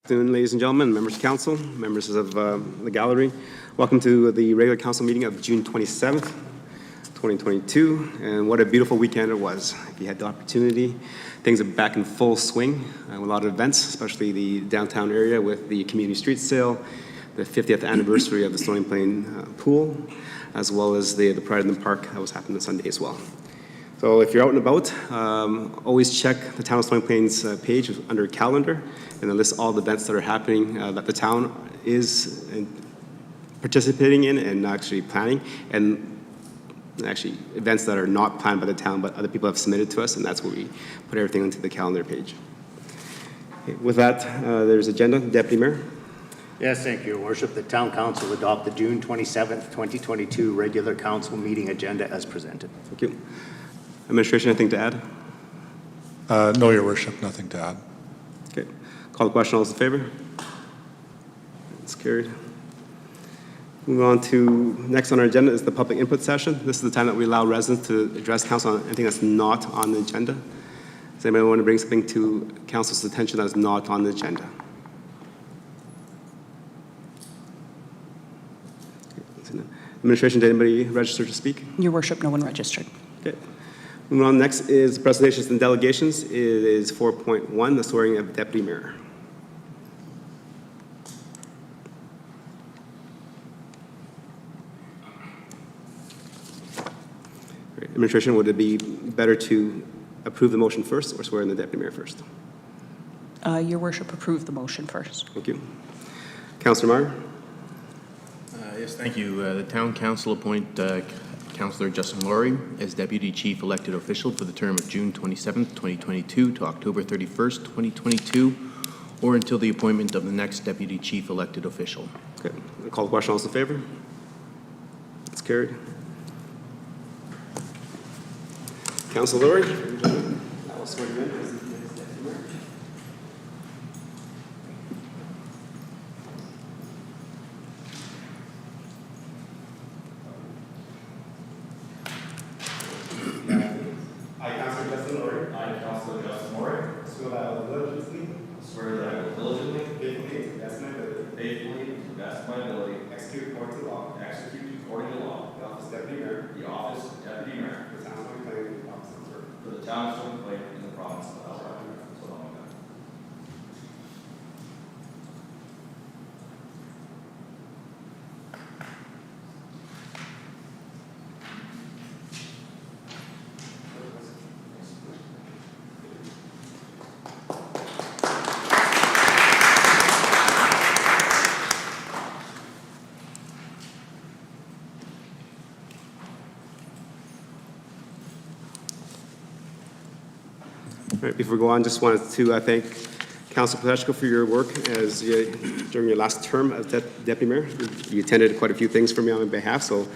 Good afternoon, ladies and gentlemen, members of council, members of the gallery. Welcome to the regular council meeting of June 27th, 2022. And what a beautiful weekend it was. If you had the opportunity, things are back in full swing. A lot of events, especially the downtown area with the community street sale, the 50th anniversary of the Stony pool, as well as the Pride in the Park that was happening this Sunday as well. So if you're out and about, always check the Town of Stony Plains page under calendar, and it lists all the events that are happening that the town is participating in and actually planning, and actually events that are not planned by the town but other people have submitted to us, and that's where we put everything into the calendar page. Okay, with that, there's agenda. Deputy Mayor. Yes, thank you, Your Worship. The Town Council adopt the June 27th, 2022 regular council meeting agenda as presented. Thank you. Administration, anything to add? No, Your Worship, nothing to add. Okay. Call the question. All those in favor? It's carried. Moving on to next on our agenda is the public input session. This is the time that we allow residents to address council on anything that's not on the agenda. Does anybody want to bring something to council's attention that is not on the agenda? Administration, did anybody register to speak? Your Worship, no one registered. Okay. Moving on, next is presentations and delegations. It is 4.1, the swearing of Deputy Mayor. Great. Administration, would it be better to approve the motion first or swear in the Deputy Mayor first? Your Worship, approve the motion first. Thank you. Councillor Meyer? Yes, thank you. The Town Council appoint Councillor Justin Laurie as Deputy Chief Elected Official for the term of June 27th, 2022 to October 31st, 2022, or until the appointment of the next Deputy Chief Elected Official. Okay. I'll call the question. All those in favor? It's carried. Councillor Laurie? I will swear you in as the Deputy Mayor. I, Councillor Justin Laurie. I, Councillor Justin Laurie, Swear that I will diligently, swear that I will diligently, faithfully, to the best of my ability, faithfully, to the best of my ability, execute according to law, execute according to law the office of Deputy Mayor the office of Deputy Mayor for the town of Stony Plain, the office of Alberta. for the town of Stony Plain in the province of Alberta. So help me God. All right, before we go on, just wanted to thank Councilor Pletchko for your work as during your last term as Deputy Mayor. You attended quite a few things for me on my behalf, so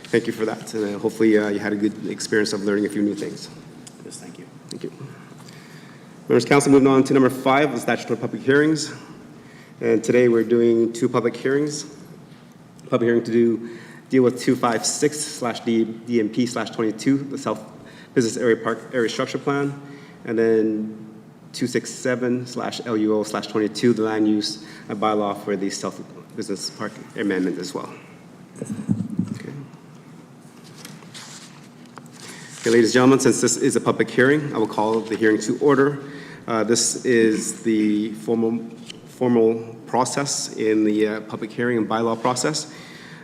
thank you for that. And hopefully you had a good experience of learning a few new things. Yes, thank you. Thank you. Members of Council, moving on to number 5, the statutory public hearings. And today we're doing 2 public hearings. Public hearing to deal with 256/DMP/22, the South Business Area Park Area Structure Plan, and then 267/LUO/22, the land use bylaw for the South Business Park amendment as well. Okay. Okay, ladies and gentlemen, since this is a public hearing, I will call the hearing to order. This is the formal process in the public hearing and bylaw process.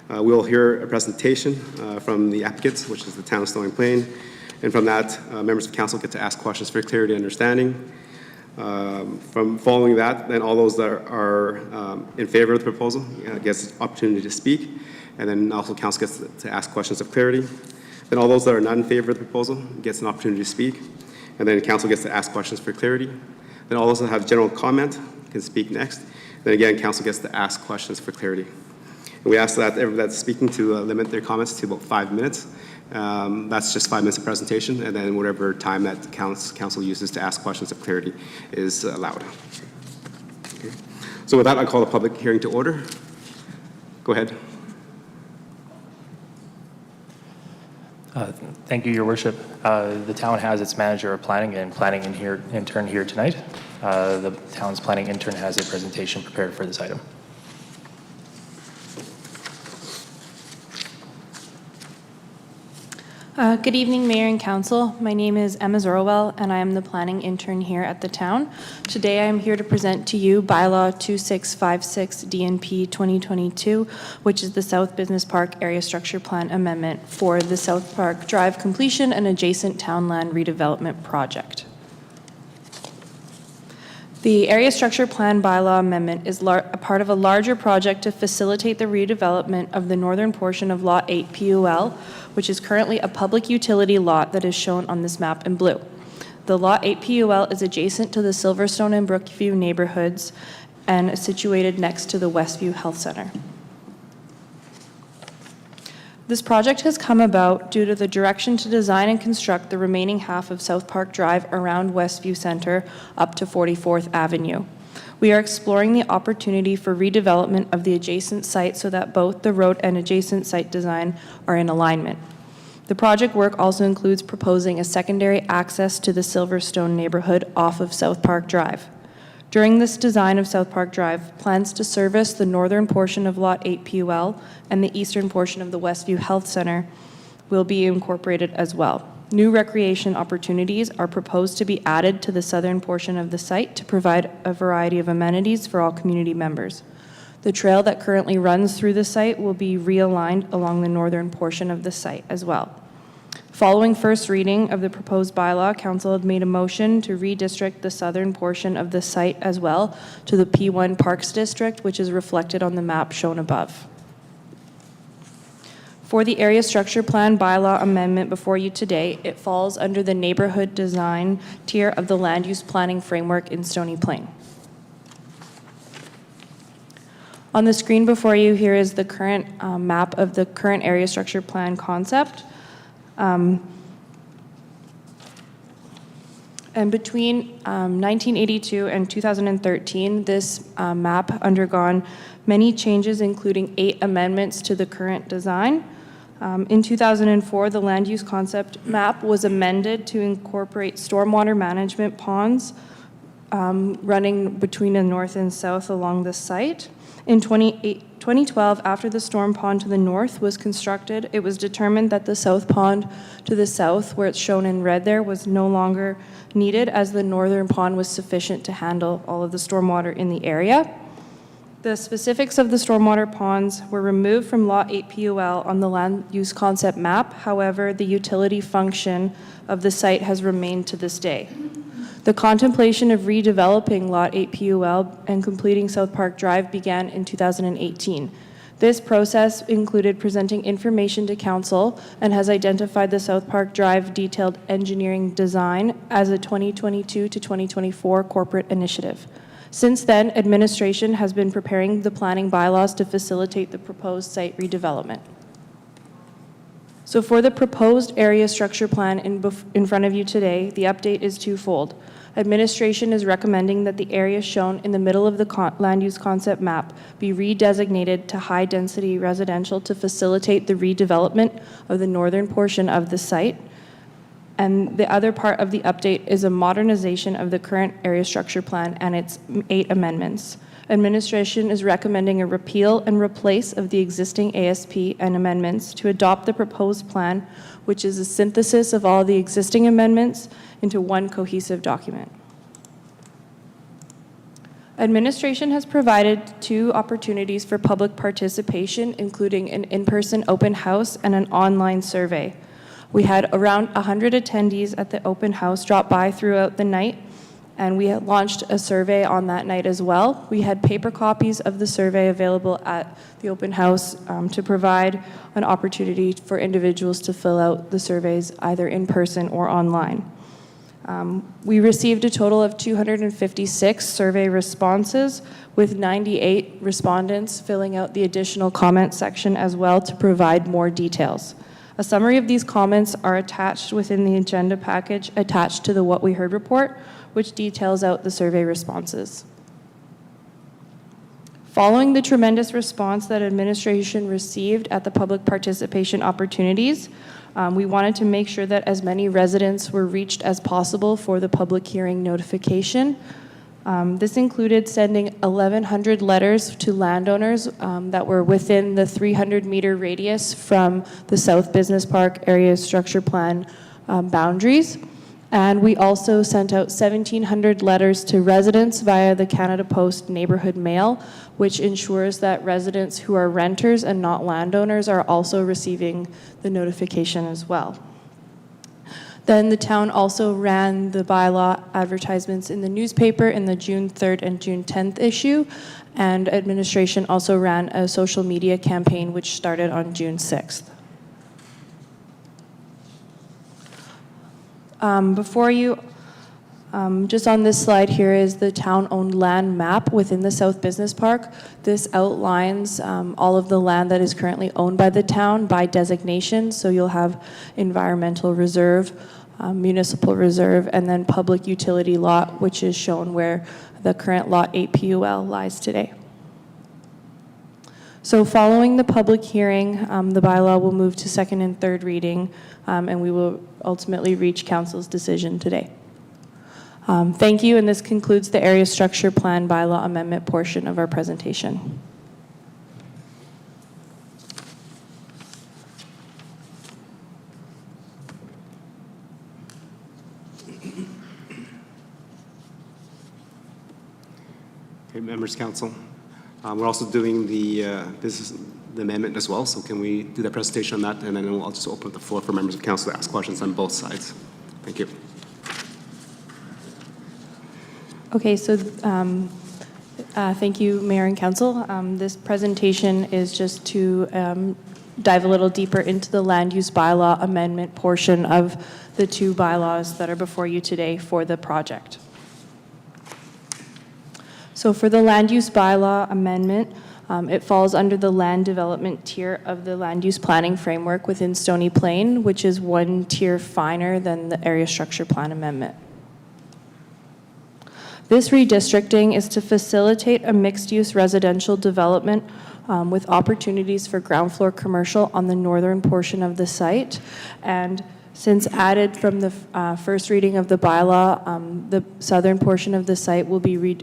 We will hear a presentation from the applicants, which is the Town of Stony Plain. And from that, members of council get to ask questions for clarity and understanding. From following that, then all those that are in favor of the proposal gets the opportunity to speak. And then also council gets to ask questions of clarity. Then all those that are not in favor of the proposal gets an opportunity to speak. And then council gets to ask questions for clarity. Then all those that have general comment can speak next. Then again, council gets to ask questions for clarity. And we ask that everyone that's speaking to limit their comments to about 5 minutes. That's just 5 minutes of presentation, and then whatever time that council uses to ask questions of clarity is allowed. Okay. So with that, I call the public hearing to order. Go ahead. Thank you, Your Worship. The town has its manager of planning and planning in turn here tonight. The town's planning intern has a presentation prepared for this item. Good evening, Mayor and Council. My name is Emma Zorwell, and I am the planning intern here at the town. Today, I am here to present to you Bylaw 2656 DNP 2022, which is the South Business Park Area Structure Plan Amendment for the South Park Drive completion and adjacent townland redevelopment project. The Area Structure Plan Bylaw Amendment is a part of a larger project to facilitate the redevelopment of the northern portion of Lot 8 PUL, which is currently a public utility lot that is shown on this map in blue. The Lot 8 PUL is adjacent to the Silverstone and Brookview neighborhoods and situated next to the Westview Health Center. This project has come about due to the direction to design and construct the remaining half of South Park Drive around Westview Center up to 44th Avenue. We are exploring the opportunity for redevelopment of the adjacent site so that both the road and adjacent site design are in alignment. The project work also includes proposing a secondary access to the Silverstone neighborhood off of South Park Drive. During this design of South Park Drive, plans to service the northern portion of Lot 8 PUL and the eastern portion of the Westview Health Center will be incorporated as well. New recreation opportunities are proposed to be added to the southern portion of the site to provide a variety of amenities for all community members. The trail that currently runs through the site will be realigned along the northern portion of the site as well. Following first reading of the proposed bylaw, Council had made a motion to redistrict the southern portion of the site as well to the P1 Parks District, which is reflected on the map shown above. For the Area Structure Plan bylaw amendment before you today, it falls under the neighborhood design tier of the land use planning framework in Stony Plain. On the screen before you here is the current map of the current Area Structure Plan concept. And between 1982 and 2013, this map undergone many changes, including 8 amendments to the current design. In 2004, the land use concept map was amended to incorporate stormwater management ponds running between the north and south along the site. In 2012, after the storm pond to the north was constructed, it was determined that the south pond to the south, where it's shown in red there, was no longer needed as the northern pond was sufficient to handle all of the stormwater in the area. The specifics of the stormwater ponds were removed from Lot 8 PUL on the land use concept map. However, the utility function of the site has remained to this day. The contemplation of redeveloping Lot 8 PUL and completing South Park Drive began in 2018. This process included presenting information to Council and has identified the South Park Drive detailed engineering design as a 2022 to 2024 corporate initiative. Since then, administration has been preparing the planning bylaws to facilitate the proposed site redevelopment. So for the proposed area structure plan in front of you today, the update is twofold. Administration is recommending that the area shown in the middle of the land use concept map be redesignated to high-density residential to facilitate the redevelopment of the northern portion of the site. And the other part of the update is a modernization of the current area structure plan and its 8 amendments. Administration is recommending a repeal and replace of the existing ASP and amendments to adopt the proposed plan, which is a synthesis of all the existing amendments into one cohesive document. Administration has provided 2 opportunities for public participation, including an in-person open house and an online survey. We had around 100 attendees at the open house drop by throughout the night, and we had launched a survey on that night as well. We had paper copies of the survey available at the open house to provide an opportunity for individuals to fill out the surveys either in person or online. We received a total of 256 survey responses, with 98 respondents filling out the additional comment section as well to provide more details. A summary of these comments are attached within the agenda package attached to the What We Heard report, which details out the survey responses. Following the tremendous response that administration received at the public participation opportunities, we wanted to make sure that as many residents were reached as possible for the public hearing notification. This included sending 1,100 letters to landowners that were within the 300-meter radius from the South Business Park Area Structure Plan boundaries. And we also sent out 1,700 letters to residents via the Canada Post Neighborhood Mail, which ensures that residents who are renters and not landowners are also receiving the notification as well. Then the town also ran the bylaw advertisements in the newspaper in the June 3rd and June 10th issue, and administration also ran a social media campaign which started on June 6th. Before you, just on this slide here is the town-owned land map within the South Business Park. This outlines all of the land that is currently owned by the town by designation. So you'll have environmental reserve, municipal reserve, and then public utility lot, which is shown where the current Lot 8 PUL lies today. So following the public hearing, the bylaw will move to second and third reading, and we will ultimately reach council's decision today. Thank you, and this concludes the area structure plan bylaw amendment portion of our presentation. Okay, members of council. We're also doing the amendment as well, so can we do that presentation on that, and then I'll just open up the floor for members of council to ask questions on both sides. Thank you. Okay, so thank you, Mayor and Council. This presentation is just to dive a little deeper into the land use bylaw amendment portion of the two bylaws that are before you today for the project. So for the land use bylaw amendment, it falls under the land development tier of the land use planning framework within Stony Plain, which is one tier finer than the area structure plan amendment. This redistricting is to facilitate a mixed-use residential development with opportunities for ground floor commercial on the northern portion of the site. And since added from the first reading of the bylaw, the southern portion of the site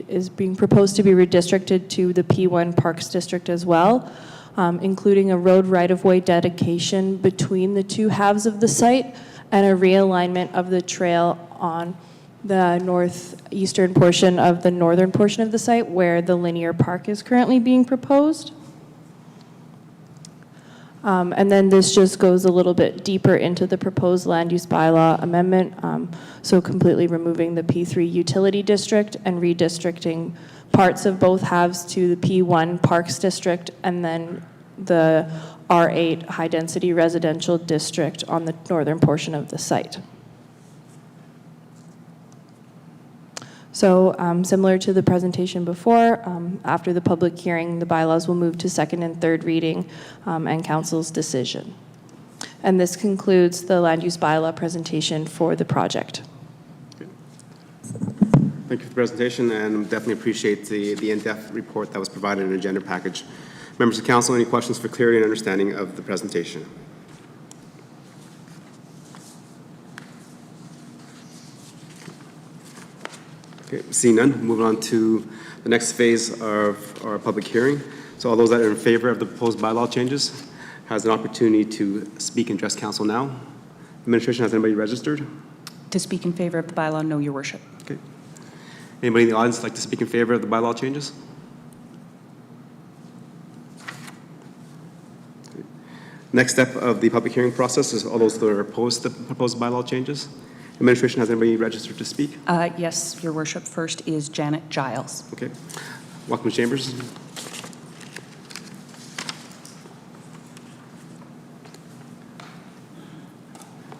is being proposed to be redistricted to the P1 Parks District as well, including a road right-of-way dedication between the two halves of the site and a realignment of the trail on the northeastern portion of the northern portion of the site where the linear park is currently being proposed. And then this just goes a little bit deeper into the proposed land use bylaw amendment, so completely removing the P3 utility district and redistricting parts of both halves to the P1 Parks District and then the R8 high density residential district on the northern portion of the site. So similar to the presentation before, after the public hearing, the bylaws will move to second and third reading and council's decision. And this concludes the land use bylaw presentation for the project. Thank you for the presentation, and definitely appreciate the in-depth report that was provided in the agenda package. Members of council, any questions for clarity and understanding of the presentation? Okay, seeing none, moving on to the next phase of our public hearing. So all those that are in favor of the proposed bylaw changes has an opportunity to speak and address council now. Administration, has anybody registered? To speak in favor of the bylaw, no, your worship. Okay. Anybody in the audience like to speak in favor of the bylaw changes? Okay. Next step of the public hearing process is all those that are opposed to the proposed bylaw changes. Administration, has anybody registered to speak? Yes, your worship. First is Janet Giles. Okay. Welcome to Chambers.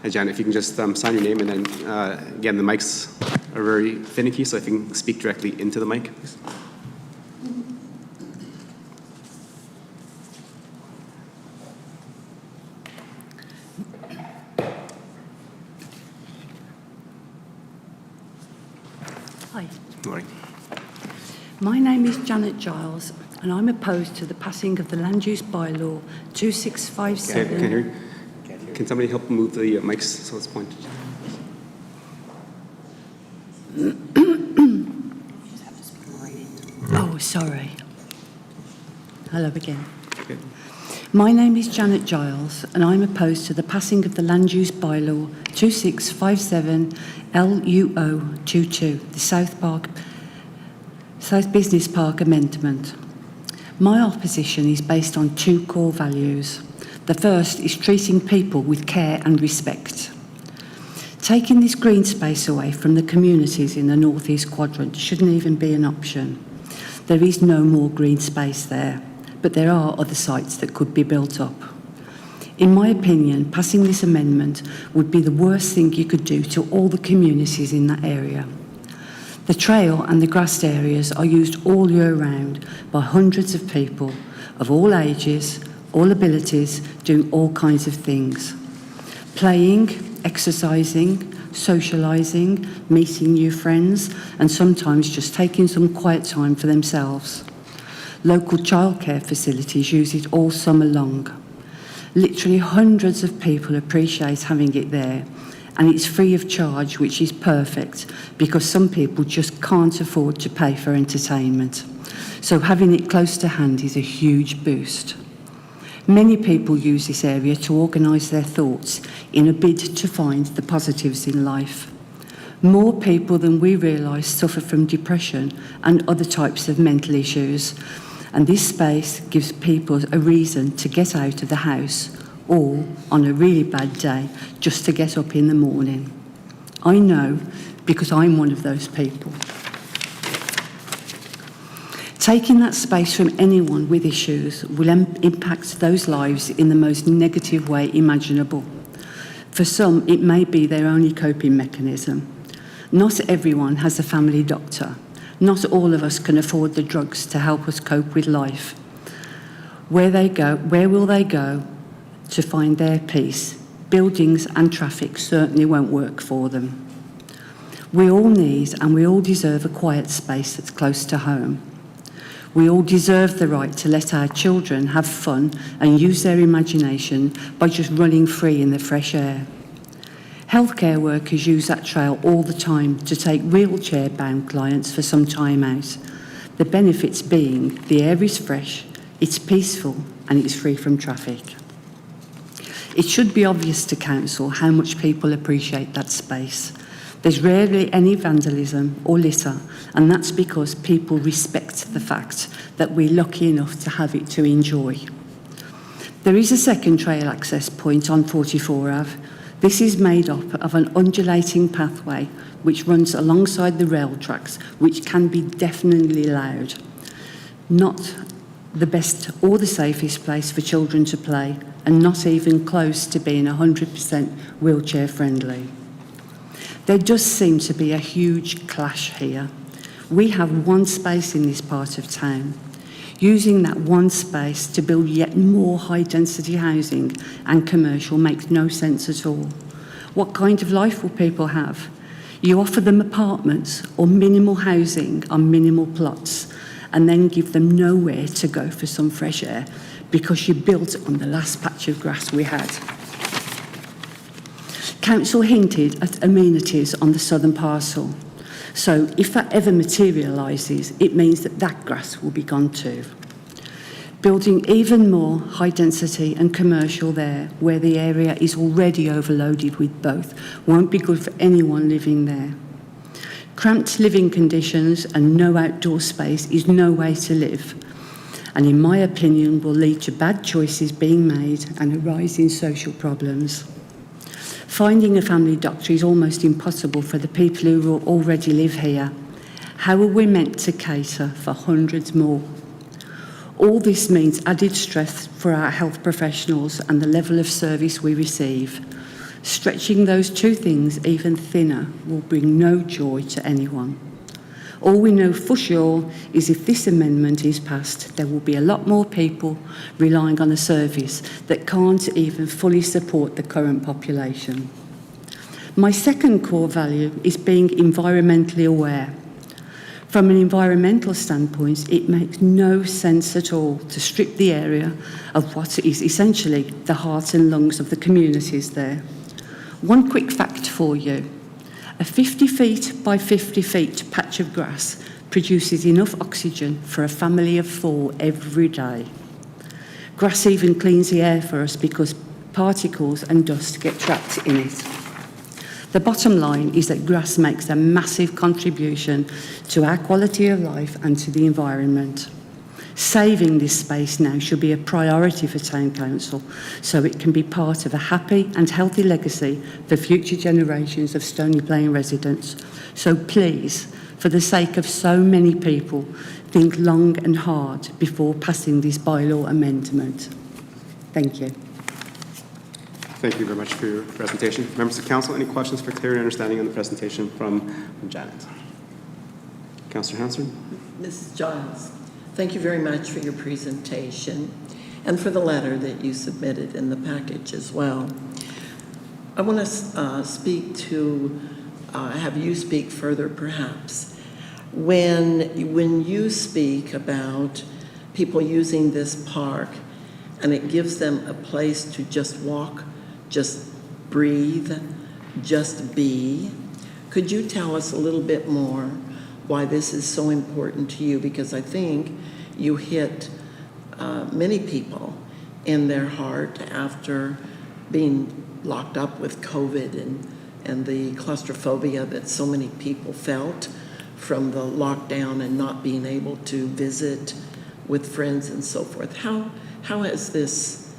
Hi, Janet, if you can just sign your name, and then, again, the mics are very finicky, so if you can speak directly into the mic, please. Hi, Good morning. my name is Janet Giles and I'm opposed to the passing of the Land Use Bylaw 2657. Can you hear? Can somebody help move the mics so it's pointed? Hello again. Okay. My name is Janet Giles, and I'm opposed to the passing of the Land Use Bylaw 2657 LUO22, the South Business Park Amendment. My opposition is based on two core values. The first is treating people with care and respect. Taking this green space away from the communities in the North East Quadrant shouldn't even be an option. There is no more green space there, but there are other sites that could be built up. In my opinion, passing this amendment would be the worst thing you could do to all the communities in that area. The trail and the grassed areas are used all year round by hundreds of people of all ages, all abilities, doing all kinds of things. Playing, exercising, socialising, meeting new friends, and sometimes just taking some quiet time for themselves. Local childcare facilities use it all summer long. Literally hundreds of people appreciate having it there, and it's free of charge, which is perfect because some people just can't afford to pay for entertainment. So having it close to hand is a huge boost. Many people use this area to organise their thoughts in a bid to find the positives in life. More people than we realise suffer from depression and other types of mental issues, and this space gives people a reason to get out of the house or, on a really bad day, just to get up in the morning. I know because I'm one of those people. Taking that space from anyone with issues will impact those lives in the most negative way imaginable. For some, it may be their only coping mechanism. Not everyone has a family doctor. Not all of us can afford the drugs to help us cope with life. Where will they go to find their peace? Buildings and traffic certainly won't work for them. We all need and we all deserve a quiet space that's close to home. We all deserve the right to let our children have fun and use their imagination by just running free in the fresh air. Healthcare workers use that trail all the time to take wheelchair-bound clients for some time out. The benefits being the air is fresh, it's peaceful, and it's free from traffic. It should be obvious to council how much people appreciate that space. There's rarely any vandalism or litter, and that's because people respect the fact that we're lucky enough to have it to enjoy. There is a second trail access point on 44 Ave. This is made up of an undulating pathway which runs alongside the rail tracks, which can be deafeningly loud. Not the best or the safest place for children to play, and not even close to being 100% wheelchair friendly. There does seem to be a huge clash here. We have one space in this part of town. Using that one space to build yet more high-density housing and commercial makes no sense at all. What kind of life will people have? You offer them apartments or minimal housing on minimal plots and then give them nowhere to go for some fresh air because you built on the last patch of grass we had. Council hinted at amenities on the southern parcel. So if that ever materialises, it means that that grass will be gone too. Building even more high density and commercial there, where the area is already overloaded with both, won't be good for anyone living there. Cramped living conditions and no outdoor space is no way to live, and in my opinion will lead to bad choices being made and a rise in social problems. Finding a family doctor is almost impossible for the people who already live here. How are we meant to cater for hundreds more? All this means added stress for our health professionals and the level of service we receive. Stretching those two things even thinner will bring no joy to anyone. All we know for sure is if this amendment is passed, there will be a lot more people relying on a service that can't even fully support the current population. My second core value is being environmentally aware. From an environmental standpoint, it makes no sense at all to strip the area of what is essentially the heart and lungs of the communities there. One quick fact for you. A 50 feet by 50 feet patch of grass produces enough oxygen for a family of 4 every day. Grass even cleans the air for us because particles and dust get trapped in it. The bottom line is that grass makes a massive contribution to our quality of life and to the environment. Saving this space now should be a priority for Town Council so it can be part of a happy and healthy legacy for future generations of Stony Plain residents. So please, for the sake of so many people, think long and hard before passing this bylaw amendment. Thank you. Thank you very much for your presentation. Members of council, any questions for clarity and understanding on the presentation from Janet? Councillor Hanson? Mrs. Giles, thank you very much for your presentation and for the letter that you submitted in the package as well. I want to have you speak further perhaps. When you speak about people using this park and it gives them a place to just walk, just breathe, just be, could you tell us a little bit more why this is so important to you? Because I think you hit many people in their heart after being locked up with COVID and the claustrophobia that so many people felt from the lockdown and not being able to visit with friends and so forth. How has this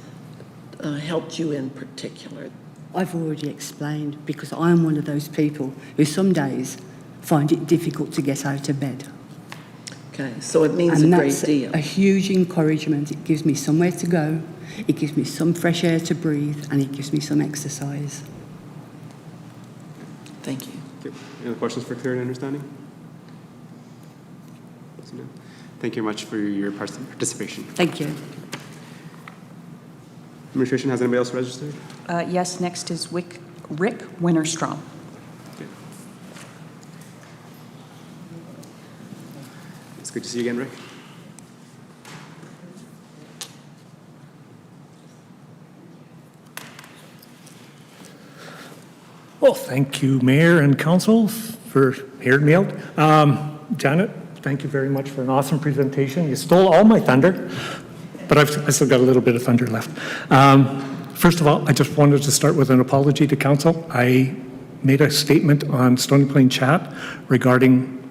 helped you in particular? I've already explained, because I'm one of those people who some days find it difficult to get out of bed. Okay, so it means And a great that's deal. a huge encouragement. It gives me somewhere to go, it gives me some fresh air to breathe, and it gives me some exercise. Thank you. Okay. Any other questions for clarity and understanding? No? Thank you very much for your participation. Thank you. Administration, has anybody else registered? Yes, next is Rick Winterstrom. Okay. It's good to see you again, Rick. Well, thank you, Mayor and Council, for hearing me out. Janet, thank you very much for an awesome presentation. You stole all my thunder, but I still got a little bit of thunder left. First of all, I just wanted to start with an apology to Council. I made a statement on Stony Plain Chat regarding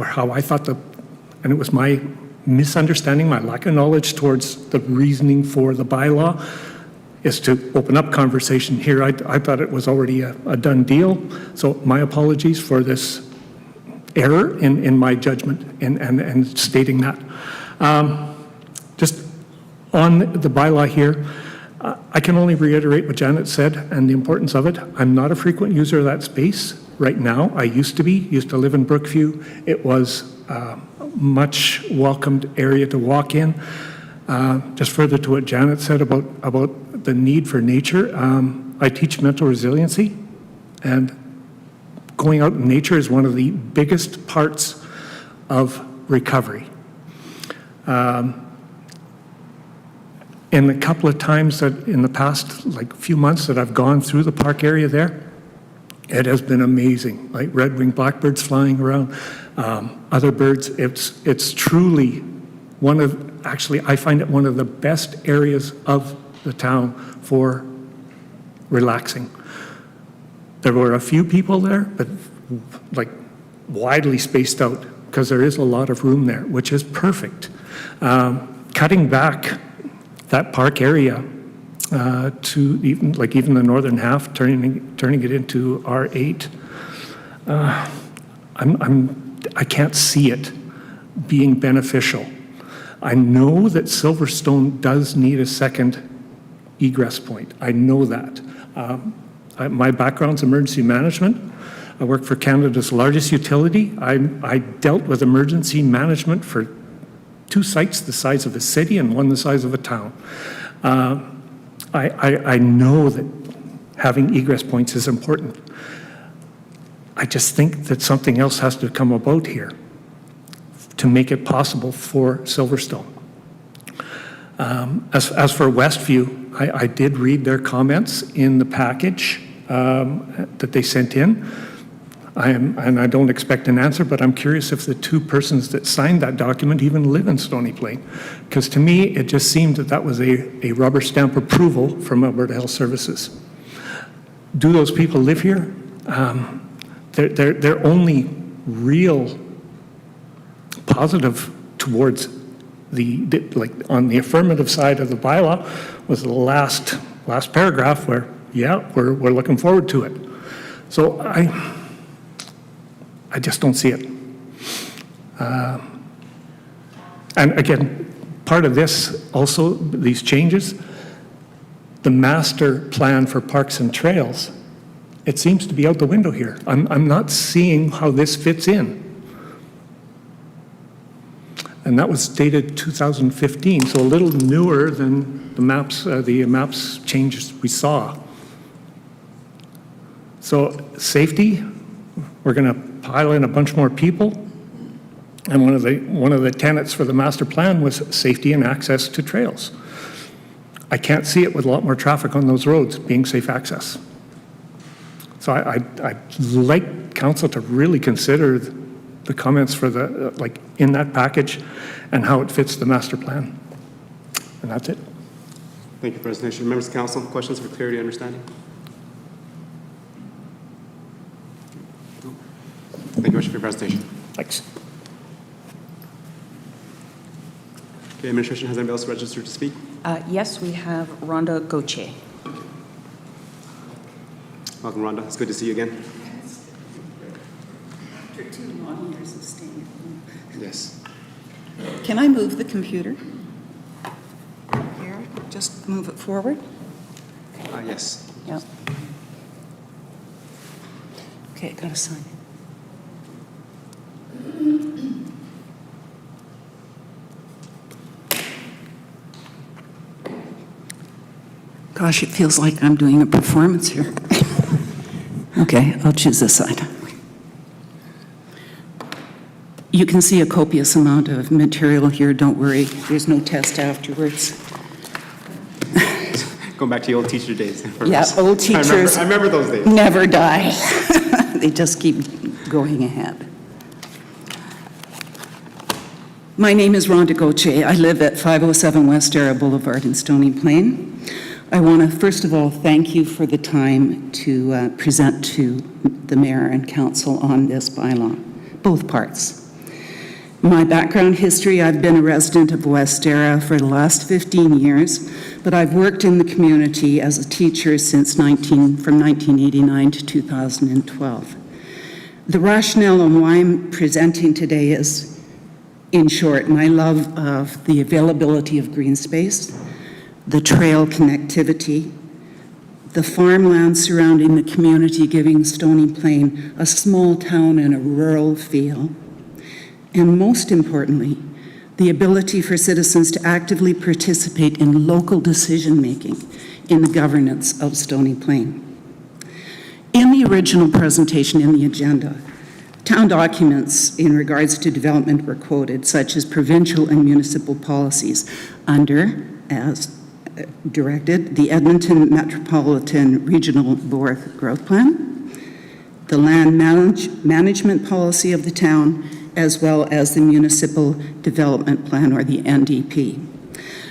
how I thought and it was my misunderstanding, my lack of knowledge towards the reasoning for the bylaw, is to open up conversation here. I thought it was already a done deal. So my apologies for this error in my judgment and stating that. Just on the bylaw here, I can only reiterate what Janet said and the importance of it. I'm not a frequent user of that space right now. I used to live in Brookview. It was a much welcomed area to walk in. Just further to what Janet said about the need for nature, I teach mental resiliency, and going out in nature is one of the biggest parts of recovery. In a couple of times that in the past, like few months that I've gone through the park area there, it has been amazing. Like red-winged blackbirds flying around, other birds. It's truly one of, actually, I find it one of the best areas of the town for relaxing. There were a few people there, but like widely spaced out because there is a lot of room there, which is perfect. Cutting back that park area to even the northern half, turning it into R8. I can't see it being beneficial. I know that Silverstone does need a second egress point. I know that. My background's emergency management. I work for Canada's largest utility. I dealt with emergency management for 2 sites the size of a city and 1 the size of a town. I know that having egress points is important. I just think that something else has to come about here to make it possible for Silverstone. As for Westview, I did read their comments in the package that they sent in. And I don't expect an answer, but I'm curious if the two persons that signed that document even live in Stony Plain. Because to me, it just seemed that that was a rubber stamp approval from Alberta Health Services. Do those people live here? Their only real positive towards like on the affirmative side of the bylaw was the last paragraph where, yeah, we're looking forward to it. So I just don't see it. And again, part of this also, these changes, the master plan for parks and trails, it seems to be out the window here. I'm not seeing how this fits in. And that was dated 2015, so a little newer than the maps changes we saw. So safety, we're going to pile in a bunch more people. And one of the tenets for the master plan was safety and access to trails. I can't see it with a lot more traffic on those roads being safe access. So I'd like council to really consider the comments for the, like in that package and how it fits the master plan. And that's it. Thank you, presentation. Members of council, questions for clarity and understanding? No? Thank you much for your presentation. Thanks. Okay, administration, has anybody else registered to speak? Yes, we have Rhonda Gauthier. Welcome, Rhonda. It's good to see you again. After 2 long years of staying at home. Yes. Can I move the computer? Here, just move it forward? Yes. Yep. Okay, gotta sign it. Gosh, it feels like I'm doing a performance here. Okay, I'll choose this side. You can see a copious amount of material here, don't worry. There's no test afterwards. Going back to your old teacher days. Yeah, old teachers. I remember those days. Never die. They just keep going ahead. My name is Rhonda Gauthier. I live at 507 West Era Boulevard in Stony Plain. I want to first of all thank you for the time to present to the mayor and council on this bylaw, both parts. My background history, I've been a resident of West Era for the last 15 years, but I've worked in the community as a teacher since from 1989 to 2012. The rationale on why I'm presenting today is, in short, my love of the availability of green space, the trail connectivity, the farmland surrounding the community giving Stony Plain a small town and a rural feel, and most importantly, the ability for citizens to actively participate in local decision-making in the governance of Stony Plain. In the original presentation in the agenda, town documents in regards to development were quoted, such as provincial and municipal policies under, as directed, the Edmonton Metropolitan Regional Board Growth Plan, the land management policy of the town, as well as the Municipal Development Plan, or the NDP.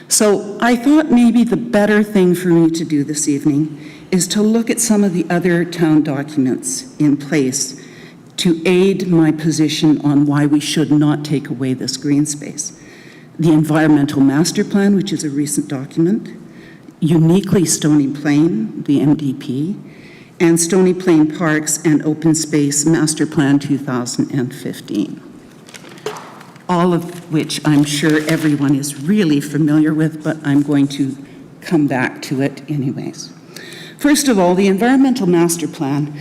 So I thought maybe the better thing for me to do this evening is to look at some of the other town documents in place to aid my position on why we should not take away this green space. The Environmental Master Plan, which is a recent document, uniquely Stony Plain, the MDP, and Stony Plain Parks and Open Space Master Plan 2015. All of which I'm sure everyone is really familiar with, but I'm going to come back to it anyways. First of all, the Environmental Master Plan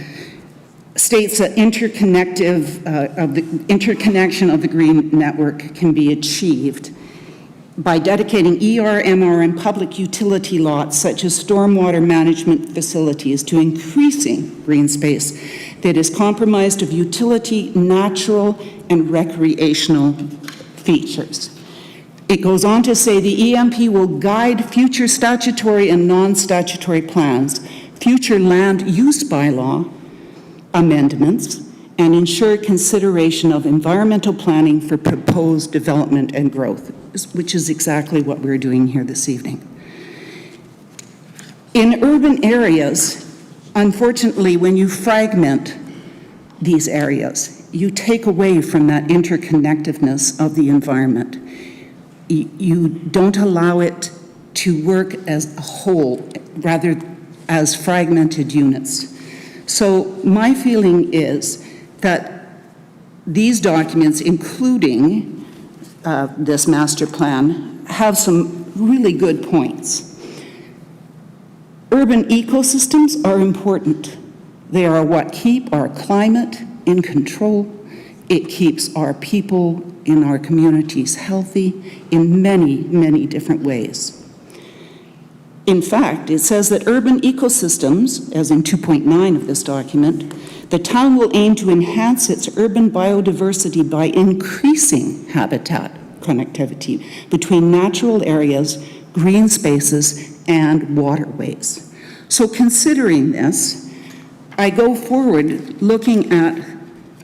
states that interconnection of the green network can be achieved by dedicating ER, MR, and public utility lots such as stormwater management facilities to increasing green space that is comprised of utility, natural, and recreational features. It goes on to say the EMP will guide future statutory and non-statutory plans, future land use bylaw amendments, and ensure consideration of environmental planning for proposed development and growth, which is exactly what we're doing here this evening. In urban areas, unfortunately, when you fragment these areas, you take away from that interconnectedness of the environment. You don't allow it to work as a whole, rather as fragmented units. So my feeling is that these documents, including this master plan, have some really good points. Urban ecosystems are important. They are what keep our climate in control. It keeps our people in our communities healthy in many, many different ways. In fact, it says that urban ecosystems, as in 2.9 of this document, the town will aim to enhance its urban biodiversity by increasing habitat connectivity between natural areas, green spaces, and waterways. So considering this, I go forward looking at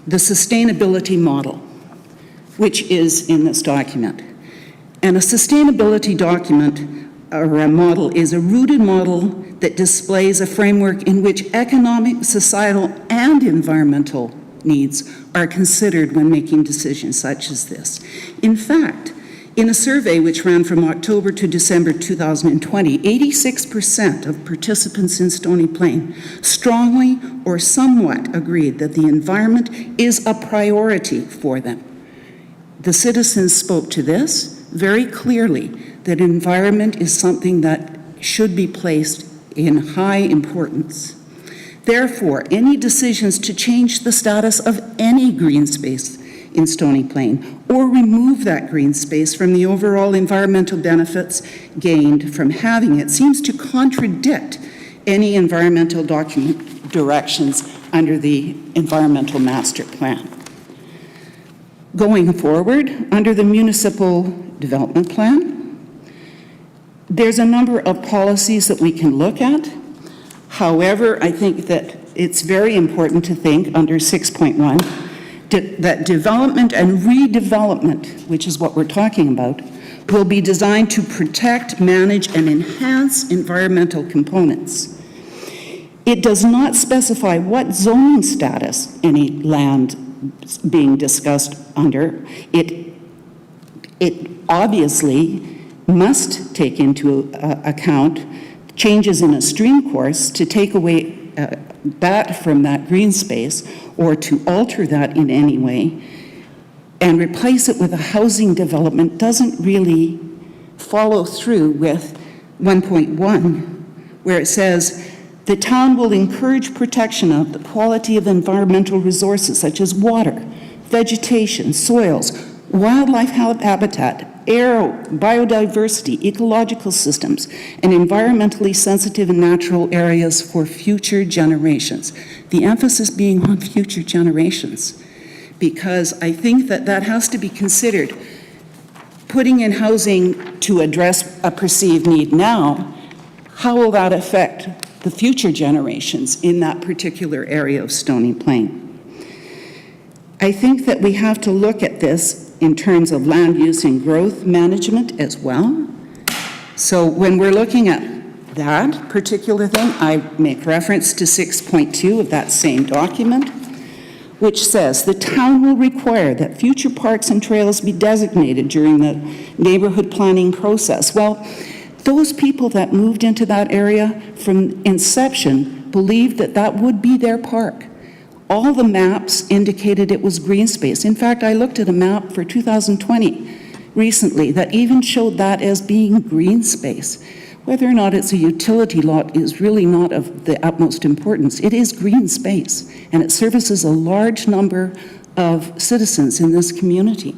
the sustainability model, which is in this document. And a sustainability document or a model is a rooted model that displays a framework in which economic, societal, and environmental needs are considered when making decisions such as this. In fact, in a survey which ran from October to December 2020, 86% of participants in Stony Plain strongly or somewhat agreed that the environment is a priority for them. The citizens spoke to this very clearly, that environment is something that should be placed in high importance. Therefore, any decisions to change the status of any green space in Stony Plain or remove that green space from the overall environmental benefits gained from having it seems to contradict any environmental document directions under the environmental master plan. Going forward, under the municipal development plan, there's a number of policies that we can look at. However, I think that it's very important to think under 6.1 that development and redevelopment, which is what we're talking about, will be designed to protect, manage, and enhance environmental components. It does not specify what zoning status any land being discussed under. It obviously must take into account changes in a stream course to take away that from that green space or to alter that in any way and replace it with a housing development doesn't really follow through with 1.1, where it says the town will encourage protection of the quality of environmental resources such as water, vegetation, soils, wildlife habitat, air, biodiversity, ecological systems, and environmentally sensitive and natural areas for future generations. The emphasis being on future generations, because I think that that has to be considered. Putting in housing to address a perceived need now, how will that affect the future generations in that particular area of Stony Plain? I think that we have to look at this in terms of land use and growth management as well. So when we're looking at that particular thing, I make reference to 6.2 of that same document, which says the town will require that future parks and trails be designated during the neighborhood planning process. Well, those people that moved into that area from inception believed that that would be their park. All the maps indicated it was green space. In fact, I looked at a map for 2020 recently that even showed that as being green space. Whether or not it's a utility lot is really not of the utmost importance. It is green space, and it services a large number of citizens in this community.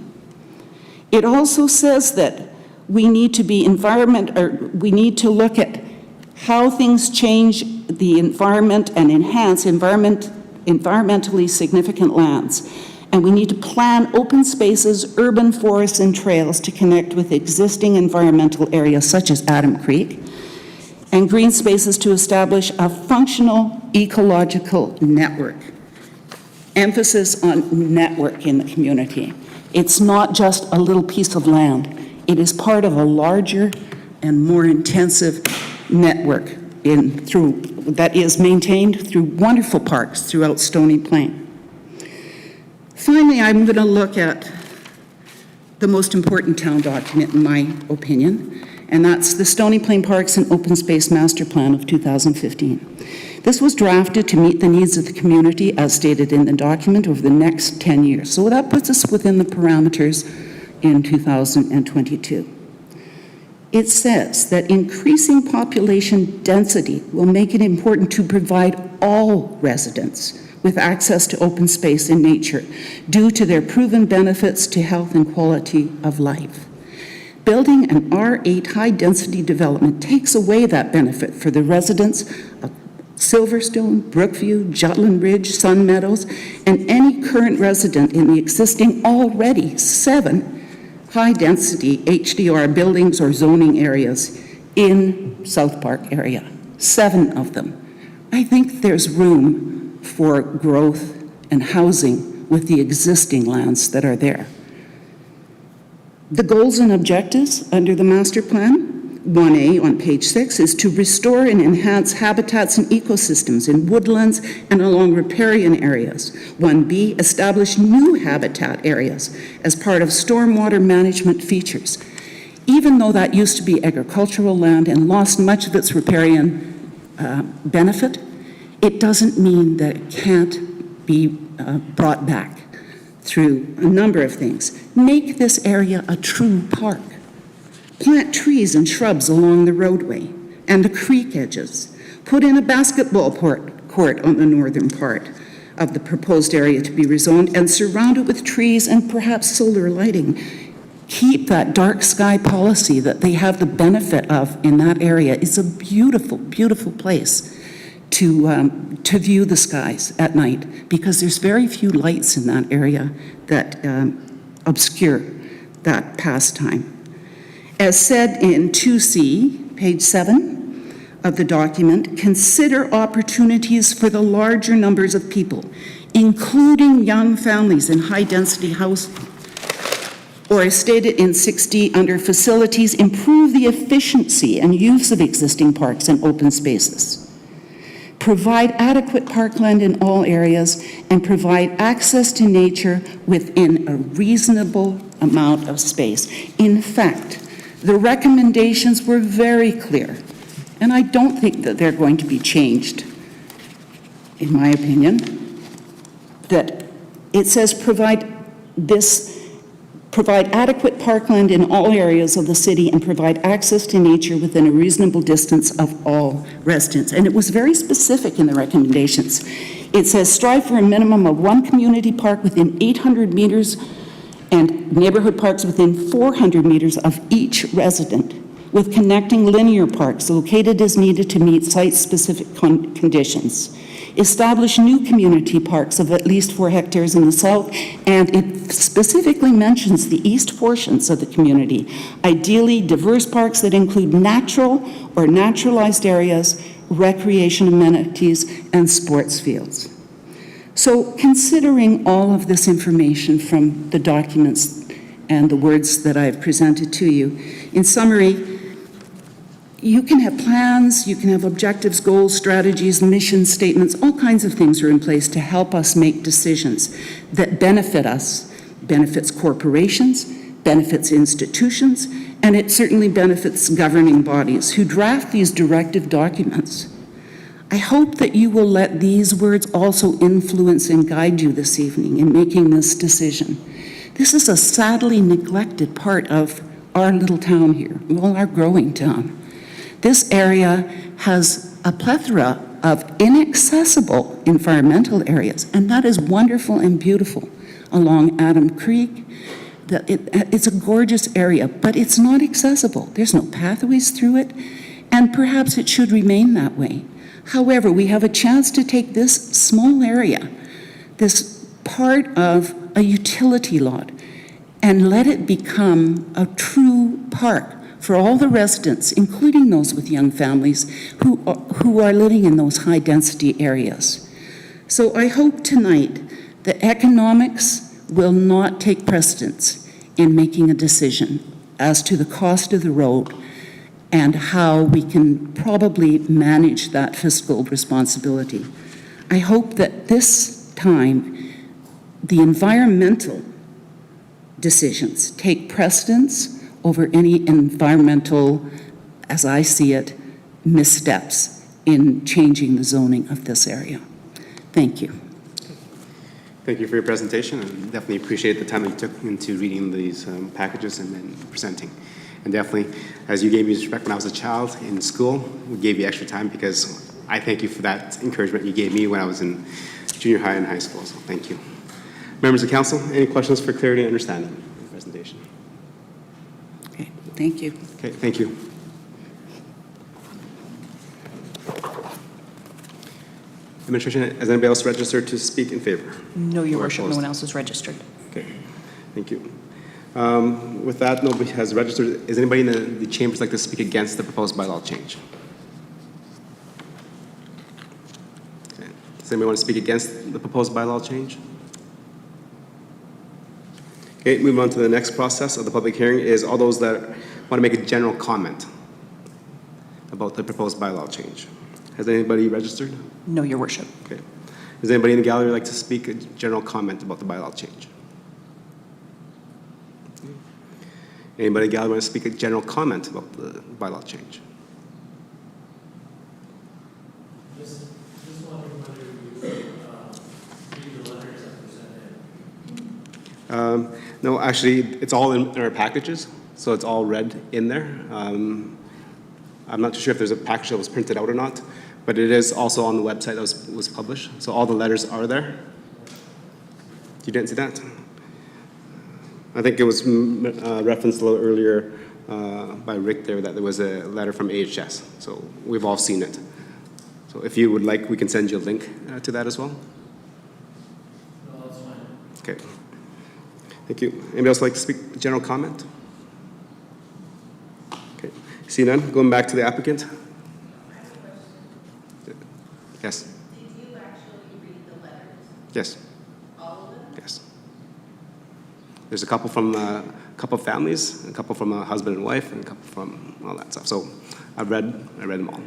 It also says that we need to be we need to look at how things change the environment and enhance environmentally significant lands. And we need to plan open spaces, urban forests, and trails to connect with existing environmental areas such as Adam Creek, and green spaces to establish a functional ecological network. emphasis on network in the community. It's not just a little piece of land. It is part of a larger and more intensive network that is maintained through wonderful parks throughout Stony Plain. Finally, I'm going to look at the most important town document, in my opinion, and that's the Stony Plain Parks and Open Space Master Plan of 2015. This was drafted to meet the needs of the community as stated in the document over the next 10 years. So that puts us within the parameters in 2022. It says that increasing population density will make it important to provide all residents with access to open space and nature due to their proven benefits to health and quality of life. Building an R8 high-density development takes away that benefit for the residents of Silverstone, Brookview, Jutland Ridge, Sun Meadows, and any current resident in the existing already 7 high-density HDR buildings or zoning areas in South Park area. 7 of them. I think there's room for growth and housing with the existing lands that are there. The goals and objectives under the master plan, 1A on page 6, is to restore and enhance habitats and ecosystems in woodlands and along riparian areas. 1B, establish new habitat areas as part of stormwater management features. Even though that used to be agricultural land and lost much of its riparian benefit, it doesn't mean that it can't be brought back through a number of things. Make this area a true park. Plant trees and shrubs along the roadway and the creek edges. Put in a basketball court on the northern part of the proposed area to be rezoned and surround it with trees and perhaps solar lighting. Keep that dark sky policy that they have the benefit of in that area. It's a beautiful, beautiful place to view the skies at night because there's very few lights in that area that obscure that pastime. As said in 2C, page 7 of the document, consider opportunities for the larger numbers of people, including young families in high-density housing. Or as stated in 6D under facilities, improve the efficiency and use of existing parks and open spaces. Provide adequate parkland in all areas and provide access to nature within a reasonable amount of space. In fact, the recommendations were very clear, and I don't think that they're going to be changed, in my opinion, that it says provide adequate parkland in all areas of the city and provide access to nature within a reasonable distance of all residents. And it was very specific in the recommendations. It says strive for a minimum of 1 community park within 800 meters and neighborhood parks within 400 meters of each resident, with connecting linear parks located as needed to meet site-specific conditions. Establish new community parks of at least 4 hectares in the south, and it specifically mentions the east portions of the community. Ideally, diverse parks that include natural or naturalized areas, recreation amenities, and sports fields. So considering all of this information from the documents and the words that I've presented to you, in summary, you can have plans, you can have objectives, goals, strategies, mission statements, all kinds of things are in place to help us make decisions that benefit us, benefits corporations, benefits institutions, and it certainly benefits governing bodies who draft these directive documents. I hope that you will let these words also influence and guide you this evening in making this decision. This is a sadly neglected part of our little town here, well, our growing town. This area has a plethora of inaccessible environmental areas, and that is wonderful and beautiful along Adam Creek. It's a gorgeous area, but it's not accessible. There's no pathways through it, and perhaps it should remain that way. However, we have a chance to take this small area, this part of a utility lot, and let it become a true park for all the residents, including those with young families who are living in those high-density areas. So I hope tonight The economics will not take precedence in making a decision as to the cost of the road and how we can probably manage that fiscal responsibility. I hope that this time the environmental decisions take precedence over any environmental, as I see it, missteps in changing the zoning of this area. Thank you. Thank you for your presentation, and definitely appreciate the time that you took into reading these packages and then presenting. And definitely, as you gave me respect when I was a child in school, we gave you extra time because I thank you for that encouragement you gave me when I was in junior high and high school, so thank you. Members of council, any questions for clarity and understanding of the presentation? Okay, thank you. Okay, thank you. Administration, has anybody else registered to speak in favor? No, Your Or Worship, no opposed? one else is registered. Okay, thank you. With that, nobody has registered. Is anybody in the chambers like to speak against the proposed bylaw change? Okay. Does anybody want to speak against the proposed bylaw change? Okay, moving on to the next process of the public hearing is all those that want to make a general comment about the proposed bylaw change. Has anybody registered? No, Your Worship. Okay. Does anybody in the gallery like to speak a general comment about the bylaw change? Anybody in the gallery want to speak a general comment about the bylaw change? No, actually, it's all in our packages, so it's all read in there. I'm not too sure if there's a package that was printed out or not, but it is also on the website that was published, so all the letters are there. You didn't see that? I think it was referenced a little earlier by Rick there that there was a letter from AHS, so we've all seen it. So if you would like, we can send you a link to that as well. No, that's fine. Okay. Thank you. Anybody else like to speak general comment? Okay. See none. Going back to the applicant. Yes. Did you actually read the letters? Yes. All of them? Yes. There's a couple from a couple families, a couple from a husband and wife, and a couple from all that stuff. So I read them all.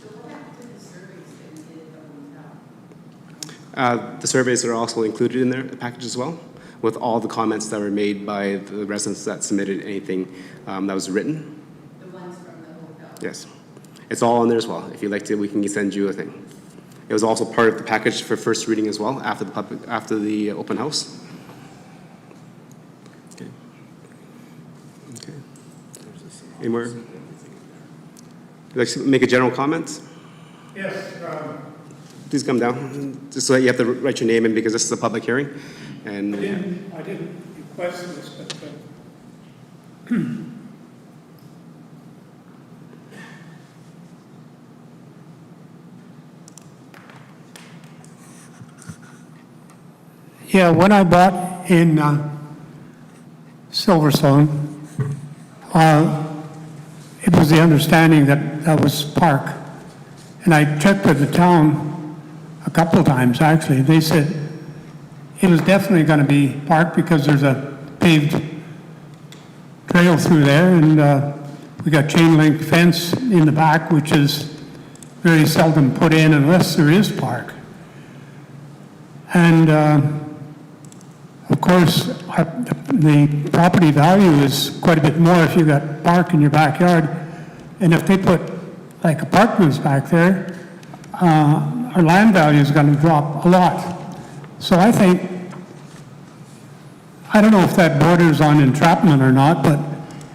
So what happened to the surveys that we did at the hotel? The surveys are also included in their package as well, with all the comments that were made by the residents that submitted anything that was written. The ones from the hotel? Yes. It's all on there as well. If you'd like to, we can send you a thing. It was also part of the package for first reading as well, after the open house. Okay. Okay. Any more? You'd like to make a general comment? Yes, Please come down, just so that you have to write your name in because this is a public hearing. And I didn't request this, but yeah, when I bought in Silverstone, it was the understanding that that was park. And I checked with the town a couple of times, actually. They said it was definitely going to be park because there's a paved trail through there, and we got chain link fence in the back, which is very seldom put in unless there is park. And of course, the property value is quite a bit more if you got park in your backyard. And if they put like apartments back there, our land value is going to drop a lot. So I think, I don't know if that borders on entrapment or not, but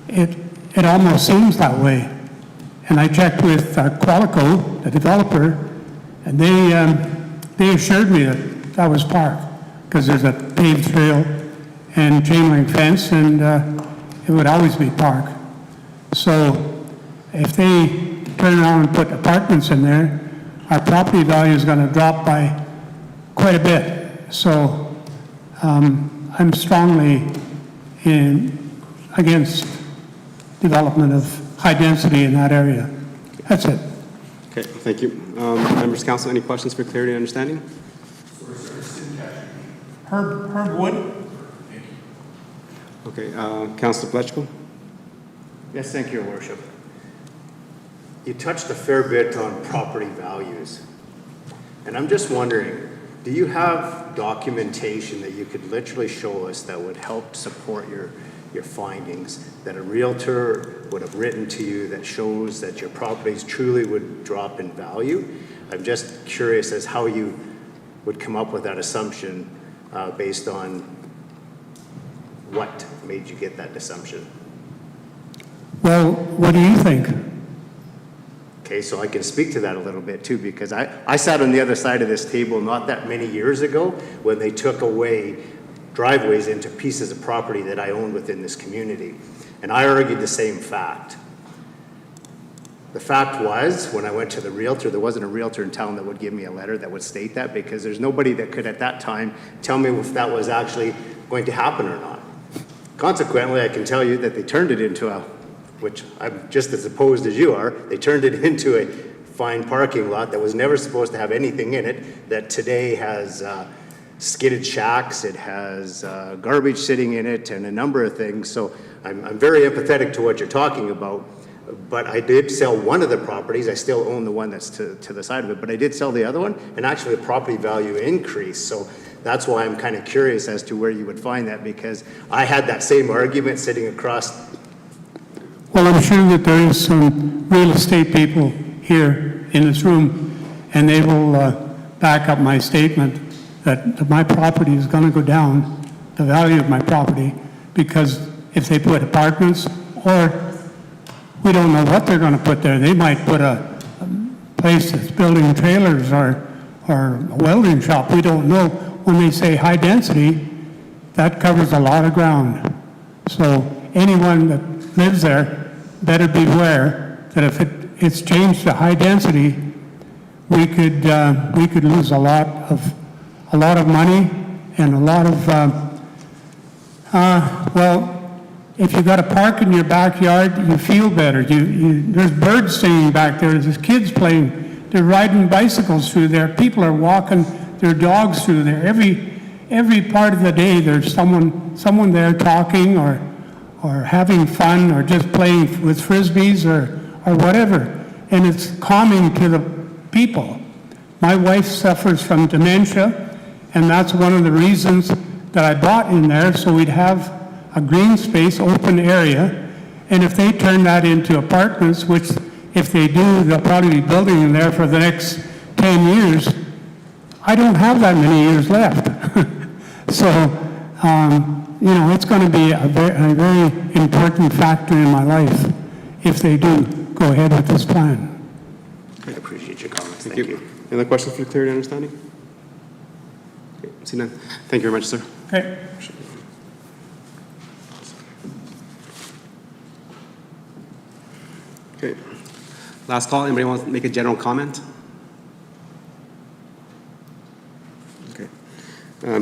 it almost seems that way. And I checked with Qualico, the developer, and they assured me that that was park, because there's a paved trail and chain link fence, and it would always be park. So if they turn around and put apartments in there, our property value is going to drop by quite a bit. So I'm strongly against development of high density in that area. That's it. okay, thank you. Members of council, any questions for clarity and understanding? Herb Wood? Okay, Councilor Fletchko? Yes, thank you, Your Worship. You touched a fair bit on property values. And I'm just wondering, do you have documentation that you could literally show us that would help support your findings, that a realtor would have written to you that shows that your properties truly would drop in value? I'm just curious as how you would come up with that assumption based on what made you get that assumption. Well, what do you think? Okay, so I can speak to that a little bit too, because I sat on the other side of this table not that many years ago when they took away driveways into pieces of property that I owned within this community. And I argued the same fact. The fact was, when I went to the realtor, there wasn't a realtor in town that would give me a letter that would state that, because there's nobody that could at that time tell me if that was actually going to happen or not. Consequently, I can tell you that they turned it into a, which I'm just as opposed as you are, they turned it into a fine parking lot that was never supposed to have anything in it, that today has skidded shacks, it has garbage sitting in it, and a number of things. So I'm very empathetic to what you're talking about. But I did sell one of the properties. I still own the one that's to the side of it, but I did sell the other one, and actually the property value increased. So that's why I'm kind of curious as to where you would find that, because I had that same argument sitting across. Well, I'm sure that there is some real estate people here in this room, and they will back up my statement that my property is going to go down, the value of my property, because if they put apartments, or we don't know what they're going to put there. They might put a place that's building trailers or a welding shop. We don't know. When they say high density, that covers a lot of ground. So anyone that lives there better beware that if it's changed to high density, we could lose a lot of money and a lot of well. If you got a park in your backyard, you feel better. There's birds singing back there. There's kids playing. They're riding bicycles through there. People are walking their dogs through there. Every part of the day, there's someone there talking or having fun or just playing with frisbees or whatever. And it's calming to the people. My wife suffers from dementia, and that's one of the reasons that I bought in there, so we'd have a green space, open area, and if they turn that into apartments, which if they do, they'll probably be building in there for the next 10 years, I don't have that many years left. So, you know, it's going to be a very important factor in my life if they do go ahead with this plan. I appreciate your comments. Thank you. Any other questions for clarity and understanding? Okay, see none. Thank you very much, sir. Okay. Okay. Last call. Anybody want to make a general comment? Okay.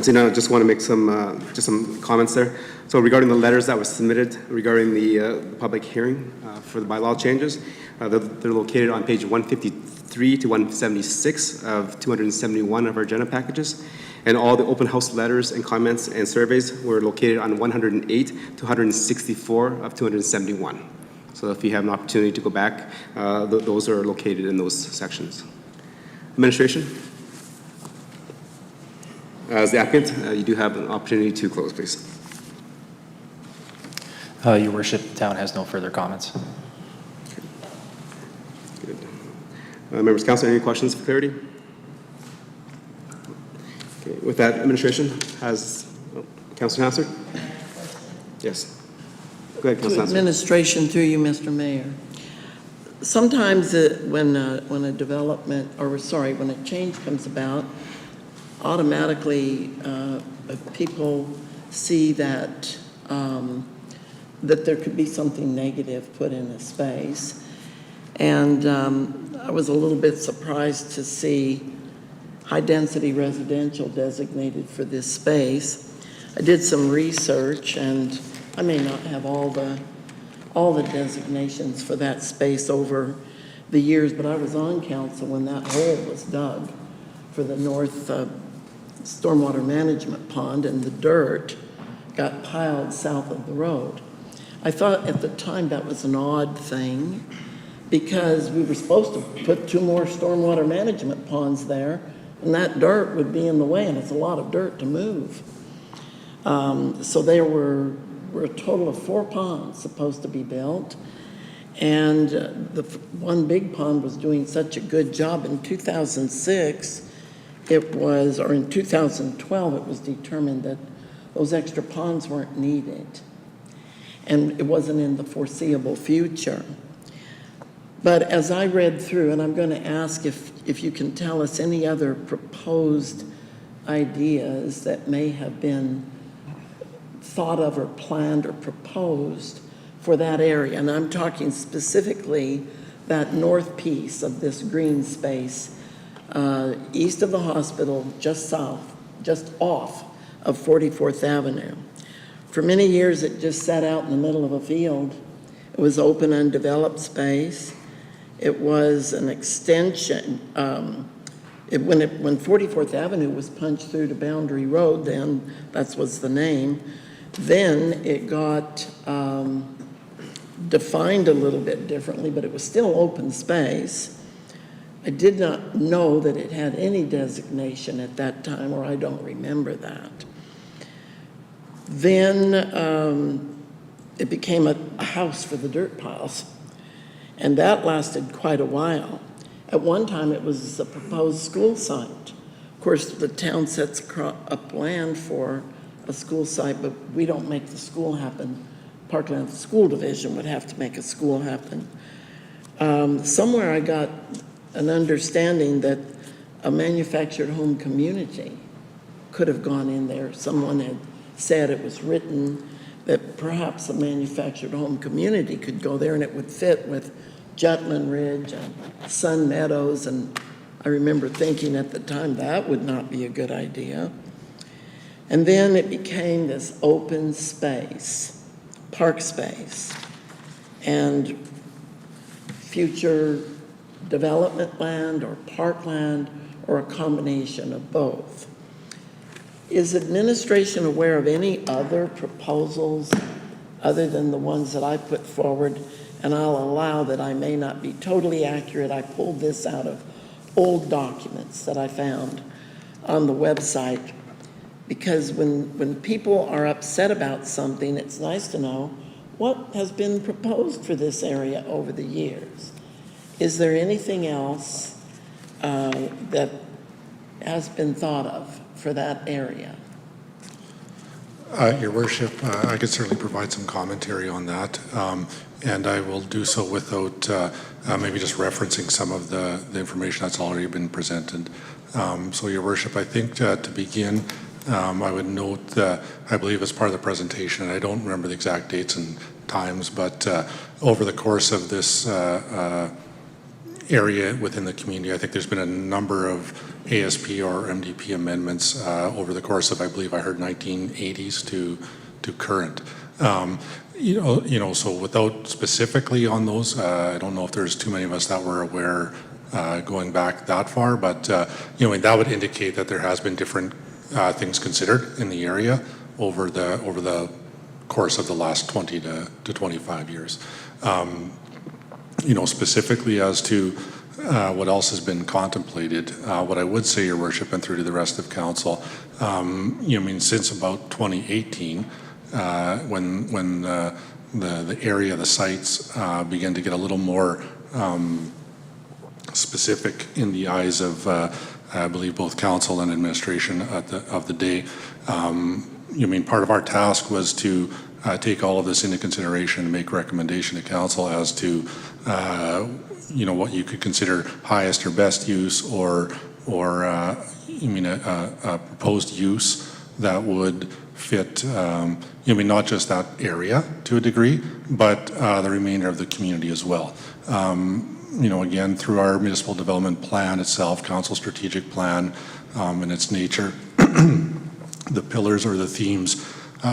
So now I just want to make some comments there. So regarding the letters that were submitted regarding the public hearing for the bylaw changes, they're located on page 153 to 176 of 271 of our agenda packages. And all the open house letters and comments and surveys were located on 108 to 164 of 271. So if you have an opportunity to go back, those are located in those sections. Administration? As the applicant, you do have an opportunity to close, please. Your worship, the town has no further comments. Good. Members of council, any questions for clarity? Okay. With that, administration has, Councilor Hassard? Yes. Go ahead, Councilor Hassard. Administration through you, Mr. Mayor. Sometimes when a development, or sorry, when a change comes about, automatically people see that that there could be something negative put in a space. And I was a little bit surprised to see high-density residential designated for this space. I did some research, and I may not have all the designations for that space over the years, but I was on council when that hole was dug for the north stormwater management pond, and the dirt got piled south of the road. I thought at the time that was an odd thing, because we were supposed to put 2 more stormwater management ponds there, and that dirt would be in the way, and it's a lot of dirt to move. So there were a total of 4 ponds supposed to be built, and the one big pond was doing such a good job. In 2006, or in 2012, it was determined that those extra ponds weren't needed, and it wasn't in the foreseeable future. But as I read through, and I'm going to ask if you can tell us any other proposed ideas that may have been thought of or planned or proposed for that area. And I'm talking specifically that north piece of this green space, east of the hospital, just off of 44th Avenue. For many years, it just sat out in the middle of a field. It was open, undeveloped space. It was an extension. When 44th Avenue was punched through to Boundary Road, then that was the name, then it got defined a little bit differently, but it was still open space. I did not know that it had any designation at that time, or I don't remember that. Then it became a house for the dirt piles, and that lasted quite a while. At one time, it was a proposed school site. Of course, the town sets up land for a school site, but we don't make the school happen. Parkland School Division would have to make a school happen. Somewhere I got an understanding that a manufactured home community could have gone in there. Someone had said, it was written, that perhaps a manufactured home community could go there and it would fit with Jutland Ridge and Sun Meadows, and I remember thinking at the time that would not be a good idea. And then it became this open space, park space, and future development land or parkland or a combination of both. Is administration aware of any other proposals other than the ones that I put forward? And I'll allow that I may not be totally accurate. I pulled this out of old documents that I found on the website, because when people are upset about something, it's nice to know what has been proposed for this area over the years. Is there anything else that has been thought of for that area? Your Worship, I could certainly provide some commentary on that, and I will do so without maybe just referencing some of the information that's already been presented. So, Your Worship, I think to begin, I would note, I believe as part of the presentation, and I don't remember the exact dates and times, but over the course of this area within the community, I think there's been a number of ASP or MDP amendments over the course of, I believe I heard 1980s to current. So without specifically on those, I don't know if there's too many of us that were aware going back that far, but that would indicate that there has been different things considered in the area over the course of the last 20 to 25 years. Specifically as to what else has been contemplated, what I would say, Your Worship, and through to the rest of council, since about 2018, when the area, the sites began to get a little more specific in the eyes of, I believe, both council and administration of the day. Part of our task was to take all of this into consideration and make recommendation to council as to what you could consider highest or best use, or a proposed use that would fit not just that area to a degree, but the remainder of the community as well. Again, through our municipal development plan itself, council strategic plan, and its nature, the pillars or the themes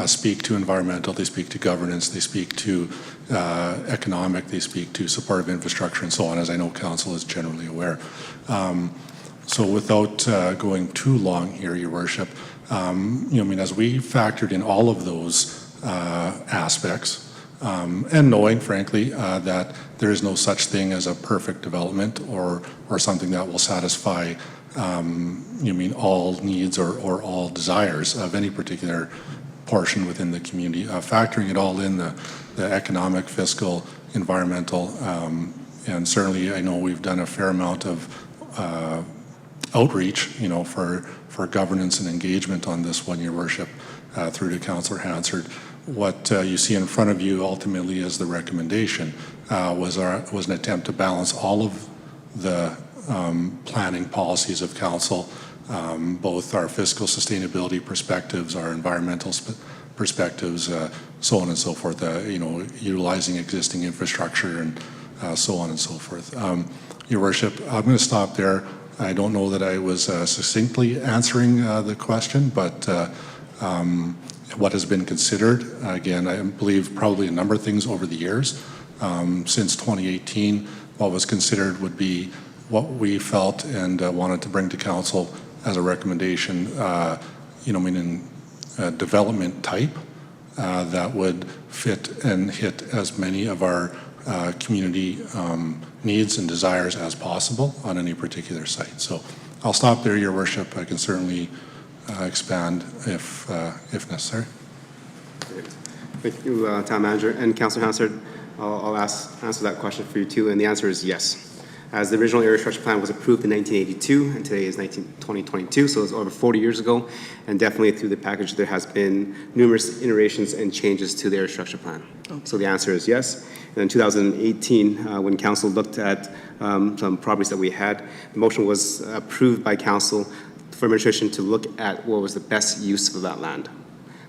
speak to environmental, they speak to governance, they speak to economic, they speak to supportive infrastructure and so on, as I know council is generally aware. So without going too long here, Your Worship, as we factored in all of those aspects, and knowing, frankly, that there is no such thing as a perfect development or something that will satisfy, all needs or all desires of any particular portion within the community. Factoring it all in, the economic, fiscal, environmental, and certainly I know we've done a fair amount of outreach, for governance and engagement on this one, Your Worship, through to Councillor Hansard. What you see in front of you ultimately as the recommendation was an attempt to balance all of the planning policies of council, both our fiscal sustainability perspectives, our environmental perspectives, so on and so forth, utilizing existing infrastructure and so on and so forth. Your Worship, I'm going to stop there. I don't know that I was succinctly answering the question, but what has been considered, again, I believe probably a number of things over the years. Since 2018, what was considered would be what we felt and wanted to bring to council as a recommendation, development type that would fit and hit as many of our community needs and desires as possible on any particular site. So I'll stop there, Your Worship. I can certainly expand if necessary. Thank you, Town Manager. And Councillor Hansard, I'll answer that question for you too, and the answer is yes. As the original area structure plan was approved in 1982, and today is 2022, so it's over 40 years ago, and definitely through the package there has been numerous iterations and changes to the area structure plan. Okay. So the answer is yes. And in 2018, when Council looked at some properties that we had, the motion was approved by Council for administration to look at what was the best use of that land.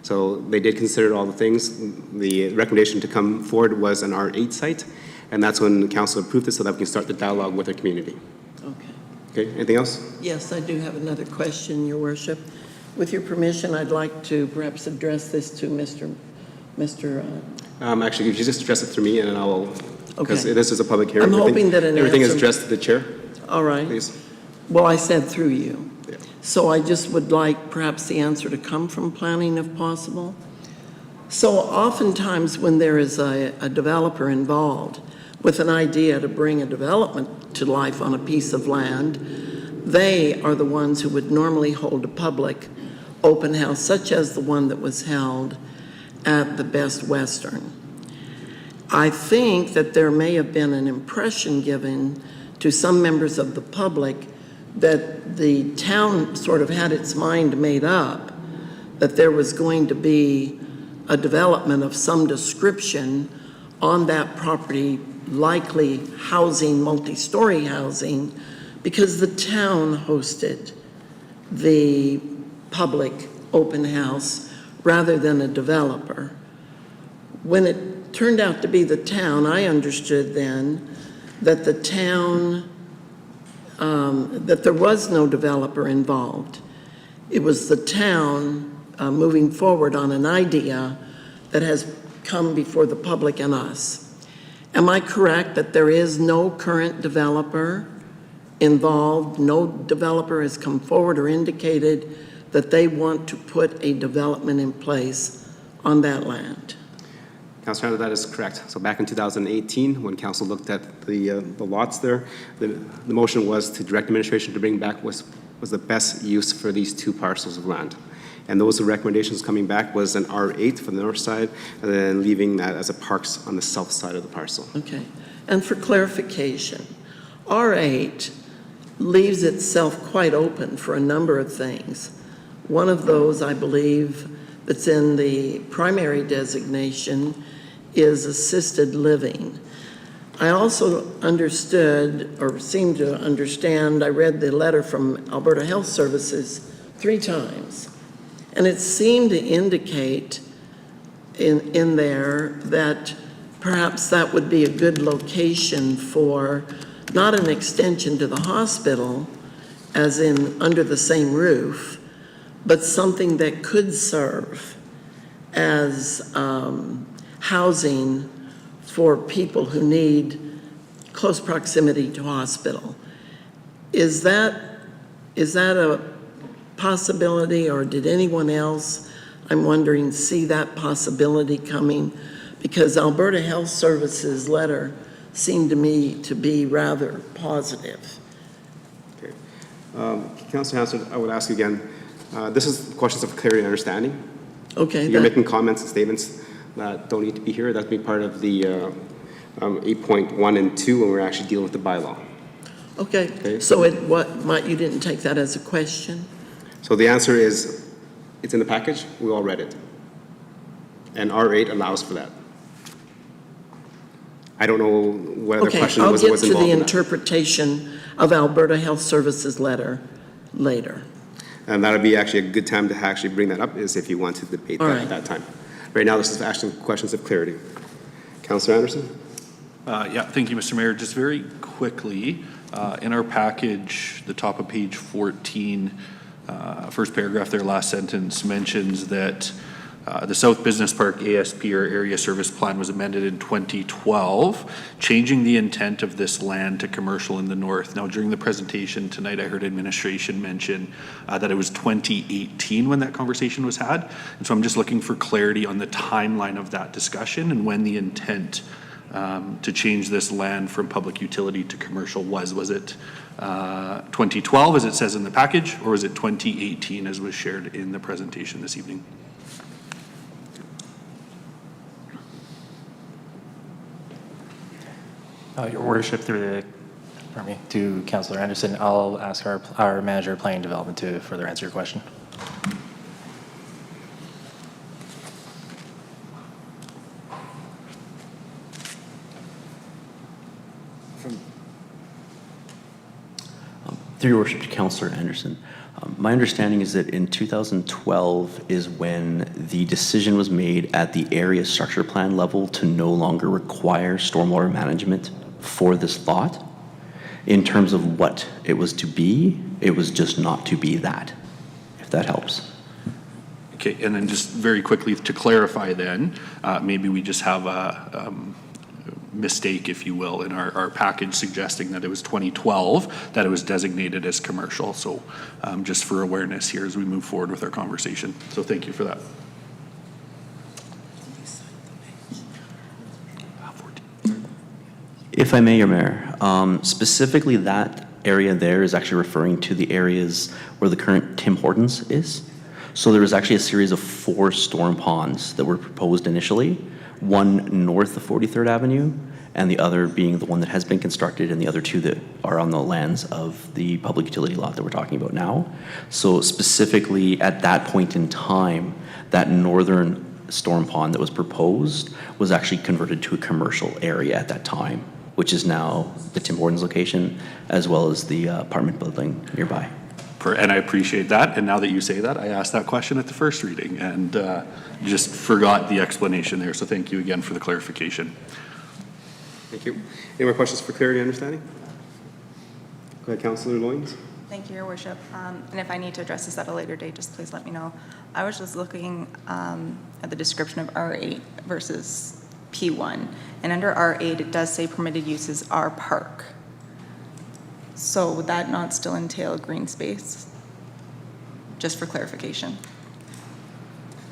So they did consider all the things. The recommendation to come forward was an R8 site, and that's when the council approved it so that we can start the dialogue with our community. Okay. Okay, anything else? Yes, I do have another question, Your Worship. With your permission, I'd like to perhaps address this to Mr. Actually, if you just address it through me, and then I will, because Okay. this is a public hearing. I'm hoping that everything is addressed to the chair. All right. Please. Well, I said through you. Yeah. So I just would like perhaps the answer to come from planning if possible. So oftentimes when there is a developer involved with an idea to bring a development to life on a piece of land, they are the ones who would normally hold a public open house, such as the one that was held at the Best Western. I think that there may have been an impression given to some members of the public that the town sort of had its mind made up that there was going to be a development of some description on that property, likely housing, multi-story housing, because the town hosted the public open house rather than a developer. When it turned out to be the town, I understood then that the town, that there was no developer involved. It was the town moving forward on an idea that has come before the public and us. Am I correct that there is no current developer involved? No developer has come forward or indicated that they want to put a development in place on that land? Councilor Hansard, that is correct. So back in 2018, when council looked at the lots there, the motion was to direct administration to bring back was the best use for these two parcels of land. And those recommendations coming back was an R8 for the north side, and then leaving that as a parks on the south side of the parcel. Okay. And for clarification, R8 leaves itself quite open for a number of things. One of those, I believe, that's in the primary designation is assisted living. I also understood, or seemed to understand, I read the letter from Alberta Health Services 3 times, and it seemed to indicate in there that perhaps that would be a good location for not an extension to the hospital, as in under the same roof, but something that could serve as housing for people who need close proximity to hospital. Is that Is that a possibility, or did anyone else, I'm wondering, see that possibility coming? Because Alberta Health Services letter seemed to me to be rather positive. Okay. Councillor Hanson, I would ask you again, this is questions of clarity and understanding. Okay. You're making comments and statements that don't need to be here. That's be part of the 8.1 and 2 when we're actually dealing with the bylaw. Okay. So you didn't take that as a question? So the answer is, it's in the package. We all read it. And R8 allows for that. I don't know what other question was involved in that. I'll get to the interpretation of Alberta Health Services letter later. And that would be actually a good time to actually bring that up, is if you want to debate that at that time. Right now, this is asking questions of clarity. Councillor Anderson? Yeah, thank you, Mr. Mayor. Just very quickly, in our package, the top of page 14, first paragraph there, last sentence mentions that the South Business Park ASP, or Area Service Plan, was amended in 2012, changing the intent of this land to commercial in the north. Now, during the presentation tonight, I heard administration mention that it was 2018 when that conversation was had. And so I'm just looking for clarity on the timeline of that discussion and when the intent to change this land from public utility to commercial was. Was it 2012, as it says in the package, or was it 2018, as was shared in the presentation this evening? Your Worship, to Councillor Anderson, I'll ask our Manager of Planning Development to further answer your question. Through your worship to Councillor Anderson, my understanding is that in 2012 is when the decision was made at the area structure plan level to no longer require stormwater management for this lot. In terms of what it was to be, it was just not to be that, if that helps. Okay, and then just very quickly to clarify then, maybe we just have a mistake, if you will, in our package suggesting that it was 2012 that it was designated as commercial. So just for awareness here as we move forward with our conversation. So thank you for that. If I may, Your Mayor, specifically that area there is actually referring to the areas where the current Tim Hortons is. So there was actually a series of 4 storm ponds that were proposed initially, one north of 43rd Avenue, and the other being the one that has been constructed, and the other 2 that are on the lands of the public utility lot that we're talking about now. So specifically at that point in time, that northern storm pond that was proposed was actually converted to a commercial area at that time, which is now the Tim Hortons location, as well as the apartment building nearby. And I appreciate that. And now that you say that, I asked that question at the first reading and just forgot the explanation there. So thank you again for the clarification. Thank you. Any more questions for clarity and understanding? Go ahead, Councillor Loynes. Thank you, Your Worship. And if I need to address this at a later date, just please let me know. I was just looking at the description of R8 versus P1. And under R8, it does say permitted uses are park. So would that not still entail green space? Just for clarification.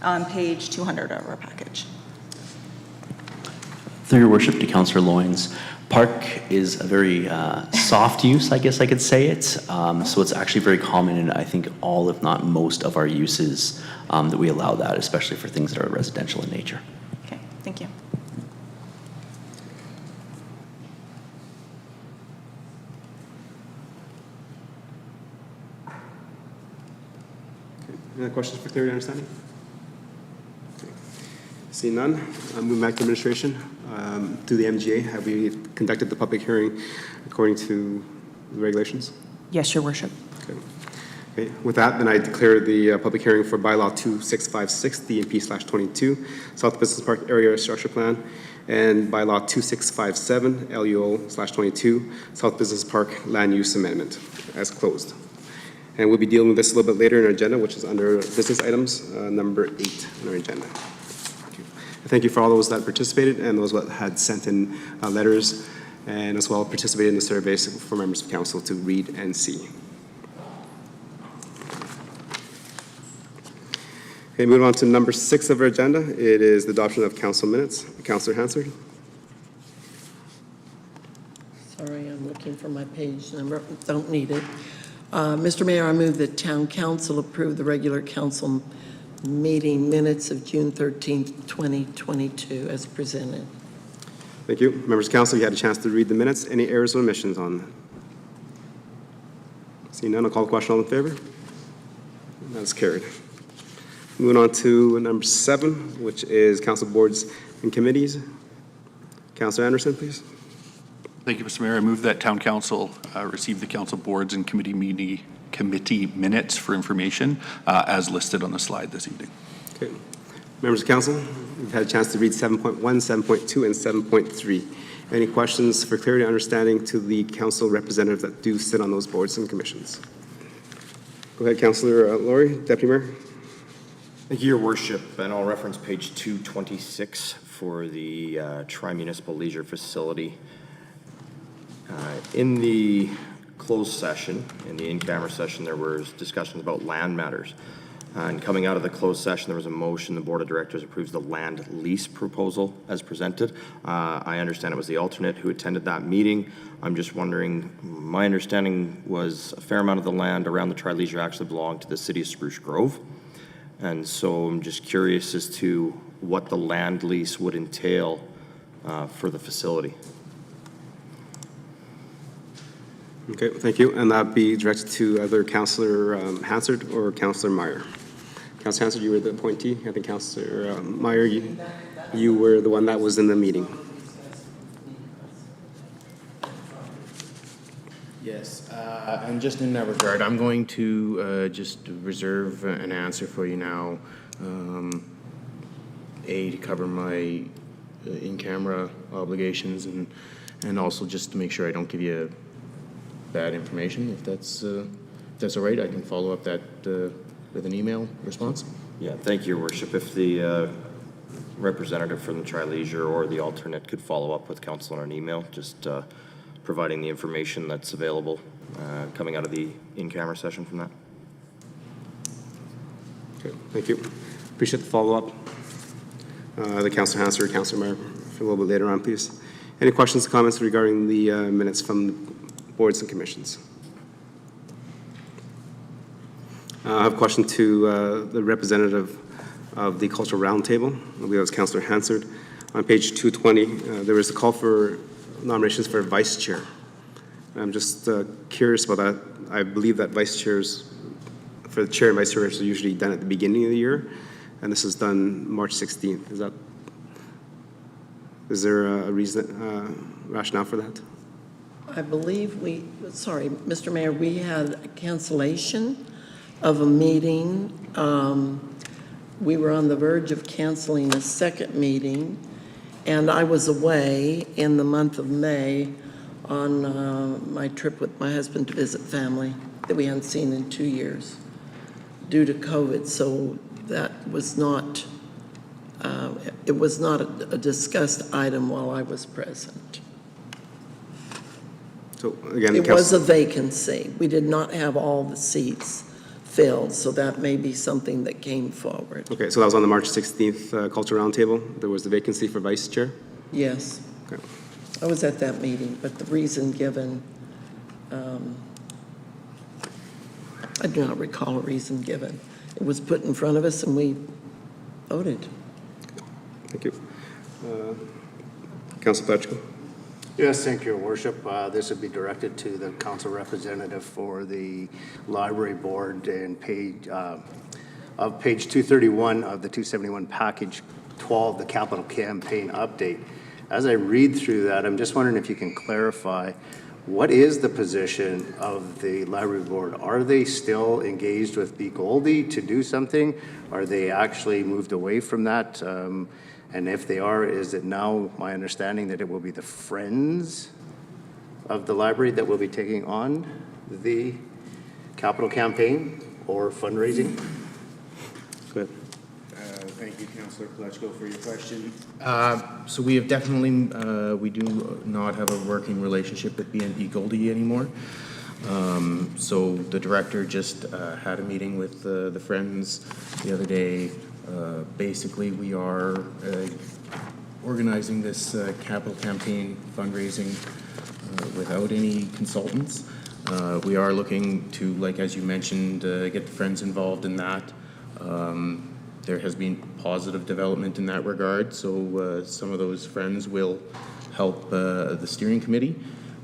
On page 200 of our package. Through your worship to Councillor Loynes, park is a very soft use, I guess I could say it. So it's actually very common in, I think, all, if not most, of our uses that we allow that, especially for things that are residential in nature. Okay, thank you. Any other questions for clarity and understanding? Okay. Seeing none, I'll move back to administration. To the MGA, have we conducted the public hearing according to the regulations? Yes, Your Worship. Okay. Okay. With that, then I declare the public hearing for bylaw 2656, DNP/22, South Business Park Area Structure Plan, and bylaw 2657, LUO/22, South Business Park Land Use Amendment, as closed. And we'll be dealing with this a little bit later in our agenda, which is under business items, number 8 on our agenda. Thank you for all those that participated and those that had sent in letters, and as well participated in the surveys for members of council to read and see. Okay, moving on to number 6 of our agenda. It is the adoption of council minutes. Councillor Hansard. Sorry, I'm looking for my page number. Don't need it. Mr. Mayor, I move that town council approve the regular council meeting minutes of June 13th, 2022 as presented. Thank you. Members of council, you had a chance to read the minutes. Any errors or omissions on them? Seeing none, I'll call the question. All in favor? That's carried. Moving on to number 7, which is council boards and committees. Councillor Anderson, please. Thank you, Mr. Mayor. I move that town council receive the council boards and committee minutes for information as listed on the slide this evening. Okay. Members of council, you've had a chance to read 7.1, 7.2, and 7.3. Any questions for clarity and understanding to the council representatives that do sit on those boards and commissions? Go ahead, Councillor Laurie, Deputy Mayor. Thank you, Your Worship, and I'll reference page 226 for the Tri-Municipal Leisure Facility. In the closed session, in the in-camera session, there was discussions about land matters. And coming out of the closed session, there was a motion, the Board of Directors approves the land lease proposal as presented. I understand it was the alternate who attended that meeting. I'm just wondering, my understanding was a fair amount of the land around the Tri-Leisure actually belonged to the City of Spruce Grove. And so I'm just curious as to what the land lease would entail for the facility. Okay, thank you. And that'd be directed to either Councillor Hansard or Councillor Meyer. Councillor Hansard, you were the appointee. I think Councillor Meyer, you were the one that was in the meeting. Yes, and just in that regard, I'm going to just reserve an answer for you now. To cover my in-camera obligations and also just to make sure I don't give you bad information. If that's all right, I can follow up that with an email response. Yeah, thank you, Your Worship. If the representative from the Tri-Leisure or the alternate could follow up with council on an email, just providing the information that's available coming out of the in-camera session from that. Okay, thank you. Appreciate the follow-up. The Councillor Hansard or Councillor Meyer, for a little bit later on, please. Any questions or comments regarding the minutes from the boards and commissions? I have a question to the representative of the Cultural Roundtable. I believe that was Councillor Hansard. On page 220, there was a call for nominations for vice chair. I'm just curious about that. I believe that vice chairs, for the chair and vice chairs, are usually done at the beginning of the year, and this is done March 16th. Is there a reason, rationale for that? I believe sorry, Mr. Mayor, we had a cancellation of a meeting. We were on the verge of canceling a second meeting, and I was away in the month of May on my trip with my husband to visit family that we hadn't seen in 2 years due to COVID. So that was not, it was not a discussed item while I was present. So again, it was a vacancy. We did not have all the seats filled, so that may be something that came forward. Okay, so that was on the March 16th Cultural Roundtable. There was a vacancy for vice chair? Yes. Okay. I was at that meeting, but the reason given, I do not recall a reason given. It was put in front of us and we voted. Thank you. Councilor Pletchko. Yes, thank you, Your Worship. This would be directed to the council representative for the library board and page 231 of the 271 package 12, the capital campaign update. As I read through that, I'm just wondering if you can clarify, what is the position of the library board? Are they still engaged with B. Goldie to do something? Are they actually moved away from that? And if they are, is it now my understanding that it will be the Friends of the library that will be taking on the capital campaign or fundraising? Good. Thank you, Councillor Pletchko, for your question. So we have definitely, we do not have a working relationship with B&B Goldie anymore. So the director just had a meeting with the Friends the other day. Basically, we are organizing this capital campaign fundraising without any consultants. We are looking to, like as you mentioned, get the Friends involved in that. There has been positive development in that regard, so some of those Friends will help the steering committee.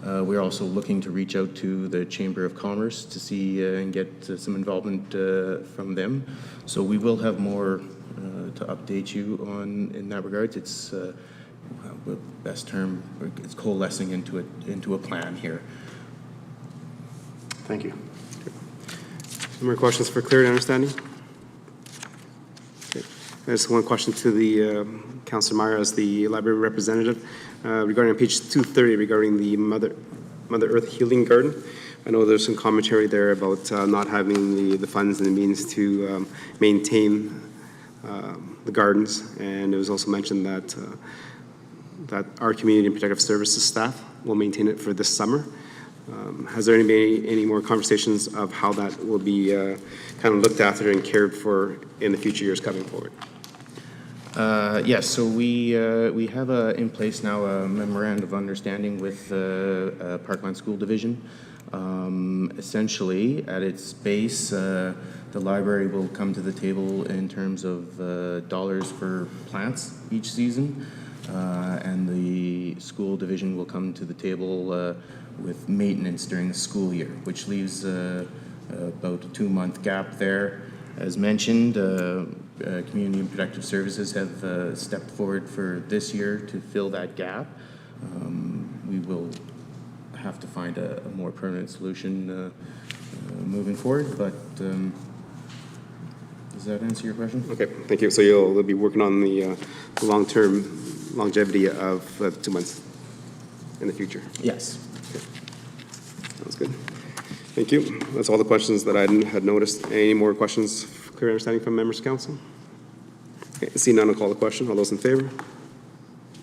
We're also looking to reach out to the Chamber of Commerce to see and get some involvement from them. So we will have more to update you on in that regard. It's the best term, it's coalescing into a plan here. Thank you. Any more questions for clarity and understanding? Okay. There's one question to the Councillor Meyer as the library representative regarding on page 230 regarding the Mother Earth Healing Garden. I know there's some commentary there about not having the funds and the means to maintain the gardens, and it was also mentioned that that our community and protective services staff will maintain it for this summer. Has there been any more conversations of how that will be kind of looked after and cared for in the future years coming forward? Yes, so we have in place now a memorandum of understanding with Parkland School Division. Essentially, at its base, the library will come to the table in terms of dollars for plants each season, and the school division will come to the table with maintenance during the school year, which leaves about a 2-month gap there. As mentioned, Community and Protective Services have stepped forward for this year to fill that gap. We will have to find a more permanent solution moving forward, but does that answer your question? Okay, thank you. So you'll be working on the long-term longevity of 2 months in the future? Yes. Okay. Sounds good. Thank you. That's all the questions that I had noticed. Any more questions, clear understanding from members of council? Okay, see none, I'll call the question. All those in favor?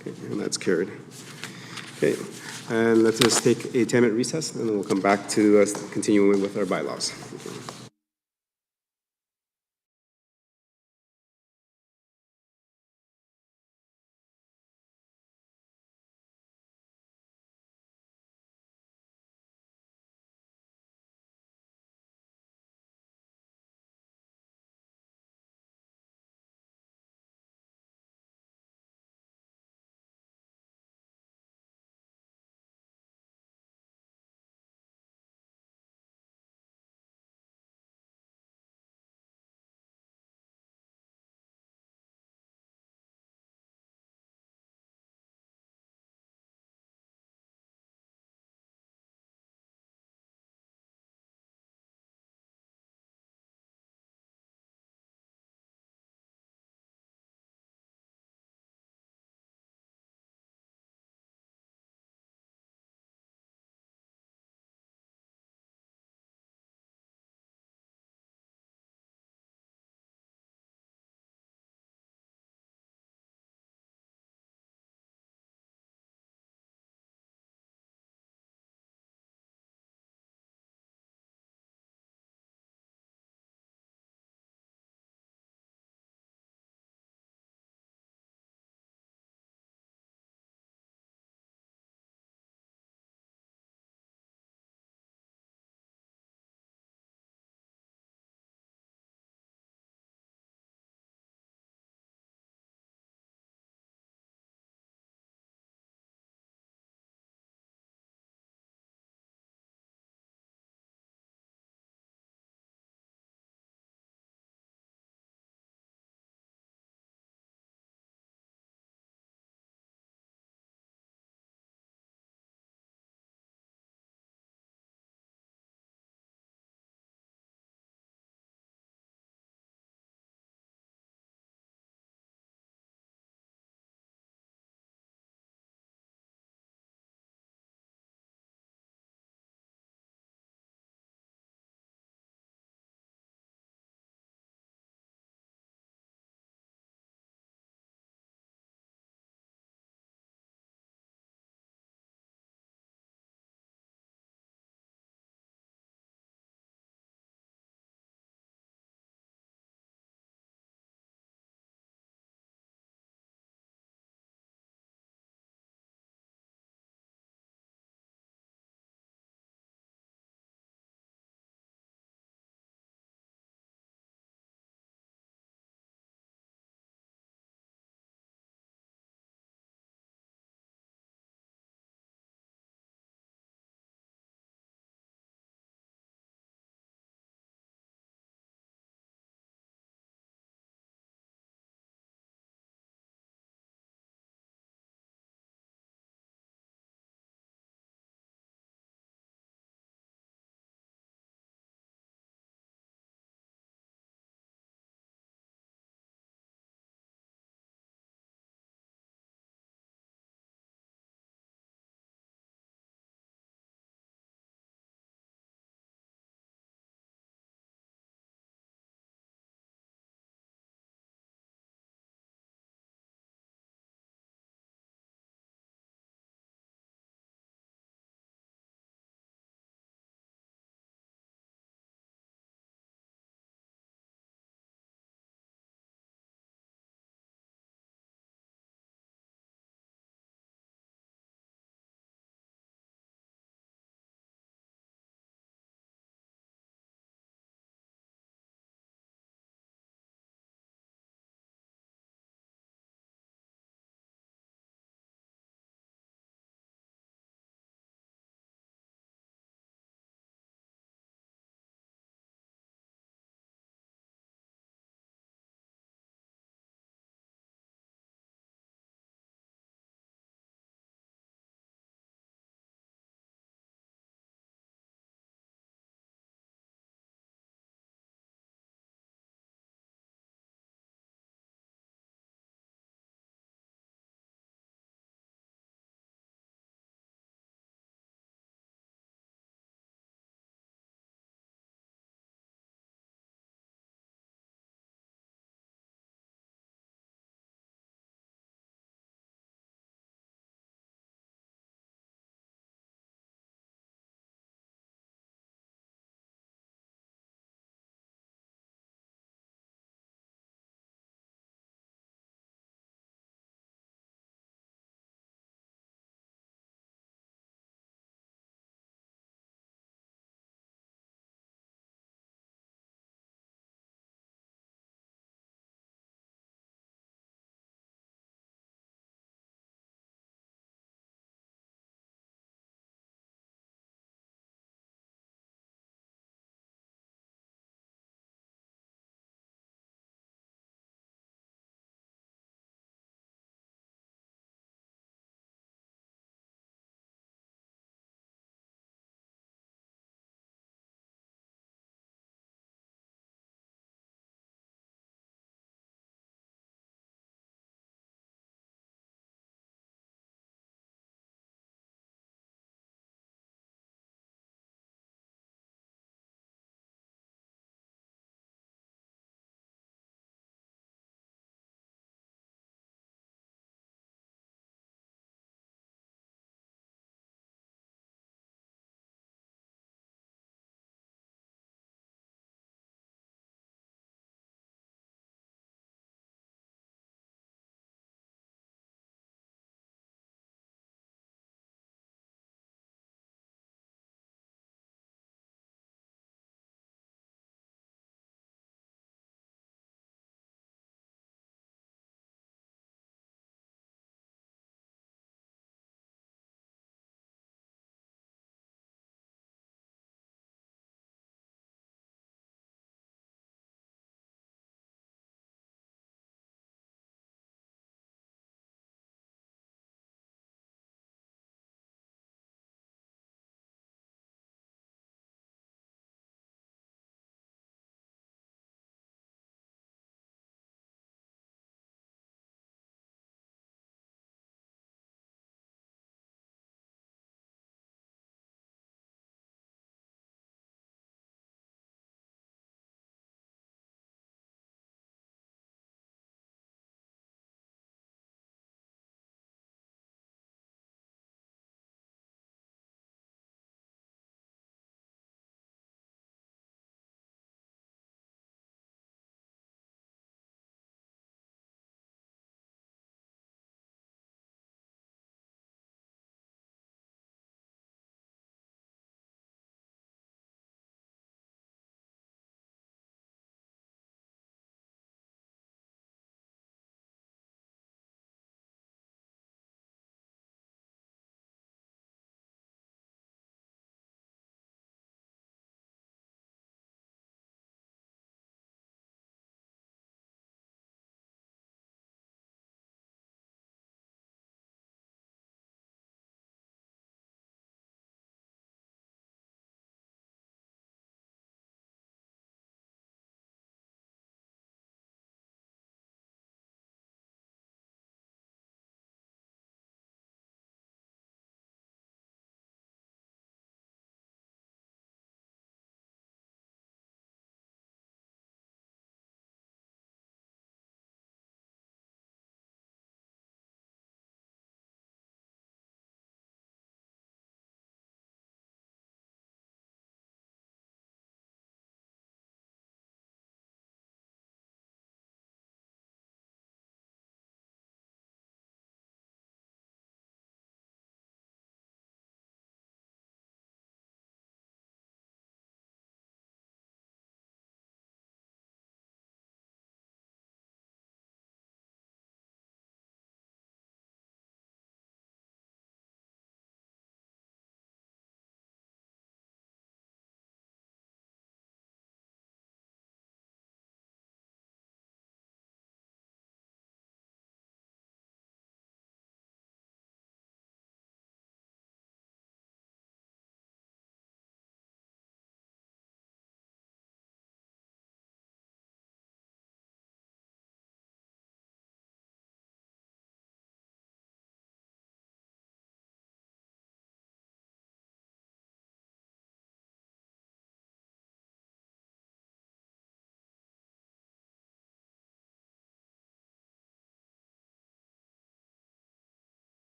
Okay, and that's carried. Okay, and let's just take a 10-minute recess, and then we'll come back to continuing with our bylaws. Okay.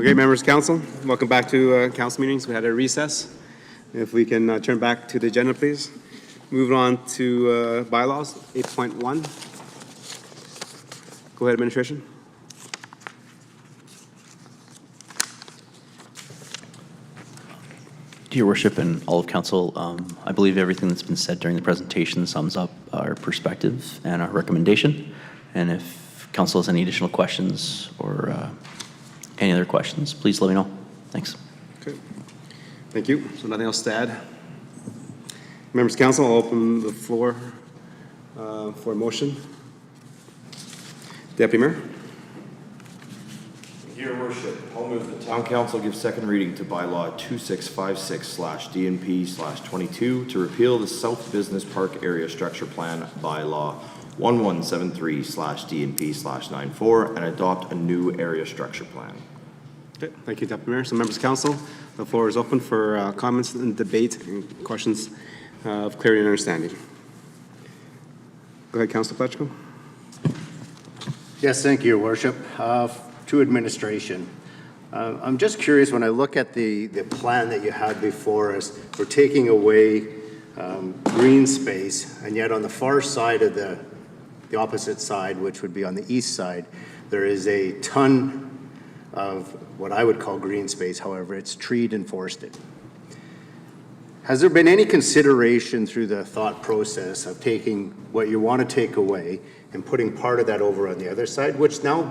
Okay, members of council, welcome back to council meetings. We had a recess. If we can turn back to the agenda, please. Moving on to bylaws, 8.1. Go ahead, administration. Your worship and all of council, I believe everything that's been said during the presentation sums up our perspective and our recommendation. And if council has any additional questions or any other questions, please let me know. Thanks. Okay. Thank you. So nothing else to add? Members of council, I'll open the floor for a motion. Deputy Mayor. Your worship, I'll move the town council give second reading to bylaw 2656/DNP/22 to repeal the South Business Park Area Structure Plan bylaw 1173/DNP/94 and adopt a new area structure plan. Okay, thank you, Deputy Mayor. So members of council, the floor is open for comments and debate and questions of clarity and understanding. Go ahead, Councilor Pletchko. Yes, thank you, Your Worship. To administration, I'm just curious, when I look at the plan that you had before us, we're taking away green space, and yet on the far side of the opposite side, which would be on the east side, there is a ton of what I would call green space. However, it's treed and forested. Has there been any consideration through the thought process of taking what you want to take away and putting part of that over on the other side, which now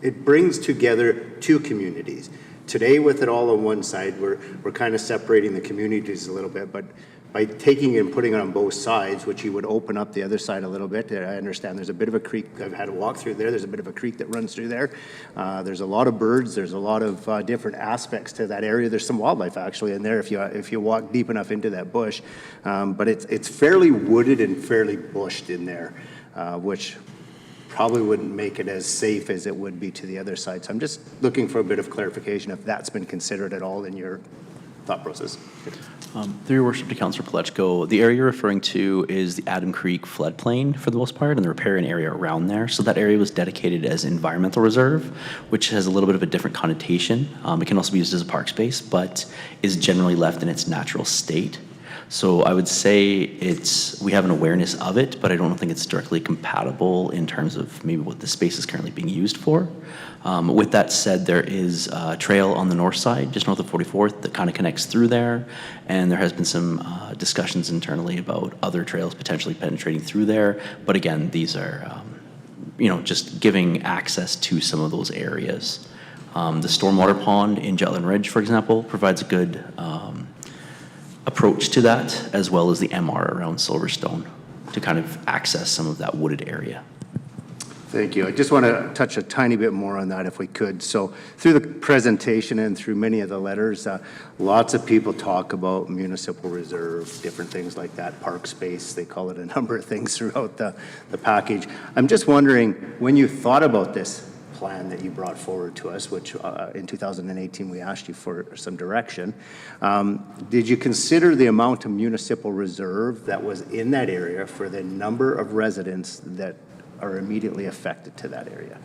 it brings together two communities? Today, with it all on one side, we're kind of separating the communities a little bit, but by taking it and putting it on both sides, which you would open up the other side a little bit. I understand there's a bit of a creek. I've had a walk through there. There's a bit of a creek that runs through there. There's a lot of birds. There's a lot of different aspects to that area. There's some wildlife actually in there if you walk deep enough into that bush. But it's fairly wooded and fairly bushed in there, which probably wouldn't make it as safe as it would be to the other side. So I'm just looking for a bit of clarification if that's been considered at all in your thought process. Through your worship to Councillor Pletchko, the area you're referring to is the Adam Creek floodplain for the most part and the riparian area around there. So that area was dedicated as environmental reserve, which has a little bit of a different connotation. It can also be used as a park space, but is generally left in its natural state. So I would say we have an awareness of it, but I don't think it's directly compatible in terms of maybe what the space is currently being used for. With that said, there is a trail on the north side, just north of 44th, that kind of connects through there. And there has been some discussions internally about other trails potentially penetrating through there. But again, these are, just giving access to some of those areas. The stormwater pond in Jutland Ridge, for example, provides a good approach to that, as well as the MR around Silverstone to kind of access some of that wooded area. Thank you. I just want to touch a tiny bit more on that if we could. So through the presentation and through many of the letters, lots of people talk about municipal reserve, different things like that, park space. They call it a number of things throughout the package. I'm just wondering, when you thought about this plan that you brought forward to us, which in 2018 we asked you for some direction, did you consider the amount of municipal reserve that was in that area for the number of residents that are immediately affected to that area?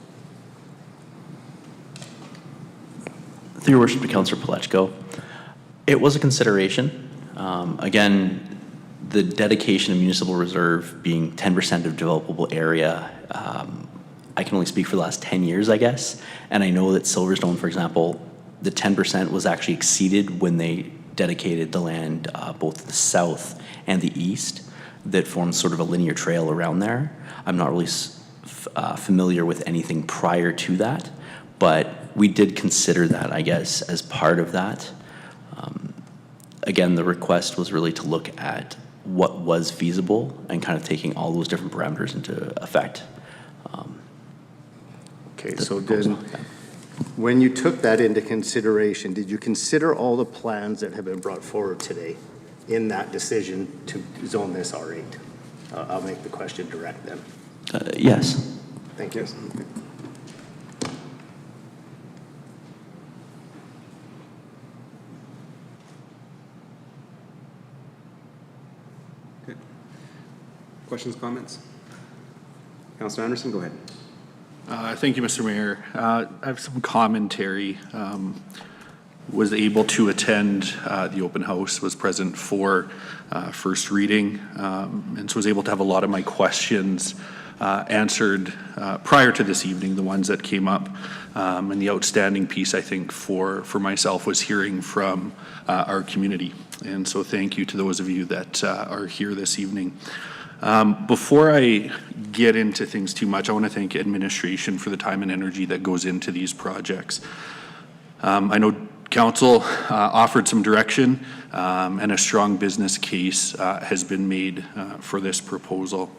Through your worship to Councillor Pletchko, it was a consideration. Again, the dedication of municipal reserve being 10% of developable area, I can only speak for the last 10 years, I guess. And I know that Silverstone, for example, the 10% was actually exceeded when they dedicated the land both to the south and the east that forms sort of a linear trail around there. I'm not really familiar with anything prior to that, but we did consider that, I guess, as part of that. Again, the request was really to look at what was feasible and kind of taking all those different parameters into effect. Okay, so then, when you took that into consideration, did you consider all the plans that have been brought forward today in that decision to zone this R8? I'll make the question direct then. Yes. Thank you. Questions, comments? Councilor Anderson, go ahead. Thank you, Mr. Mayor. I have some commentary. Was able to attend the open house, was present for first reading, and so was able to have a lot of my questions answered prior to this evening, the ones that came up. And the outstanding piece, I think, for myself was hearing from our community. And so thank you to those of you that are here this evening. Before I get into things too much, I want to thank administration for the time and energy that goes into these projects. I know Council offered some direction, and a strong business case has been made for this proposal.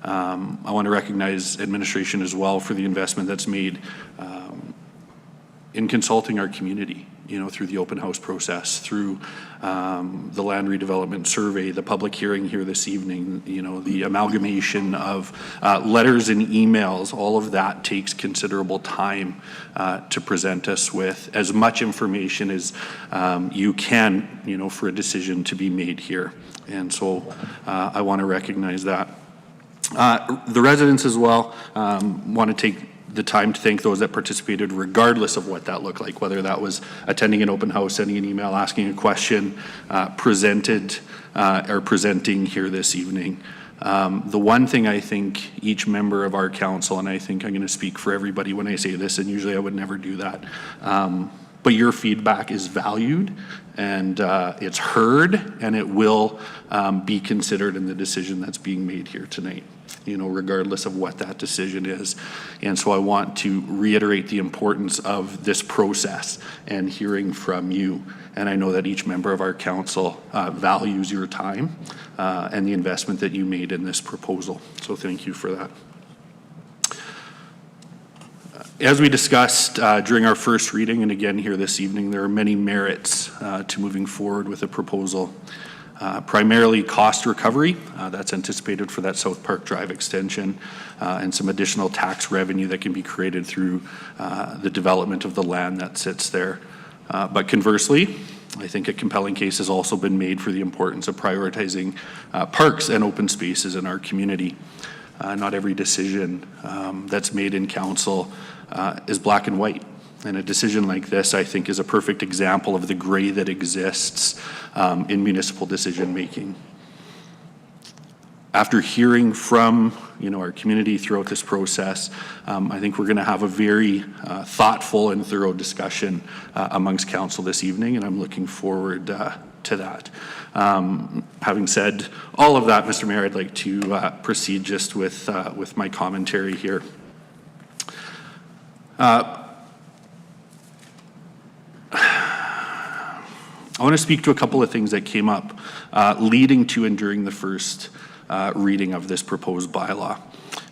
I want to recognize administration as well for the investment that's made in consulting our community, through the open house process, through the land redevelopment survey, the public hearing here this evening, the amalgamation of letters and emails. All of that takes considerable time to present us with as much information as you can, for a decision to be made here. And so I want to recognize that. The residents as well want to take the time to thank those that participated regardless of what that looked like, whether that was attending an open house, sending an email, asking a question, presenting here this evening. The one thing I think each member of our council, and I think I'm going to speak for everybody when I say this, and usually I would never do that, but your feedback is valued and it's heard, and it will be considered in the decision that's being made here tonight, regardless of what that decision is. And so I want to reiterate the importance of this process and hearing from you. And I know that each member of our council values your time and the investment that you made in this proposal. So thank you for that. As we discussed during our first reading, and again here this evening, there are many merits to moving forward with the proposal. Primarily cost recovery, that's anticipated for that South Park Drive extension, and some additional tax revenue that can be created through the development of the land that sits there. But conversely, I think a compelling case has also been made for the importance of prioritizing parks and open spaces in our community. Not every decision that's made in council is black and white. And a decision like this, I think, is a perfect example of the gray that exists in municipal decision-making. After hearing from, our community throughout this process, I think we're going to have a very thoughtful and thorough discussion amongst council this evening, and I'm looking forward to that. Having said all of that, Mr. Mayor, I'd like to proceed just with my commentary here. I want to speak to a couple of things that came up leading to and during the first reading of this proposed bylaw.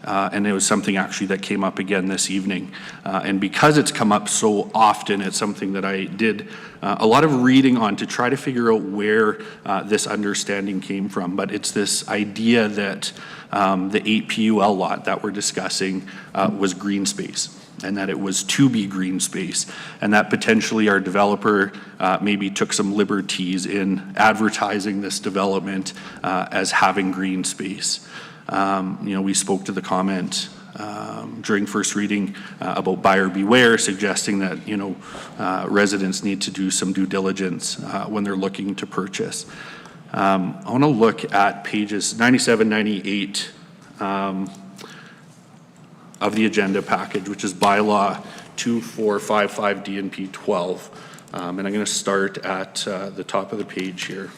And it was something actually that came up again this evening. And because it's come up so often, it's something that I did a lot of reading on to try to figure out where this understanding came from. But it's this idea that the 8 PUL lot that we're discussing was green space, and that it was to be green space, and that potentially our developer maybe took some liberties in advertising this development as having green space. We spoke to the comment during first reading about buyer beware, suggesting that, residents need to do some due diligence when they're looking to purchase. I want to look at pages 97, 98, of the agenda package, which is bylaw 2455 DNP 12. And I'm going to start at the top of the page here.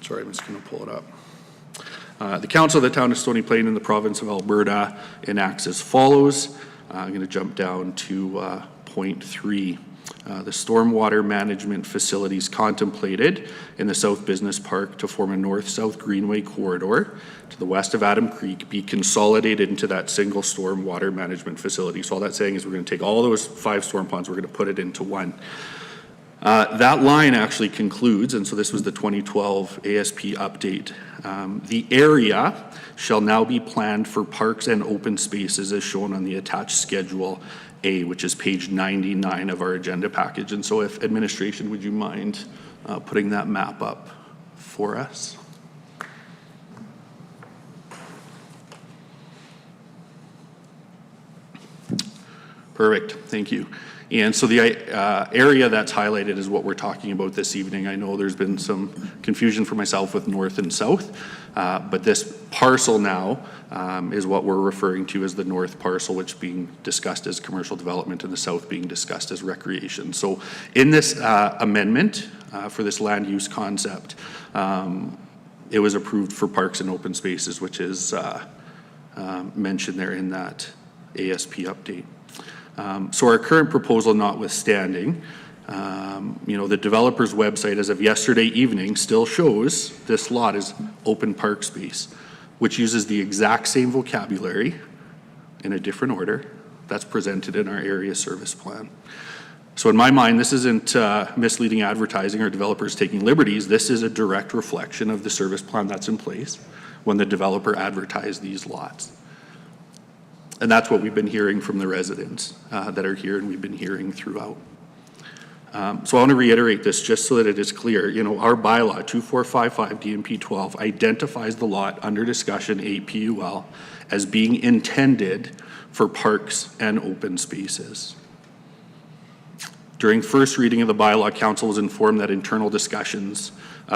Sorry, I'm just going to pull it up. The Council of the Town of Stony Plain in the Province of Alberta enacts as follows. I'm going to jump down to point 3. The stormwater management facilities contemplated in the South Business Park to form a north-south greenway corridor to the west of Adam Creek be consolidated into that single stormwater management facility. So all that's saying is we're going to take all those 5 storm ponds, we're going to put it into one. That line actually concludes, and so this was the 2012 ASP update. The area shall now be planned for parks and open spaces as shown on the attached Schedule A, which is page 99 of our agenda package. And so if administration, would you mind putting that map up for us? Perfect, thank you. And so the area that's highlighted is what we're talking about this evening. I know there's been some confusion for myself with north and south, but this parcel now is what we're referring to as the north parcel, which being discussed as commercial development, and the south being discussed as recreation. So in this amendment for this land use concept, it was approved for parks and open spaces, which is mentioned there in that ASP update. So our current proposal notwithstanding, the developer's website as of yesterday evening still shows this lot is open park space, which uses the exact same vocabulary in a different order that's presented in our area service plan. So in my mind, this isn't misleading advertising or developers taking liberties. This is a direct reflection of the service plan that's in place when the developer advertised these lots. And that's what we've been hearing from the residents that are here, and we've been hearing throughout. So I want to reiterate this just so that it is clear. Our bylaw 2455 DMP 12 identifies the lot under discussion 8 PUL as being intended for parks and open spaces. During first reading of the bylaw, council was informed that internal discussions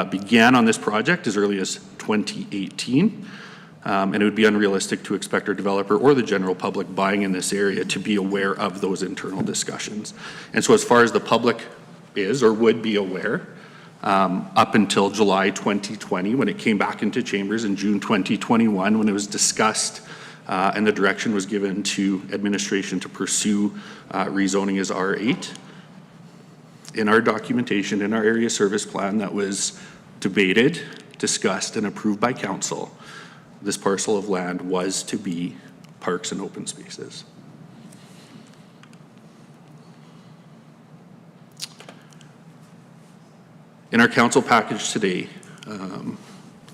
began on this project as early as 2018. And it would be unrealistic to expect our developer or the general public buying in this area to be aware of those internal discussions. And so as far as the public is or would be aware, up until July 2020, when it came back into chambers in June 2021, when it was discussed and the direction was given to administration to pursue rezoning as R8, in our documentation, in our area service plan that was debated, discussed, and approved by council, this parcel of land was to be parks and open spaces. In our council package today,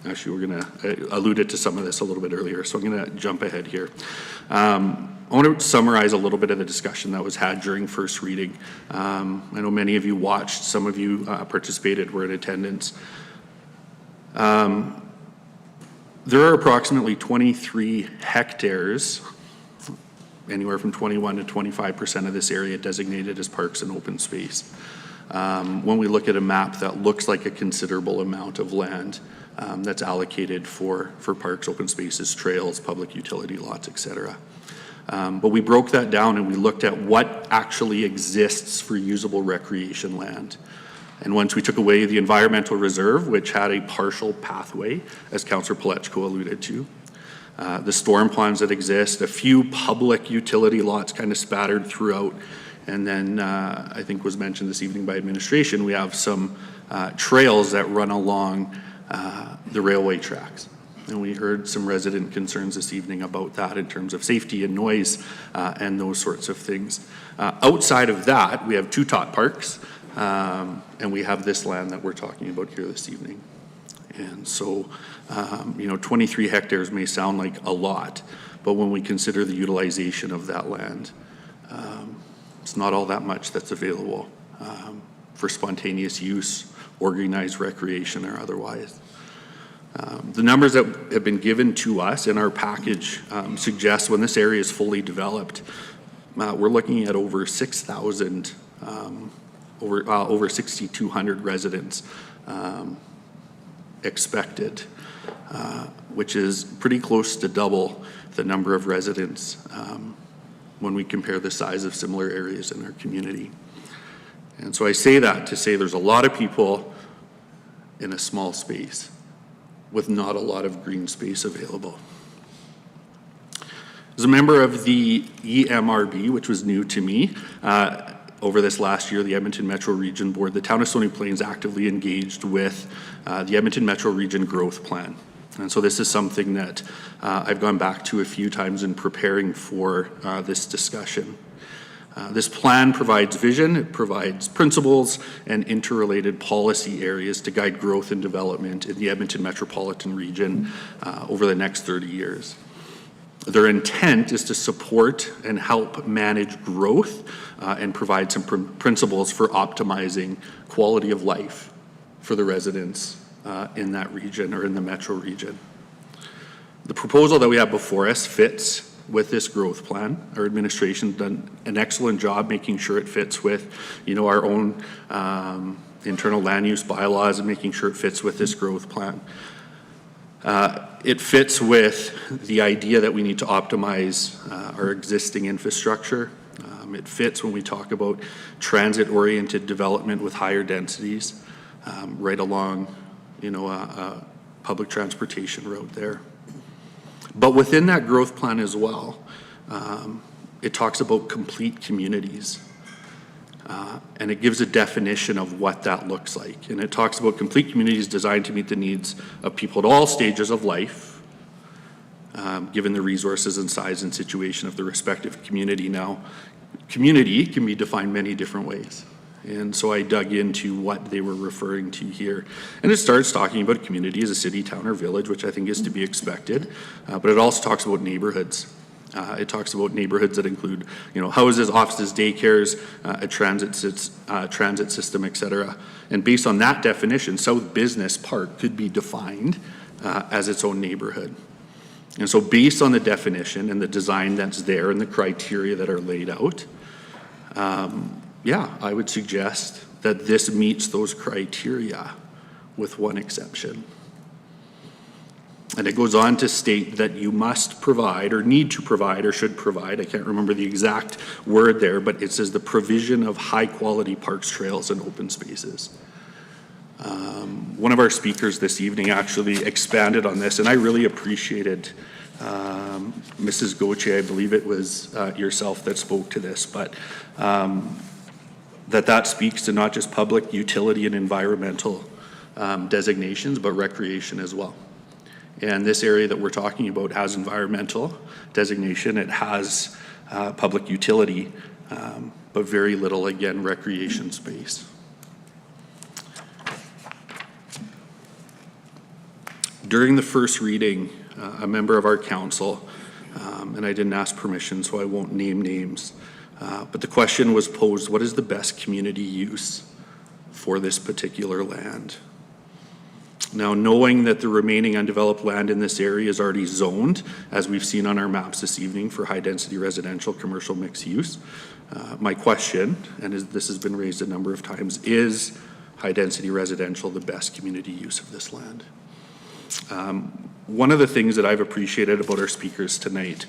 actually we're going to alluded to some of this a little bit earlier, so I'm going to jump ahead here. I want to summarize a little bit of the discussion that was had during first reading. I know many of you watched, some of you participated, were in attendance. There are approximately 23 hectares, anywhere from 21 to 25% of this area designated as parks and open space. When we look at a map, that looks like a considerable amount of land that's allocated for parks, open spaces, trails, public utility lots, etc. But we broke that down and we looked at what actually exists for usable recreation land. And once we took away the environmental reserve, which had a partial pathway, as Councillor Palechko alluded to, the storm ponds that exist, a few public utility lots kind of spattered throughout, and then I think was mentioned this evening by administration, we have some trails that run along the railway tracks. And we heard some resident concerns this evening about that in terms of safety and noise and those sorts of things. Outside of that, we have two top parks. And we have this land that we're talking about here this evening. And so, 23 hectares may sound like a lot, but when we consider the utilization of that land, it's not all that much that's available for spontaneous use, organized recreation, or otherwise. The numbers that have been given to us in our package suggest when this area is fully developed, we're looking at over 6,000 over 6,200 residents expected, which is pretty close to double the number of residents when we compare the size of similar areas in our community. And so I say that to say there's a lot of people in a small space with not a lot of green space available. As a member of the EMRB, which was new to me, over this last year, the Edmonton Metro Region Board, the Town of Stony Plains actively engaged with the Edmonton Metro Region Growth Plan. And so this is something that I've gone back to a few times in preparing for this discussion. This plan provides vision, it provides principles and interrelated policy areas to guide growth and development in the Edmonton metropolitan region over the next 30 years. Their intent is to support and help manage growth and provide some principles for optimizing quality of life for the residents in that region or in the metro region. The proposal that we have before us fits with this growth plan. Our administration's done an excellent job making sure it fits with, our own internal land use bylaws and making sure it fits with this growth plan. It fits with the idea that we need to optimize our existing infrastructure. It fits when we talk about transit-oriented development with higher densities right along, a public transportation route there. But within that growth plan as well, it talks about complete communities. And it gives a definition of what that looks like. And it talks about complete communities designed to meet the needs of people at all stages of life, given the resources and size and situation of the respective community. Now, community can be defined many different ways. And so I dug into what they were referring to here. And it starts talking about a community as a city, town, or village, which I think is to be expected. But it also talks about neighborhoods. It talks about neighborhoods that include, houses, offices, daycares, a transit system, et cetera. And based on that definition, South Business Park could be defined as its own neighborhood. And so based on the definition and the design that's there and the criteria that are laid out, I would suggest that this meets those criteria with one exception. And it goes on to state that you must provide or need to provide or should provide, I can't remember the exact word there, but it says the provision of high quality parks, trails, and open spaces. One of our speakers this evening actually expanded on this, and I really appreciated Mrs. Gauthier, I believe it was yourself that spoke to this, but that speaks to not just public utility and environmental designations, but recreation as well. And this area that we're talking about has environmental designation, it has public utility, but very little, again, recreation space. During the first reading, a member of our council, and I didn't ask permission, so I won't name names, but the question was posed, what is the best community use for this particular land? Now, knowing that the remaining undeveloped land in this area is already zoned, as we've seen on our maps this evening, for high-density residential, commercial mixed use, my question, and this has been raised a number of times, is high-density residential the best community use of this land? One of the things that I've appreciated about our speakers tonight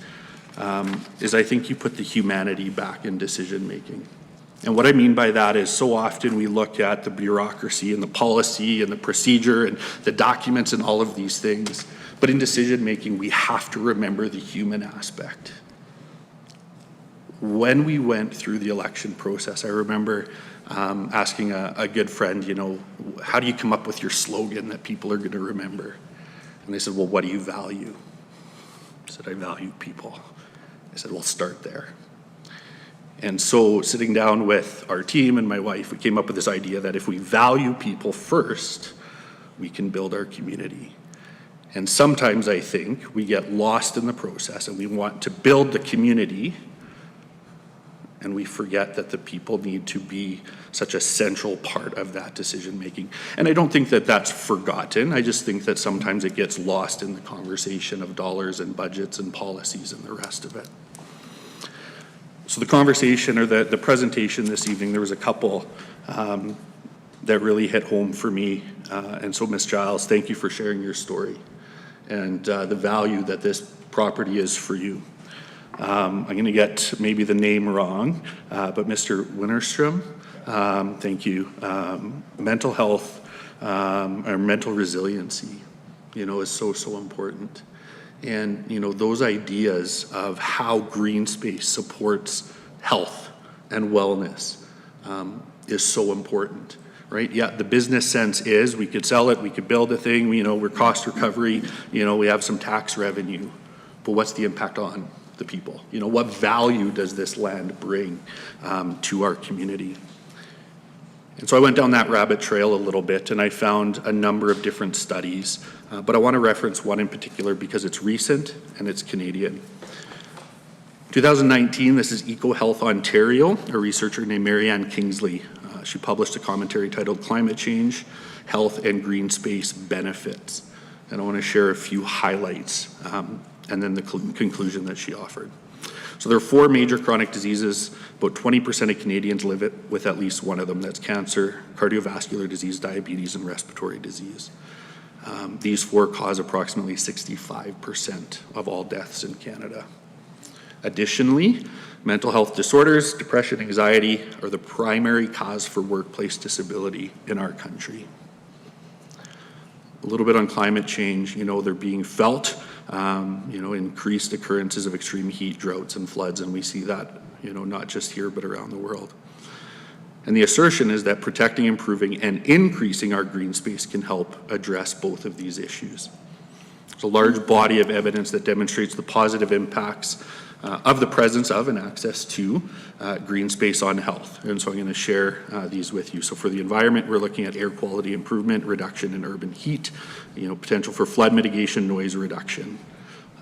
is I think you put the humanity back in decision-making. And what I mean by that is so often we look at the bureaucracy and the policy and the procedure and the documents and all of these things, but in decision-making we have to remember the human aspect. When we went through the election process, I remember asking a good friend, how do you come up with your slogan that people are going to remember? And they said, well, what do you value? I said, I value people. I said, well, start there. And so sitting down with our team and my wife, we came up with this idea that if we value people first, we can build our community. And sometimes I think we get lost in the process and we want to build the community and we forget that the people need to be such a central part of that decision making. And I don't think that that's forgotten. I just think that sometimes it gets lost in the conversation of dollars and budgets and policies and the rest of it. So the conversation or the presentation this evening, there was a couple that really hit home for me. And so Ms. Giles, thank you for sharing your story and the value that this property is for you. I'm going to get maybe the name wrong, but Mr. Winterstrom, thank you. Mental health or mental resiliency, is so important. And, those ideas of how green space supports health and wellness is so important, right? Yeah, the business sense is we could sell it, we could build a thing, we're cost recovery, we have some tax revenue, but what's the impact on the people? What value does this land bring to our community? And so I went down that rabbit trail a little bit and I found a number of different studies, but I want to reference one in particular because it's recent and it's Canadian. 2019, this is EcoHealth Ontario, a researcher named Marianne Kingsley. She published a commentary titled Climate Change, Health and Green Space Benefits. And I want to share a few highlights. and then the conclusion that she offered. So there are 4 major chronic diseases. About 20% of Canadians live with at least one of them. That's cancer, cardiovascular disease, diabetes, and respiratory disease. These 4 cause approximately 65% of all deaths in Canada. Additionally, mental health disorders, depression, anxiety are the primary cause for workplace disability in our country. A little bit on climate change, they're being felt, increased occurrences of extreme heat, droughts, and floods, and we see that, not just here, but around the world. And the assertion is that protecting, improving, and increasing our green space can help address both of these issues. There's a large body of evidence that demonstrates the positive impacts of the presence of and access to green space on health. And so I'm going to share these with you. So for the environment, we're looking at air quality improvement, reduction in urban heat, potential for flood mitigation, noise reduction.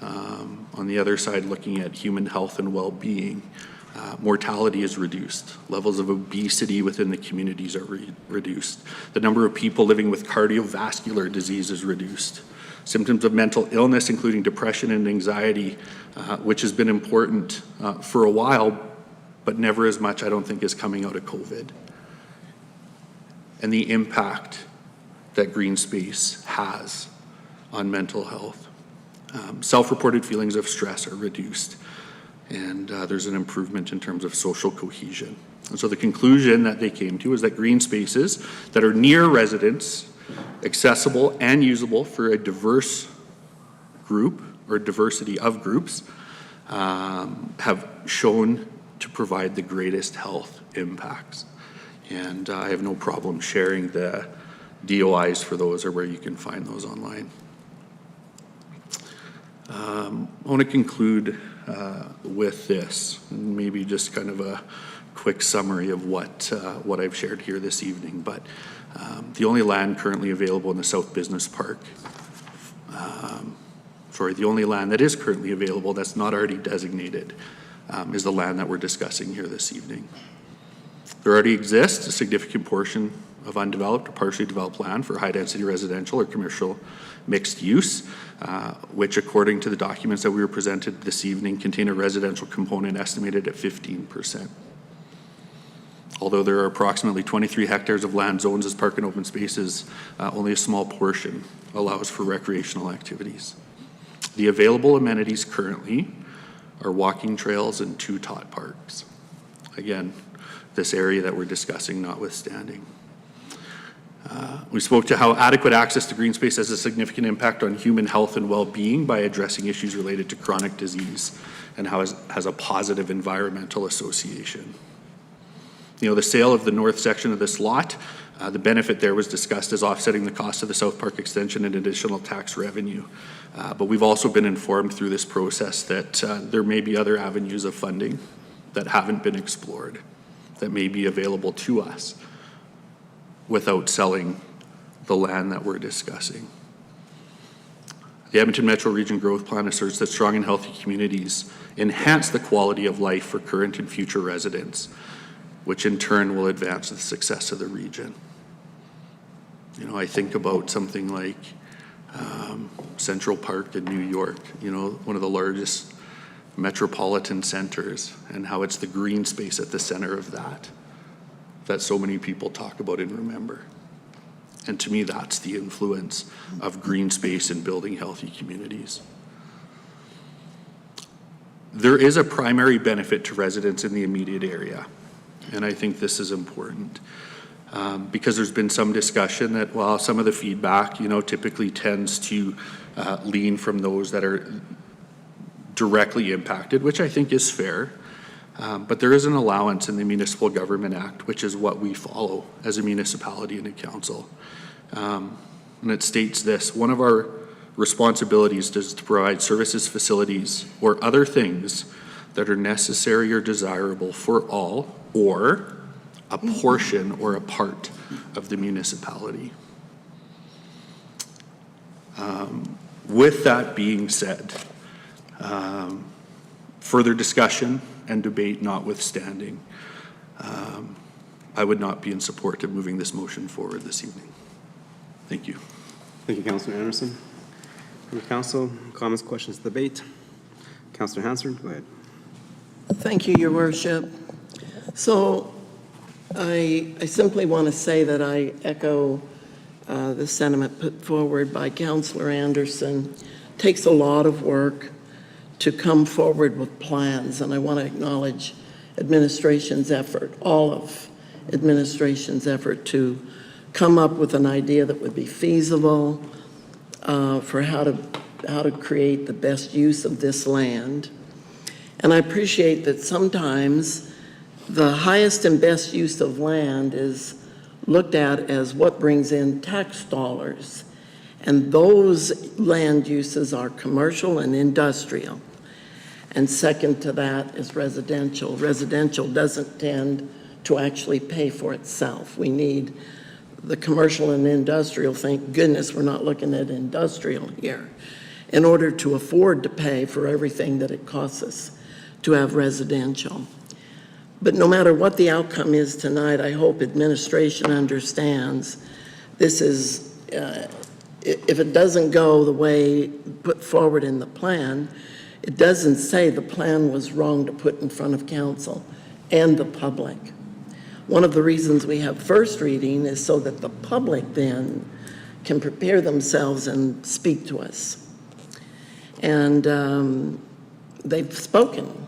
On the other side, looking at human health and well-being, mortality is reduced. Levels of obesity within the communities are reduced. The number of people living with cardiovascular disease is reduced. Symptoms of mental illness, including depression and anxiety, which has been important for a while, but never as much, I don't think, is coming out of COVID. And the impact that green space has on mental health. Self-reported feelings of stress are reduced, and there's an improvement in terms of social cohesion. And so the conclusion that they came to is that green spaces that are near residents, accessible and usable for a diverse group or diversity of groups, have shown to provide the greatest health impacts. And I have no problem sharing the DOIs for those or where you can find those online. I want to conclude with this, maybe just kind of a quick summary of what I've shared here this evening. But the only land currently available in the South Business Park, the only land that is currently available that's not already designated is the land that we're discussing here this evening. There already exists a significant portion of undeveloped or partially developed land for high-density residential or commercial mixed use, which according to the documents that we were presented this evening contain a residential component estimated at 15%. Although there are approximately 23 hectares of land zones as park and open spaces, only a small portion allows for recreational activities. The available amenities currently are walking trails and 2 tot parks. Again, this area that we're discussing notwithstanding. We spoke to how adequate access to green space has a significant impact on human health and well-being by addressing issues related to chronic disease, and how it has a positive environmental association. The sale of the north section of this lot, the benefit there was discussed as offsetting the cost of the South Park extension and additional tax revenue. But we've also been informed through this process that there may be other avenues of funding that haven't been explored that may be available to us without selling the land that we're discussing. The Edmonton Metro Region Growth Plan asserts that strong and healthy communities enhance the quality of life for current and future residents, which in turn will advance the success of the region. I think about something like Central Park in New York, one of the largest metropolitan centers, and how it's the green space at the center of that so many people talk about and remember. And to me, that's the influence of green space in building healthy communities. There is a primary benefit to residents in the immediate area, and I think this is important. Because there's been some discussion that, well, some of the feedback, typically tends to lean from those that are directly impacted, which I think is fair. But there is an allowance in the Municipal Government Act, which is what we follow as a municipality and a council. And it states this: one of our responsibilities is to provide services, facilities, or other things that are necessary or desirable for all, or a portion or a part of the municipality. With that being said, further discussion and debate notwithstanding, I would not be in support of moving this motion forward this evening. Thank you. Thank you, Councilor Anderson. From the council, comments, questions, debate? Councillor Hansard, go ahead. Thank you, Your Worship. So I simply want to say that I echo the sentiment put forward by Councillor Anderson. It takes a lot of work to come forward with plans, and I want to acknowledge administration's effort, all of administration's effort to come up with an idea that would be feasible for how to create the best use of this land. And I appreciate that sometimes the highest and best use of land is looked at as what brings in tax dollars. And those land uses are commercial and industrial. And second to that is residential. Residential doesn't tend to actually pay for itself. We need the commercial and industrial. Thank goodness we're not looking at industrial here, in order to afford to pay for everything that it costs us to have residential. But no matter what the outcome is tonight, I hope administration understands this is, if it doesn't go the way put forward in the plan, it doesn't say the plan was wrong to put in front of council and the public. One of the reasons we have first reading is so that the public then can prepare themselves and speak to us. And they've spoken.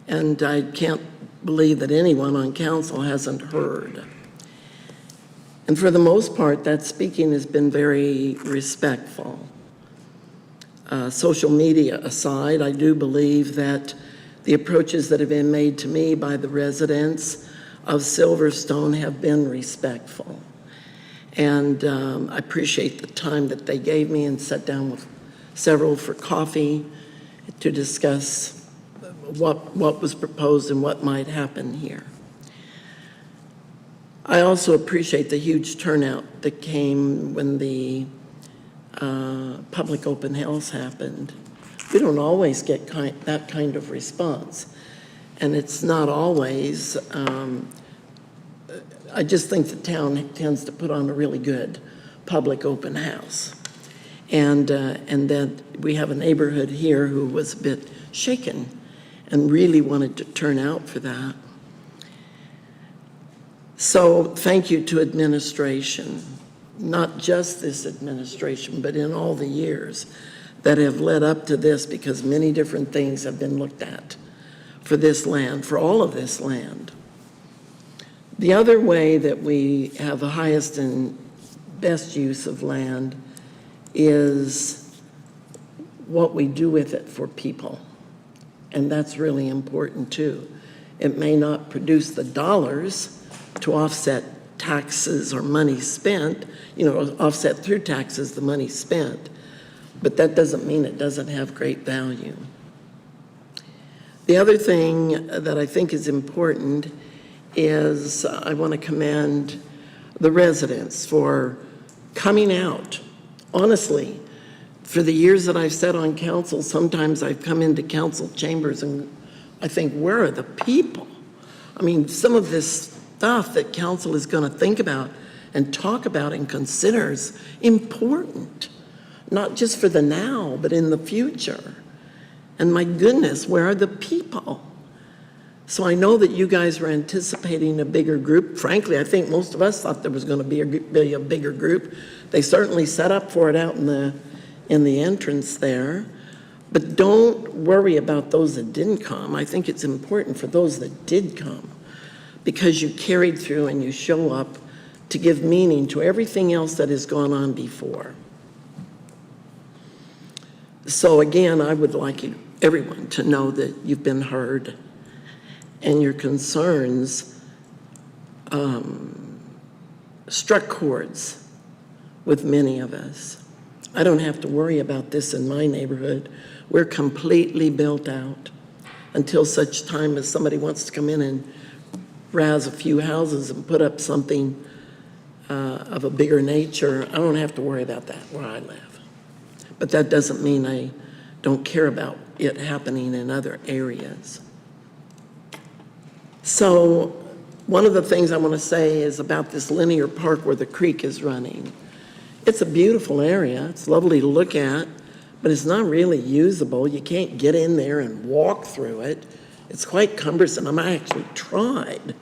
And I can't believe that anyone on council hasn't heard. And for the most part, that speaking has been very respectful. Social media aside, I do believe that the approaches that have been made to me by the residents of Silverstone have been respectful. And I appreciate the time that they gave me and sat down with several for coffee to discuss what was proposed and what might happen here. I also appreciate the huge turnout that came when the public open house happened. We don't always get that kind of response. And it's not always, I just think the town tends to put on a really good public open house. And then we have a neighborhood here who was a bit shaken and really wanted to turn out for that. So thank you to administration, not just this administration, but in all the years that have led up to this, because many different things have been looked at for this land, for all of this land. The other way that we have the highest and best use of land is what we do with it for people. And that's really important too. It may not produce the dollars to offset taxes or money spent, offset through taxes the money spent, but that doesn't mean it doesn't have great value. The other thing that I think is important is I want to commend the residents for coming out. Honestly, for the years that I've sat on council, sometimes I've come into council chambers and I think, where are the people? I mean, some of this stuff that council is going to think about and talk about and consider is important, not just for the now, but in the future. And my goodness, where are the people? So I know that you guys were anticipating a bigger group. Frankly, I think most of us thought there was going to be a bigger group. They certainly set up for it out in the entrance there. But don't worry about those that didn't come. I think it's important for those that did come, because you carried through and you show up to give meaning to everything else that has gone on before. So again, I would like everyone to know that you've been heard and your concerns struck chords with many of us. I don't have to worry about this in my neighborhood. We're completely built out until such time as somebody wants to come in and razz a few houses and put up something of a bigger nature. I don't have to worry about that where I live. But that doesn't mean I don't care about it happening in other areas. So one of the things I want to say is about this linear park where the creek is running. It's a beautiful area. It's lovely to look at, but it's not really usable. You can't get in there and walk through it. It's quite cumbersome. I actually tried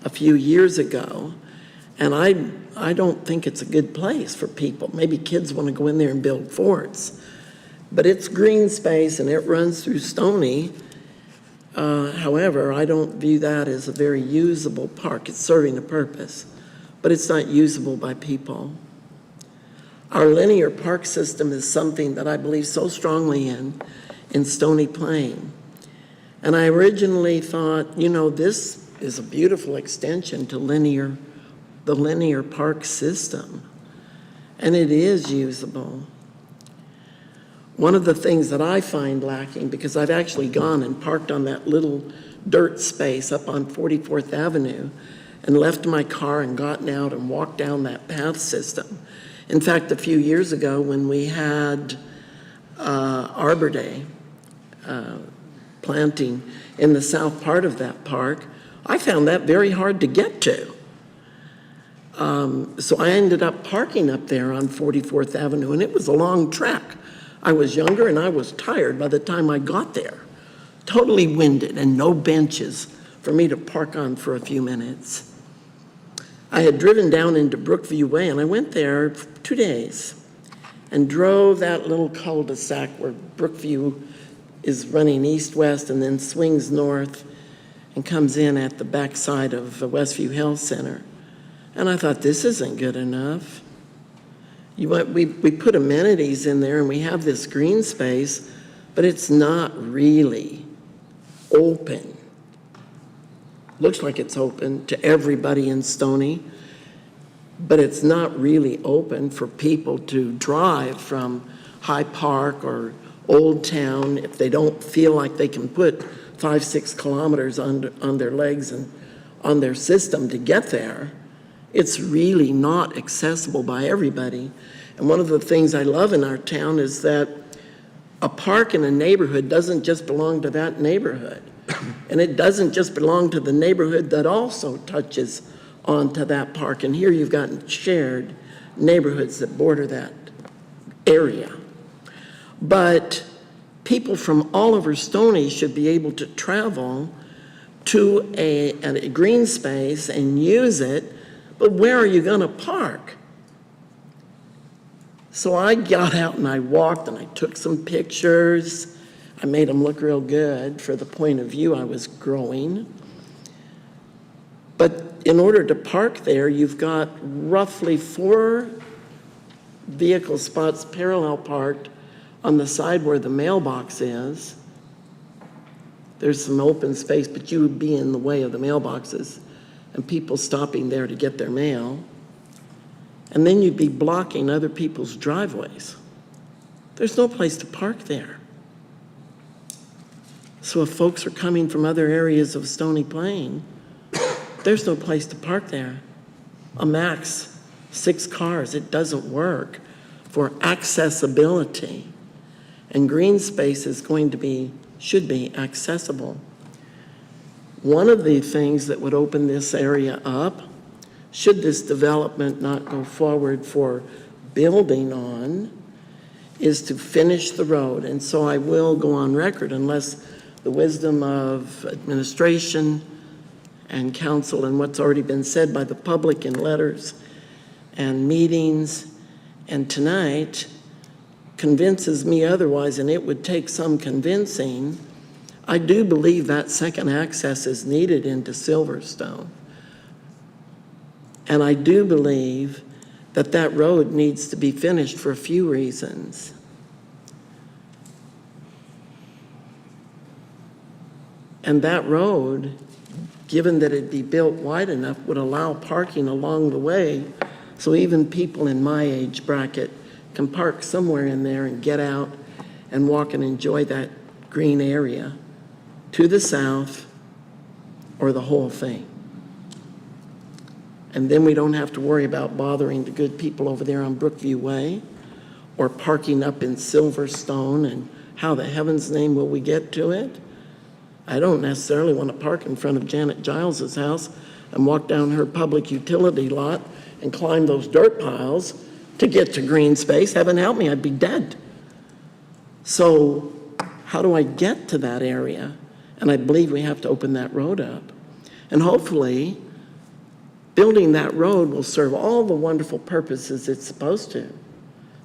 a few years ago, and I don't think it's a good place for people. Maybe kids want to go in there and build forts. But it's green space and it runs through Stony. However, I don't view that as a very usable park. It's serving a purpose, but it's not usable by people. Our linear park system is something that I believe so strongly in Stony Plain. And I originally thought, you know, this is a beautiful extension to the linear park system. And it is usable. One of the things that I find lacking, because I've actually gone and parked on that little dirt space up on 44th Avenue and left my car and gotten out and walked down that path system. In fact, a few years ago when we had Arbor Day planting in the south part of that park, I found that very hard to get to. So I ended up parking up there on 44th Avenue, and it was a long trek. I was younger and I was tired by the time I got there. Totally winded and no benches for me to park on for a few minutes. I had driven down into Brookview Way, and I went there for 2 days and drove that little cul-de-sac where Brookview is running east-west and then swings north and comes in at the backside of Westview Health Center. And I thought, this isn't good enough. We put amenities in there and we have this green space, but it's not really open. Looks like it's open to everybody in Stony, but it's not really open for people to drive from High Park or Old Town if they don't feel like they can put 5-6 kilometers on their legs and on their system to get there. It's really not accessible by everybody. And one of the things I love in our town is that a park in a neighborhood doesn't just belong to that neighborhood. And it doesn't just belong to the neighborhood that also touches onto that park. And here you've got shared neighborhoods that border that area. But people from all over Stony should be able to travel to a green space and use it. But where are you going to park? So I got out and I walked and I took some pictures. I made them look real good for the point of view I was growing. But in order to park there, you've got roughly 4 vehicle spots parallel parked on the side where the mailbox is. There's some open space, but you would be in the way of the mailboxes and people stopping there to get their mail. And then you'd be blocking other people's driveways. There's no place to park there. So if folks are coming from other areas of Stony Plain, there's no place to park there. A max 6 cars, it doesn't work for accessibility. And green space is should be accessible. One of the things that would open this area up, should this development not go forward for building on, is to finish the road. And so I will go on record, unless the wisdom of administration and council and what's already been said by the public in letters and meetings and tonight convinces me otherwise, and it would take some convincing. I do believe that second access is needed into Silverstone. And I do believe that that road needs to be finished for a few reasons. And that road, given that it be built wide enough, would allow parking along the way, so even people in my age bracket can park somewhere in there and get out and walk and enjoy that green area to the south or the whole thing. And then we don't have to worry about bothering the good people over there on Brookview Way or parking up in Silverstone, and how the heaven's name will we get to it? I don't necessarily want to park in front of Janet Giles's house and walk down her public utility lot and climb those dirt piles to get to green space. Heaven help me, I'd be dead. So how do I get to that area? And I believe we have to open that road up. And hopefully, building that road will serve all the wonderful purposes it's supposed to.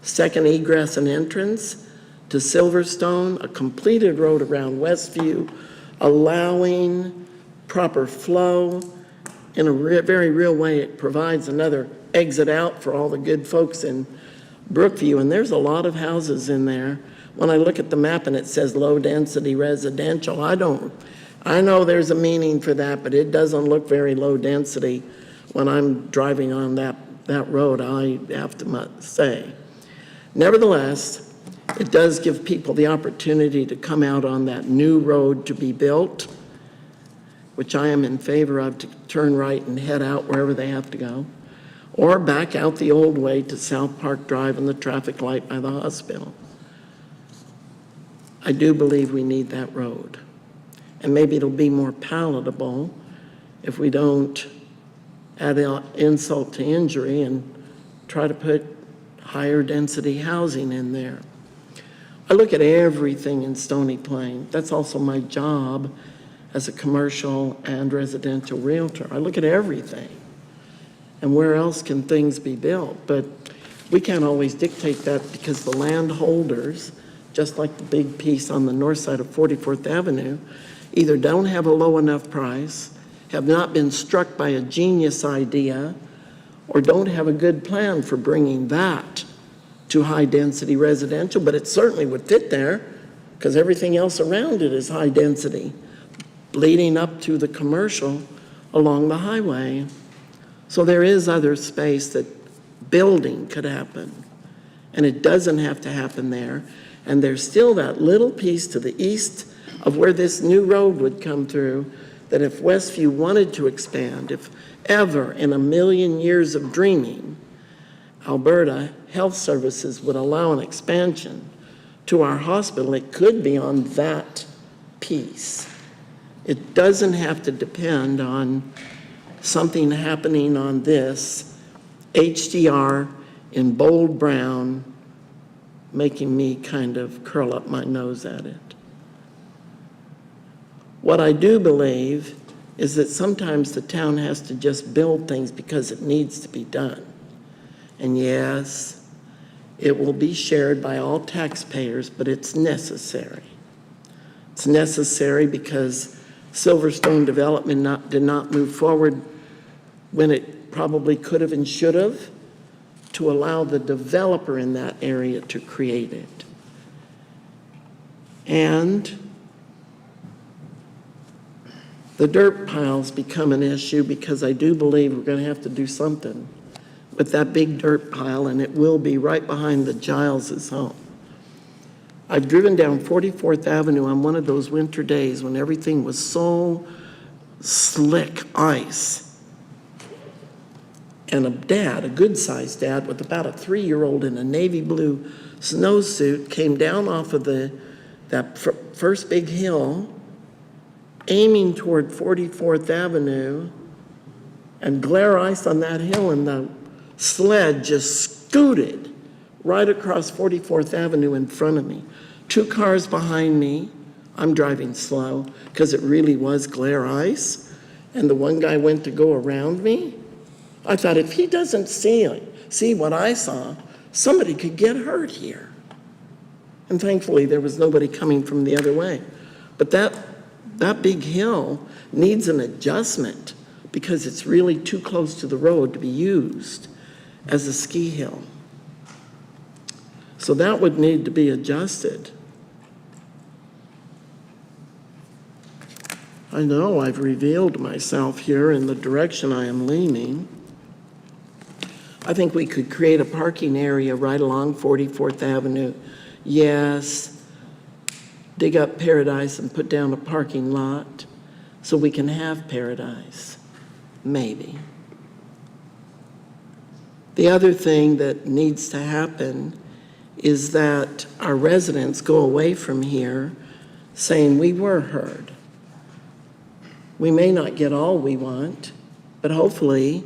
Second egress and entrance to Silverstone, a completed road around Westview, allowing proper flow. In a very real way, it provides another exit out for all the good folks in Brookview, and there's a lot of houses in there. When I look at the map and it says low-density residential, I know there's a meaning for that, but it doesn't look very low-density when I'm driving on that road, I have to say. Nevertheless, it does give people the opportunity to come out on that new road to be built, which I am in favor of, to turn right and head out wherever they have to go, or back out the old way to South Park Drive and the traffic light by the hospital. I do believe we need that road. And maybe it'll be more palatable if we don't add insult to injury and try to put higher density housing in there. I look at everything in Stony Plain. That's also my job as a commercial and residential realtor. I look at everything. And where else can things be built? But we can't always dictate that because the landholders, just like the big piece on the north side of 44th Avenue, either don't have a low enough price, have not been struck by a genius idea, or don't have a good plan for bringing that to high-density residential, but it certainly would fit there because everything else around it is high density, leading up to the commercial along the highway. So there is other space that building could happen, and it doesn't have to happen there. And there's still that little piece to the east of where this new road would come through, that if Westview wanted to expand, if ever in a million years of dreaming, Alberta Health Services would allow an expansion to our hospital, it could be on that piece. It doesn't have to depend on something happening on this HDR in bold brown, making me kind of curl up my nose at it. What I do believe is that sometimes the town has to just build things because it needs to be done. And yes, it will be shared by all taxpayers, but it's necessary. It's necessary because Silverstone development did not move forward when it probably could have and should have, to allow the developer in that area to create it. And the dirt piles become an issue because I do believe we're going to have to do something with that big dirt pile, and it will be right behind the Giles's home. I've driven down 44th Avenue on one of those winter days when everything was so slick ice. And a dad, a good-sized dad with about a 3-year-old in a navy blue snowsuit, came down off of that first big hill, aiming toward 44th Avenue, and glare ice on that hill, and the sled just scooted right across 44th Avenue in front of me. 2 cars behind me. I'm driving slow because it really was glare ice, and the one guy went to go around me. I thought, if he doesn't see what I saw, somebody could get hurt here. And thankfully, there was nobody coming from the other way. But that big hill needs an adjustment because it's really too close to the road to be used as a ski hill. So that would need to be adjusted. I know I've revealed myself here in the direction I am leaning. I think we could create a parking area right along 44th Avenue. Yes, dig up Paradise and put down a parking lot so we can have Paradise, maybe. The other thing that needs to happen is that our residents go away from here saying we were heard. We may not get all we want, but hopefully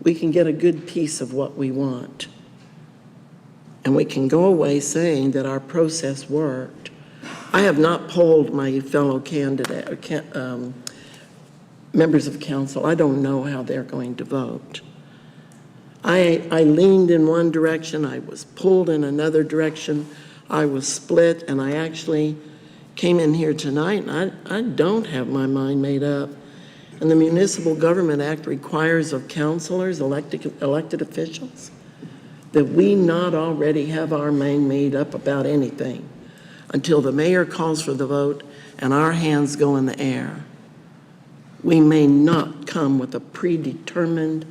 we can get a good piece of what we want. and we can go away saying that our process worked. I have not polled my fellow members of council. I don't know how they're going to vote. I leaned in one direction, I was pulled in another direction, I was split, and I actually came in here tonight, and I don't have my mind made up. And the Municipal Government Act requires of councilors, elected officials, that we not already have our mind made up about anything until the mayor calls for the vote and our hands go in the air. We may not come with a predetermined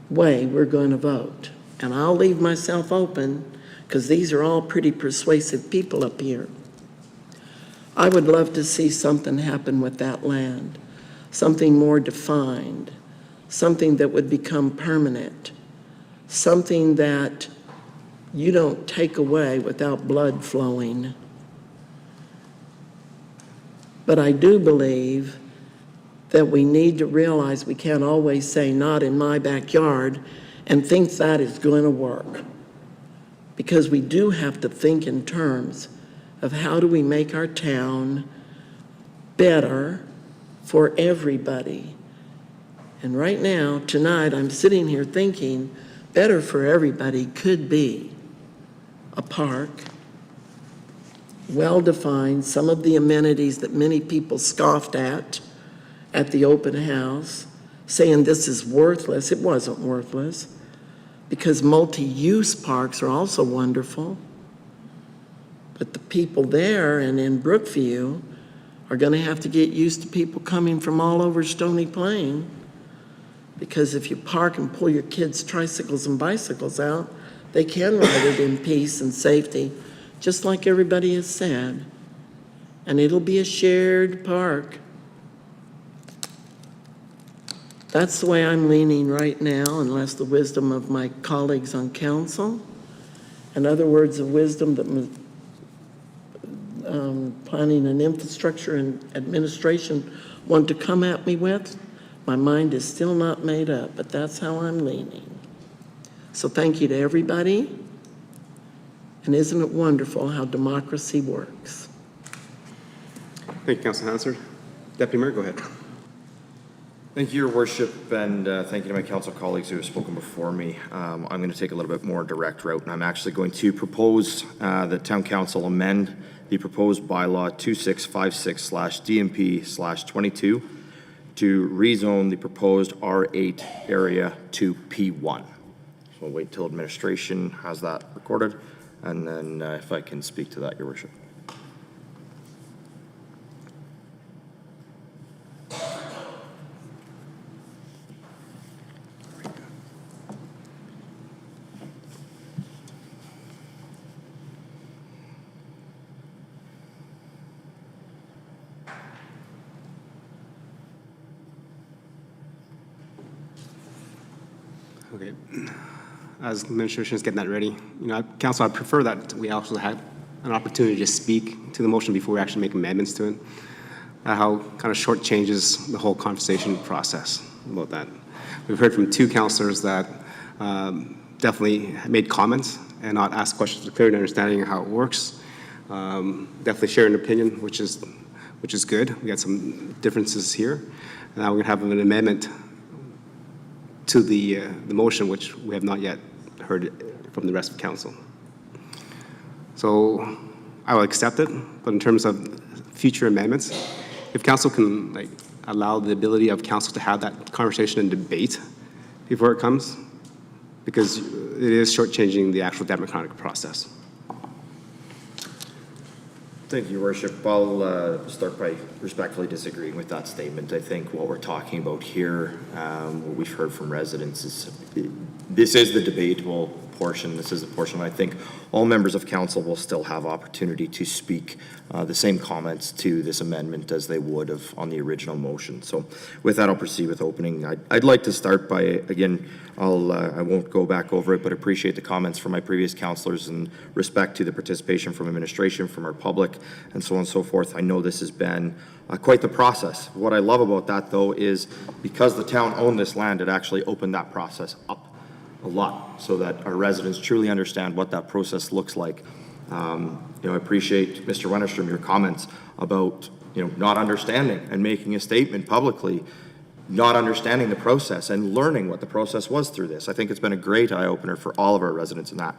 way we're going to vote. And I'll leave myself open, because these are all pretty persuasive people up here. I would love to see something happen with that land, something more defined, something that would become permanent, something that you don't take away without blood flowing. But I do believe that we need to realize we can't always say, not in my backyard, and think that is going to work. Because we do have to think in terms of how do we make our town better for everybody. And right now, tonight, I'm sitting here thinking better for everybody could be a park, well-defined, some of the amenities that many people scoffed at the open house, saying this is worthless. It wasn't worthless, because multi-use parks are also wonderful. But the people there and in Brookview are going to have to get used to people coming from all over Stony Plain, because if you park and pull your kids' tricycles and bicycles out, they can ride it in peace and safety, just like everybody has said. And it'll be a shared park. That's the way I'm leaning right now, unless the wisdom of my colleagues on council and other words of wisdom that planning and infrastructure and administration want to come at me with, my mind is still not made up, but that's how I'm leaning. So thank you to everybody. And isn't it wonderful how democracy works? Thank you, Councilor Hansard. Deputy Mayor, go ahead. Thank you, Your Worship, and thank you to my council colleagues who have spoken before me. I'm going to take a little bit more direct route, and I'm actually going to propose that Town Council amend the proposed bylaw 2656/DMP/22 to rezone the proposed R8 area to P1. So we'll wait until administration has that recorded, and then if I can speak to that, Your Worship. Okay. As administration is getting that ready, Council, I prefer that we also have an opportunity to speak to the motion before we actually make amendments to it. How kind of short changes the whole conversation process about that. We've heard from two councilors that definitely made comments and not asked questions with clear understanding of how it works. Definitely share an opinion, which is good. We got some differences here. Now we're going to have an amendment to the motion, which we have not yet heard from the rest of council. So I will accept it, but in terms of future amendments, if council can allow the ability of council to have that conversation and debate before it comes, because it is shortchanging the actual democratic process. Thank you, Your Worship. I'll start by respectfully disagreeing with that statement. I think what we're talking about here, what we've heard from residents, is this is the debatable portion. This is the portion I think all members of council will still have opportunity to speak the same comments to this amendment as they would have on the original motion. So with that, I'll proceed with opening. I'd like to start by, again, I won't go back over it, but appreciate the comments from my previous councillors in respect to the participation from administration, from our public, and so on and so forth. I know this has been quite the process. What I love about that, though, is because the town owned this land, it actually opened that process up a lot so that our residents truly understand what that process looks like. I appreciate, Mr. Wennerstrom, your comments about, not understanding and making a statement publicly, not understanding the process and learning what the process was through this. I think it's been a great eye-opener for all of our residents in that.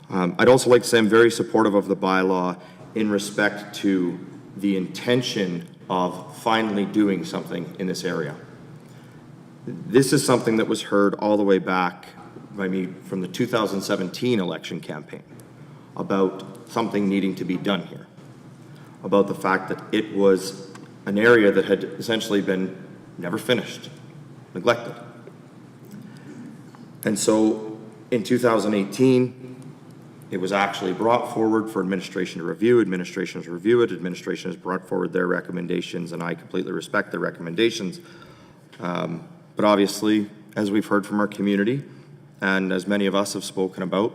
I'd also like to say I'm very supportive of the bylaw in respect to the intention of finally doing something in this area. This is something that was heard all the way back by me from the 2017 election campaign about something needing to be done here, about the fact that it was an area that had essentially been never finished, neglected. And so in 2018, it was actually brought forward for administration to review. Administration has reviewed it. Administration has brought forward their recommendations, and I completely respect their recommendations. But obviously, as we've heard from our community, and as many of us have spoken about,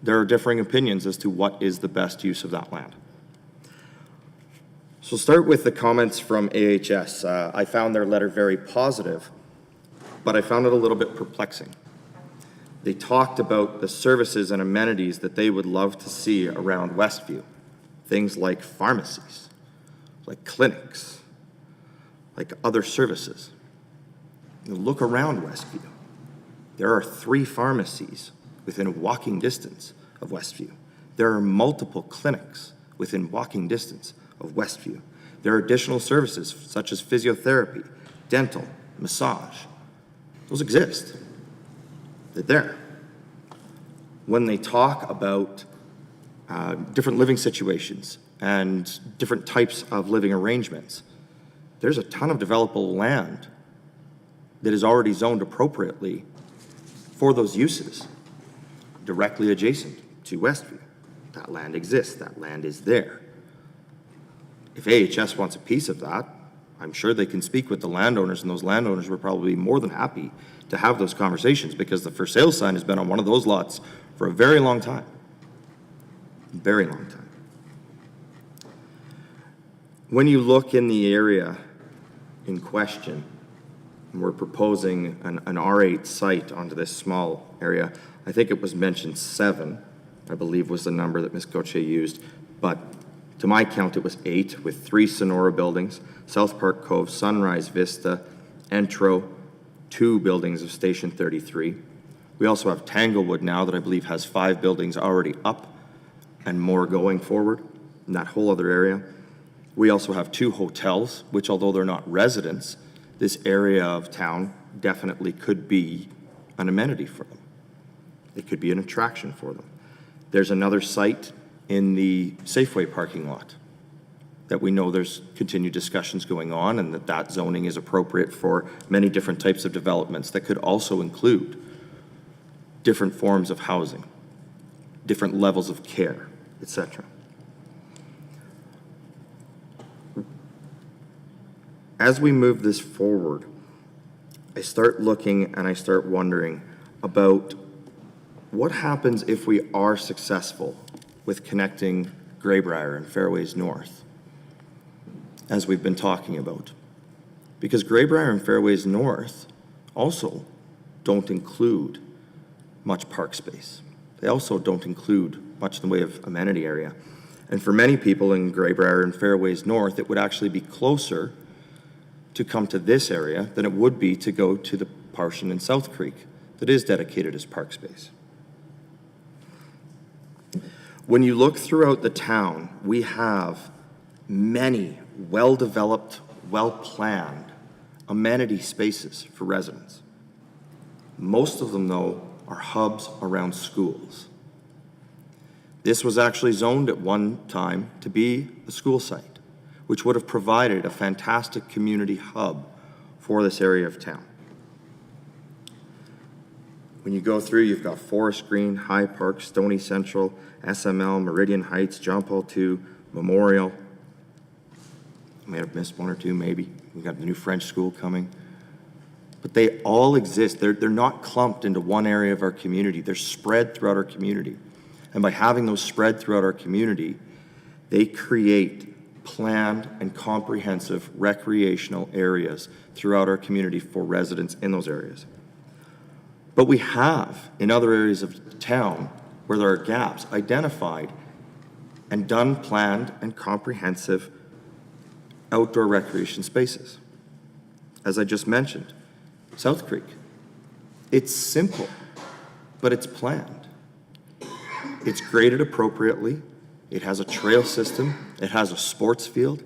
there are differing opinions as to what is the best use of that land. So start with the comments from AHS. I found their letter very positive, but I found it a little bit perplexing. They talked about the services and amenities that they would love to see around Westview. Things like pharmacies, like clinics, like other services. Look around Westview. There are 3 pharmacies within walking distance of Westview. There are multiple clinics within walking distance of Westview. There are additional services such as physiotherapy, dental, massage. Those exist. They're there. When they talk about different living situations and different types of living arrangements, there's a ton of developable land that is already zoned appropriately for those uses, directly adjacent to Westview. That land exists, that land is there. If AHS wants a piece of that, I'm sure they can speak with the landowners, and those landowners were probably more than happy to have those conversations, because the for sale sign has been on one of those lots for a very long time. Very long time. When you look in the area in question, and we're proposing an R8 site onto this small area. I think it was mentioned 7, I believe was the number that Ms. Gauthier used, but to my count it was 8, with 3 Sonora buildings, South Park Cove, Sunrise Vista, Entro, 2 buildings of Station 33. We also have Tanglewood now that I believe has 5 buildings already up and more going forward in that whole other area. We also have 2 hotels, which although they're not residents, this area of town definitely could be an amenity for them. It could be an attraction for them. There's another site in the Safeway parking lot that we know there's continued discussions going on, and that zoning is appropriate for many different types of developments that could also include different forms of housing, different levels of care, etc. As we move this forward, I start looking and I start wondering about what happens if we are successful with connecting Greybrier and Fairways North, as we've been talking about. Because Greybrier and Fairways North also don't include much park space. They also don't include much in the way of amenity area. And for many people in Greybrier and Fairways North, it would actually be closer to come to this area than it would be to go to the portion in South Creek that is dedicated as park space. When you look throughout the town, we have many well-developed, well-planned amenity spaces for residents. Most of them, though, are hubs around schools. This was actually zoned at one time to be a school site, which would have provided a fantastic community hub for this area of town. When you go through, you've got Forest Green, High Park, Stony Central, SML, Meridian Heights, John Paul II, Memorial. I may have missed one or two, maybe. We've got the new French school coming. But they all exist. They're not clumped into one area of our community. They're spread throughout our community. And by having those spread throughout our community, they create planned and comprehensive recreational areas throughout our community for residents in those areas. But we have, in other areas of town where there are gaps, identified and done planned and comprehensive outdoor recreation spaces. As I just mentioned, South Creek. It's simple, but it's planned. It's graded appropriately. It has a trail system. It has a sports field.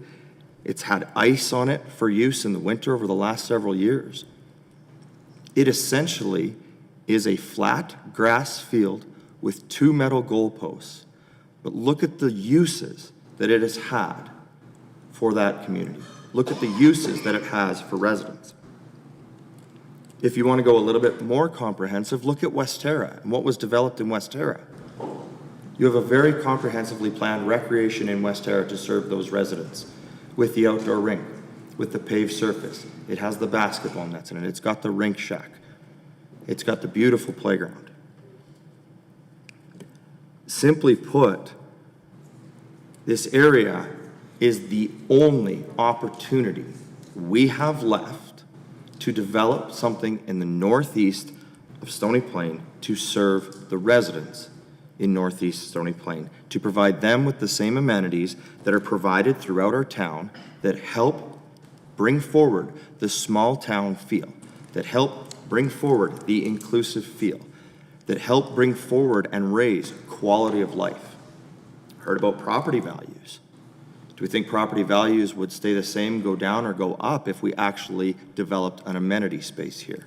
It's had ice on it for use in the winter over the last several years. It essentially is a flat grass field with 2 metal goalposts. But look at the uses that it has had for that community. Look at the uses that it has for residents. If you want to go a little bit more comprehensive, look at West Terra and what was developed in West Terra. You have a very comprehensively planned recreation in West Terra to serve those residents with the outdoor rink, with the paved surface. It has the basketball nets in it. It's got the rink shack. It's got the beautiful playground. Simply put, this area is the only opportunity we have left to develop something in the northeast of Stony Plain to serve the residents in northeast Stony Plain, to provide them with the same amenities that are provided throughout our town that help bring forward the small town feel, that help bring forward the inclusive feel, that help bring forward and raise quality of life. Heard about property values. Do we think property values would stay the same, go down, or go up if we actually developed an amenity space here?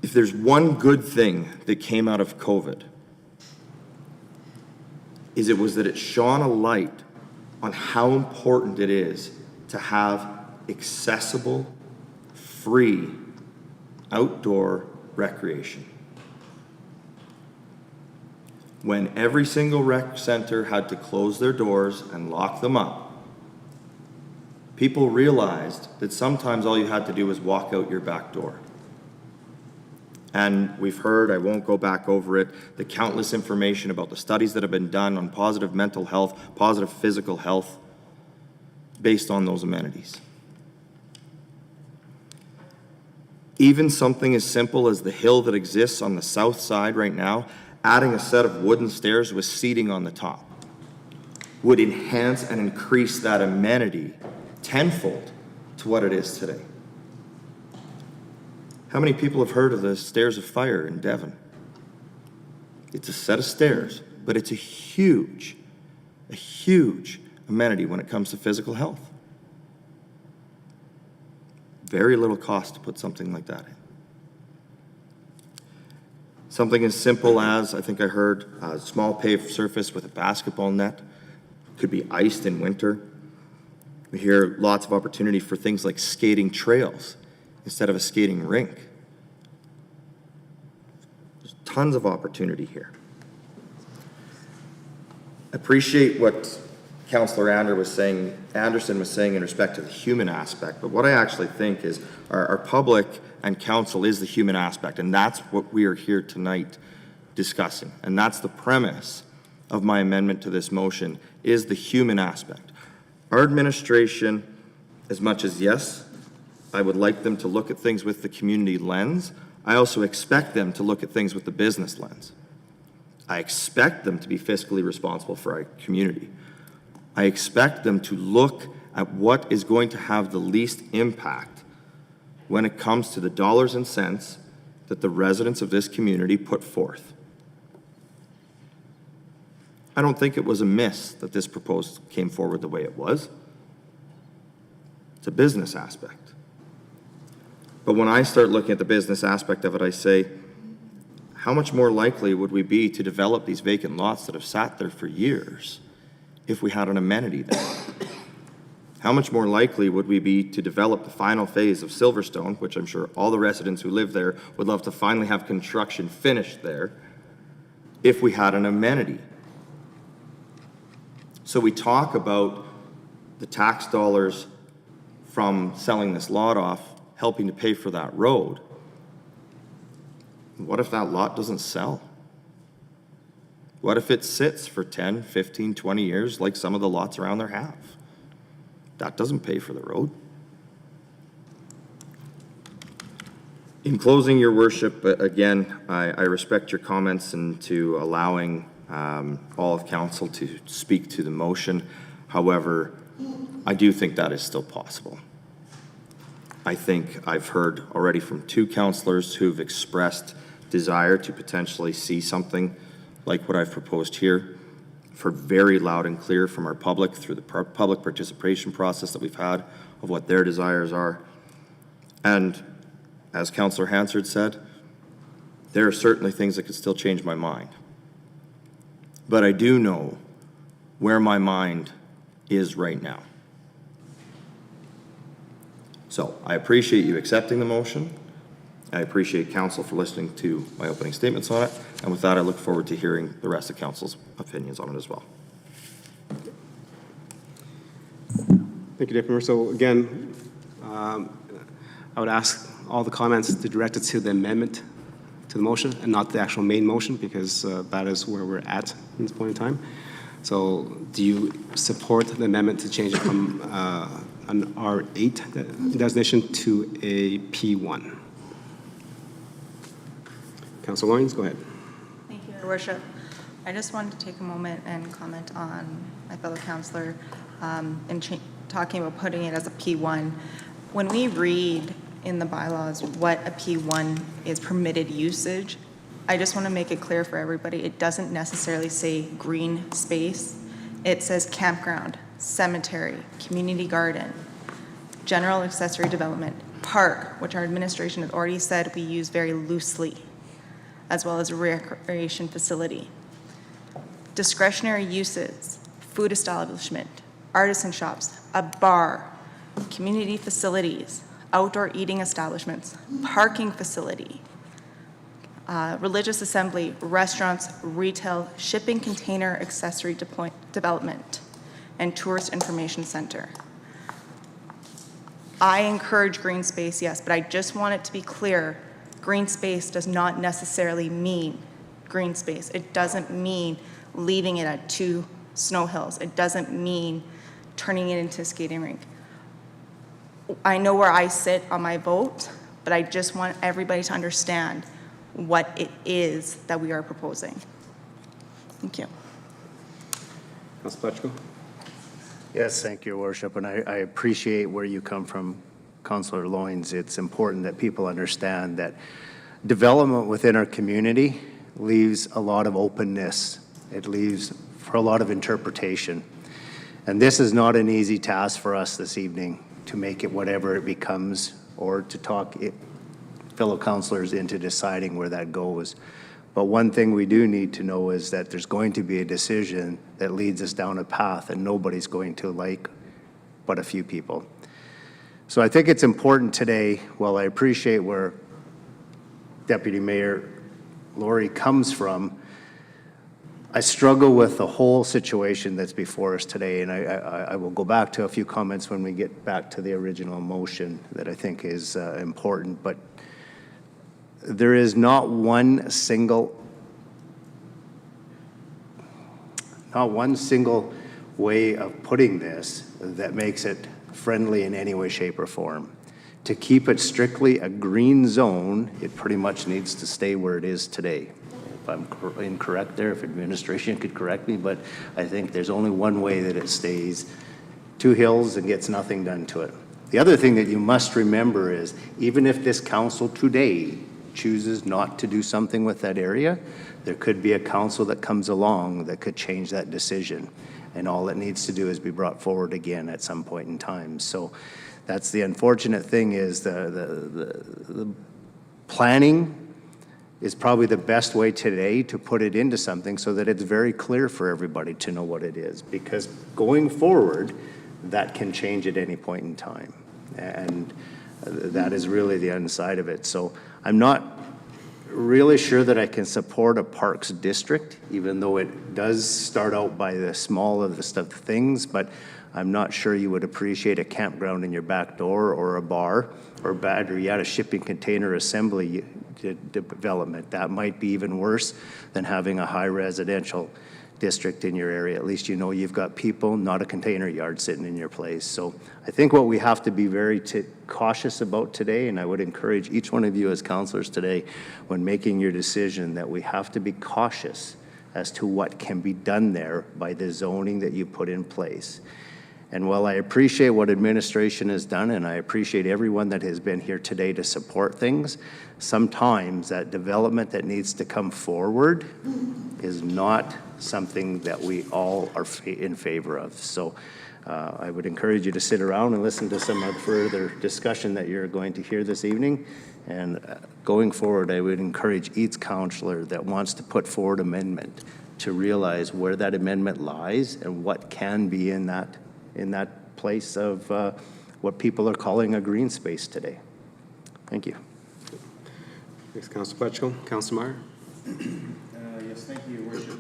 If there's one good thing that came out of COVID, it was that it shone a light on how important it is to have accessible, free, outdoor recreation. When every single rec center had to close their doors and lock them up, people realized that sometimes all you had to do was walk out your back door. And we've heard, I won't go back over it, the countless information about the studies that have been done on positive mental health, positive physical health, based on those amenities. Even something as simple as the hill that exists on the south side right now, adding a set of wooden stairs with seating on the top would enhance and increase that amenity tenfold to what it is today. How many people have heard of the Stairs of Fire in Devon? It's a set of stairs, but it's a huge amenity when it comes to physical health. Very little cost to put something like that in. Something as simple as, I think I heard, a small paved surface with a basketball net. Could be iced in winter. We hear lots of opportunity for things like skating trails instead of a skating rink. There's tons of opportunity here. Appreciate what Councillor Anderson was saying in respect to the human aspect, but what I actually think is our public and council is the human aspect, and that's what we are here tonight discussing. And that's the premise of my amendment to this motion, is the human aspect. Our administration, as much as yes, I would like them to look at things with the community lens, I also expect them to look at things with the business lens. I expect them to be fiscally responsible for our community. I expect them to look at what is going to have the least impact when it comes to the dollars and cents that the residents of this community put forth. I don't think it was a miss that this proposal came forward the way it was. It's a business aspect. But when I start looking at the business aspect of it, I say, how much more likely would we be to develop these vacant lots that have sat there for years if we had an amenity there? How much more likely would we be to develop the final phase of Silverstone, which I'm sure all the residents who live there would love to finally have construction finished there, if we had an amenity? So we talk about the tax dollars from selling this lot off helping to pay for that road. What if that lot doesn't sell? What if it sits for 10, 15, 20 years like some of the lots around there have? That doesn't pay for the road. In closing, Your Worship, again, I respect your comments and to allowing all of council to speak to the motion. However, I do think that is still possible. I think I've heard already from 2 councillors who've expressed desire to potentially see something like what I've proposed here. For very loud and clear from our public through the public participation process that we've had of what their desires are. And as Councillor Hansard said, there are certainly things that could still change my mind. But I do know where my mind is right now. So I appreciate you accepting the motion. I appreciate council for listening to my opening statements on it. And with that, I look forward to hearing the rest of council's opinions on it as well. Thank you, Deputy Mayor. So again, I would ask all the comments to direct it to the amendment to the motion and not the actual main motion, because that is where we're at this point in time. So do you support the amendment to change it from an R8 designation to a P1? Councilor Loynes, go ahead. Thank you, Your Worship. I just wanted to take a moment and comment on my fellow councillor in talking about putting it as a P1. When we read in the bylaws what a P1 is, permitted usage, I just want to make it clear for everybody, it doesn't necessarily say green space. It says campground, cemetery, community garden, general accessory development, park, which our administration has already said we use very loosely, as well as a recreation facility. Discretionary uses, food establishment, artisan shops, a bar, community facilities, outdoor eating establishments, parking facility, religious assembly, restaurants, retail, shipping container accessory development, and tourist information center. I encourage green space, yes, but I just want it to be clear, green space does not necessarily mean green space. It doesn't mean leaving it at 2 snow hills. It doesn't mean turning it into a skating rink. I know where I sit on my vote, but I just want everybody to understand what it is that we are proposing. Thank you. Councilor Pletchko. Yes, thank you, Your Worship, and I appreciate where you come from, Councillor Loynes. It's important that people understand that development within our community leaves a lot of openness. It leaves for a lot of interpretation. And this is not an easy task for us this evening to make it whatever it becomes, or to talk fellow councillors into deciding where that goes. But one thing we do need to know is that there's going to be a decision that leads us down a path and nobody's going to like but a few people. So I think it's important today, while I appreciate where Deputy Mayor Laurie comes from, I struggle with the whole situation that's before us today, and I will go back to a few comments when we get back to the original motion that I think is important, but there is not one single way of putting this that makes it friendly in any way, shape, or form. To keep it strictly a green zone, it pretty much needs to stay where it is today. If I'm incorrect there, if administration could correct me, but I think there's only one way that it stays 2 hills and gets nothing done to it. The other thing that you must remember is, even if this council today chooses not to do something with that area, there could be a council that comes along that could change that decision. And all it needs to do is be brought forward again at some point in time. So that's the unfortunate thing, is the planning is probably the best way today to put it into something so that it's very clear for everybody to know what it is. Because going forward, that can change at any point in time. And that is really the inside of it. So I'm not really sure that I can support a parks district, even though it does start out by the small of the things, but I'm not sure you would appreciate a campground in your back door, or a bar, or yet a shipping container assembly development. That might be even worse than having a high residential district in your area. At least you know you've got people, not a container yard sitting in your place. So I think what we have to be very cautious about today, and I would encourage each one of you as councillors today, when making your decision, that we have to be cautious as to what can be done there by the zoning that you put in place. And while I appreciate what administration has done, and I appreciate everyone that has been here today to support things, sometimes that development that needs to come forward is not something that we all are in favor of. So I would encourage you to sit around and listen to some of the further discussion that you're going to hear this evening. And going forward, I would encourage each councillor that wants to put forward amendment to realize where that amendment lies and what can be in that place of what people are calling a green space today. Thank you. Thanks, Councilor Pletchko. Councilor Meyer. Yes, thank you, Your Worship.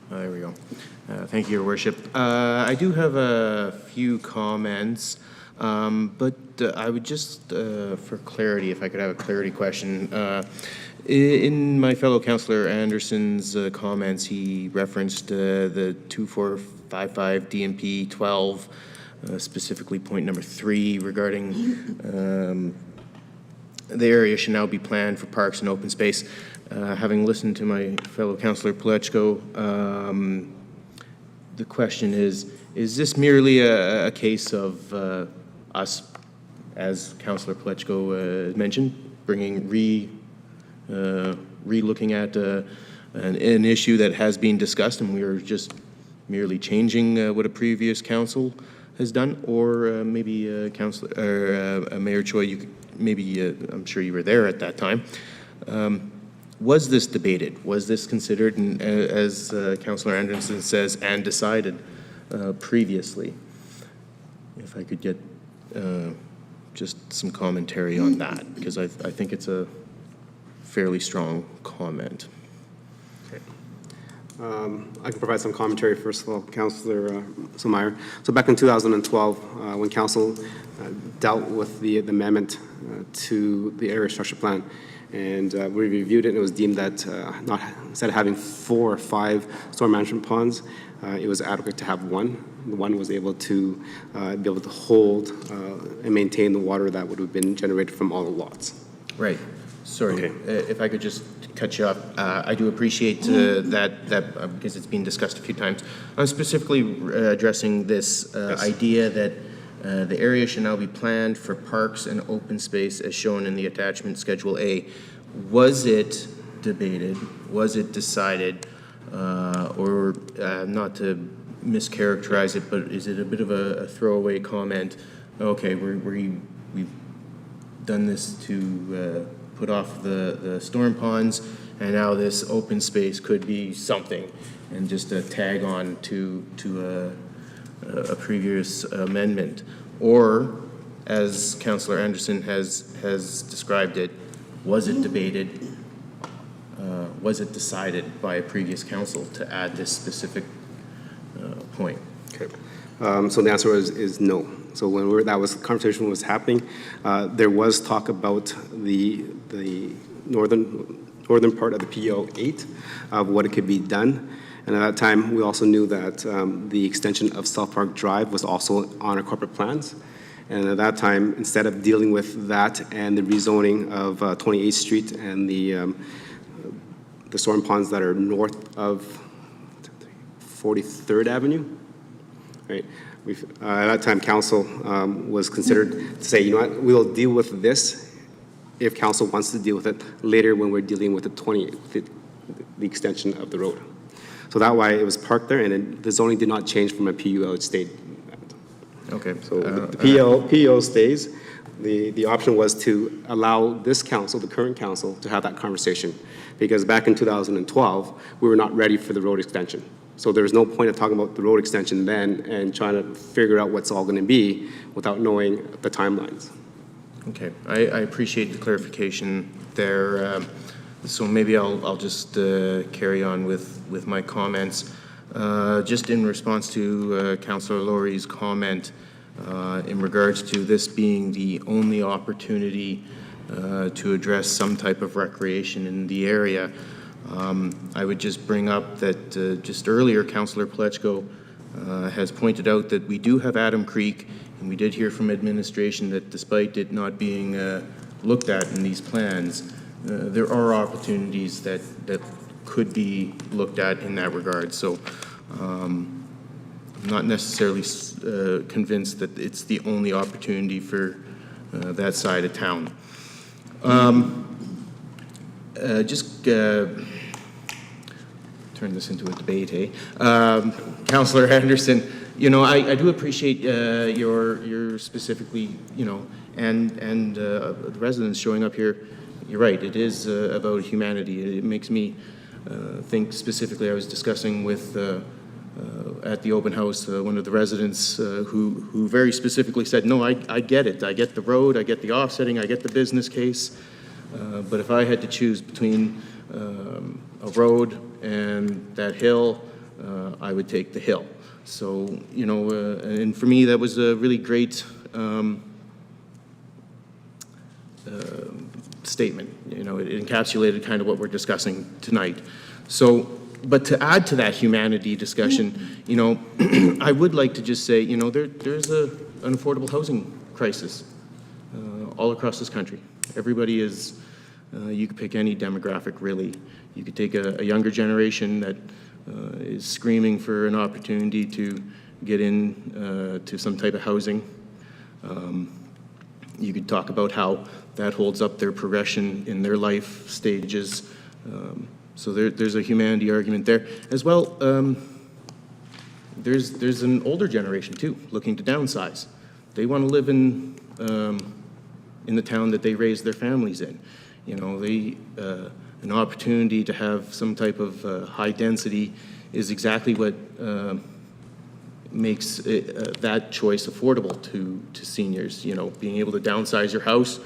There we go. Thank you, Your Worship. I do have a few comments, but I would just, for clarity, if I could have a clarity question. In my fellow Councillor Anderson's comments, he referenced the 2455 DMP 12, specifically point number 3 regarding the area should now be planned for parks and open space. Having listened to my fellow Councillor Pletchko, the question is this merely a case of us, as Councillor Pletchko mentioned, bringing re-looking at an issue that has been discussed, and we are just merely changing what a previous council has done? Or maybe Mayor Choi, you could, maybe I'm sure you were there at that time. Was this debated? Was this considered, and, as Councillor Anderson says, and decided previously? If I could get just some commentary on that, because I think it's a fairly strong comment. Okay. I can provide some commentary first of all, Councillor Meyer. So back in 2012, when Council dealt with the amendment to the area structure plan, and we reviewed it, and it was deemed that instead of having 4 or 5 storm management ponds, it was adequate to have 1. The 1 was able to be able to hold and maintain the water that would have been generated from all the lots. Right. Sorry, if I could just cut you off. I do appreciate that because it's been discussed a few times. I'm specifically addressing this idea that the area should now be planned for parks and open space as shown in the attachment Schedule A. Was it debated? Was it decided? Or not to mischaracterize it, but is it a bit of a throwaway comment? Okay, we've done this to put off the storm ponds, and now this open space could be something, and just a tag on to a previous amendment. Or, as Councillor Anderson has described it, was it debated? Was it decided by a previous council to add this specific point? Okay. So the answer is no. So when that conversation was happening, there was talk about the northern part of the PO 8 of what it could be done. And at that time, we also knew that the extension of South Park Drive was also on our corporate plans. And at that time, instead of dealing with that and the rezoning of 28th Street and the storm ponds that are north of 43rd Avenue, right? At that time, council was considered to say, you know what, we'll deal with this if council wants to deal with it later when we're dealing with the extension of the road. So that why it was parked there, and the zoning did not change from a PUO, it stayed. Okay. So the PO stays. The option was to allow this council, the current council, to have that conversation, because back in 2012, we were not ready for the road extension. So there's no point of talking about the road extension then and trying to figure out what's all going to be without knowing the timelines. Okay, I appreciate the clarification there. So maybe I'll just carry on with my comments. Just in response to Councillor Laurie's comment in regards to this being the only opportunity to address some type of recreation in the area, I would just bring up that just earlier, Councillor Pletchko has pointed out that we do have Adam Creek, and we did hear from administration that despite it not being looked at in these plans, there are opportunities that could be looked at in that regard. So I'm not necessarily convinced that it's the only opportunity for that side of town. Turn this into a debate, hey? Councillor Anderson, you know, I do appreciate your specifically, you know, and the residents showing up here. You're right, it is about humanity. It makes me think specifically, I was discussing with, at the open house, one of the residents who very specifically said, no, I get it. I get the road, I get the offsetting, I get the business case. But if I had to choose between a road and that hill, I would take the hill. So, you know, and for me, that was a really great statement. You know, it encapsulated kind of what we're discussing tonight. So, but to add to that humanity discussion, you know, I would like to just say, you know, there's an affordable housing crisis all across this country. Everybody is, you could pick any demographic really. You could take a younger generation that is screaming for an opportunity to get in to some type of housing. You could talk about how that holds up their progression in their life stages. So there's a humanity argument there. As well, there's an older generation too, looking to downsize. They want to live in the town that they raised their families in. You know, an opportunity to have some type of high density is exactly what makes that choice affordable to seniors. You know, being able to downsize your house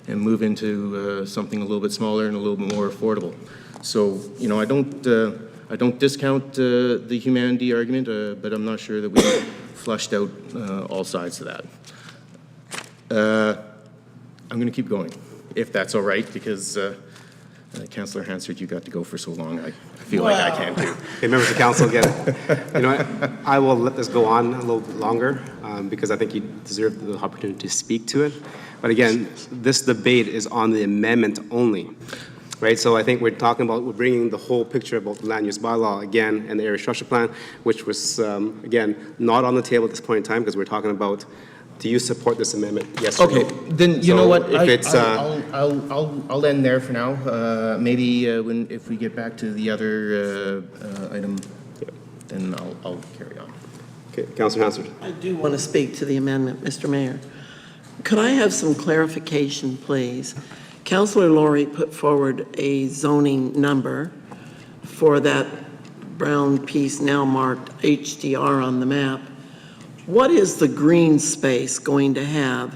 and move into something a little bit smaller and a little bit more affordable. So, you know, I don't discount the humanity argument, but I'm not sure that we flushed out all sides of that. I'm going to keep going, if that's all right, because Councillor Hansard, you got to go for so long. I feel like I can too. Okay, members of council, again, you know, I will let this go on a little bit longer because I think you deserve the opportunity to speak to it. But again, this debate is on the amendment only, right? So I think we're bringing the whole picture about the land use bylaw again and the area structure plan, which was, again, not on the table at this point in time because we're talking about, do you support this amendment? Yes or no? Okay, then you So know what? if it's, I'll end there for now. Maybe if we get back to the other item, then I'll carry on. Okay, Councillor Hansard. I do want to speak to the amendment, Mr. Mayor. Could I have some clarification, please? Councillor Laurie put forward a zoning number for that brown piece now marked HDR on the map. What is the green space going to have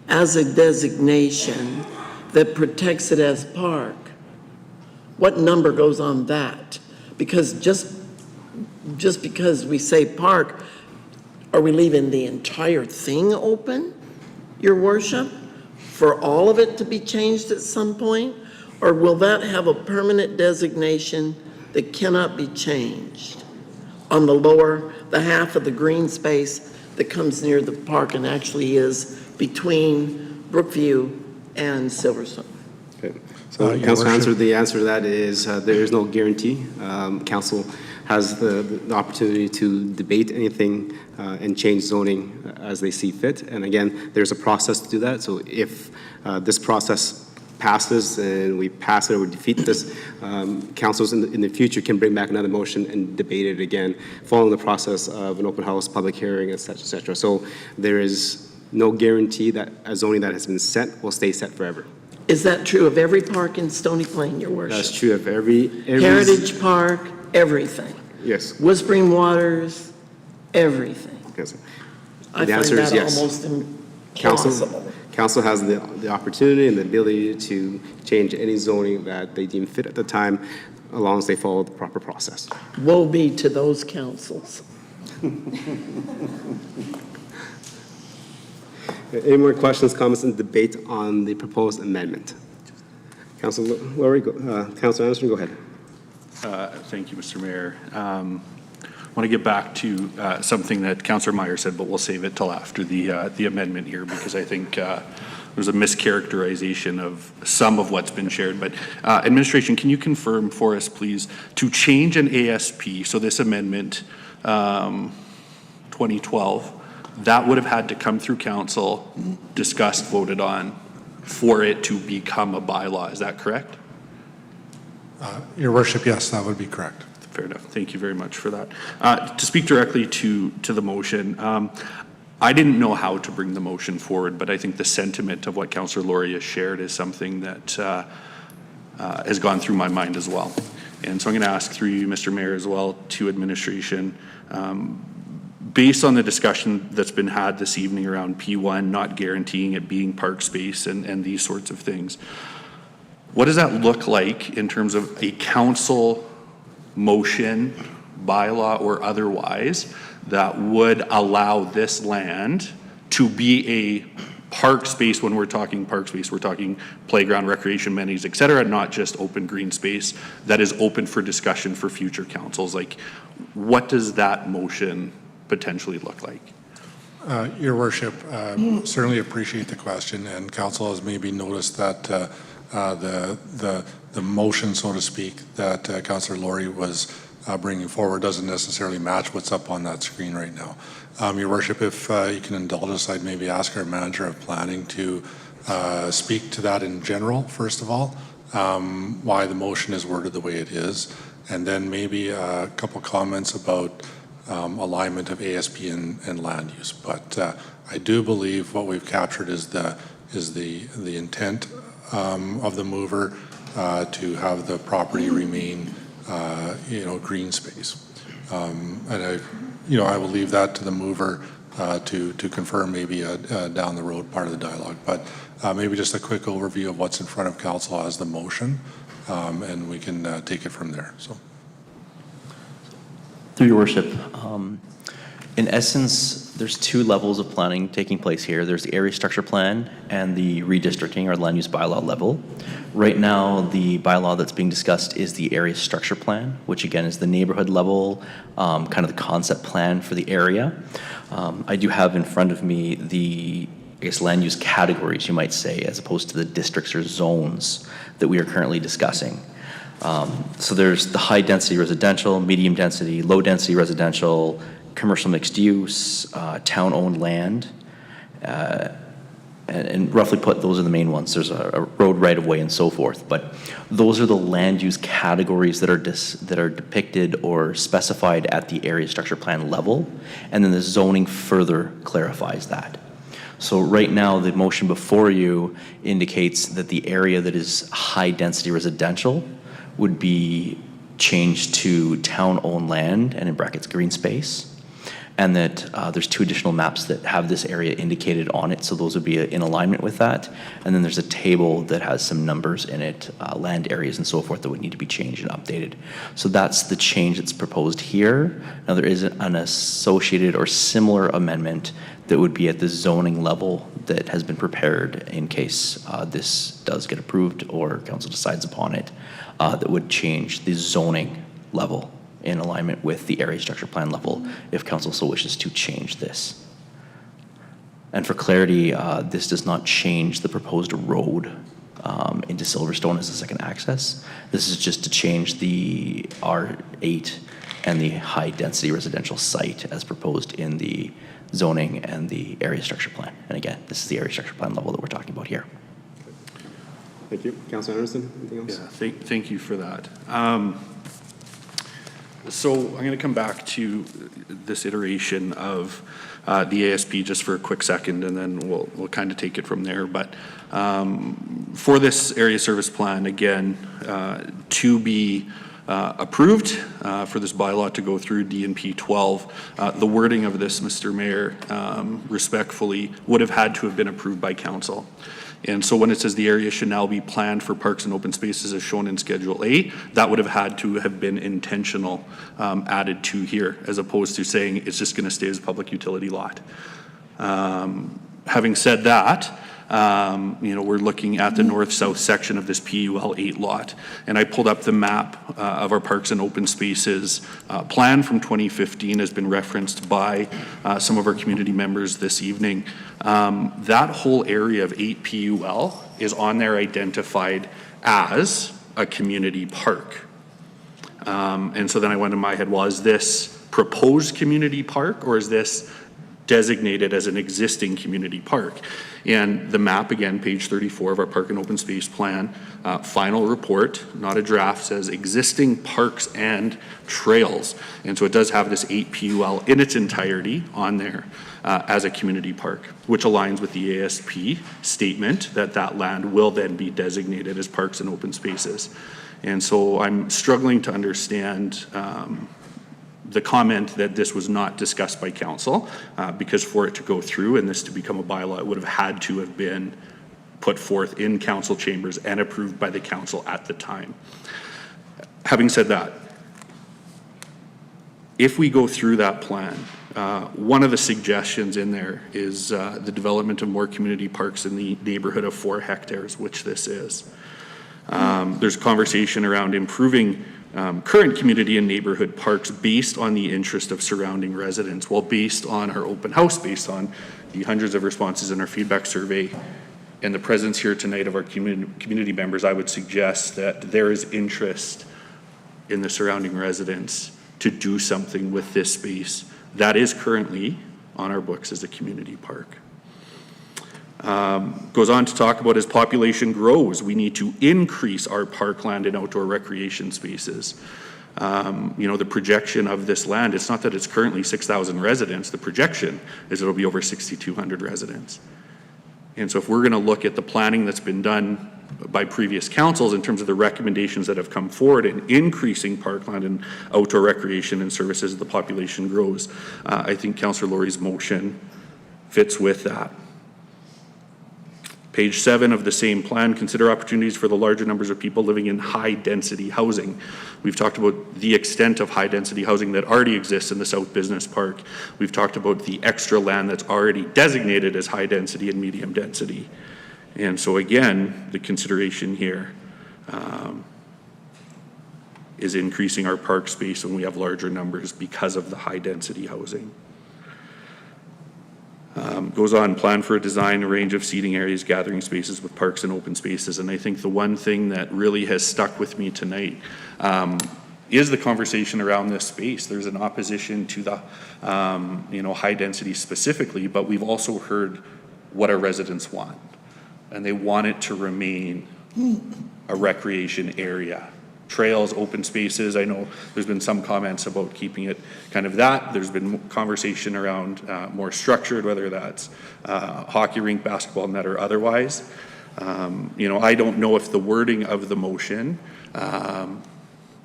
as a designation that protects it as park? What number goes on that? Because just because we say park, are we leaving the entire thing open, Your Worship, for all of it to be changed at some point? Or will that have a permanent designation that cannot be changed on the half of the green space that comes near the park and actually is between Brookview and Silverstone? Okay. So Councillor Hansard, the answer to that is there is no guarantee. Council has the opportunity to debate anything and change zoning as they see fit. And again, there's a process to do that. So if this process passes and we pass it or defeat this, councils in the future can bring back another motion and debate it again, following the process of an open house, public hearing, et cetera, et cetera. So there is no guarantee that a zoning that has been set will stay set forever. Is that true of every park in Stony Plain, Your Worship? That's true of every Heritage Park, everything? Yes. Whispering Waters, everything? Yes. I The find answer is that yes. almost impossible. Council has the opportunity and the ability to change any zoning that they deem fit at the time, as long as they follow the proper process. Woe be to those councils. Any more questions, comments, and debate on the proposed amendment? Councilor Laurie, Councilor Anderson, go ahead. Thank you, Mr. Mayor. I want to get back to something that Councillor Meyer said, but we'll save it till after the amendment here, because I think there's a mischaracterization of some of what's been shared. But administration, can you confirm for us, please, to change an ASP, so this amendment 2012, that would have had to come through council, discussed, voted on, for it to become a bylaw. Is that correct? Your worship, yes, that would be correct. Fair enough. Thank you very much for that. To speak directly to the motion, I didn't know how to bring the motion forward, but I think the sentiment of what Councillor Laurie has shared is something that has gone through my mind as well. And so I'm going to ask through you, Mr. Mayor, as well, to administration, based on the discussion that's been had this evening around P1, not guaranteeing it being park space and these sorts of things, what does that look like in terms of a council motion, bylaw or otherwise, that would allow this land to be a park space? When we're talking park space, we're talking playground, recreation, amenities, et cetera, not just open green space that is open for discussion for future councils. Like, what does that motion potentially look like? Your worship, certainly appreciate the question, and council has maybe noticed that the motion, so to speak, that Councillor Laurie was bringing forward doesn't necessarily match what's up on that screen right now. Your worship, if you can indulge us, I'd maybe ask our manager of planning to speak to that in general, first of all, why the motion is worded the way it is, and then maybe a couple comments about alignment of ASP and land use. But I do believe what we've captured is the intent of the mover to have the property remain, green space. And I will leave that to the mover to confirm maybe down the road part of the dialogue. But maybe just a quick overview of what's in front of council as the motion, and we can take it from there. So. Through your worship, in essence, there's two levels of planning taking place here. There's the area structure plan and the redistricting or land use bylaw level. Right now, the bylaw that's being discussed is the area structure plan, which again is the neighborhood level, kind of the concept plan for the area. I do have in front of me the, I guess, land use categories, you might say, as opposed to the districts or zones that we are currently discussing. So there's the high density residential, medium density, low density residential, commercial mixed use, town owned land, and roughly put, those are the main ones. There's a road right of way and so forth, but those are the land use categories that are depicted or specified at the area structure plan level, and then the zoning further clarifies that. So right now, the motion before you indicates that the area that is high density residential would be changed to town-owned land, and in brackets, green space. And that there's two additional maps that have this area indicated on it, so those would be in alignment with that. And then there's a table that has some numbers in it, land areas and so forth, that would need to be changed and updated. So that's the change that's proposed here. Now there is an associated or similar amendment that would be at the zoning level that has been prepared in case this does get approved or council decides upon it, that would change the zoning level in alignment with the area structure plan level if council so wishes to change this. And for clarity, this does not change the proposed road into Silverstone as a second access. This is just to change the R8 and the high density residential site as proposed in the zoning and the area structure plan. And again, this is the area structure plan level that we're talking about here. Thank you. Councilor Anderson, anything else? Yeah, thank you for that. So I'm going to come back to this iteration of the ASP just for a quick second, and then we'll kind of take it from there. But for this area service plan, again, to be approved for this bylaw to go through DNP 12, the wording of this, Mr. Mayor, respectfully, would have had to have been approved by council. And so when it says the area should now be planned for parks and open spaces as shown in Schedule A, that would have had to have been intentional added to here, as opposed to saying it's just going to stay as a public utility lot. Having said that, we're looking at the north-south section of this PUL 8 lot. And I pulled up the map of our parks and open spaces plan from 2015, has been referenced by some of our community members this evening. That whole area of 8 PUL is on there identified as a community park. And so then I went in my head, well, is this proposed community park, or is this designated as an existing community park? And the map, again, page 34 of our Park and Open Space Plan, final report, not a draft, says existing parks and trails. And so it does have this 8 PUL in its entirety on there as a community park, which aligns with the ASP statement that that land will then be designated as parks and open spaces. And so I'm struggling to understand the comment that this was not discussed by council, because for it to go through and this to become a bylaw, it would have had to have been put forth in council chambers and approved by the council at the time. Having said that, if we go through that plan, one of the suggestions in there is the development of more community parks in the neighborhood of 4 hectares, which this is. There's conversation around improving current community and neighborhood parks based on the interest of surrounding residents. Well, based on our open house, based on the hundreds of responses in our feedback survey, and the presence here tonight of our community members, I would suggest that there is interest in the surrounding residents to do something with this space that is currently on our books as a community park. Goes on to talk about as population grows, we need to increase our parkland and outdoor recreation spaces. The projection of this land, it's not that it's currently 6,000 residents, the projection is it'll be over 6,200 residents. And so if we're gonna look at the planning that's been done by previous councils in terms of the recommendations that have come forward in increasing parkland and outdoor recreation and services as the population grows, I think Councillor Laurie's motion fits with that. Page 7 of the same plan, consider opportunities for the larger numbers of people living in high-density housing. We've talked about the extent of high-density housing that already exists in the South Business Park. We've talked about the extra land that's already designated as high-density and medium-density. And so again, the consideration here is increasing our park space when we have larger numbers because of the high-density housing. Goes on, plan for a design, a range of seating areas, gathering spaces with parks and open spaces. And I think the one thing that really has stuck with me tonight is the conversation around this space. There's an opposition to the high density specifically, but we've also heard what our residents want. And they want it to remain a recreation area. Trails, open spaces. I know there's been some comments about keeping it kind of that. There's been conversation around more structured, whether that's hockey rink, basketball net, or otherwise. I don't know if the wording of the motion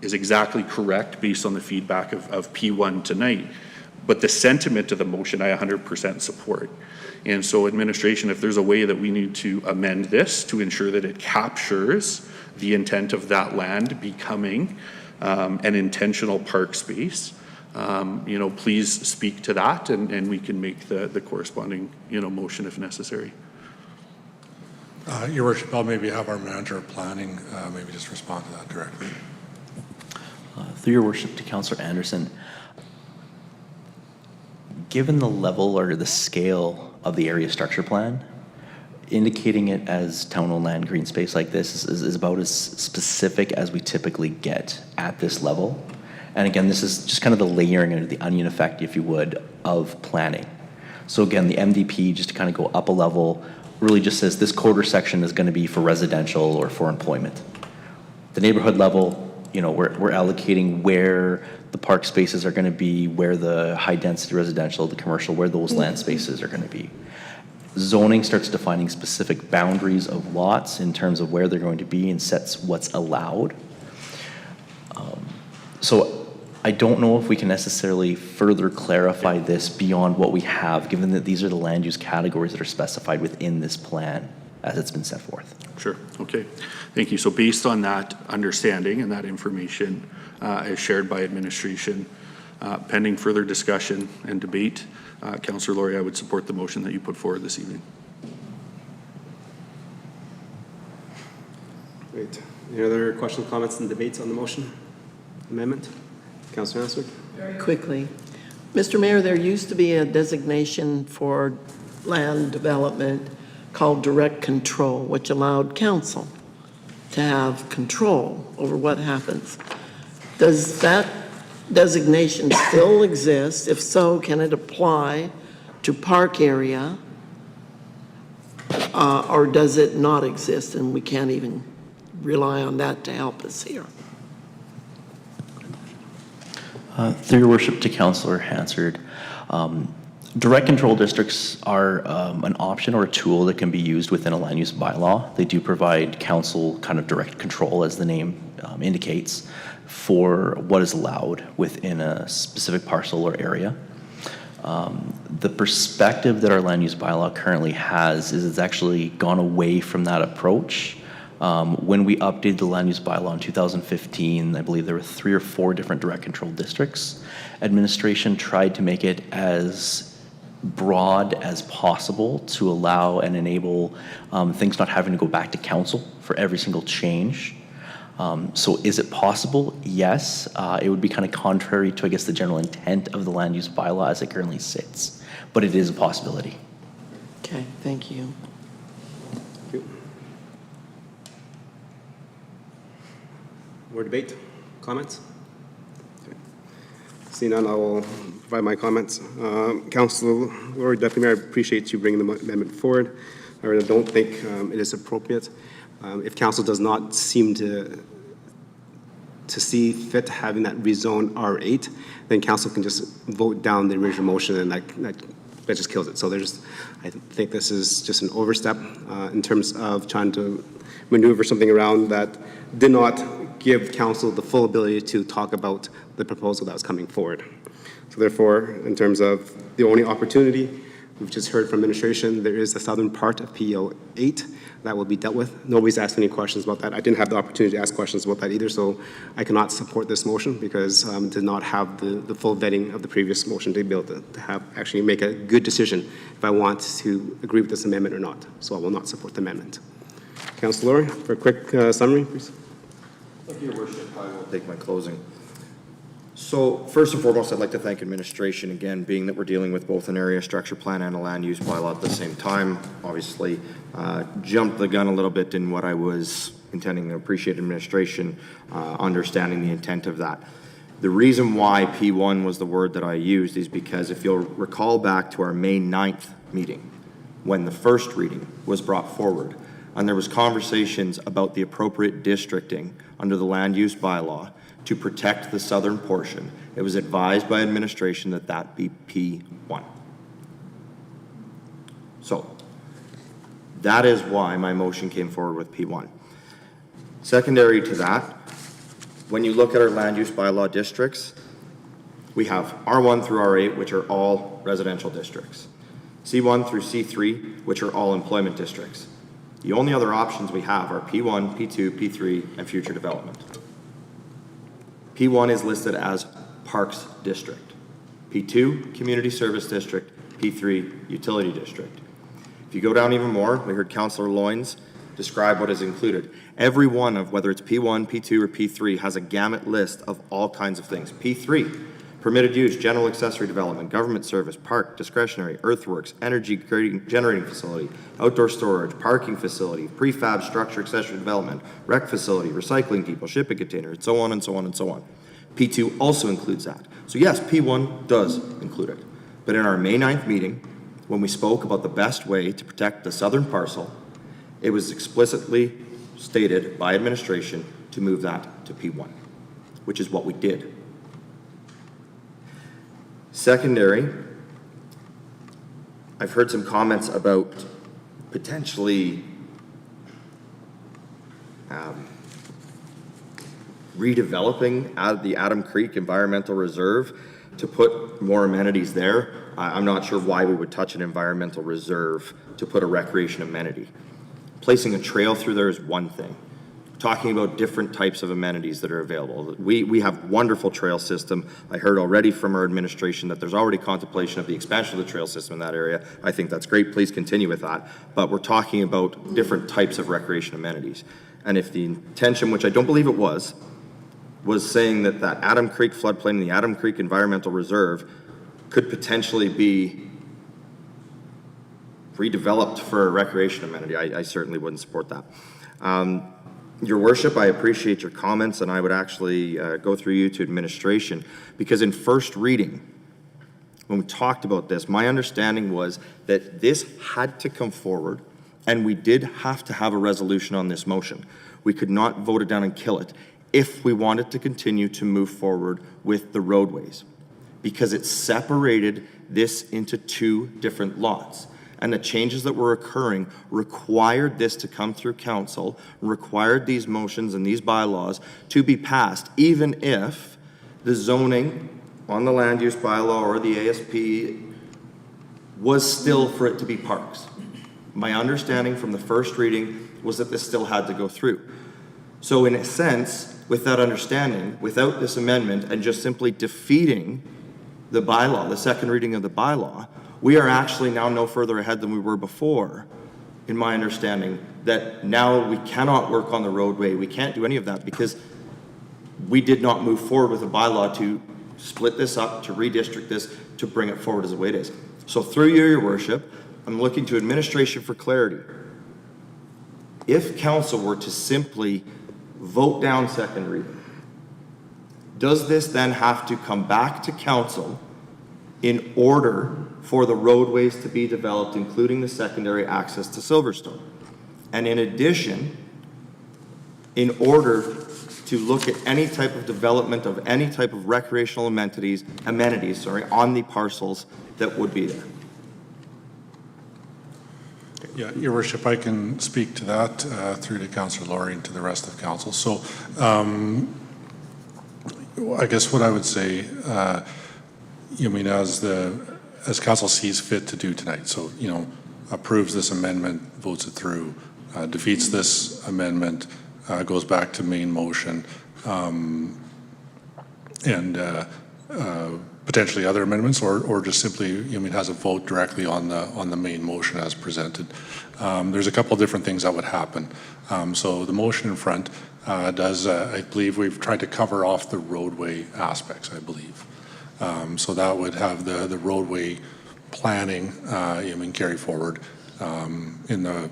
is exactly correct based on the feedback of P1 tonight, but the sentiment of the motion I 100% support. And so administration, if there's a way that we need to amend this to ensure that it captures the intent of that land becoming an intentional park space, please speak to that and we can make the corresponding, motion if necessary. Your Worship, I'll maybe have our manager of planning maybe just respond to that directly. Through your worship to Councillor Anderson, given the level or the scale of the area structure plan, indicating it as town-owned land green space like this is about as specific as we typically get at this level. And again, this is just kind of the layering under the onion effect, if you would, of planning. So again, the MDP, just to kind of go up a level, really just says this quarter section is going to be for residential or for employment. The neighborhood level, we're allocating where the park spaces are going to be, where the high density residential, the commercial, where those land spaces are going to be. Zoning starts defining specific boundaries of lots in terms of where they're going to be and sets what's allowed. So I don't know if we can necessarily further clarify this beyond what we have, given that these are the land use categories that are specified within this plan as it's been set forth. Sure, okay. Thank you. So based on that understanding and that information as shared by administration, pending further discussion and debate, Councillor Laurie, I would support the motion that you put forward this evening. Great. Any other questions, comments, and debates on the motion amendment? Councillor Hansford? Very quickly. Mr. Mayor, there used to be a designation for land development called direct control, which allowed council to have control over what happens. Does that designation still exist? If so, can it apply to park area? Or does it not exist and we can't even rely on that to help us here? Through your worship to Councillor Hansard, direct control districts are an option or a tool that can be used within a land use bylaw. They do provide council kind of direct control, as the name indicates, for what is allowed within a specific parcel or area. The perspective that our land use bylaw currently has is it's actually gone away from that approach. When we updated the land use bylaw in 2015, I believe there were 3 or 4 different direct control districts. Administration tried to make it as broad as possible to allow and enable things not having to go back to council for every single change. So is it possible? Yes. It would be kind of contrary to, I guess, the general intent of the land use bylaw as it currently sits, but it is a possibility. Okay, thank you. Thank you. More debate? Comments? Okay. Seeing none, I will provide my comments. Councilor Lord, Deputy Mayor, I appreciate you bringing the amendment forward. I really don't think it is appropriate. If council does not seem to see fit having that rezone R8, then council can just vote down the original motion, and that just kills it. So I think this is just an overstep in terms of trying to maneuver something around that did not give council the full ability to talk about the proposal that was coming forward. So therefore, in terms of the only opportunity, we've just heard from administration, there is the southern part of PO 8 that will be dealt with. Nobody's asked any questions about that. I didn't have the opportunity to ask questions about that either, so I cannot support this motion because it did not have the full vetting of the previous motion to be able to have actually make a good decision if I want to agree with this amendment or not. So I will not support the amendment. Councilor, for a quick summary, please. Thank you, Your Worship. I will take my closing. So first and foremost, I'd like to thank administration again, being that we're dealing with both an area structure plan and a land use bylaw at the same time. Obviously, jumped the gun a little bit in what I was intending to appreciate administration, understanding the intent of that. The reason why P1 was the word that I used is because if you'll recall back to our May 9th meeting, when the first reading was brought forward, and there was conversations about the appropriate districting under the land use bylaw to protect the southern portion, it was advised by administration that that be P1. So that is why my motion came forward with P1. Secondary to that, when you look at our land use bylaw districts, we have R1 through R8, which are all residential districts, C1 through C3, which are all employment districts. The only other options we have are P1, P2, P3, and future development. P1 is listed as Parks District. P2, Community Service District. P3, Utility District. If you go down even more, we heard Councillor Loynes describe what is included. Every one of, whether it's P1, P2, or P3, has a gamut list of all kinds of things. P3, permitted use, general accessory development, government service, park, discretionary, earthworks, energy generating facility, outdoor storage, parking facility, prefab structure accessory development, rec facility, recycling depot, shipping container, and so on and so on and so on. P2 also includes that. So yes, P1 does include it. But in our May 9th meeting, when we spoke about the best way to protect the southern parcel, it was explicitly stated by administration to move that to P1, which is what we did. Secondary, I've heard some comments about potentially redeveloping the Adam Creek Environmental Reserve to put more amenities there. I'm not sure why we would touch an environmental reserve to put a recreation amenity. Placing a trail through there is one thing. Talking about different types of amenities that are available. We have wonderful trail system. I heard already from our administration that there's already contemplation of the expansion of the trail system in that area. I think that's great. Please continue with that. But we're talking about different types of recreation amenities. And if the intention, which I don't believe it was saying that that Adam Creek floodplain and the Adam Creek Environmental Reserve could potentially be redeveloped for a recreation amenity, I certainly wouldn't support that. Your worship, I appreciate your comments, and I would actually go through you to administration, because in first reading, when we talked about this, my understanding was that this had to come forward, and we did have to have a resolution on this motion. We could not vote it down and kill it if we wanted to continue to move forward with the roadways, because it separated this into two different lots. And the changes that were occurring required this to come through council, required these motions and these bylaws to be passed, even if the zoning on the land use bylaw or the ASP was still for it to be parks. My understanding from the first reading was that this still had to go through. So in a sense, with that understanding, without this amendment and just simply defeating the bylaw, the second reading of the bylaw, we are actually now no further ahead than we were before, in my understanding, that now we cannot work on the roadway. We can't do any of that because we did not move forward with a bylaw to split this up, to redistrict this, to bring it forward as the way it is. So through you, your worship, I'm looking to administration for clarity. If council were to simply vote down second reading, does this then have to come back to council in order for the roadways to be developed, including the secondary access to Silverstone? And in addition, in order to look at any type of development of any type of recreational amenities, on the parcels that would be there? Yeah, Your Worship, I can speak to that through to Councillor Laurie and to the rest of council. So I guess what I would say, as council sees fit to do tonight, so, approves this amendment, votes it through, defeats this amendment, goes back to main motion, and potentially other amendments, or just simply, has a vote directly on the main motion as presented. There's a couple of different things that would happen. So the motion in front does, I believe we've tried to cover off the roadway aspects, I believe. So that would have the roadway planning, carry forward in the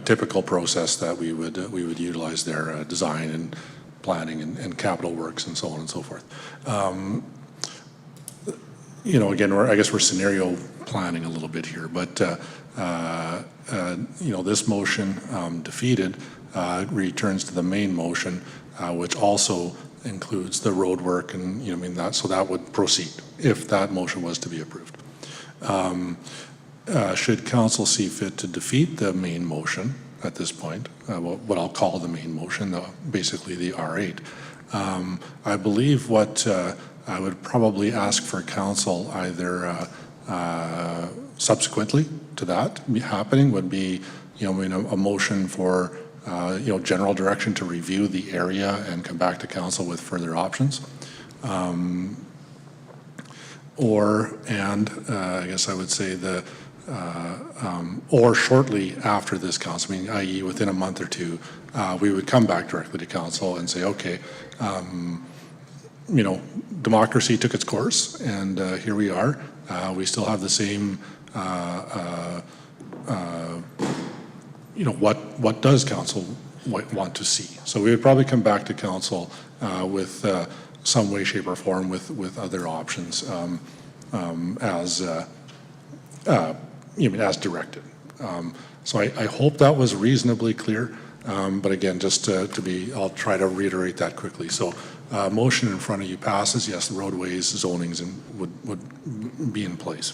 typical process that we would utilize there, design and planning and capital works and so on and so forth. Again, I guess we're scenario planning a little bit here, but this motion defeated returns to the main motion, which also includes the road work, and so that would proceed if that motion was to be approved. Should council see fit to defeat the main motion at this point, what I'll call the main motion, basically the R8, I believe what I would probably ask for council either subsequently to that happening would be, a motion for general direction to review the area and come back to council with further options. I guess I would say or shortly after this council meeting, i.e. within a month or two, we would come back directly to council and say, okay, democracy took its course, and here we are. We still have the same, what does council want to see? So we would probably come back to council with some way, shape, or form with other options as directed. So I hope that was reasonably clear. But again, just I'll try to reiterate that quickly. So motion in front of you passes. Yes, the roadways, zonings would be in place.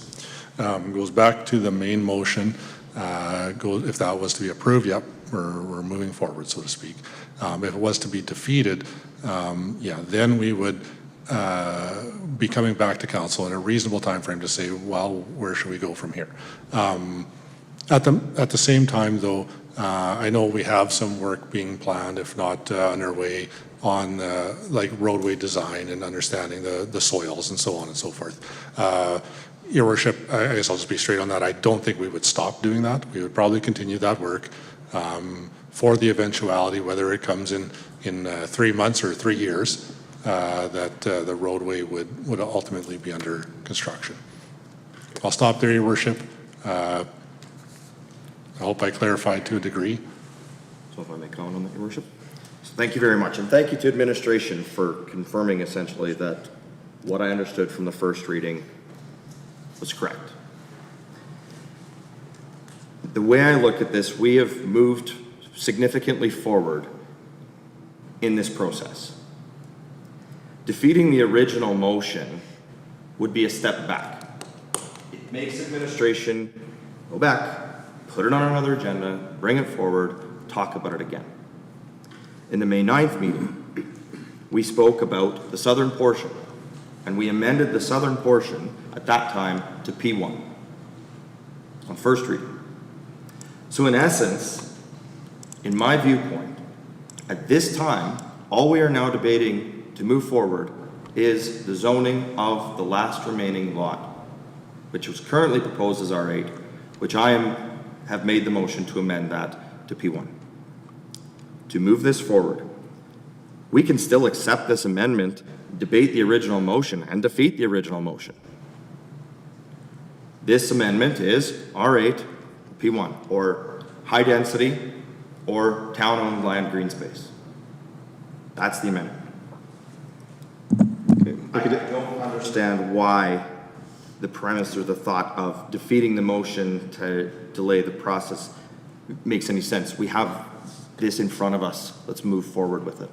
Goes back to the main motion. If that was to be approved, yep, we're moving forward, so to speak. If it was to be defeated, then we would be coming back to council in a reasonable time frame to say, well, where should we go from here? At the same time, though, I know we have some work being planned, if not underway, on like roadway design and understanding the soils and so on and so forth. Your Worship, I guess I'll just be straight on that. I don't think we would stop doing that. We would probably continue that work, for the eventuality, whether it comes in 3 months or 3 years, that the roadway would ultimately be under construction. I'll stop there, Your Worship. I hope I clarified to a degree. So if I may comment on that, Your Worship? So thank you very much, and thank you to administration for confirming essentially that what I understood from the first reading was correct. The way I look at this, we have moved significantly forward in this process. Defeating the original motion would be a step back. It makes administration go back, put it on another agenda, bring it forward, talk about it again. In the May 9th meeting, we spoke about the southern portion, and we amended the southern portion at that time to P1 on first reading. So in essence, in my viewpoint, at this time, all we are now debating to move forward is the zoning of the last remaining lot, which was currently proposed as R8, which I have made the motion to amend that to P1. To move this forward, we can still accept this amendment, debate the original motion, and defeat the original motion. This amendment is R8, P1, or high density, or town-owned land green space. That's the amendment. Okay. I don't understand why the premise or the thought of defeating the motion to delay the process makes any sense. We have this in front of us. Let's move forward with it.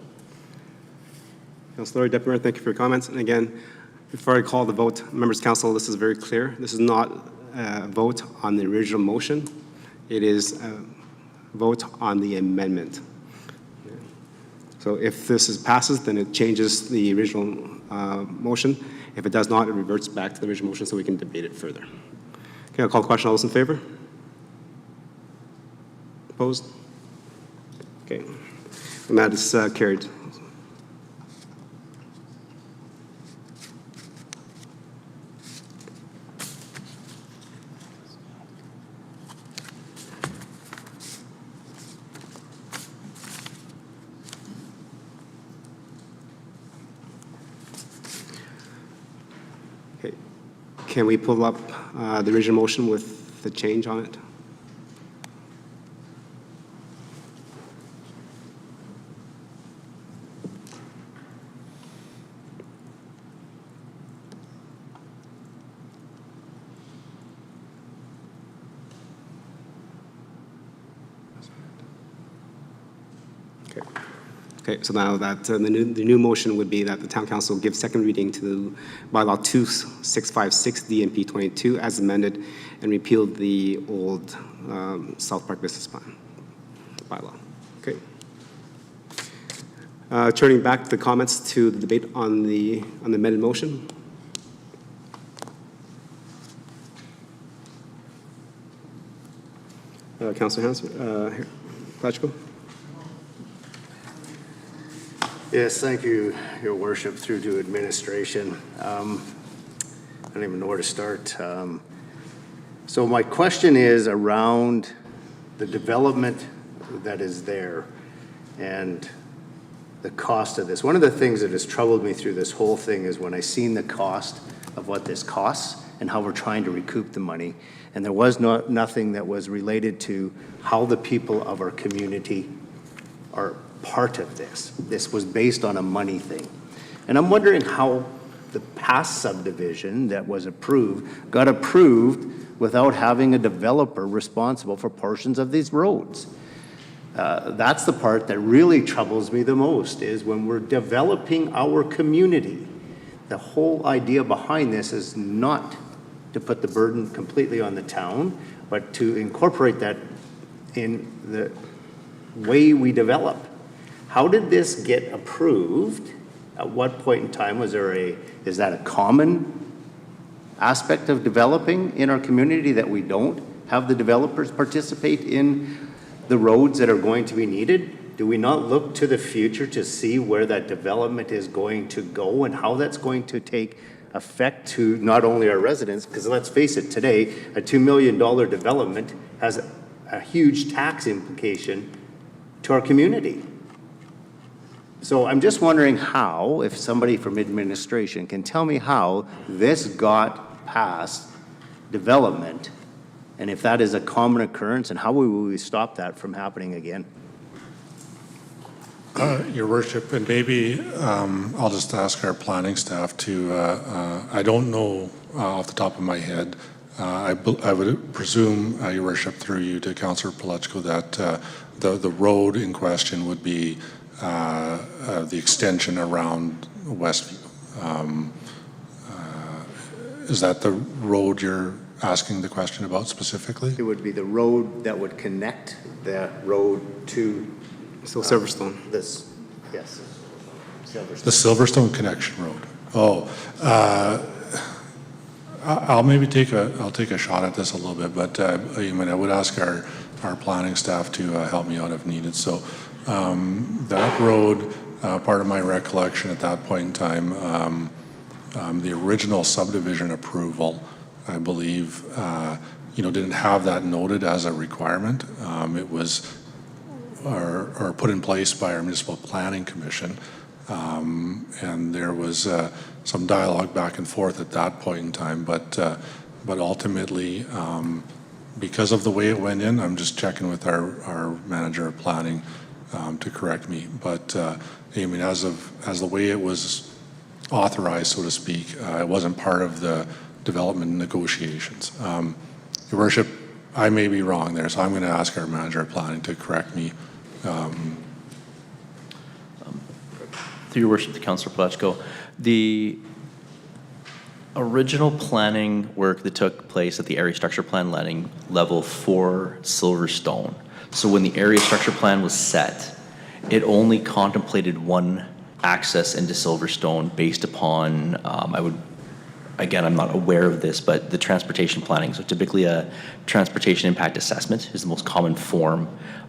Councilor Laurie, Deputy Mayor, thank you for your comments. And again, before I call the vote, members of council, this is very clear. This is not a vote on the original motion. It is a vote on the amendment. So if this passes, then it changes the original motion. If it does not, it reverts back to the original motion so we can debate it further. Okay, I'll call the question. All those in favor? Opposed? Okay, and that is carried. Okay, can we pull up the original motion with the change on it? Okay, so now that the new motion would be that the town council give second reading to bylaw 2656 DMP 22 as amended and repeal the old South Park business plan bylaw. Okay. Turning back the comments to the debate on the amended motion. Councilor Platchko. Yes, thank you, Your Worship, through to administration. I don't even know where to start. So my question is around the development that is there and the cost of this. One of the things that has troubled me through this whole thing is when I seen the cost of what this costs and how we're trying to recoup the money. And there was nothing that was related to how the people of our community are part of this. This was based on a money thing. And I'm wondering how the past subdivision that was approved got approved without having a developer responsible for portions of these roads. That's the part that really troubles me the most, is when we're developing our community. The whole idea behind this is not to put the burden completely on the town, but to incorporate that in the way we develop. How did this get approved? At what point in time is that a common aspect of developing in our community, that we don't have the developers participate in the roads that are going to be needed? Do we not look to the future to see where that development is going to go and how that's going to take effect to not only our residents, because let's face it, today, a $2 million development has a huge tax implication to our community. So I'm just wondering how, if somebody from administration can tell me how this got past development, and if that is a common occurrence, and how will we stop that from happening again? Your worship, and maybe I'll just ask our planning staff to, I don't know off the top of my head, I would presume, your worship, through you to Councillor Palechko, that the road in question would be the extension around Westview. Is that the road you're asking the question about specifically? It would be the road that would connect that road to Silverstone. this, yes. The Silverstone connection road. Oh, I'll maybe take a shot at this a little bit, but I would ask our planning staff to help me out if needed. So that road, part of my recollection at that point in time, the original subdivision approval, I believe, didn't have that noted as a requirement. It was or put in place by our municipal planning commission, and there was some dialogue back and forth at that point in time. But ultimately, because of the way it went in, I'm just checking with our manager of planning to correct me. But as the way it was authorized, so to speak, it wasn't part of the development negotiations. Your worship, I may be wrong there, so I'm going to ask our manager of planning to correct me. Through your worship to Councillor Palechko, the original planning work that took place at the area structure plan level for Silverstone. So when the area structure plan was set, it only contemplated one access into Silverstone based upon, I'm not aware of this, but the transportation planning. So typically a transportation impact assessment is the most common form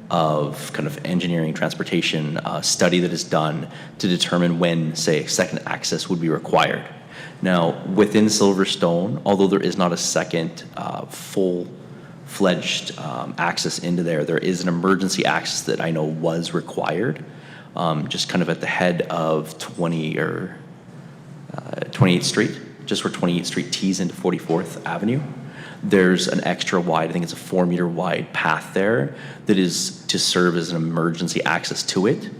of kind of engineering transportation study that is done to determine when, say, second access would be required. Now, within Silverstone, although there is not a second full-fledged access into there, there is an emergency access that I know was required, just kind of at the head of 28th Street, just where 28th Street tees into 44th Avenue. There's an extra wide, I think it's a 4-meter wide path there that is to serve as an emergency access to it.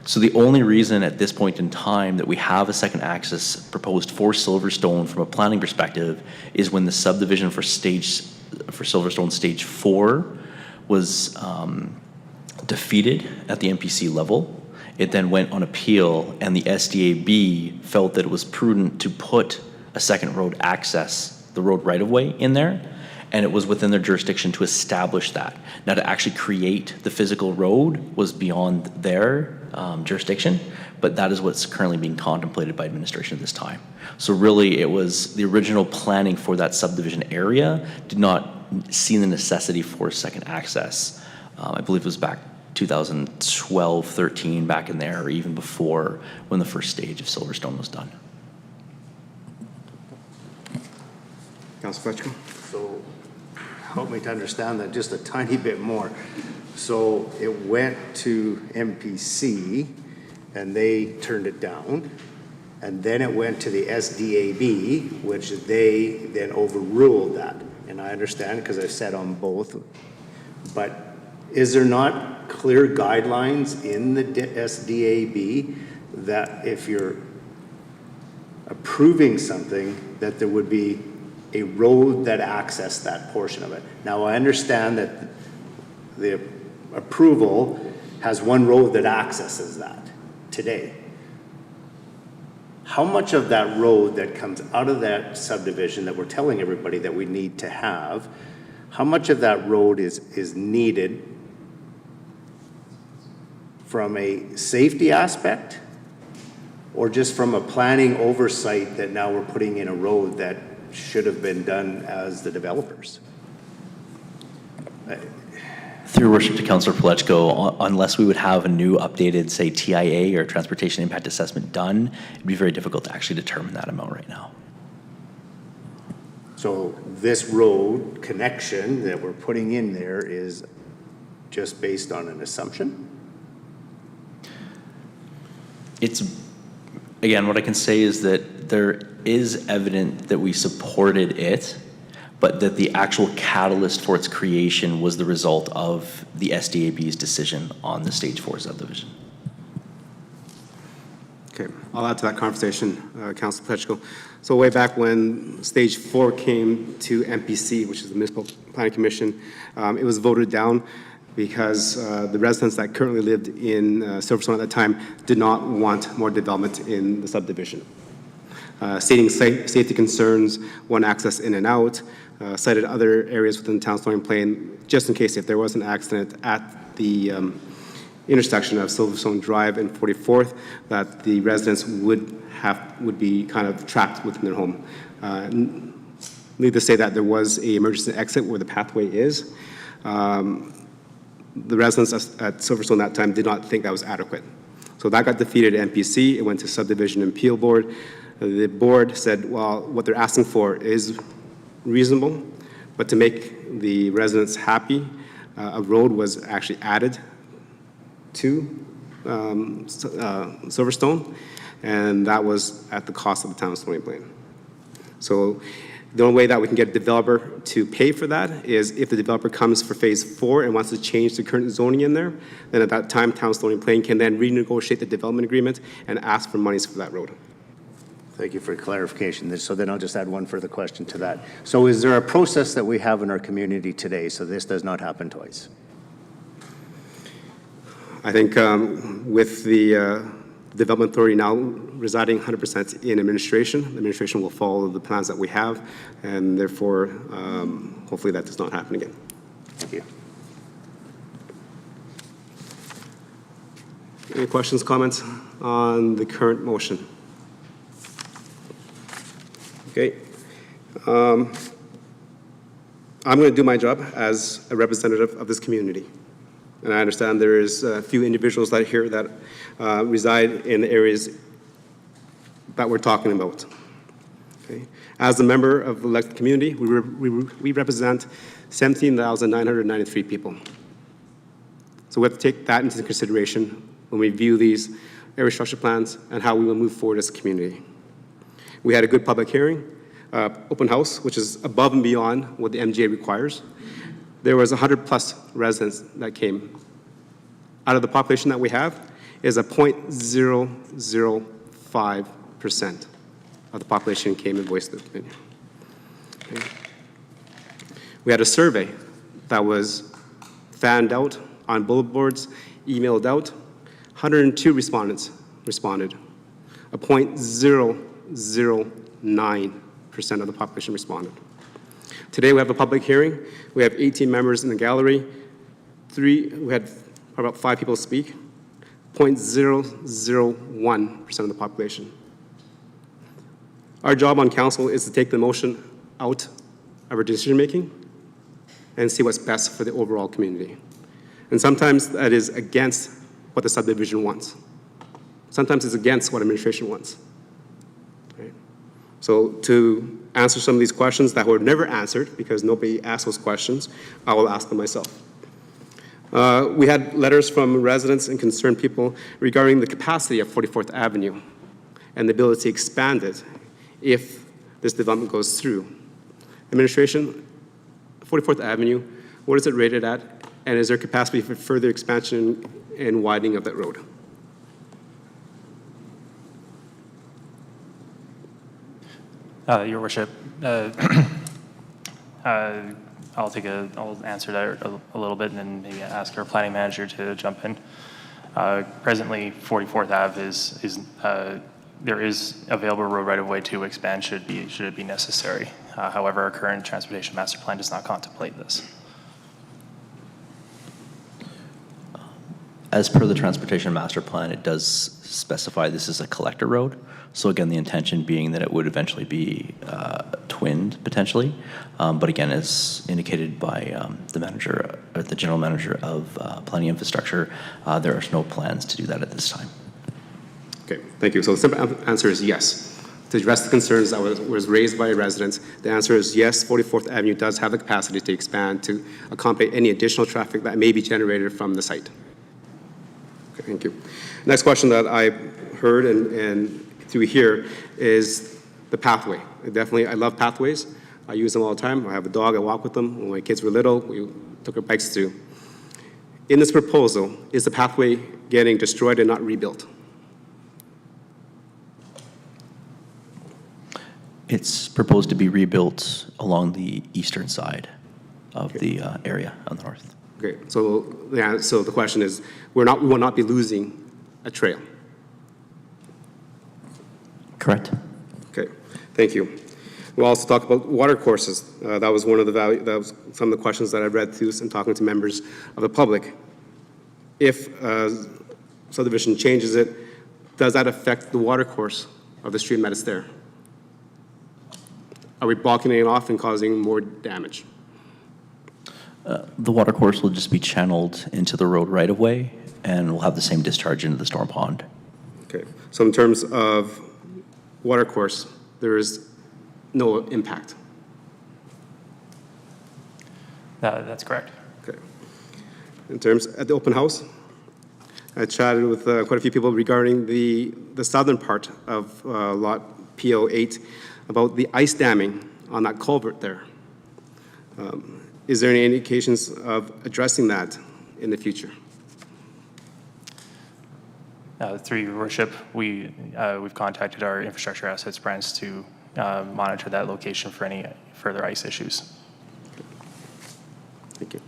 So the only reason at this point in time that we have a second access proposed for Silverstone from a planning perspective is when the subdivision for Silverstone Stage 4 was defeated at the MPC level. It then went on appeal, and the SDAB felt that it was prudent to put a second road access, the road right-of-way, in there, and it was within their jurisdiction to establish that. Now, to actually create the physical road was beyond their jurisdiction, but that is what's currently being contemplated by administration at this time. So really, it was the original planning for that subdivision area did not see the necessity for second access. I believe it was back 2012, 13, back in there, or even before when the first stage of Silverstone was done. Councilor Palechko? So help me to understand that just a tiny bit more. So it went to MPC and they turned it down. And then it went to the SDAB, which they then overruled that. And I understand because I've sat on both. But is there not clear guidelines in the SDAB that if you're approving something, that there would be a road that accessed that portion of it? Now, I understand that the approval has one road that accesses that today. How much of that road that comes out of that subdivision that we're telling everybody that we need to have, how much of that road is needed from a safety aspect or just from a planning oversight that now we're putting in a road that should have been done as the developers? Through your worship to Councillor Palechko, unless we would have a new updated, say, TIA or Transportation Impact Assessment done, it'd be very difficult to actually determine that amount right now. So this road connection that we're putting in there is just based on an assumption? It's, again, what I can say is that there is evidence that we supported it, but that the actual catalyst for its creation was the result of the SDAB's decision on the Stage 4 subdivision. Okay, I'll add to that conversation, Councilor Petchko. So way back when Stage 4 came to MPC, which is the Municipal Planning Commission, it was voted down because the residents that currently lived in Silverstone at that time did not want more development in the subdivision. Stating safety concerns, one access in and out, cited other areas within the town Stony Plain, just in case if there was an accident at the intersection of Silverstone Drive and 44th, that the residents would be kind of trapped within their home. Need to say that there was an emergency exit where the pathway is. The residents at Silverstone that time did not think that was adequate. So that got defeated at MPC. It went to Subdivision and Appeal Board. The board said, well, what they're asking for is reasonable, but to make the residents happy, a road was actually added to Silverstone, and that was at the cost of the town of Stony Plain. So the only way that we can get a developer to pay for that is if the developer comes for phase 4 and wants to change the current zoning in there, then at that time, town of Stony Plain can then renegotiate the development agreement and ask for monies for that road. Thank you for clarification. So then I'll just add one further question to that. So is there a process that we have in our community today so this does not happen twice? I think with the Development Authority now residing 100% in administration, the administration will follow the plans that we have, and therefore, hopefully that does not happen again. Thank you. Any questions, comments on the current motion? Okay. I'm going to do my job as a representative of this community. And I understand there is a few individuals that here that reside in the areas that we're talking about. Okay. As a member of the elected community, we represent 17,993 people. So we have to take that into consideration when we view these area structure plans and how we will move forward as a community. We had a good public hearing, open house, which is above and beyond what the MGA requires. There was 100+ residents that came. Out of the population that we have is a 0.005% of the population came and voiced their opinion. Okay. We had a survey that was fanned out on bulletin boards, emailed out. 102 respondents responded. A 0.009% of the population responded. Today we have a public hearing. We have 18 members in the gallery. We had about 5 people speak. 0.001% of the population. Our job on council is to take the motion out of our decision making and see what's best for the overall community. And sometimes that is against what the subdivision wants. Sometimes it's against what administration wants. Right? So to answer some of these questions that were never answered because nobody asked those questions, I will ask them myself. We had letters from residents and concerned people regarding the capacity of 44th Avenue and the ability to expand it if this development goes through. Administration, 44th Avenue, what is it rated at? And is there capacity for further expansion and widening of that road? Your Worship, I'll answer that a little bit and then maybe ask our planning manager to jump in. Presently, 44th Ave there is available road right-of-way to expand should it be necessary. However, our current transportation master plan does not contemplate this. As per the transportation master plan, it does specify this is a collector road. So again, the intention being that it would eventually be twinned potentially. But again, as indicated by the manager, or the general manager of planning infrastructure, there are no plans to do that at this time. Okay, thank you. So the simple answer is yes. To address the concerns that was raised by residents, the answer is yes, 44th Avenue does have the capacity to expand to accommodate any additional traffic that may be generated from the site. Okay, thank you. Next question that I heard and through here is the pathway. I love pathways. I use them all the time. I have a dog, I walk with them. When my kids were little, we took our bikes through. In this proposal, is the pathway getting destroyed and not rebuilt? It's proposed to be rebuilt along the eastern side of the area on the north. Okay, so the question is, we will not be losing a trail. Correct. Okay, thank you. We'll also talk about water courses. That was that was some of the questions that I read through and talking to members of the public. If subdivision changes it, does that affect the water course of the stream that is there? Are we blocking it off and causing more damage? The water course will just be channeled into the road right of way, and we'll have the same discharge into the storm pond. Okay, so in terms of water course, there is no impact. That's correct. Okay. In terms at the open house, I chatted with quite a few people regarding the southern part of lot PO8 about the ice damming on that culvert there. Is there any indications of addressing that in the future? Through your worship, we've contacted our infrastructure assets branch to monitor that location for any further ice issues. Thank you.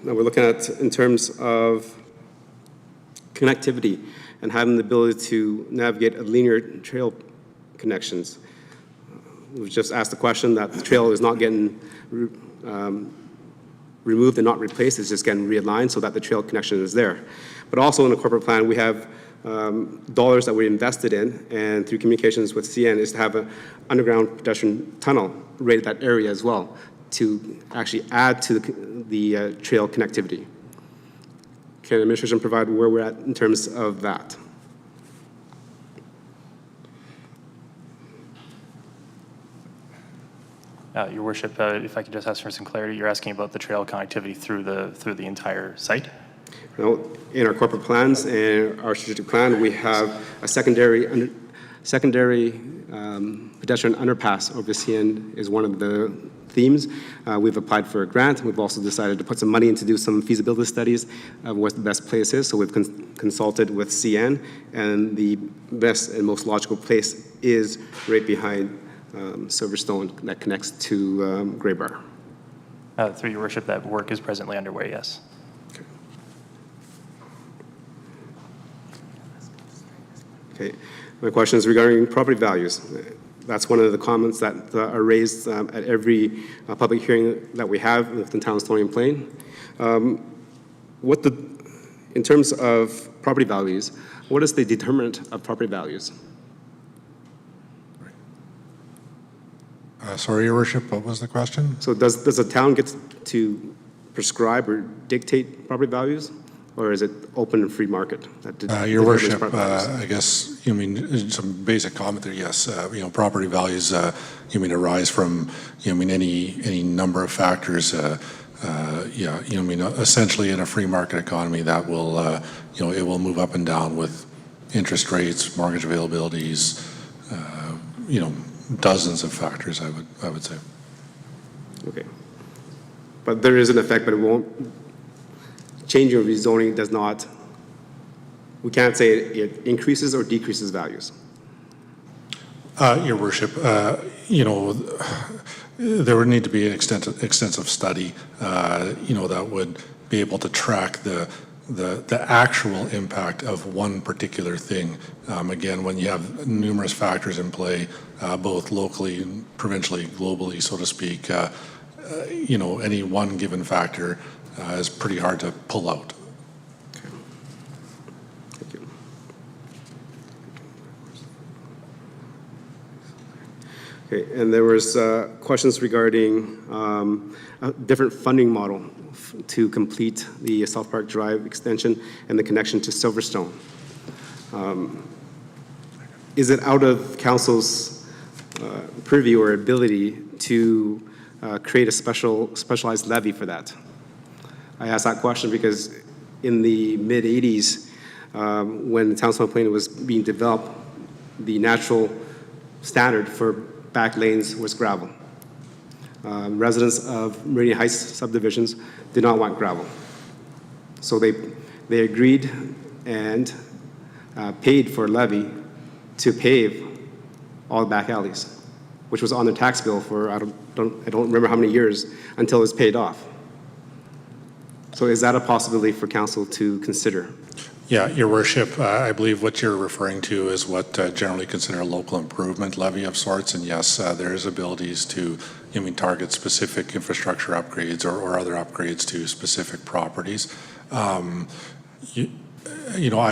Now we're looking at in terms of connectivity and having the ability to navigate a linear trail connections. We've just asked the question that the trail is not getting removed and not replaced, it's just getting realigned so that the trail connection is there. But also in the corporate plan, we have dollars that we invested in, and through communications with CN is to have an underground pedestrian tunnel right at that area as well to actually add to the trail connectivity. Can the administration provide where we're at in terms of that? Your worship, if I could just ask for some clarity, you're asking about the trail connectivity through the entire site? Now, in our corporate plans and our strategic plan, we have a secondary pedestrian underpass over CN is one of the themes. We've applied for a grant. We've also decided to put some money in to do some feasibility studies of what the best place is. So we've consulted with CN, and the best and most logical place is right behind Silverstone that connects to Graybar. Through your worship, that work is presently underway, yes. Okay. My question is regarding property values. That's one of the comments that are raised at every public hearing that we have within town of Stony Plain. In terms of property values, what is the determinant of property values? Sorry, Your Worship, what was the question? So does the town get to prescribe or dictate property values? Or is it open and free market? Your Worship, I guess you mean some basic comment there. Yes, property values. You mean arise from any number of factors. Essentially in a free market economy that will it will move up and down with interest rates, mortgage availabilities. Dozens of factors. I would say. Okay, but there is an effect, but it won't. Changing or rezoning does not, we can't say it increases or decreases values. Your Worship, there would need to be an extensive study, that would be able to track the actual impact of one particular thing. Again, when you have numerous factors in play, both locally, provincially, globally, so to speak, any one given factor is pretty hard to pull out. Okay. Thank you. Okay, and there was questions regarding a different funding model to complete the South Park Drive extension and the connection to Silverstone. Is it out of council's purview or ability to create a specialized levy for that? I ask that question because in the mid-'80s, when the town center plan was being developed, the natural standard for back lanes was gravel. Residents of Meridian Heights subdivisions did not want gravel. So they agreed and paid for a levy to pave all the back alleys, which was on their tax bill for, I don't remember how many years, until it was paid off. So is that a possibility for council to consider? Yeah, Your Worship, I believe what you're referring to is what generally considered a local improvement levy of sorts, and yes, there is abilities to, target specific infrastructure upgrades or other upgrades to specific properties. I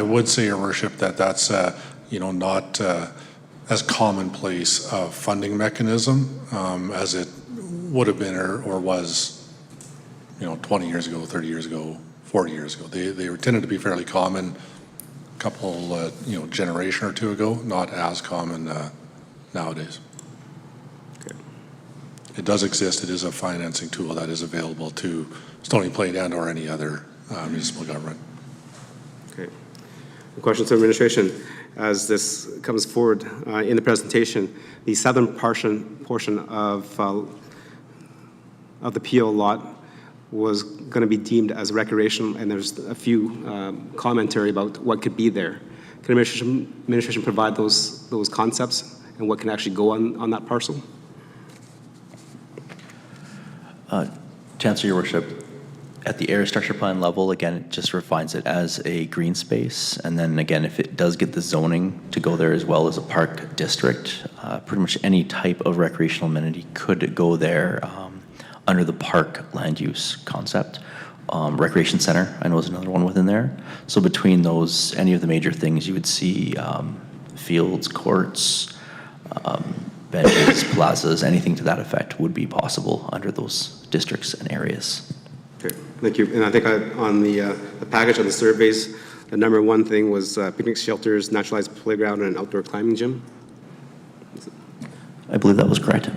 would say, Your Worship, that that's, not as commonplace a funding mechanism as it would have been or was, 20 years ago, 30 years ago, 40 years ago. They were tended to be fairly common a couple, generation or two ago, not as common nowadays. Okay. It does exist. It is a financing tool that is available to Stony Plain and or any other municipal government. Okay. Questions to administration. As this comes forward in the presentation, the southern portion of the PO lot was going to be deemed as recreational, and there's a few commentary about what could be there. Can administration provide those concepts and what can actually go on that parcel? To answer, Your Worship, at the area structure plan level, again, it just refines it as a green space. And then again, if it does get the zoning to go there as well as a park district, pretty much any type of recreational amenity could go there under the park land use concept. Recreation center, I know, is another one within there. So between those, any of the major things, you would see fields, courts, benches, plazas, anything to that effect would be possible under those districts and areas. Okay, thank you. And I think on the package of the surveys, the number one thing was picnic shelters, naturalized playground, and an outdoor climbing gym. I believe that was correct.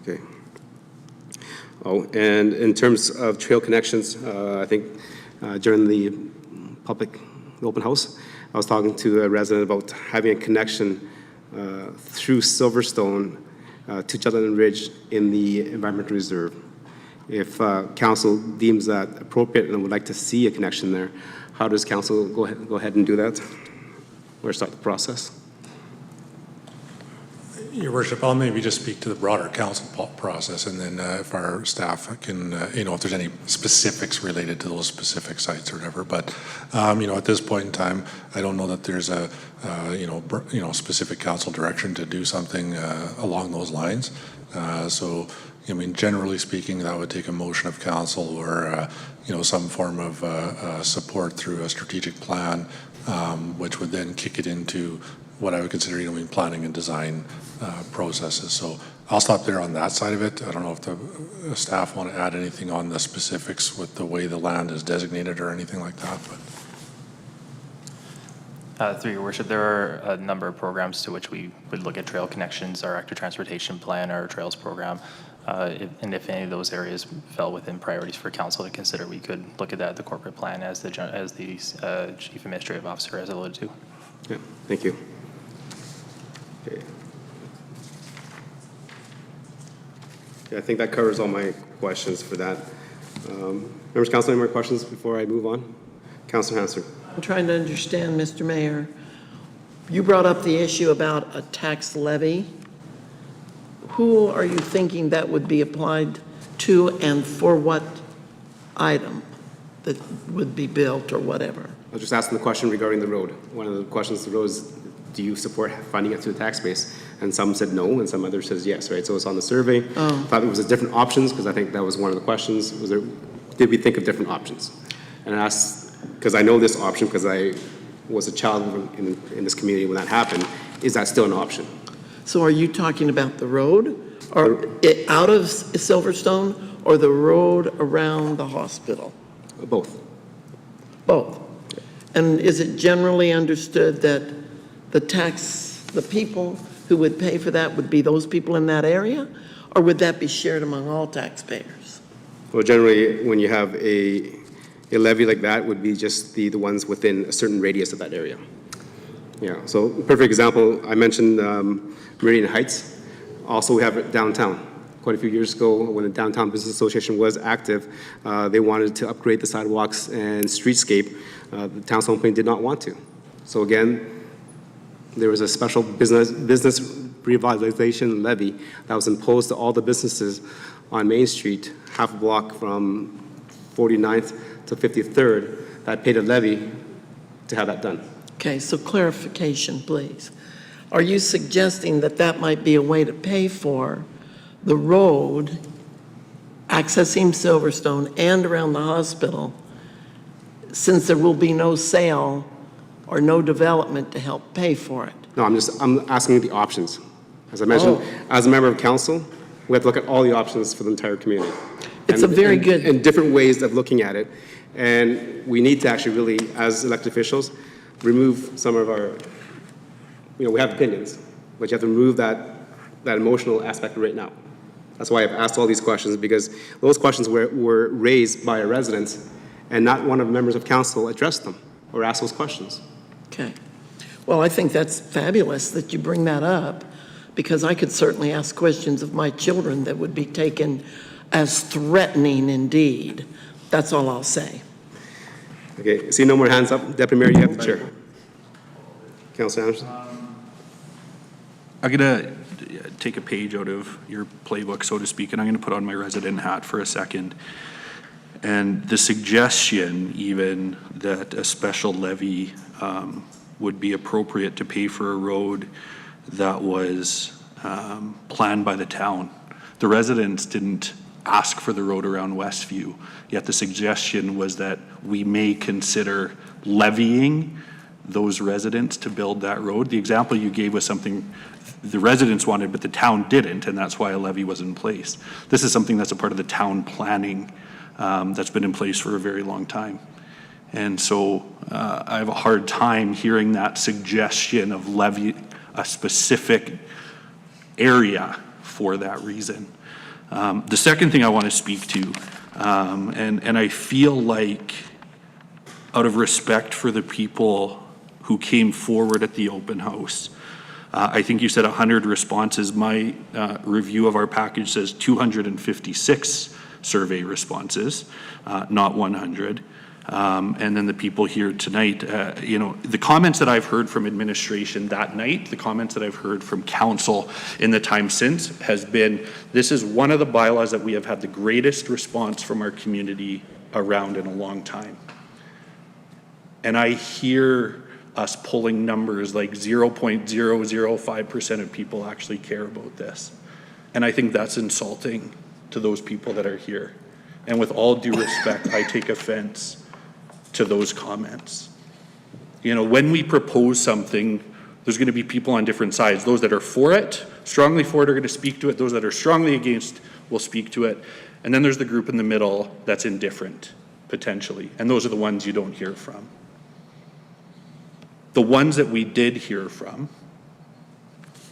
Okay. Oh, and in terms of trail connections, I think during the open house, I was talking to a resident about having a connection through Silverstone to Jutland Ridge in the Environmental Reserve. If council deems that appropriate and would like to see a connection there, how does council go ahead and do that or start the process? Your Worship, I'll maybe just speak to the broader council process, and then if our staff can, if there's any specifics related to those specific sites or whatever. But, at this point in time, I don't know that there's a, specific council direction to do something along those lines. So, generally speaking, that would take a motion of council or, some form of support through a strategic plan, which would then kick it into what I would consider, planning and design processes. So I'll stop there on that side of it. I don't know if the staff want to add anything on the specifics with the way the land is designated or anything like that. But through Your Worship, there are a number of programs to which we would look at trail connections, our active transportation plan, our trails program. And if any of those areas fell within priorities for council to consider, we could look at that at the corporate plan as the Chief Administrative Officer has alluded to. Yeah, thank you. Okay. Yeah, I think that covers all my questions for that. Members of council, any more questions before I move on? Councilor Hanser. I'm trying to understand, Mr. Mayor. You brought up the issue about a tax levy. Who are you thinking that would be applied to and for what item that would be built or whatever? I was just asking the question regarding the road. One of the questions to the road is, do you support funding it through the tax base? And some said no, and some others says yes, right? So it's on the survey. Oh. I thought it was different options, because I think that was one of the questions. Did we think of different options? And I asked, because I know this option, because I was a child in this community when that happened, is that still an option? So are you talking about the road or out of Silverstone or the road around the hospital? Both. Both. And is it generally understood that the people who would pay for that would be those people in that area? Or would that be shared among all taxpayers? Well, generally, when you have a levy like that, would be just the ones within a certain radius of that area. Yeah, so perfect example, I mentioned Meridian Heights. Also, we have it downtown. Quite a few years ago, when the Downtown Business Association was active, they wanted to upgrade the sidewalks and streetscape. The town of Stony Plain did not want to. So again, there was a special business revitalization levy that was imposed to all the businesses on Main Street, half a block from 49th to 53rd, that paid a levy to have that done. Okay, so clarification, please. Are you suggesting that that might be a way to pay for the road accessing Silverstone and around the hospital, since there will be no sale or no development to help pay for it? No, I'm asking the options. As I mentioned, as a member of council, we have to look at all the options for the entire community. It's a very good... And different ways of looking at it. And we need to actually really, as elected officials, remove some of our, we have opinions, but you have to remove that emotional aspect right now. That's why I've asked all these questions, because those questions were raised by our residents, and not one of the members of council addressed them or asked those questions. Okay. Well, I think that's fabulous that you bring that up, because I could certainly ask questions of my children that would be taken as threatening indeed. That's all I'll say. Okay, see no more hands up. Deputy Mayor, you have the chair. Councilor Anderson. I'm going to take a page out of your playbook, so to speak, and I'm going to put on my resident hat for a second. And the suggestion even that a special levy would be appropriate to pay for a road that was planned by the town. The residents didn't ask for the road around Westview, yet the suggestion was that we may consider levying those residents to build that road. The example you gave was something the residents wanted, but the town didn't, and that's why a levy was in place. This is something that's a part of the town planning that's been in place for a very long time. And so I have a hard time hearing that suggestion of levy a specific area for that reason. The second thing I want to speak to, and I feel like out of respect for the people who came forward at the open house, I think you said 100 responses. My review of our package says 256 survey responses, not 100. And then the people here tonight, the comments that I've heard from administration that night, the comments that I've heard from council in the time since has been, this is one of the bylaws that we have had the greatest response from our community around in a long time. And I hear us pulling numbers like 0.005% of people actually care about this. And I think that's insulting to those people that are here. And with all due respect, I take offense to those comments. When we propose something, there's going to be people on different sides. Those that are for it, strongly for it, are going to speak to it. Those that are strongly against will speak to it. And then there's the group in the middle that's indifferent, potentially. And those are the ones you don't hear from. The ones that we did hear from,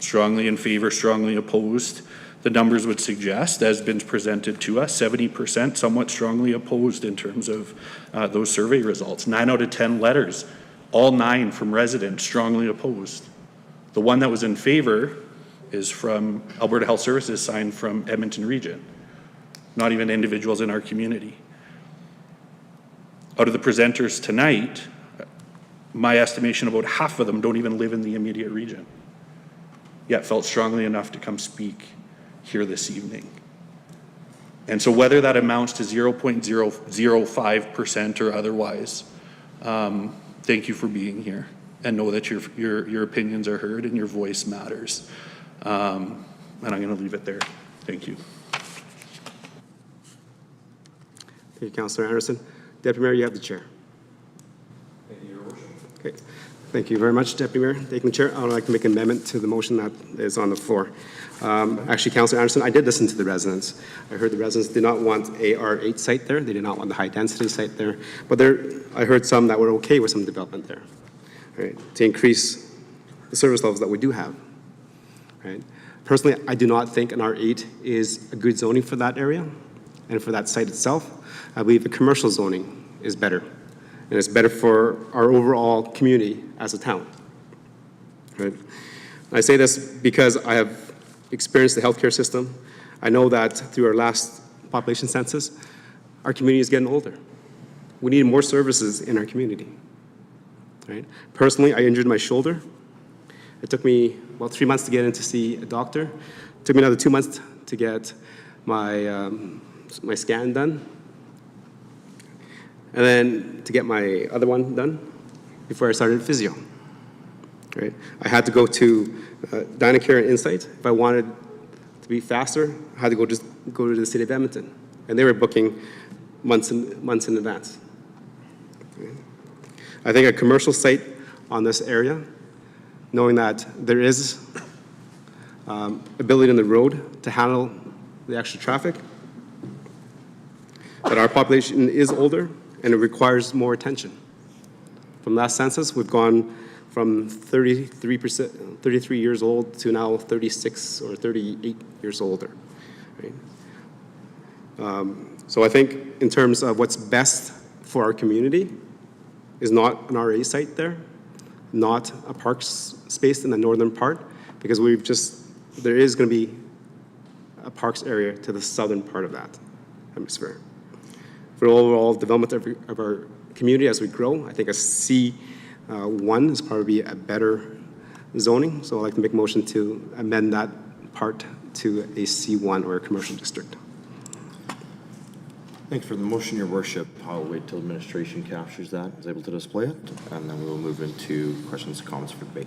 strongly in favor, strongly opposed, the numbers would suggest, as been presented to us, 70% somewhat strongly opposed in terms of those survey results. 9 out of 10 letters, all 9 from residents strongly opposed. The one that was in favor is from Alberta Health Services, signed from Edmonton Region, not even individuals in our community. Out of the presenters tonight, my estimation, about half of them don't even live in the immediate region, yet felt strongly enough to come speak here this evening. And so whether that amounts to 0.005% or otherwise, thank you for being here, and know that your opinions are heard and your voice matters. And I'm going to leave it there. Thank you. Thank you, Councilor Anderson. Deputy Mayor, you have the chair. Thank you, Your Worship. Okay. Thank you very much, Deputy Mayor. Taking the chair, I would like to make an amendment to the motion that is on the floor. Actually, Councilor Anderson, I did listen to the residents. I heard the residents did not want a R8 site there. They did not want the high-density site there. But I heard some that were okay with some development there, right, to increase the service levels that we do have. right? Personally, I do not think an R8 is a good zoning for that area and for that site itself. I believe a commercial zoning is better, and it's better for our overall community as a town, right? I say this because I have experienced the healthcare system. I know that through our last population census, our community is getting older. We need more services in our community, right? Personally, I injured my shoulder. It took me about 3 months to get in to see a doctor. It took me another 2 months to get my, my scan done, and then to get my other one done before I started physio, right? I had to go to Dynacare and Insight. If I wanted to be faster, I had to go to the city of Edmonton, and they were booking months in advance. I think a commercial site on this area, knowing that there is ability in the road to handle the extra traffic, that our population is older and it requires more attention. From last census, we've gone from 33 years old to now 36 or 38 years older, right? So I think in terms of what's best for our community is not an RA site there, not a park space in the northern part, because there is going to be a parks area to the southern part of that hemisphere. For overall development of our community as we grow, I think a C1 is probably a better zoning, so I'd like to make a motion to amend that part to a C1 or a commercial district. Thank you for the motion, Your Worship. I'll wait till administration captures that, is able to display it, and then we will move into questions and comments for debate.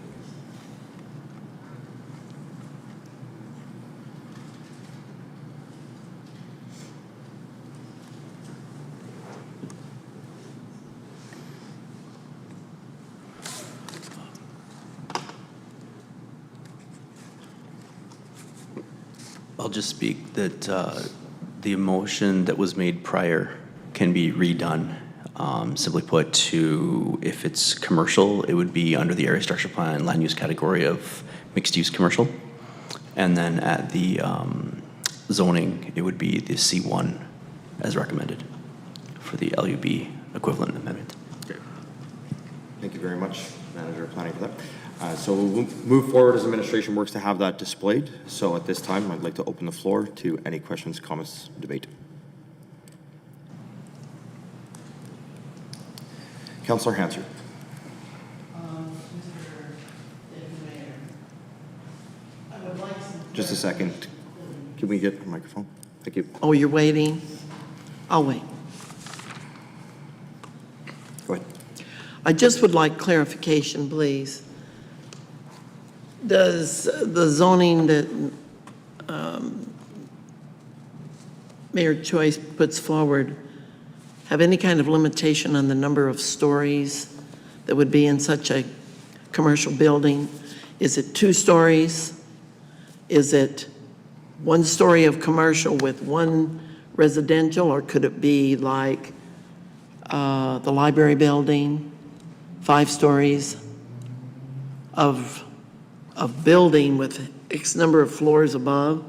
I'll just speak that the motion that was made prior can be redone. Simply put, if it's commercial, it would be under the area structure plan land use category of mixed use commercial. And then at the zoning, it would be the C1 as recommended for the LUB equivalent amendment. Okay. Thank you very much, Manager of Planning, for that. So we'll move forward as administration works to have that displayed. So at this time, I'd like to open the floor to any questions, comments, debate. Councillor Hansard. Just a second. Can we get a microphone? Thank you. Oh, you're waiting? I'll wait. Go ahead. I just would like clarification, please. Does the zoning that Mayor Choice puts forward have any kind of limitation on the number of stories that would be in such a commercial building? Is it 2 stories? Is it 1 story of commercial with 1 residential, or could it be like the library building, 5 stories of building with X number of floors above?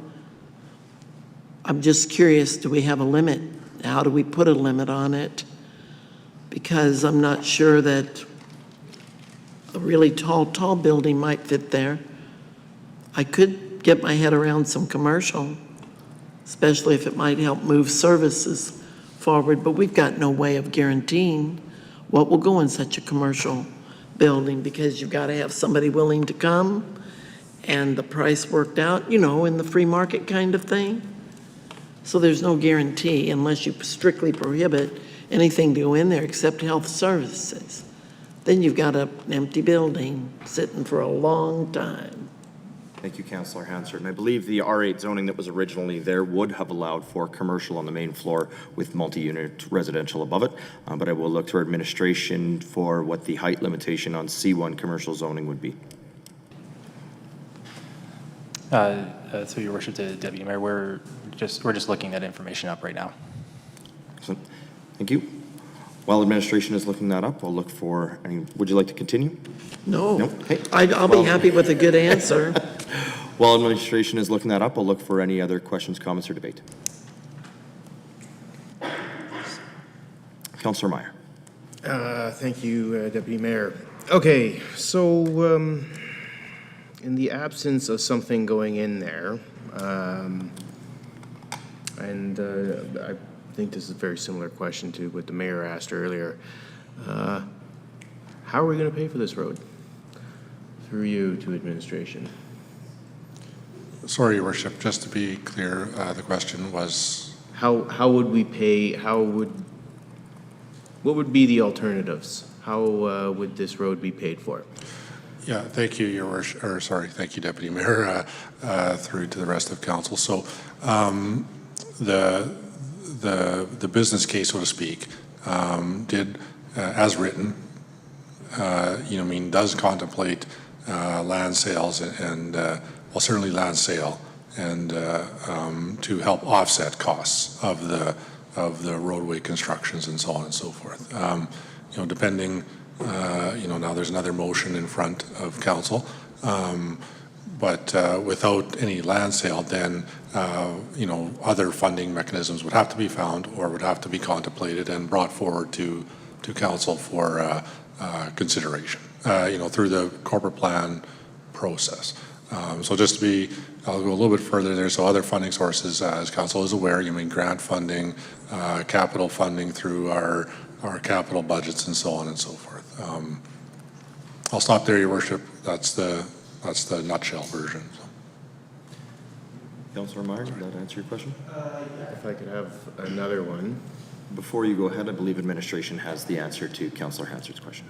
I'm just curious, do we have a limit? How do we put a limit on it? Because I'm not sure that a really tall building might fit there. I could get my head around some commercial, especially if it might help move services forward, but we've got no way of guaranteeing what will go in such a commercial building, because you've got to have somebody willing to come and the price worked out, you know, in the free market kind of thing. So there's no guarantee unless you strictly prohibit anything to go in there except health services. Then you've got an empty building sitting for a long time. Thank you, Councillor Hansard. And I believe the R8 zoning that was originally there would have allowed for commercial on the main floor with multi-unit residential above it. But I will look to our administration for what the height limitation on C1 commercial zoning would be. Through your worship to Deputy Mayor, we're just looking that information up right now. Excellent. Thank you. While administration is looking that up, I'll look for any. Would you like to continue? No. Okay. I'll be happy with a good answer. While administration is looking that up, I'll look for any other questions, comments, or debate. Councillor Meyer. Thank you, Deputy Mayor. Okay, so in the absence of something going in there, and I think this is a very similar question to what the mayor asked earlier, how are we going to pay for this road? Through you to administration. Sorry, Your Worship, just to be clear, the question was? How would we pay, what would be the alternatives? How would this road be paid for? Yeah, thank you, Your Worship, or sorry, thank you, Deputy Mayor, through to the rest of council. So the business case, so to speak, did, as written, does contemplate land sales and well, certainly land sale, and to help offset costs of the roadway constructions and so on and so forth. Depending, now there's another motion in front of council, but without any land sale, then other funding mechanisms would have to be found or would have to be contemplated and brought forward to council for consideration, through the corporate plan process. So just to be, I'll go a little bit further there. So other funding sources, as council is aware, grant funding, capital funding through our capital budgets and so on and so forth. I'll stop there, Your Worship. That's the nutshell version. So. Councillor Meyer, did that answer your question? If I could have another one. Before you go ahead, I believe administration has the answer to Councillor Hansard's question.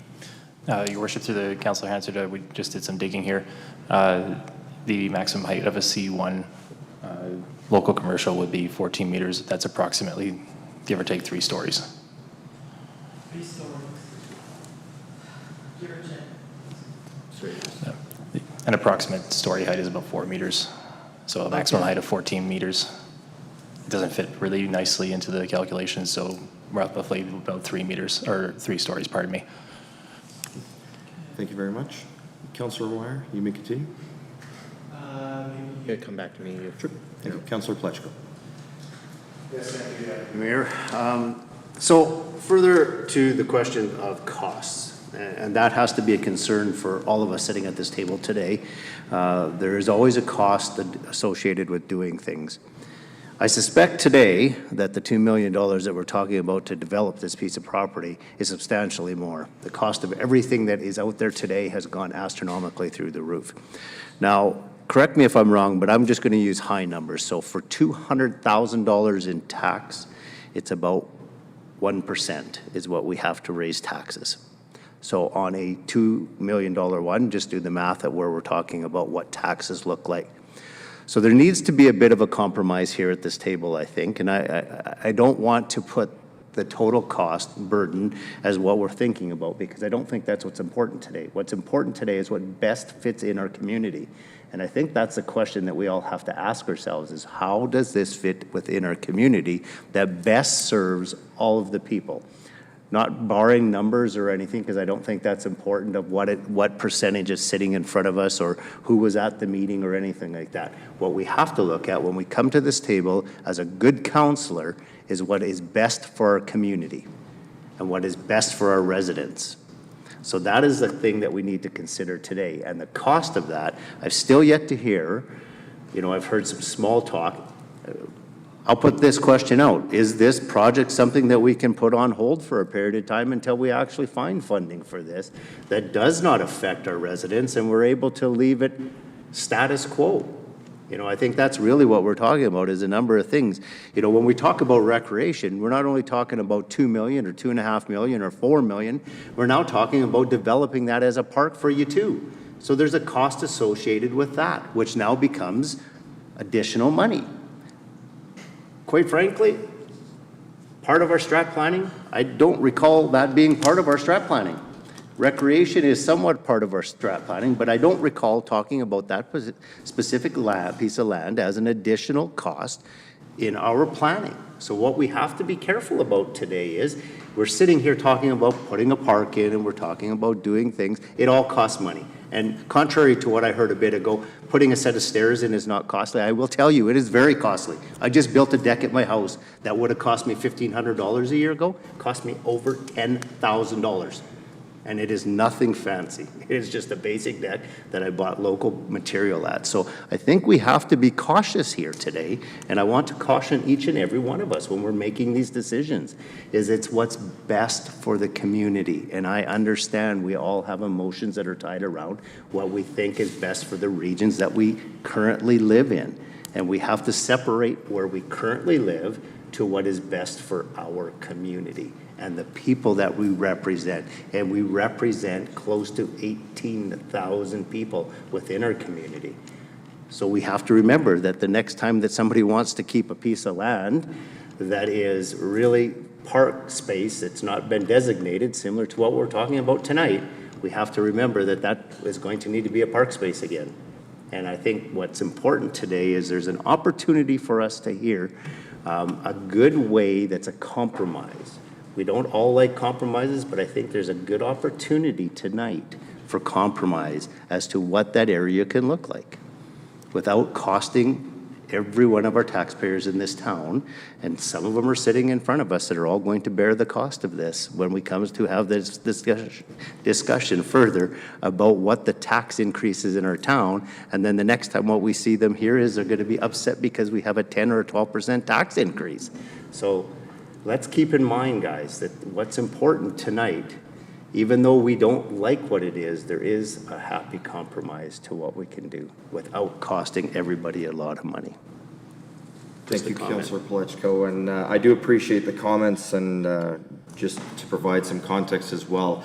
Your Worship, through the Councillor Hansard, we just did some digging here. The maximum height of a C1 local commercial would be 14 meters. That's approximately, give or take, 3 stories. 3 stories. Give or take. An approximate story height is about 4 meters. So a maximum height of 14 meters. It doesn't fit really nicely into the calculations, so roughly about 3 meters, or 3 stories, pardon me. Thank you very much. Councillor Meyer, you may continue. Maybe come back to me. Sure. Thank you. Councillor Plechko. Yes, thank you, Mayor. So further to the question of costs, and that has to be a concern for all of us sitting at this table today. There is always a cost associated with doing things. I suspect today that the $2 million that we're talking about to develop this piece of property is substantially more. The cost of everything that is out there today has gone astronomically through the roof. Now, correct me if I'm wrong, but I'm just going to use high numbers. So for $200,000 in tax, it's about 1% is what we have to raise taxes. So on a $2 million one, just do the math at where we're talking about what taxes look like. So there needs to be a bit of a compromise here at this table, I think, and I don't want to put the total cost burden as what we're thinking about, because I don't think that's what's important today. What's important today is what best fits in our community. And I think that's the question that we all have to ask ourselves is, how does this fit within our community that best serves all of the people? Not barring numbers or anything, because I don't think that's important of what percentage is sitting in front of us or who was at the meeting or anything like that. What we have to look at when we come to this table as a good councillor is what is best for our community and what is best for our residents. So that is the thing that we need to consider today. And the cost of that, I've still yet to hear, I've heard some small talk. I'll put this question out. Is this project something that we can put on hold for a period of time until we actually find funding for this that does not affect our residents and we're able to leave it status quo? I think that's really what we're talking about is a number of things. When we talk about recreation, we're not only talking about 2 million or 2.5 million or 4 million, we're now talking about developing that as a park for you too. So there's a cost associated with that, which now becomes additional money. Quite frankly, part of our strat planning, I don't recall that being part of our strat planning. Recreation is somewhat part of our strat planning, but I don't recall talking about that specific piece of land as an additional cost in our planning. So what we have to be careful about today is, we're sitting here talking about putting a park in, and we're talking about doing things. It all costs money. And contrary to what I heard a bit ago, putting a set of stairs in is not costly. I will tell you, it is very costly. I just built a deck at my house that would have cost me $1,500 a year ago, cost me over $10,000. And it is nothing fancy. It is just a basic deck that I bought local material at. So I think we have to be cautious here today, and I want to caution each and every one of us when we're making these decisions, is it's what's best for the community. And I understand we all have emotions that are tied around what we think is best for the regions that we currently live in. And we have to separate where we currently live to what is best for our community and the people that we represent. And we represent close to 18,000 people within our community. So we have to remember that the next time that somebody wants to keep a piece of land that is really park space that's not been designated, similar to what we're talking about tonight, we have to remember that that is going to need to be a park space again. And I think what's important today is there's an opportunity for us to hear a good way that's a compromise. We don't all like compromises, but I think there's a good opportunity tonight for compromise as to what that area can look like without costing every one of our taxpayers in this town, and some of them are sitting in front of us that are all going to bear the cost of this when we come to have this discussion further about what the tax increases in our town, and then the next time what we see them here is they're going to be upset because we have a 10 or a 12% tax increase. So let's keep in mind, guys, that what's important tonight, even though we don't like what it is, there is a happy compromise to what we can do without costing everybody a lot of money. Thank you, Councillor Polechko, and I do appreciate the comments, and just to provide some context as well,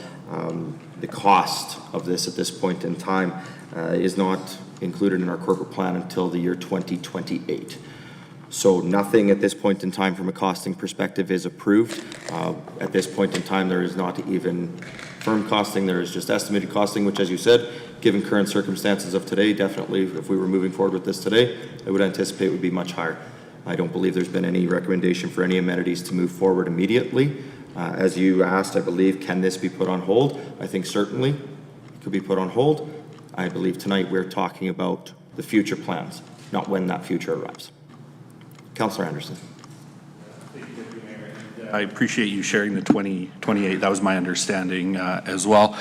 the cost of this at this point in time is not included in our corporate plan until the year 2028. So nothing at this point in time from a costing perspective is approved. At this point in time, there is not even firm costing, there is just estimated costing, which, as you said, given current circumstances of today, definitely if we were moving forward with this today, I would anticipate it would be much higher. I don't believe there's been any recommendation for any amenities to move forward immediately. As you asked, I believe, can this be put on hold? I think certainly it could be put on hold. I believe tonight we're talking about the future plans, not when that future arrives. Councillor Anderson. I appreciate you sharing the 2028. That was my understanding as well.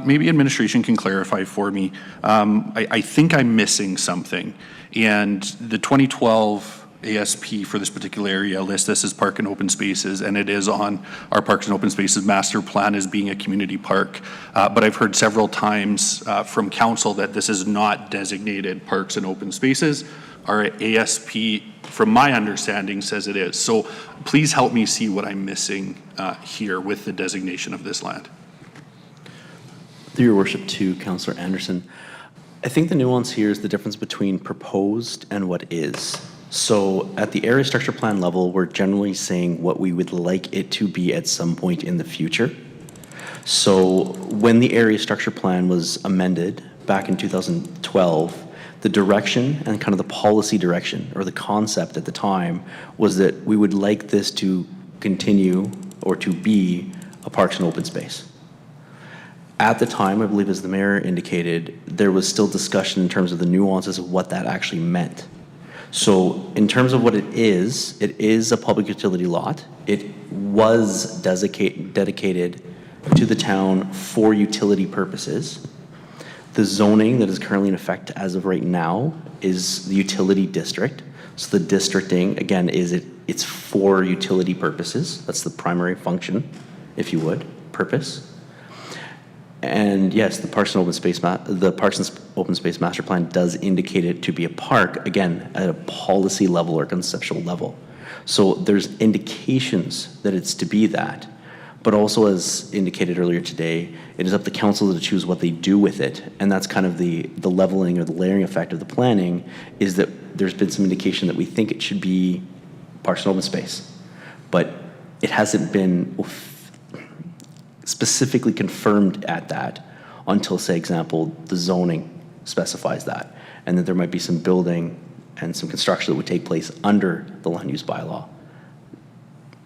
Maybe administration can clarify for me. I think I'm missing something. And the 2012 ASP for this particular area lists this as park and open spaces, and it is on our Parks and Open Spaces master plan as being a community park. But I've heard several times from council that this is not designated parks and open spaces. Our ASP, from my understanding, says it is. So please help me see what I'm missing here with the designation of this land. Through your worship to Councillor Anderson, I think the nuance here is the difference between proposed and what is. So at the area structure plan level, we're generally saying what we would like it to be at some point in the future. So when the area structure plan was amended back in 2012, the direction and kind of the policy direction or the concept at the time was that we would like this to continue or to be a parks and open space. At the time, I believe as the mayor indicated, there was still discussion in terms of the nuances of what that actually meant. So in terms of what it is a public utility lot. It was dedicated to the town for utility purposes. The zoning that is currently in effect as of right now is the utility district. So the districting, again, it's for utility purposes. That's the primary function, if you would, purpose. And yes, the Parks and Open Space Master Plan does indicate it to be a park, again, at a policy level or conceptual level. So there's indications that it's to be that. But also, as indicated earlier today, it is up to council to choose what they do with it. And that's kind of the leveling or the layering effect of the planning, is that there's been some indication that we think it should be parks and open space. But it hasn't been specifically confirmed at that until, say, example, the zoning specifies that. And that there might be some building and some construction that would take place under the land use bylaw.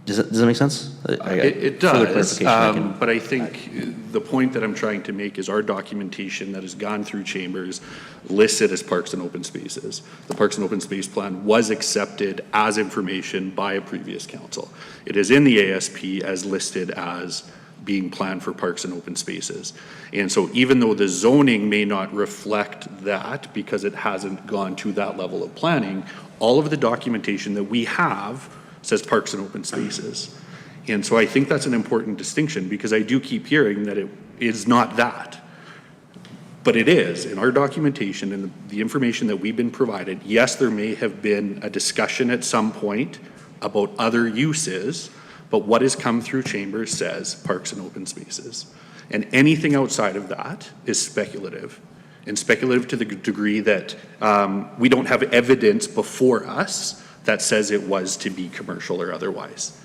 Does that make sense? It Further does, clarification I can- but I think the point that I'm trying to make is our documentation that has gone through chambers listed as parks and open spaces. The Parks and Open Space Plan was accepted as information by a previous council. It is in the ASP as listed as being planned for parks and open spaces. And so even though the zoning may not reflect that because it hasn't gone to that level of planning, all of the documentation that we have says parks and open spaces. And so I think that's an important distinction because I do keep hearing that it is not that. But it is in our documentation and the information that we've been provided. Yes, there may have been a discussion at some point about other uses, but what has come through chambers says parks and open spaces. And anything outside of that is speculative. And speculative to the degree that we don't have evidence before us that says it was to be commercial or otherwise.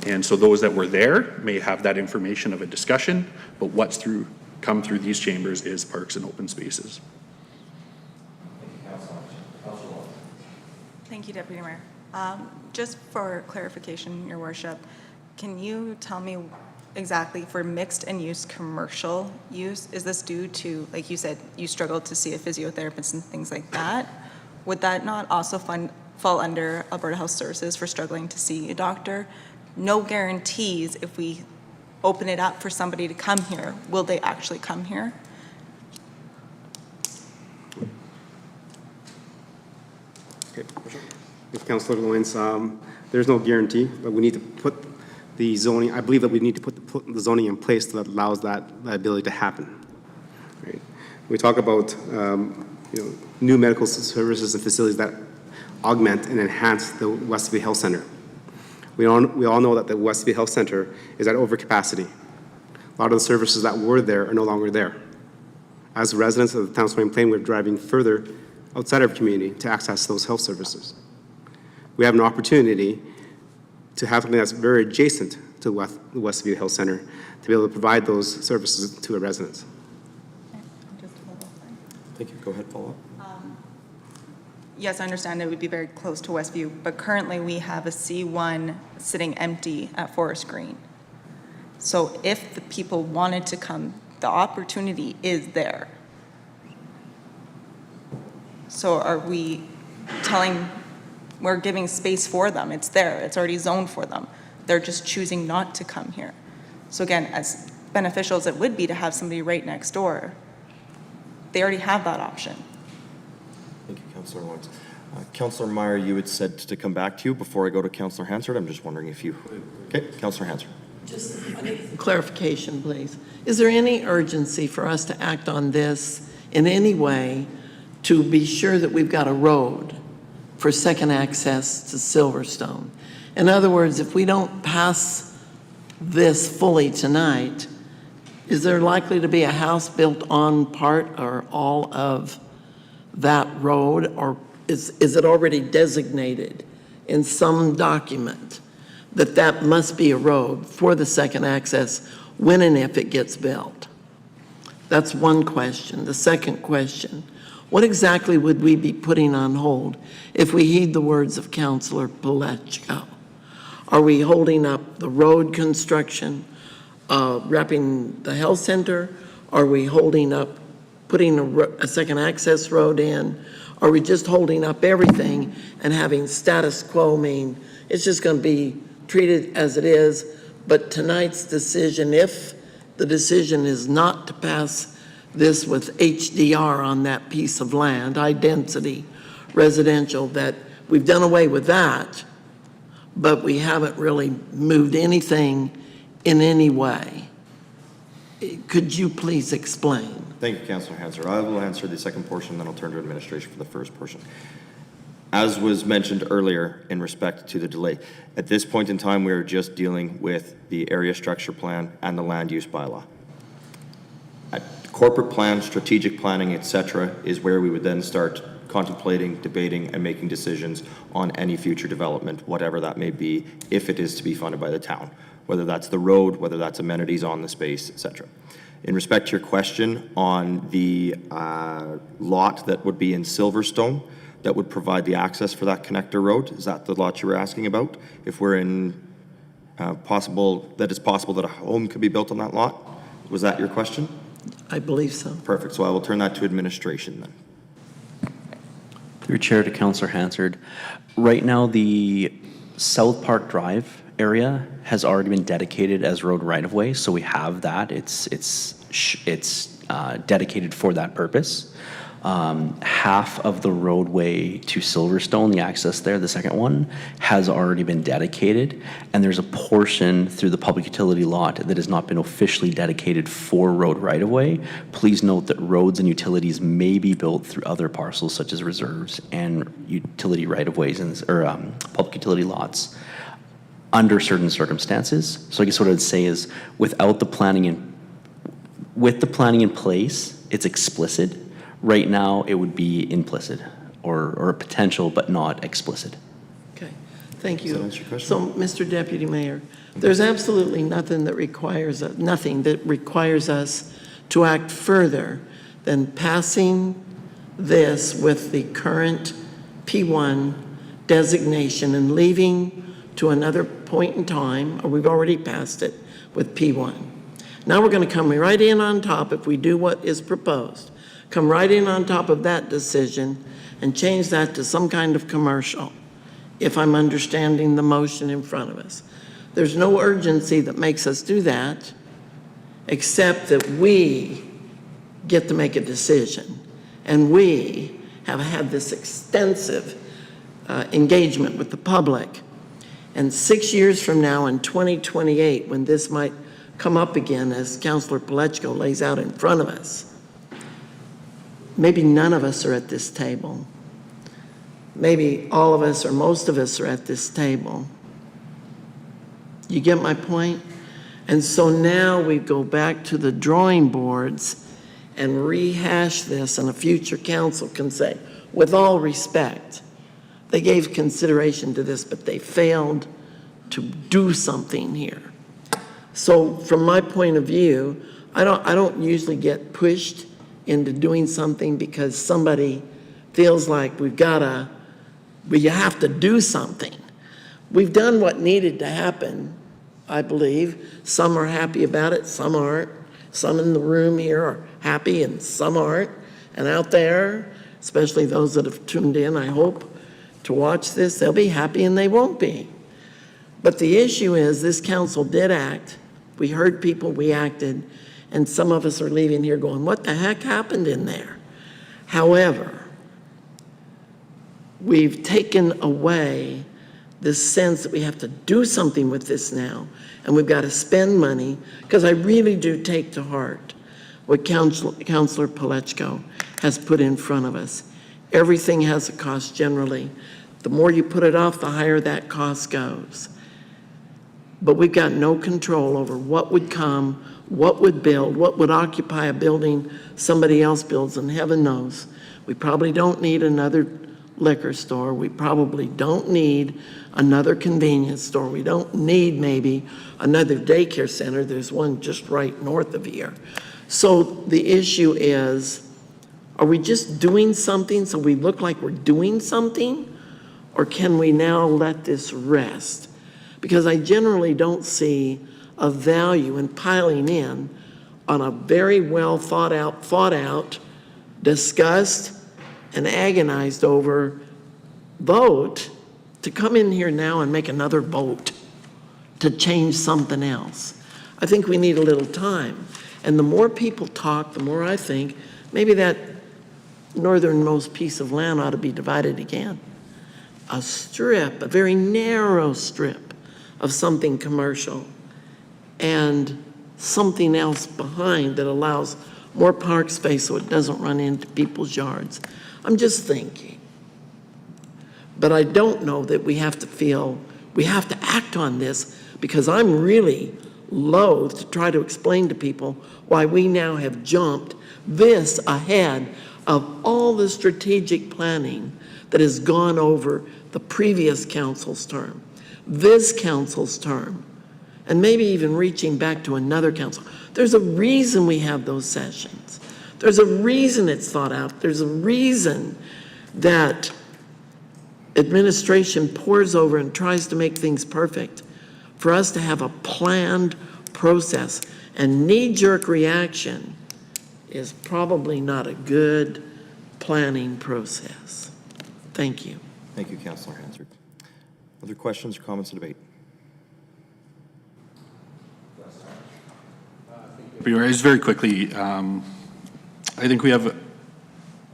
And so those that were there may have that information of a discussion, but what's come through these chambers is parks and open spaces. Thank you, Deputy Mayor. Just for clarification, Your Worship, can you tell me exactly for mixed and use commercial use, is this due to, like you said, you struggled to see a physiotherapist and things like that? Would that not also fall under Alberta Health Services for struggling to see a doctor? No guarantees if we open it up for somebody to come here, will they actually come here? Okay. With Councillor Loyens, there's no guarantee, but we need to put the zoning, I believe that we need to put the zoning in place that allows that ability to happen. Right? We talk about new medical services and facilities that augment and enhance the Westview Health Center. We all know that the Westview Health Center is at overcapacity. A lot of the services that were there are no longer there. As residents of the town of Stony Plain, we're driving further outside of our community to access those health services. We have an opportunity to have something that's very adjacent to the Westview Health Center to be able to provide those services to our residents. Thank you. Go ahead, follow up. Yes, I understand it would be very close to Westview, but currently we have a C1 sitting empty at Forest Green. So if the people wanted to come, the opportunity is there. So are we we're giving space for them, it's there, it's already zoned for them. They're just choosing not to come here. So again, as beneficial as it would be to have somebody right next door, they already have that option. Thank you, Councillor Lawrence. Councillor Meyer, you had said to come back to you before I go to Councillor Hansard. I'm just wondering if you... Okay, Councillor Hansard. Just clarification, please. Is there any urgency for us to act on this in any way to be sure that we've got a road for second access to Silverstone? In other words, if we don't pass this fully tonight, is there likely to be a house built on part or all of that road, or is it already designated in some document that that must be a road for the second access when and if it gets built? That's one question. The second question, what exactly would we be putting on hold if we heed the words of Councillor Palechko? Are we holding up the road construction, wrapping the health center? Are we holding up putting a second access road in? Are we just holding up everything and having status quo mean it's just going to be treated as it is, but tonight's decision, if the decision is not to pass this with HDR on that piece of land, high density residential, that we've done away with that, but we haven't really moved anything in any way? Could you please explain? Thank you, Councillor Hansard. I will answer the second portion, then I'll turn to administration for the first portion. As was mentioned earlier in respect to the delay, at this point in time, we are just dealing with the area structure plan and the land use bylaw. At corporate plan, strategic planning, etc., is where we would then start contemplating, debating, and making decisions on any future development, whatever that may be, if it is to be funded by the town, whether that's the road, whether that's amenities on the space, etc. In respect to your question on the lot that would be in Silverstone, that would provide the access for that connector road? Is that the lot you were asking about? If we're in it's possible that a home could be built on that lot? Was that your question? I believe so. Perfect. So I will turn that to administration then. Through Chair to Councillor Hansard. Right now, the South Park Drive area has already been dedicated as road right-of-way, so we have that. It's dedicated for that purpose. Half of the roadway to Silverstone, the access there, the second one, has already been dedicated, and there's a portion through the public utility lot that has not been officially dedicated for road right-of-way. Please note that roads and utilities may be built through other parcels such as reserves and utility right-of-ways or public utility lots under certain circumstances. So I guess what I would say is with the planning in place, it's explicit. Right now, it would be implicit or potential, but not explicit. Okay, thank you. Does that answer your question? So, Mr. Deputy Mayor, there's absolutely nothing that requires us to act further than passing this with the current P1 designation and leaving to another point in time, or we've already passed it with P1. Now we're going to come right in on top if we do what is proposed. Come right in on top of that decision and change that to some kind of commercial, if I'm understanding the motion in front of us. There's no urgency that makes us do that, except that we get to make a decision. And we have had this extensive engagement with the public. And 6 years from now, in 2028, when this might come up again, as Councillor Palechko lays out in front of us, maybe none of us are at this table. Maybe all of us or most of us are at this table. You get my point? And so now we go back to the drawing boards and rehash this, and a future council can say, with all respect, they gave consideration to this, but they failed to do something here. So from my point of view, I don't usually get pushed into doing something because somebody feels like you have to do something. We've done what needed to happen, I believe. Some are happy about it, some aren't. Some in the room here are happy and some aren't. And out there, especially those that have tuned in, I hope, to watch this, they'll be happy and they won't be. But the issue is this council did act. We heard people, we acted. And some of us are leaving here going, what the heck happened in there? However, we've taken away this sense that we have to do something with this now, and we've got to spend money, because I really do take to heart what Councillor Palechko has put in front of us. Everything has a cost generally. The more you put it off, the higher that cost goes. But we've got no control over what would come, what would build, what would occupy a building somebody else builds, and heaven knows. We probably don't need another liquor store. We probably don't need another convenience store. We don't need maybe another daycare center. There's one just right north of here. So the issue is, are we just doing something so we look like we're doing something? Or can we now let this rest? Because I generally don't see a value in piling in on a very well thought out, discussed, and agonized over vote to come in here now and make another vote to change something else. I think we need a little time. And the more people talk, the more I think maybe that northernmost piece of land ought to be divided again. A strip, a very narrow strip of something commercial and something else behind that allows more park space so it doesn't run into people's yards. I'm just thinking. But I don't know that we have to act on this, because I'm really loath to try to explain to people why we now have jumped this ahead of all the strategic planning that has gone over the previous council's term, this council's term, and maybe even reaching back to another council. There's a reason we have those sessions. There's a reason it's thought out. There's a reason that administration pores over and tries to make things perfect, for us to have a planned process and knee-jerk reaction is probably not a good planning process. Thank you. Thank you, Councillor Hansard. Other questions or comments or debate? Just very quickly, I think we have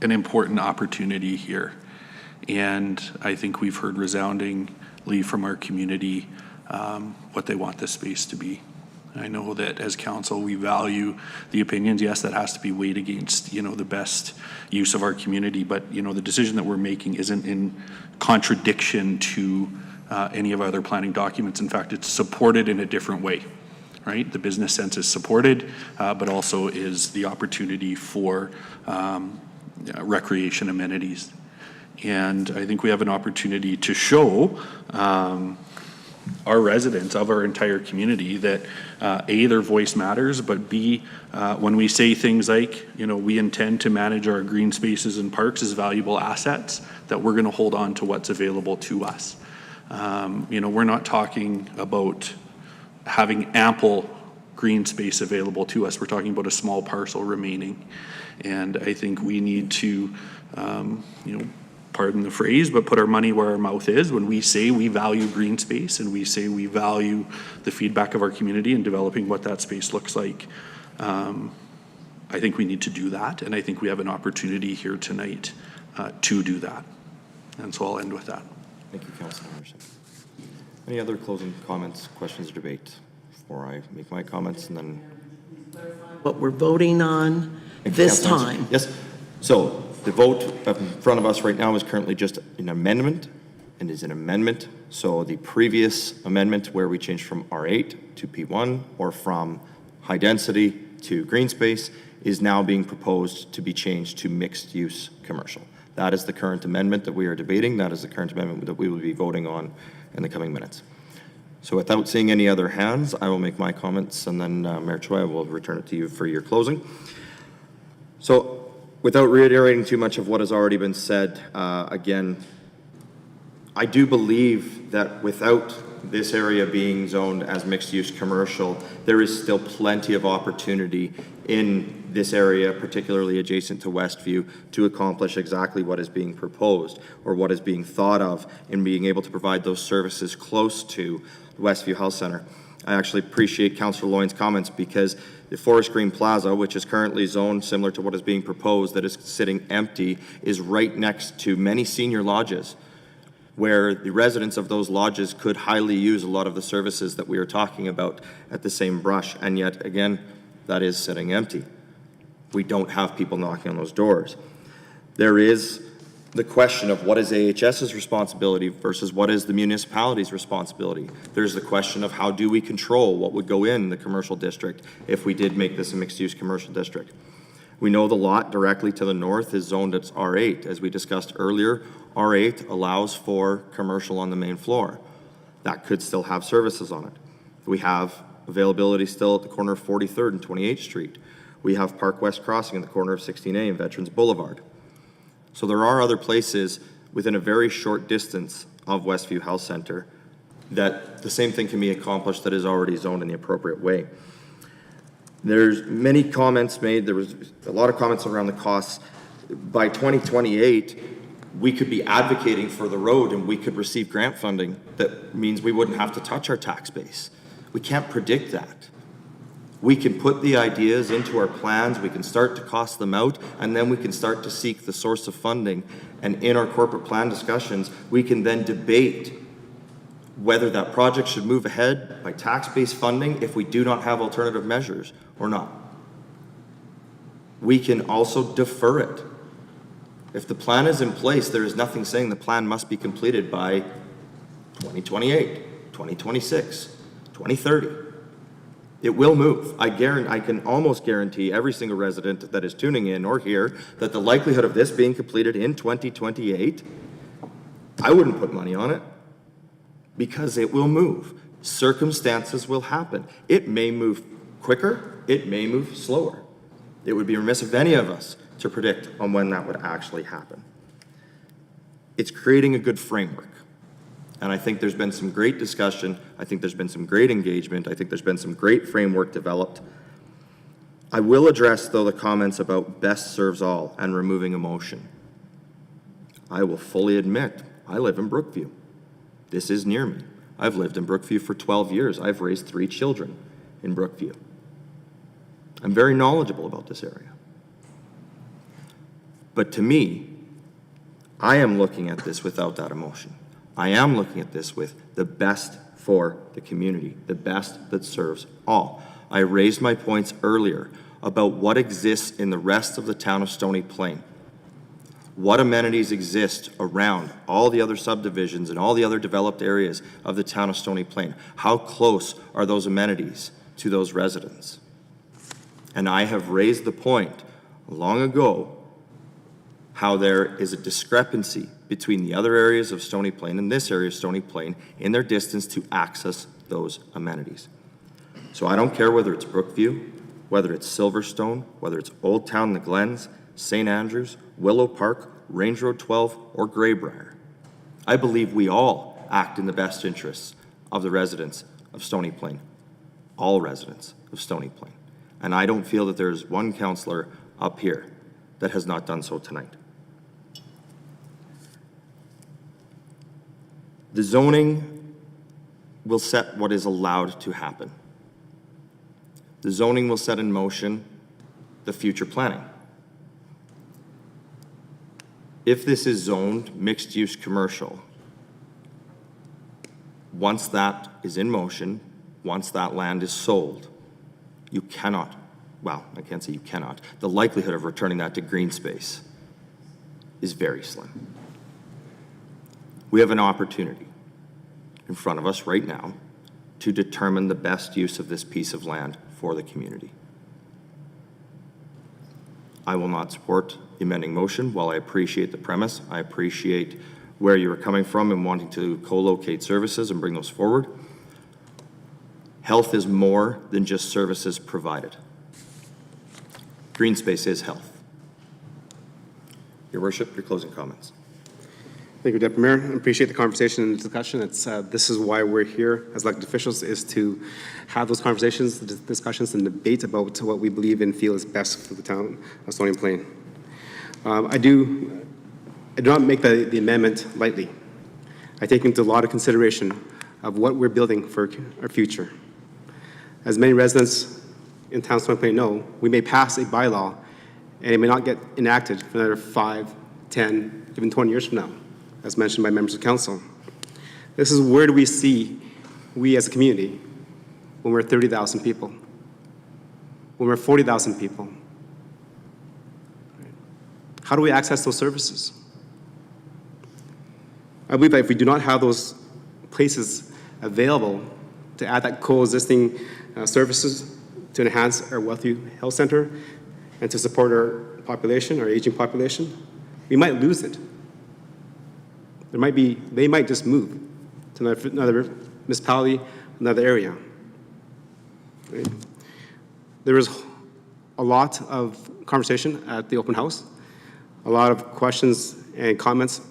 an important opportunity here. And I think we've heard resoundingly from our community what they want this space to be. I know that as council, we value the opinions. Yes, that has to be weighed against, the best use of our community. But, the decision that we're making isn't in contradiction to any of our other planning documents. In fact, it's supported in a different way, right? The business sense is supported, but also is the opportunity for recreation amenities. And I think we have an opportunity to show our residents of our entire community that A, their voice matters, but B, when we say things like, we intend to manage our green spaces and parks as valuable assets, that we're going to hold on to what's available to us. We're not talking about having ample green space available to us. We're talking about a small parcel remaining. And I think we need to, pardon the phrase, but put our money where our mouth is. When we say we value green space and we say we value the feedback of our community and developing what that space looks like, I think we need to do that. And I think we have an opportunity here tonight to do that. And so I'll end with that. Thank you, Councillor Anderson. Any other closing comments, questions, or debate before I make my comments and then? What we're voting on this time. Yes. So the vote in front of us right now is currently just an amendment and is an amendment. So the previous amendment where we changed from R8 to P1 or from high density to green space is now being proposed to be changed to mixed use commercial. That is the current amendment that we are debating. That is the current amendment that we will be voting on in the coming minutes. So without seeing any other hands, I will make my comments and then Mayor Choi, I will return it to you for your closing. So without reiterating too much of what has already been said, again, I do believe that without this area being zoned as mixed-use commercial, there is still plenty of opportunity in this area, particularly adjacent to Westview, to accomplish exactly what is being proposed or what is being thought of in being able to provide those services close to Westview Health Center. I actually appreciate Councillor Loyne's comments because the Forest Green Plaza, which is currently zoned similar to what is being proposed that is sitting empty, is right next to many senior lodges where the residents of those lodges could highly use a lot of the services that we are talking about at the same brush. And yet, again, that is sitting empty. We don't have people knocking on those doors. There is the question of what is AHS's responsibility versus what is the municipality's responsibility. There's the question of how do we control what would go in the commercial district if we did make this a mixed-use commercial district. We know the lot directly to the north is zoned as R8. As we discussed earlier, R8 allows for commercial on the main floor. That could still have services on it. We have availability still at the corner of 43rd and 28th Street. We have Park West Crossing at the corner of 16A and Veterans Boulevard. So there are other places within a very short distance of Westview Health Center that the same thing can be accomplished that is already zoned in the appropriate way. There's many comments made. There was a lot of comments around the costs. By 2028, we could be advocating for the road and we could receive grant funding. That means we wouldn't have to touch our tax base. We can't predict that. We can put the ideas into our plans, we can start to cost them out, and then we can start to seek the source of funding. And in our corporate plan discussions, we can then debate whether that project should move ahead by tax-based funding if we do not have alternative measures or not. We can also defer it. If the plan is in place, there is nothing saying the plan must be completed by 2028, 2026, 2030. It will move. I can almost guarantee every single resident that is tuning in or here that the likelihood of this being completed in 2028, I wouldn't put money on it because it will move. Circumstances will happen. It may move quicker, it may move slower. It would be remiss of any of us to predict on when that would actually happen. It's creating a good framework. And I think there's been some great discussion. I think there's been some great engagement. I think there's been some great framework developed. I will address, though, the comments about best serves all and removing emotion. I will fully admit, I live in Brookview. This is near me. I've lived in Brookview for 12 years. I've raised 3 children in Brookview. I'm very knowledgeable about this area. But to me, I am looking at this without that emotion. I am looking at this with the best for the community, the best that serves all. I raised my points earlier about what exists in the rest of the town of Stony Plain. What amenities exist around all the other subdivisions and all the other developed areas of the town of Stony Plain? How close are those amenities to those residents? And I have raised the point long ago how there is a discrepancy between the other areas of Stony Plain and this area of Stony Plain in their distance to access those amenities. So I don't care whether it's Brookview, whether it's Silverstone, whether it's Old Town in the Glens, St. Andrews, Willow Park, Range Road 12, or Greybrier. I believe we all act in the best interests of the residents of Stony Plain, all residents of Stony Plain. And I don't feel that there's one councillor up here that has not done so tonight. The zoning will set what is allowed to happen. The zoning will set in motion the future planning. If this is zoned mixed-use commercial, once that is in motion, once that land is sold, you cannot, well, I can't say you cannot, the likelihood of returning that to green space is very slim. We have an opportunity in front of us right now to determine the best use of this piece of land for the community. I will not support the amending motion. While I appreciate the premise, I appreciate where you are coming from and wanting to co-locate services and bring those forward. Health is more than just services provided. Green space is health. Your Worship, your closing comments. Thank you, Deputy Mayor. I appreciate the conversation and the discussion. This is why we're here as elected officials, is to have those conversations, discussions, and debate about what we believe and feel is best for the town of Stony Plain. I do not make the amendment lightly. I take into a lot of consideration of what we're building for our future. As many residents in town of Stony Plain know, we may pass a bylaw and it may not get enacted for another 5, 10, even 20 years from now, as mentioned by members of council. This is where do we see we as a community when we're 30,000 people, when we're 40,000 people? How do we access those services? I believe that if we do not have those places available to add that coexisting services to enhance our wealthy health center and to support our population, our aging population, we might lose it. They might just move to another municipality, another area. Right? There was a lot of conversation at the open house, a lot of questions and comments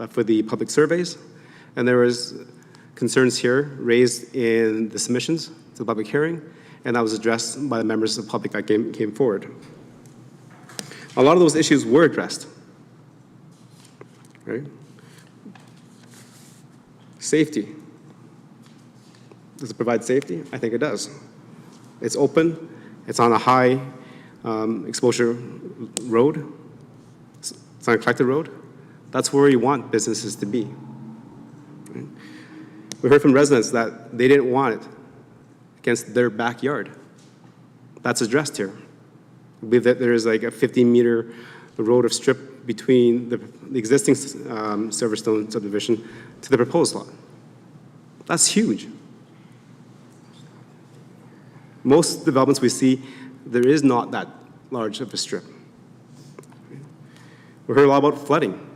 for the public surveys, and there was concerns here raised in the submissions to the public hearing, and that was addressed by the members of the public that came forward. A lot of those issues were addressed. Right? Safety. Does it provide safety? I think it does. It's open. It's on a high exposure road. It's on a collected road. That's where you want businesses to be. Right? We heard from residents that they didn't want it against their backyard. That's addressed here. I believe that there is like a 15-meter road of strip between the existing Silverstone subdivision to the proposed lot. That's huge. Most developments we see, there is not that large of a strip. We heard a lot about flooding,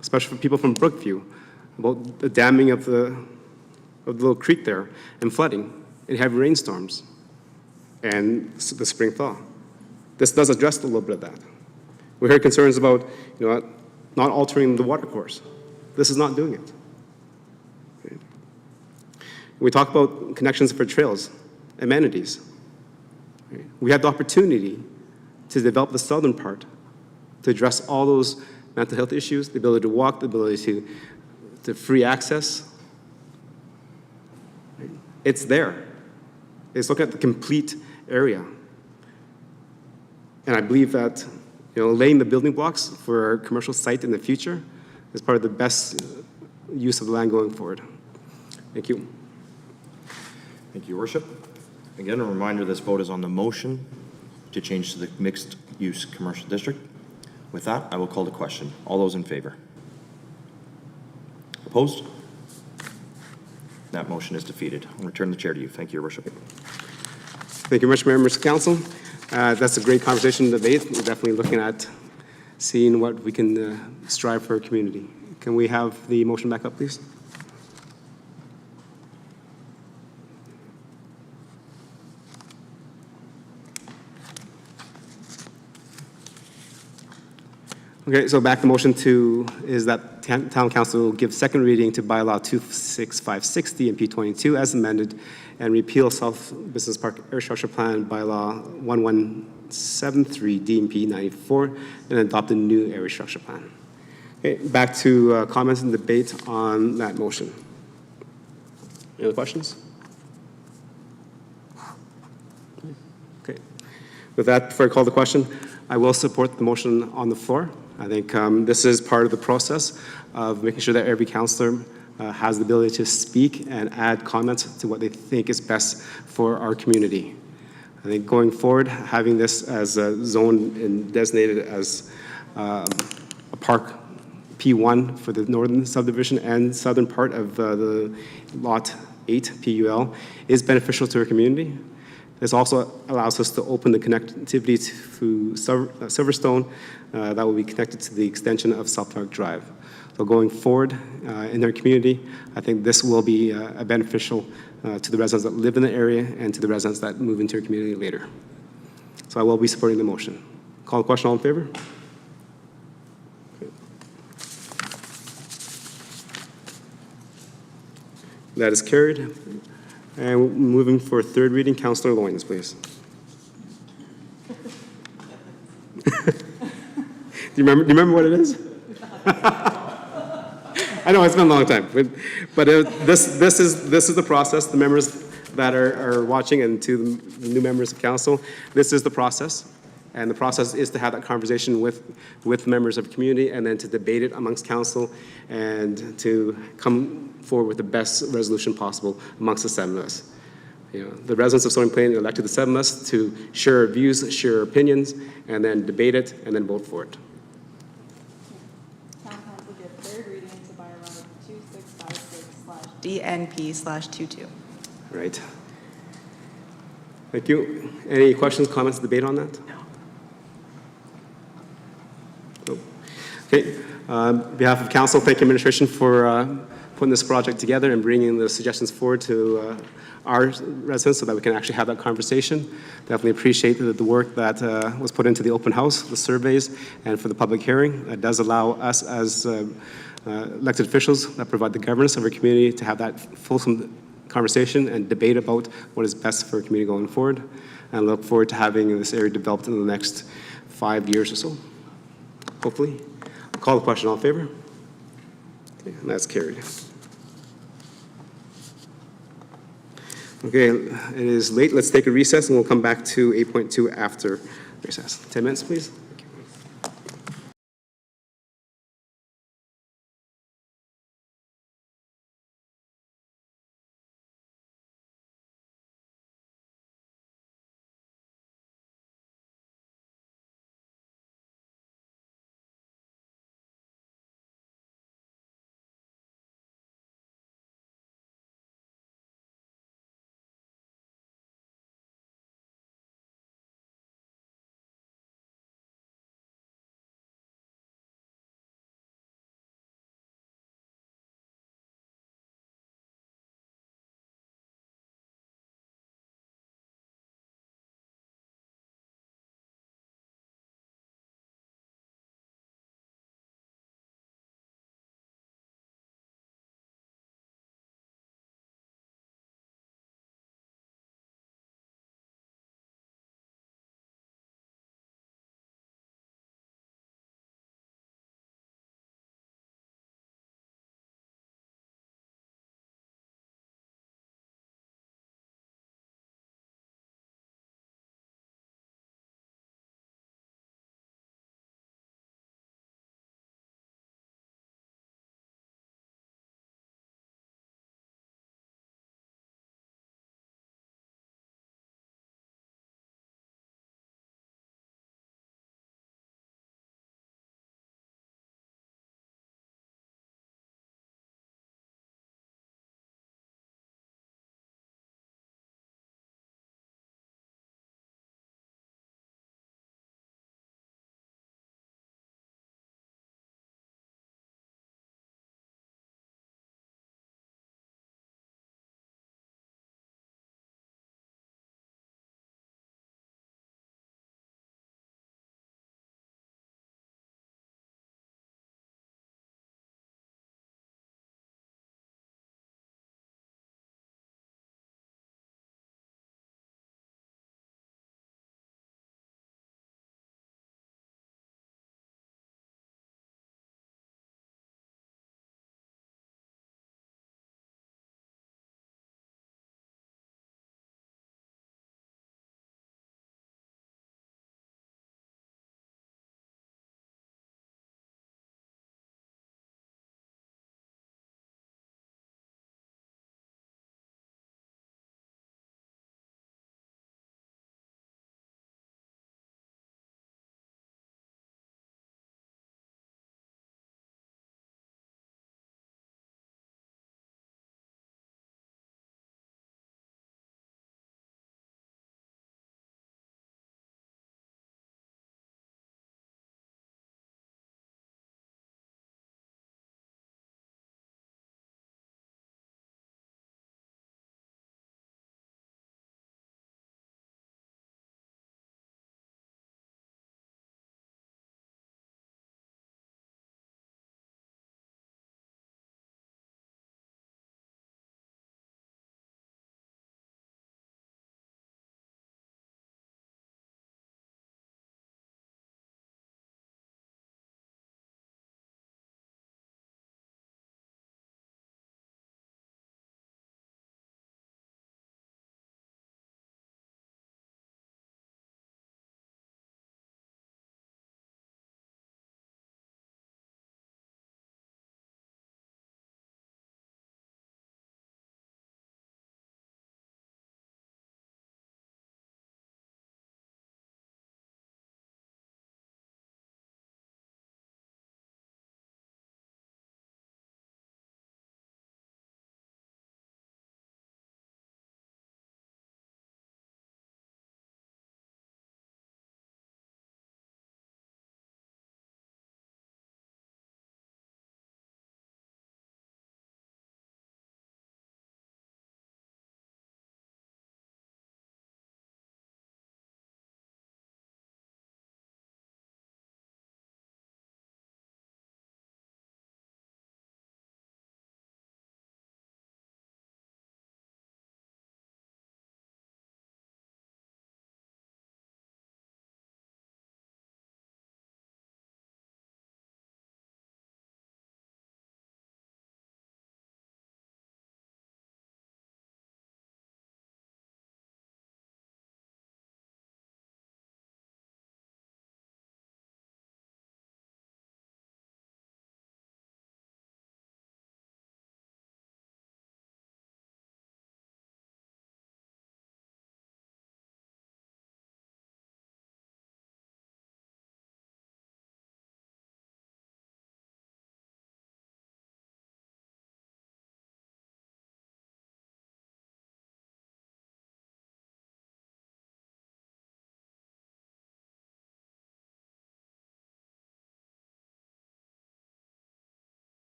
especially for people from Brookview, about the damming of the little creek there and flooding in heavy rainstorms and the spring thaw. This does address a little bit of that. We heard concerns about, not altering the water course. This is not doing it. Okay. We talk about connections for trails, amenities. Okay. We had the opportunity to develop the southern part to address all those mental health issues, the ability to walk, the ability to free access. Right. It's there. It's looking at the complete area. And I believe that laying the building blocks for our commercial site in the future is part of the best use of the land going forward. Thank you. Thank you, Your Worship. Again, a reminder, this vote is on the motion to change to the mixed-use commercial district. With that, I will call the question. All those in favor? Opposed? That motion is defeated. I'll return the chair to you. Thank you, Your Worship. Thank you very much, members of council. That's a great conversation and debate. We're definitely looking at seeing what we can strive for our community. Can we have the motion back up, please? Okay, so back the motion is that town council will give second reading to bylaw 26560 and P22 as amended and repeal South Business Park Area Structure Plan bylaw 1173 DMP 94 and adopt a new area structure plan. Okay, back to comments and debate on that motion. Any other questions? Okay. With that, before I call the question, I will support the motion on the floor. I think this is part of the process of making sure that every councillor has the ability to speak and add comments to what they think is best for our community. I think going forward, having this as a zone and designated as a park P1 for the northern subdivision and southern part of the Lot 8 PUL is beneficial to our community. This also allows us to open the connectivity to Silverstone that will be connected to the extension of South Park Drive. So going forward in their community, I think this will be beneficial to the residents that live in the area and to the residents that move into our community later. So I will be supporting the motion. Call the question, all in favor? Okay. That is carried. And moving for third reading, Councillor Loynes, please. Do you remember what it is? I know, it's been a long time, but this is the process. The members that are watching and to the new members of council, this is the process. And the process is to have that conversation with members of the community and then to debate it amongst council and to come forward with the best resolution possible amongst the seven of us. The residents of Stony Plain elected the seven of us to share our views, share our opinions, and then debate it and then vote for it. Town council give third reading to bylaw 2656/DNP/22. Right. Thank you. Any questions, comments, debate on that? No. Nope. Okay. On behalf of council, thank you, administration, for putting this project together and bringing the suggestions forward to our residents so that we can actually have that conversation. Definitely appreciate the work that was put into the open house, the surveys, and for the public hearing. It does allow us as elected officials that provide the governance of our community to have that fulsome conversation and debate about what is best for our community going forward. And I look forward to having this area developed in the next 5 years or so, hopefully. I'll call the question. All in favor? Okay, and that's carried. Okay, it is late. Let's take a recess and we'll come back to 8.2 after recess. 10 minutes, please.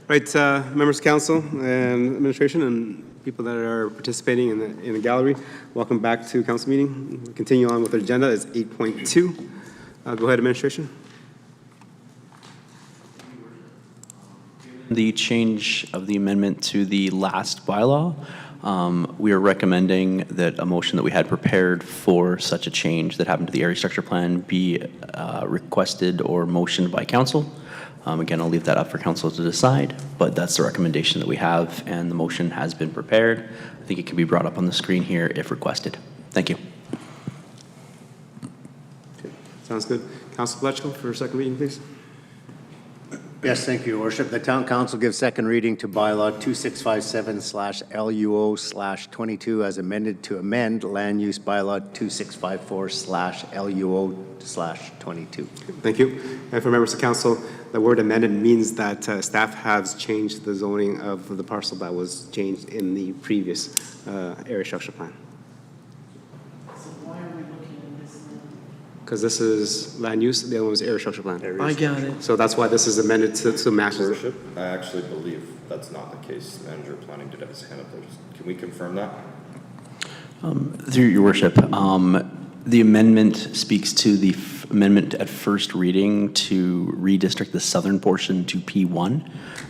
Right, members of council and administration and people that are participating in the gallery, welcome back to council meeting. We'll continue on with our agenda. It's 8.2. Go ahead, administration. The change of the amendment to the last bylaw, we are recommending that a motion that we had prepared for such a change that happened to the area structure plan be requested or motioned by council. Again, I'll leave that up for council to decide, but that's the recommendation that we have, and the motion has been prepared. I think it can be brought up on the screen here if requested. Thank you. Okay. Sounds good. Councilor Fletcher for second reading, please. Yes, thank you, Your Worship. The Town Council gives second reading to bylaw 2657/LUO/22 as amended to amend land use bylaw 2654/LUO/22. Thank you. And for members of council, the word amended means that staff has changed the zoning of the parcel that was changed in the previous area structure plan. So why are we looking at this now? Because this is land use, the other one was area structure plan. I got it. So that's why this is amended to match. Your Worship, I actually believe that's not the case. Manager of Planning did have his hand up there. Can we confirm that? Through your worship, the amendment speaks to the amendment at first reading to redistrict the southern portion to P1.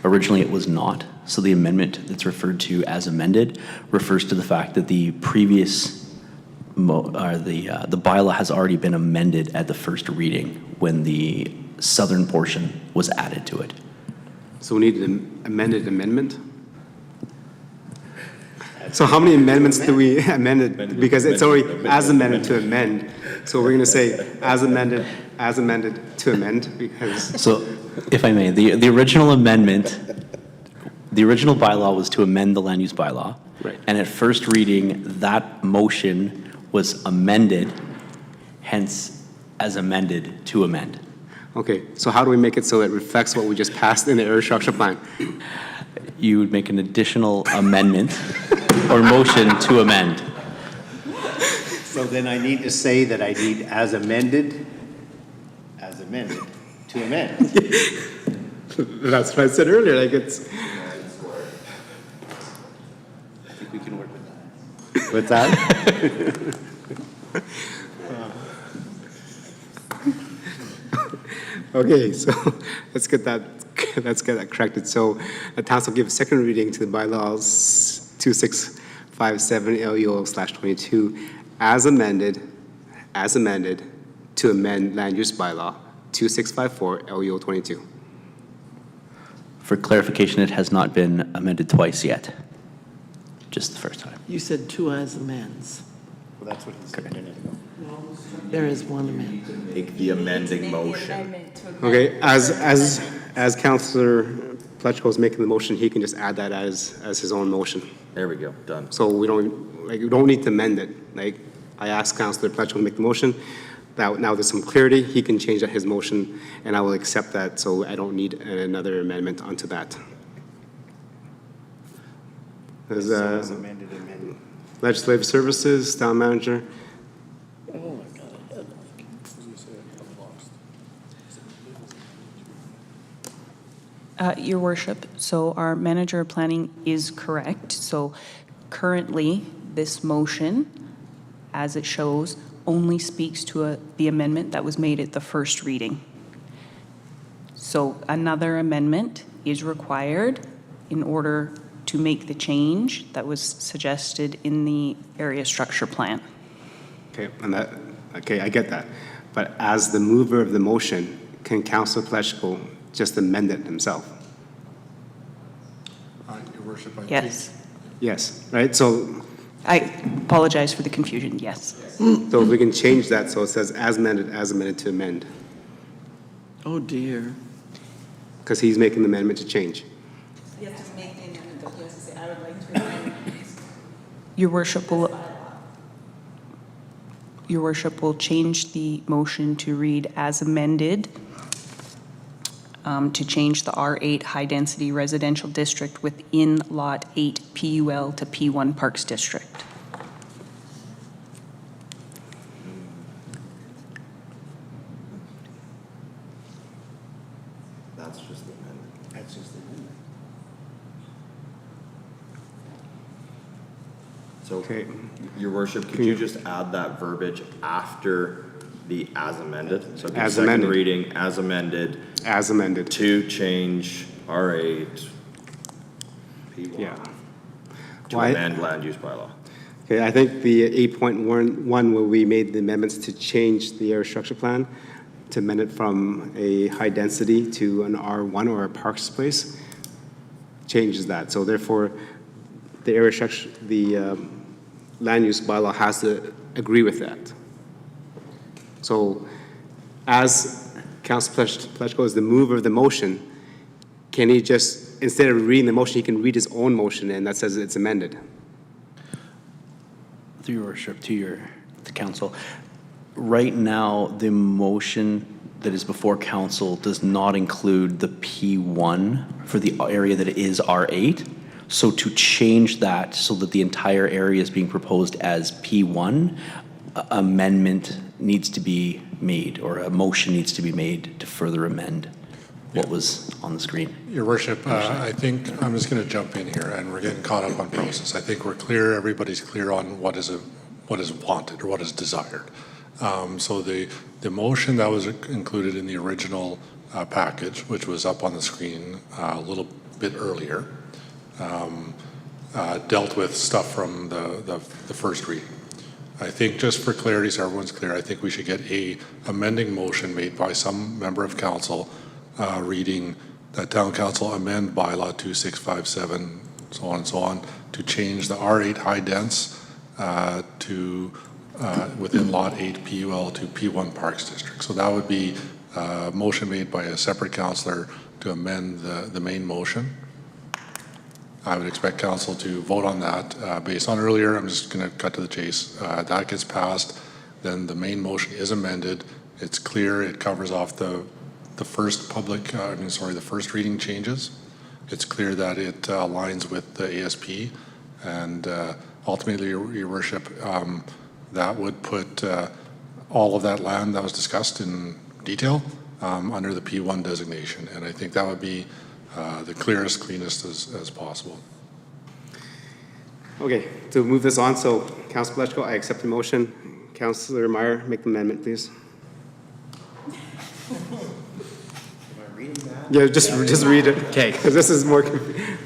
Originally, it was not. So the amendment that's referred to as amended refers to the fact that the previous the bylaw has already been amended at the first reading when the southern portion was added to it. So we need an amended amendment? So how many amendments do we amend it? Because it's already as amended to amend. So we're going to say as amended to amend because. So if I may, the original amendment, the original bylaw was to amend the land use bylaw. Right. And at first reading, that motion was amended, hence as amended to amend. Okay, so how do we make it so it reflects what we just passed in the area structure plan? You would make an additional amendment or motion to amend. So then I need to say that I need as amended to amend. That's what I said earlier, like it's. I think we can work with that. What's that? Okay, so let's get that corrected. So the council give a second reading to the bylaws 2657 LUO/22 as amended to amend land use bylaw 2654 LUO/22. For clarification, it has not been amended twice yet, just the first time. You said two as amends. Well, that's what he said a minute ago. There is one amendment. Make the amending motion. Okay, as Councillor Pletchko is making the motion, he can just add that as his own motion. There we go, done. So we don't need to amend it. Like, I asked Councillor Pletchko to make the motion. Now there's some clarity, he can change his motion, and I will accept that, so I don't need another amendment onto that. There's As amended amendment. Legislative Services, Town Manager. Oh, my God. Your Worship, so our manager of planning is correct. So currently, this motion, as it shows, only speaks to the amendment that was made at the first reading. So another amendment is required in order to make the change that was suggested in the area structure plan. Okay, I get that. But as the mover of the motion, can Councillor Pletchko just amend it himself? Your Worship, I Yes. Yes, right? So I apologize for the confusion, yes. if we can change that so it says as amended to amend, Oh, dear. because he's making the amendment to change. You have to make the amendment, though. He has to say, I would like to amend. Your Worship will change the motion to read as amended to change the R8 high-density residential district within Lot 8 PUL to P1 Parks District. That's just the amendment. That's just the amendment. So, Okay. Your worship, could you just add that verbiage after the as amended? So give As second amended. reading, as amended, As amended. to change R8, P1, Yeah. to Why- amend land use bylaw. Okay, I think the 8.1 where we made the amendments to change the area structure plan, to amend it from a high density to an R1 or a parks place, changes that. So therefore, the area structure, the land use bylaw has to agree with that. So as Councilor Pletchko is the mover of the motion, can he just, instead of reading the motion, he can read his own motion and that says it's amended? Through your worship, to council. Right now, the motion that is before council does not include the P1 for the area that is R8. So to change that so that the entire area is being proposed as P1, amendment needs to be made, or a motion needs to be made to further amend what was on the screen. Your worship, I think I'm just going to jump in here, and we're getting caught up on process. I think we're clear, everybody's clear on what is wanted or what is desired. So the motion that was included in the original package, which was up on the screen a little bit earlier, dealt with stuff from the first reading. I think just for clarity, so everyone's clear, I think we should get a amending motion made by some member of council reading that town council amend bylaw 2657, so on and so on, to change the R8 high dense to within lot 8 PUL to P1 Parks District. So that would be a motion made by a separate councillor to amend the main motion. I would expect council to vote on that based on earlier. I'm just going to cut to the chase. That gets passed, then the main motion is amended. It's clear, it covers off the first the first reading changes. It's clear that it aligns with the ASP, and ultimately, your worship, that would put all of that land that was discussed in detail under the P1 designation, and I think that would be the clearest, cleanest as possible. Okay, to move this on, so Councilor Pletchko, I accept the motion. Councilor Meyer, make the amendment, please. Yeah, just read it. Okay. Because this is more confusing.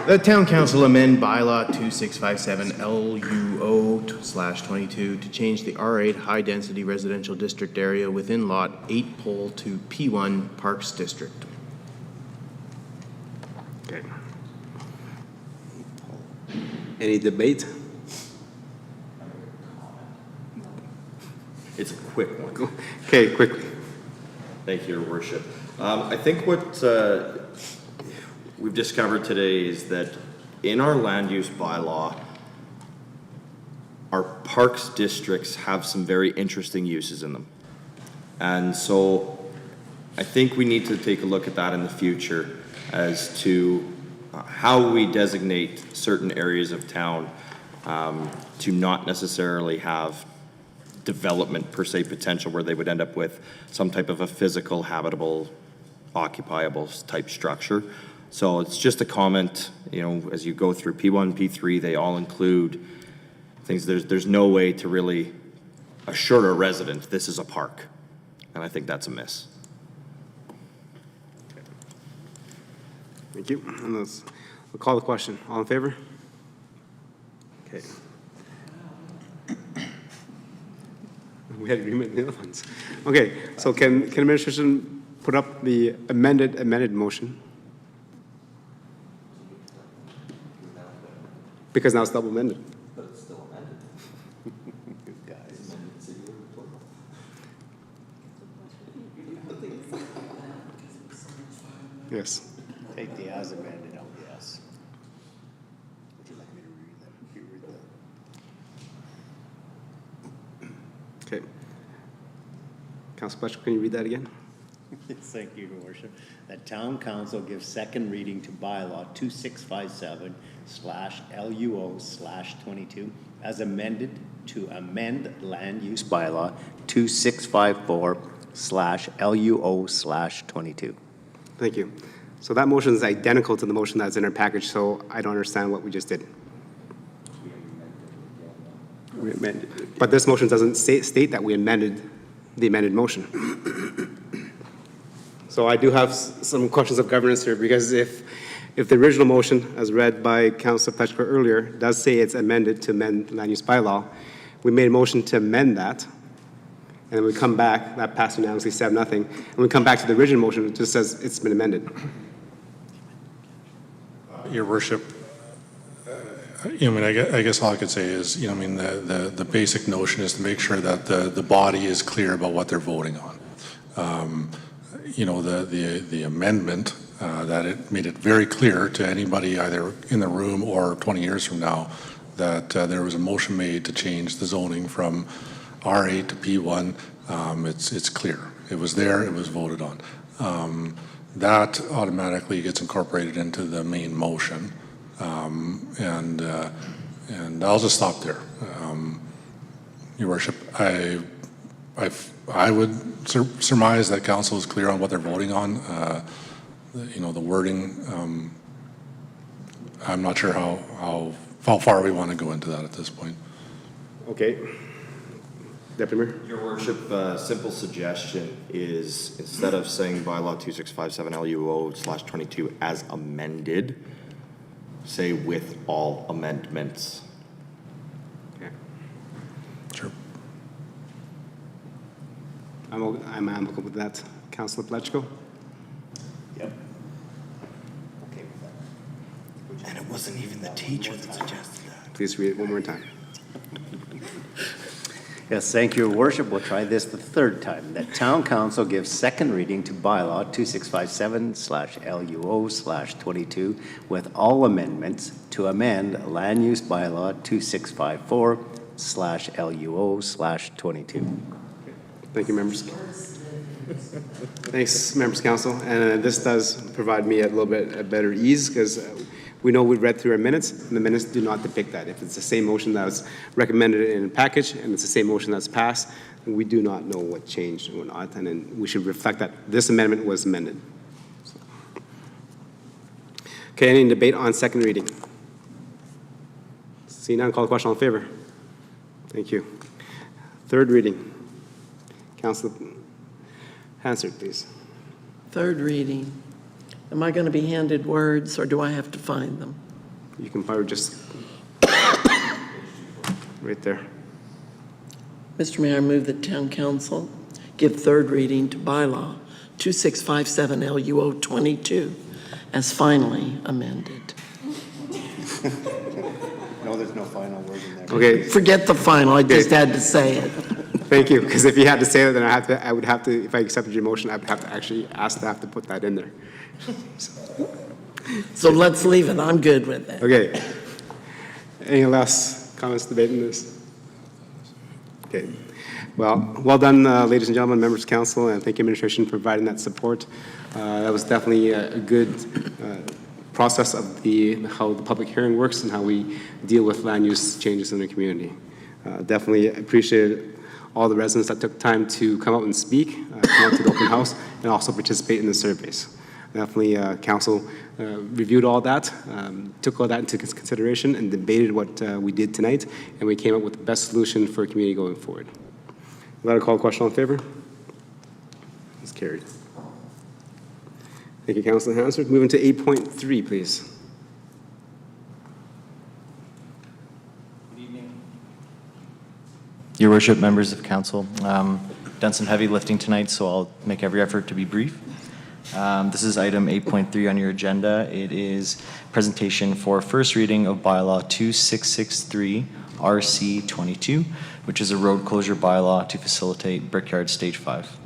The town council amend bylaw 2657 LUO/22 to change the R8 high density residential district area within lot 8 pole to P1 Parks District. Okay. Any debate? It's a quick one. Okay, quickly. Thank you, Your Worship. I think what we've discovered today is that in our land use bylaw, our parks districts have some very interesting uses in them. And so I think we need to take a look at that in the future as to how we designate certain areas of town to not necessarily have development per se potential where they would end up with some type of a physical, habitable, occupiable type structure. So it's just a comment, you know, as you go through P1, P3, they all include things. There's no way to really assure a resident this is a park. And I think that's a miss. Thank you. And we'll call the question. All in favor? Okay. We had agreement in the other ones. Okay, so can administration put up the amended motion? Because now it's double amended. But it's still amended. Yes. Take the as amended out, yes. Would you like me to read that? You read that. Okay. Councilor Pletchko, can you read that again? Thank you, Your Worship. That town council gives second reading to bylaw 2657/LUO/22 as amended to amend land use bylaw 2654/LUO/22. Thank you. So that motion is identical to the motion that's in our package, so I don't understand what we just did. We amended. But this motion doesn't state that we amended the amended motion. So I do have some questions of governance here, because if the original motion, as read by Councilor Pletchko earlier, does say it's amended to amend land use bylaw, we made a motion to amend that, and then we come back, that passed unanimously 7-0, and we come back to the original motion, it just says it's been amended. Your worship, I guess all I could say is, the basic notion is to make sure that the body is clear about what they're voting on. The amendment, that it made it very clear to anybody either in the room or 20 years from now that there was a motion made to change the zoning from R8 to P1. It's clear. It was there, it was voted on. That automatically gets incorporated into the main motion. And I'll just stop there. Your worship, I would surmise that council is clear on what they're voting on. The wording, I'm not sure how far we want to go into that at this point. Okay. Deputy Mayor? Your worship, simple suggestion is, instead of saying bylaw 2657 LUO/22 as amended, say with all amendments. Okay. Sure. I'm amicable with that. Councilor Pletchko? Yep. Okay with that. And it wasn't even the teacher that suggested that. Please read it one more time. Yes, thank you, Your Worship. We'll try this the third time. That Town Council gives second reading to bylaw 2657/LUO/22 with all amendments to amend land use bylaw 2654/LUO/22. Thank you, members. Thanks, members council. And this does provide me a little bit of better ease, because we know we read through our minutes, and the minutes do not depict that. If it's the same motion that was recommended in a package, and it's the same motion that's passed, we do not know what changed and what not, and then we should reflect that this amendment was amended. So. Okay, any debate on second reading? See none, call the question, all in favor? Thank you. Third reading. Councilor Hansard, please. Third reading. Am I going to be handed words, or do I have to find them? You can probably just, right there. Mr. Mayor, I move that Town Council give third reading to bylaw 2657 LUO/22 as finally amended. No, there's no final word in there. Okay. Forget the final, I just had to say it. Thank you, because if you had to say it, then I would have to, if I accepted your motion, I would have to actually ask staff to put that in there. So let's leave it, I'm good with it. Okay. Any last comments, debate in this? Okay. Well done, ladies and gentlemen, members of council, and thank you, administration, for providing that support. That was definitely a good process of how the public hearing works and how we deal with land use changes in the community. Definitely appreciate all the residents that took time to come out and speak, come out to the open house, and also participate in the surveys. Definitely, council reviewed all that, took all that into consideration, and debated what we did tonight, and we came up with the best solution for a community going forward. Let a call question, all in favor? It's carried. Thank you, Councilor Hansard. Moving to 8.3, please. Your Worship, members of council, done some heavy lifting tonight, so I'll make every effort to be brief. This is item 8.3 on your agenda. It is presentation for first reading of bylaw 2663 RC22, which is a road closure bylaw to facilitate Brickyard Stage 5.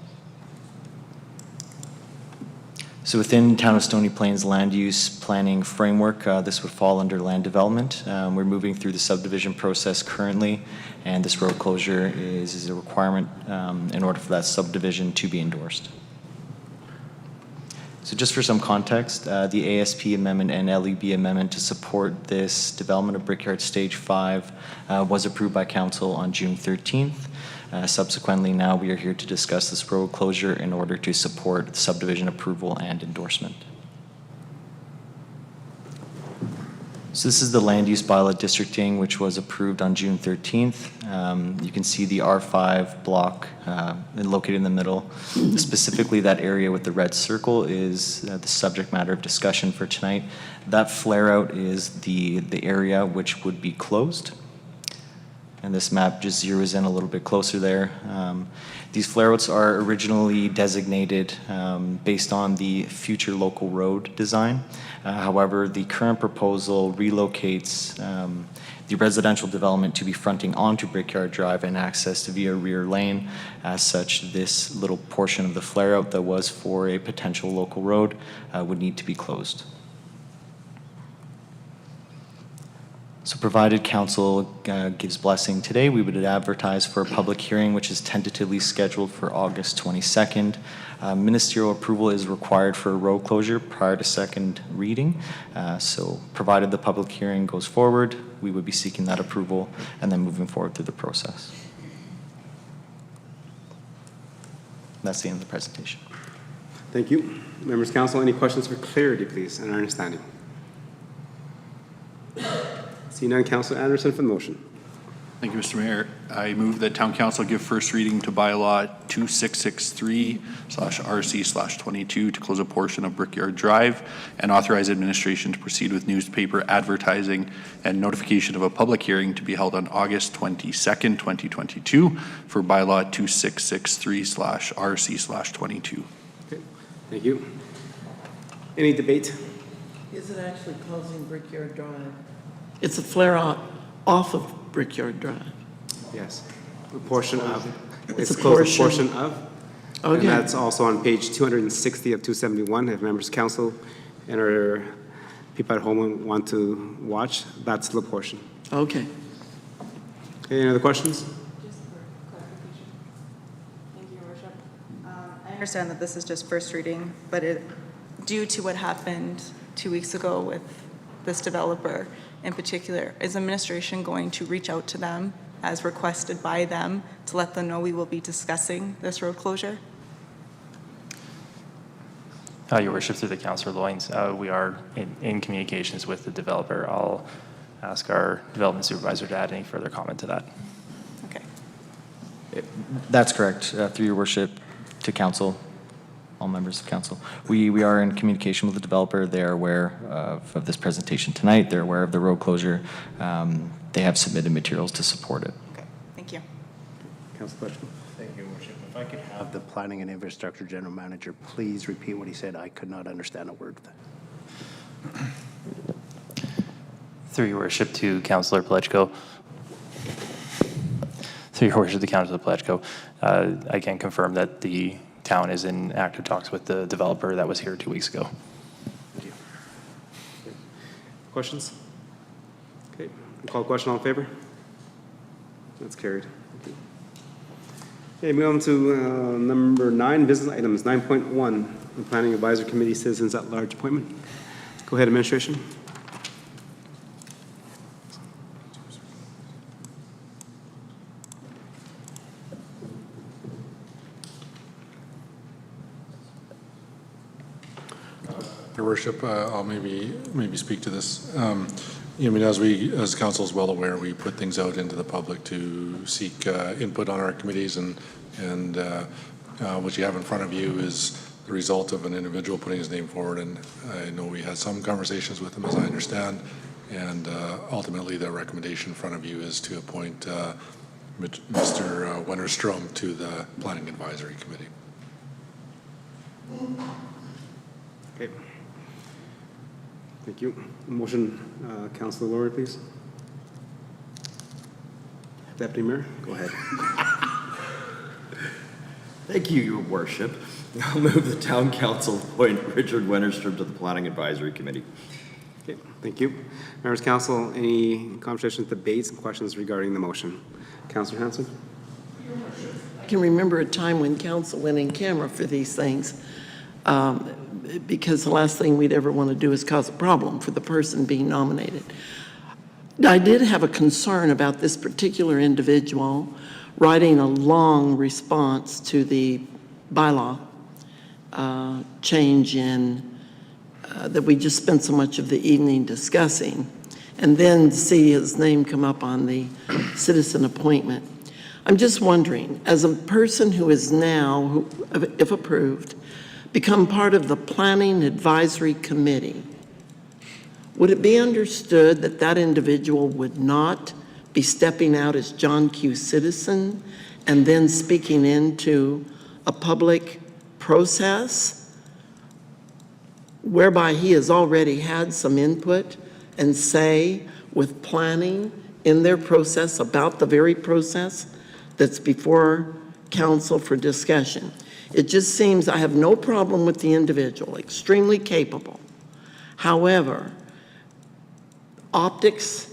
So within Town of Stony Plain's land use planning framework, this would fall under land development. We're moving through the subdivision process currently, and this road closure is a requirement in order for that subdivision to be endorsed. So just for some context, the ASP amendment and LEB amendment to support this development of Brickyard Stage 5 was approved by Council on June 13th. Subsequently, now we are here to discuss this road closure in order to support subdivision approval and endorsement. So this is the land use bylaw districting, which was approved on June 13th. You can see the R5 block located in the middle. Specifically, that area with the red circle is the subject matter of discussion for tonight. That flare out is the area which would be closed. And this map just zeroes in a little bit closer there. These flare-outs are originally designated based on the future local road design. However, the current proposal relocates the residential development to be fronting onto Brickyard Drive and accessed via rear lane. As such, this little portion of the flare-out that was for a potential local road would need to be closed. So provided council gives blessing today, we would advertise for a public hearing, which is tentatively scheduled for August 22nd. Ministerial approval is required for a road closure prior to second reading. So provided the public hearing goes forward, we would be seeking that approval and then moving forward through the process. That's the end of the presentation. Thank you. Members of council, any questions for clarity, please, and understanding? Seeing none, Councilor Anderson for the motion. Thank you, Mr. Mayor. I move that Town Council give first reading to bylaw 2663/RC/22 to close a portion of Brickyard Drive and authorize administration to proceed with newspaper advertising and notification of a public hearing to be held on August 22nd, 2022 for bylaw 2663/RC/22. Okay, thank you. Any debate? Is it actually closing Brickyard Drive? It's a flare-out off of Brickyard Drive. Yes, a portion of. It's a closed a portion of. Okay. And that's also on page 260 of 271. If members of council and our people at home want to watch, that's the portion. Okay. Okay, any other questions? Just for clarification. Thank you, Your Worship. I understand that this is just first reading, but due to what happened 2 weeks ago with this developer in particular, is administration going to reach out to them as requested by them to let them know we will be discussing this road closure? Your Worship, through the Councillor Loynes, we are in communications with the developer. I'll ask our development supervisor to add any further comment to that. Okay. That's correct. Through your worship, to council, all members of council. We are in communication with the developer. They're aware of this presentation tonight. They're aware of the road closure. They have submitted materials to support it. Okay, thank you. Council question. Thank you, Your Worship. If I could have the Planning and Infrastructure General Manager please repeat what he said. I could not understand a word of that. Through your worship to Councillor Plechko. Through your worship to Councillor Plechko, I can confirm that the town is in active talks with the developer that was here 2 weeks ago. Thank you. Okay. Questions? Okay, call question, all in favor? That's carried. Thank you. Okay, move on to number 9, business items, 9.1, the Planning Advisory Committee Citizens at Large appointment. Go ahead, administration. Your Worship, I'll maybe speak to this. I mean, as council is well aware, we put things out into the public to seek input on our committees, and what you have in front of you is the result of an individual putting his name forward. And I know we had some conversations with him, as I understand, and ultimately the recommendation in front of you is to appoint Mr. Wennerstrom to the Planning Advisory Committee. Okay. Thank you. Motion, Councilor Lori, please. Deputy Mayor, go ahead. Thank you, Your Worship. I'll move the Town Council appoint Richard Wennerstrom to the Planning Advisory Committee. Okay, thank you. Members of council, any conversations, debates, and questions regarding the motion? Councilor Hanson? I can remember a time when council went in camera for these things, because the last thing we'd ever want to do is cause a problem for the person being nominated. I did have a concern about this particular individual writing a long response to the bylaw change in that we just spent so much of the evening discussing. and then see his name come up on the citizen appointment. I'm just wondering, as a person who is now, if approved, become part of the Planning Advisory Committee, would it be understood that that individual would not be stepping out as John Q. citizen and then speaking into a public process whereby he has already had some input and say with planning in their process about the very process that's before council for discussion? It just seems I have no problem with the individual, extremely capable. However, optics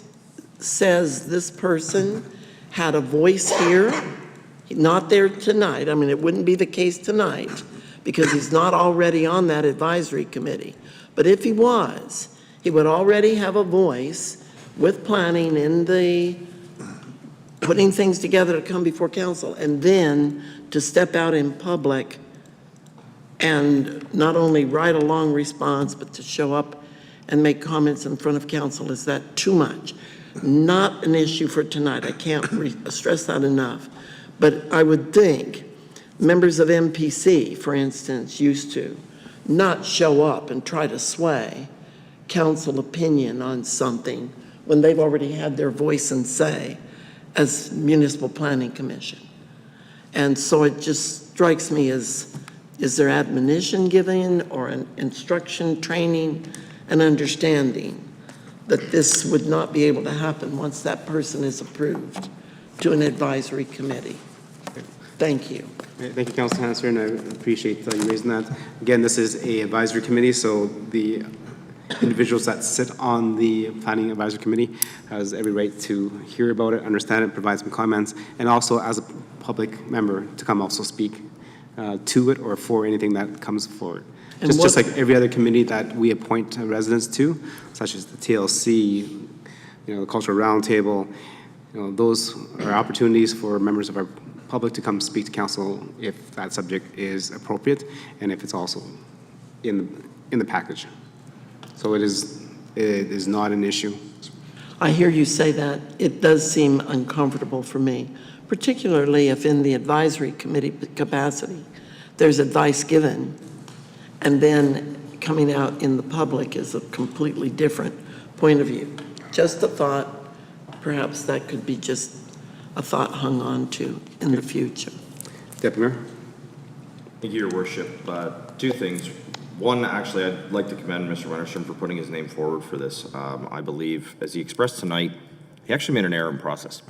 says this person had a voice here, not there tonight. I mean, it wouldn't be the case tonight because he's not already on that advisory committee. But if he was, he would already have a voice with planning in the putting things together to come before council, and then to step out in public and not only write a long response, but to show up and make comments in front of council. Is that too much? Not an issue for tonight. I can't stress that enough. But I would think members of MPC, for instance, used to not show up and try to sway council opinion on something when they've already had their voice and say as Municipal Planning Commission. And so it just strikes me as, is there admonition given or an instruction, training, and understanding that this would not be able to happen once that person is approved to an advisory committee? Thank you. Thank you, Councilor Hanser, and I appreciate you raising that. Again, this is a advisory committee, so the individuals that sit on the Planning Advisory Committee has every right to hear about it, understand it, provide some comments, and also as a public member to come also speak to it or for anything that comes forward. Just like every other committee that we appoint residents to, such as the TLC, the Cultural Roundtable, those are opportunities for members of our public to come speak to council if that subject is appropriate and if it's also in the package. So it is not an issue. I hear you say that. It does seem uncomfortable for me, particularly if in the advisory committee capacity, there's advice given, and then coming out in the public is a completely different point of view. Just a thought, perhaps that could be just a thought hung on to in the future. Deputy Mayor? Thank you, Your Worship. Two things. One, actually, I'd like to commend Mr. Wennerstrom for putting his name forward for this. I believe, as he expressed tonight, he actually made an error in process.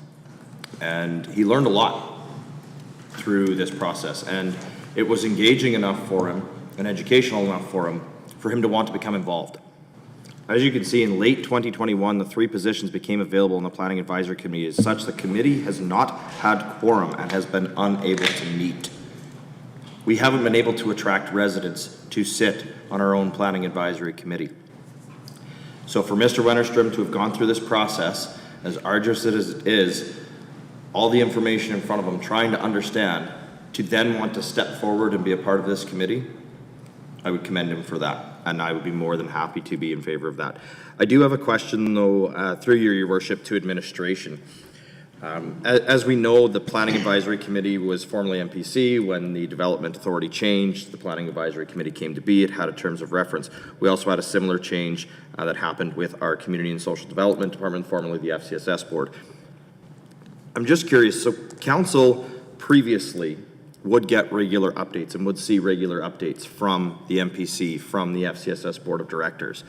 And he learned a lot through this process. And it was engaging enough for him and educational enough for him to want to become involved. As you can see, in late 2021, the 3 positions became available in the Planning Advisory Committee. As such, the committee has not had quorum and has been unable to meet. We haven't been able to attract residents to sit on our own Planning Advisory Committee. So for Mr. Wennerstrom to have gone through this process, as arduous as it is, all the information in front of him, trying to understand, to then want to step forward and be a part of this committee, I would commend him for that, and I would be more than happy to be in favor of that. I do have a question, though, through Your Worship, to administration. As we know, the Planning Advisory Committee was formerly MPC. When the Development Authority changed, the Planning Advisory Committee came to be. It had a terms of reference. We also had a similar change that happened with our Community and Social Development Department, formerly the FCSS Board. I'm just curious, so council previously would get regular updates and would see regular updates from the MPC, from the FCSS Board of Directors.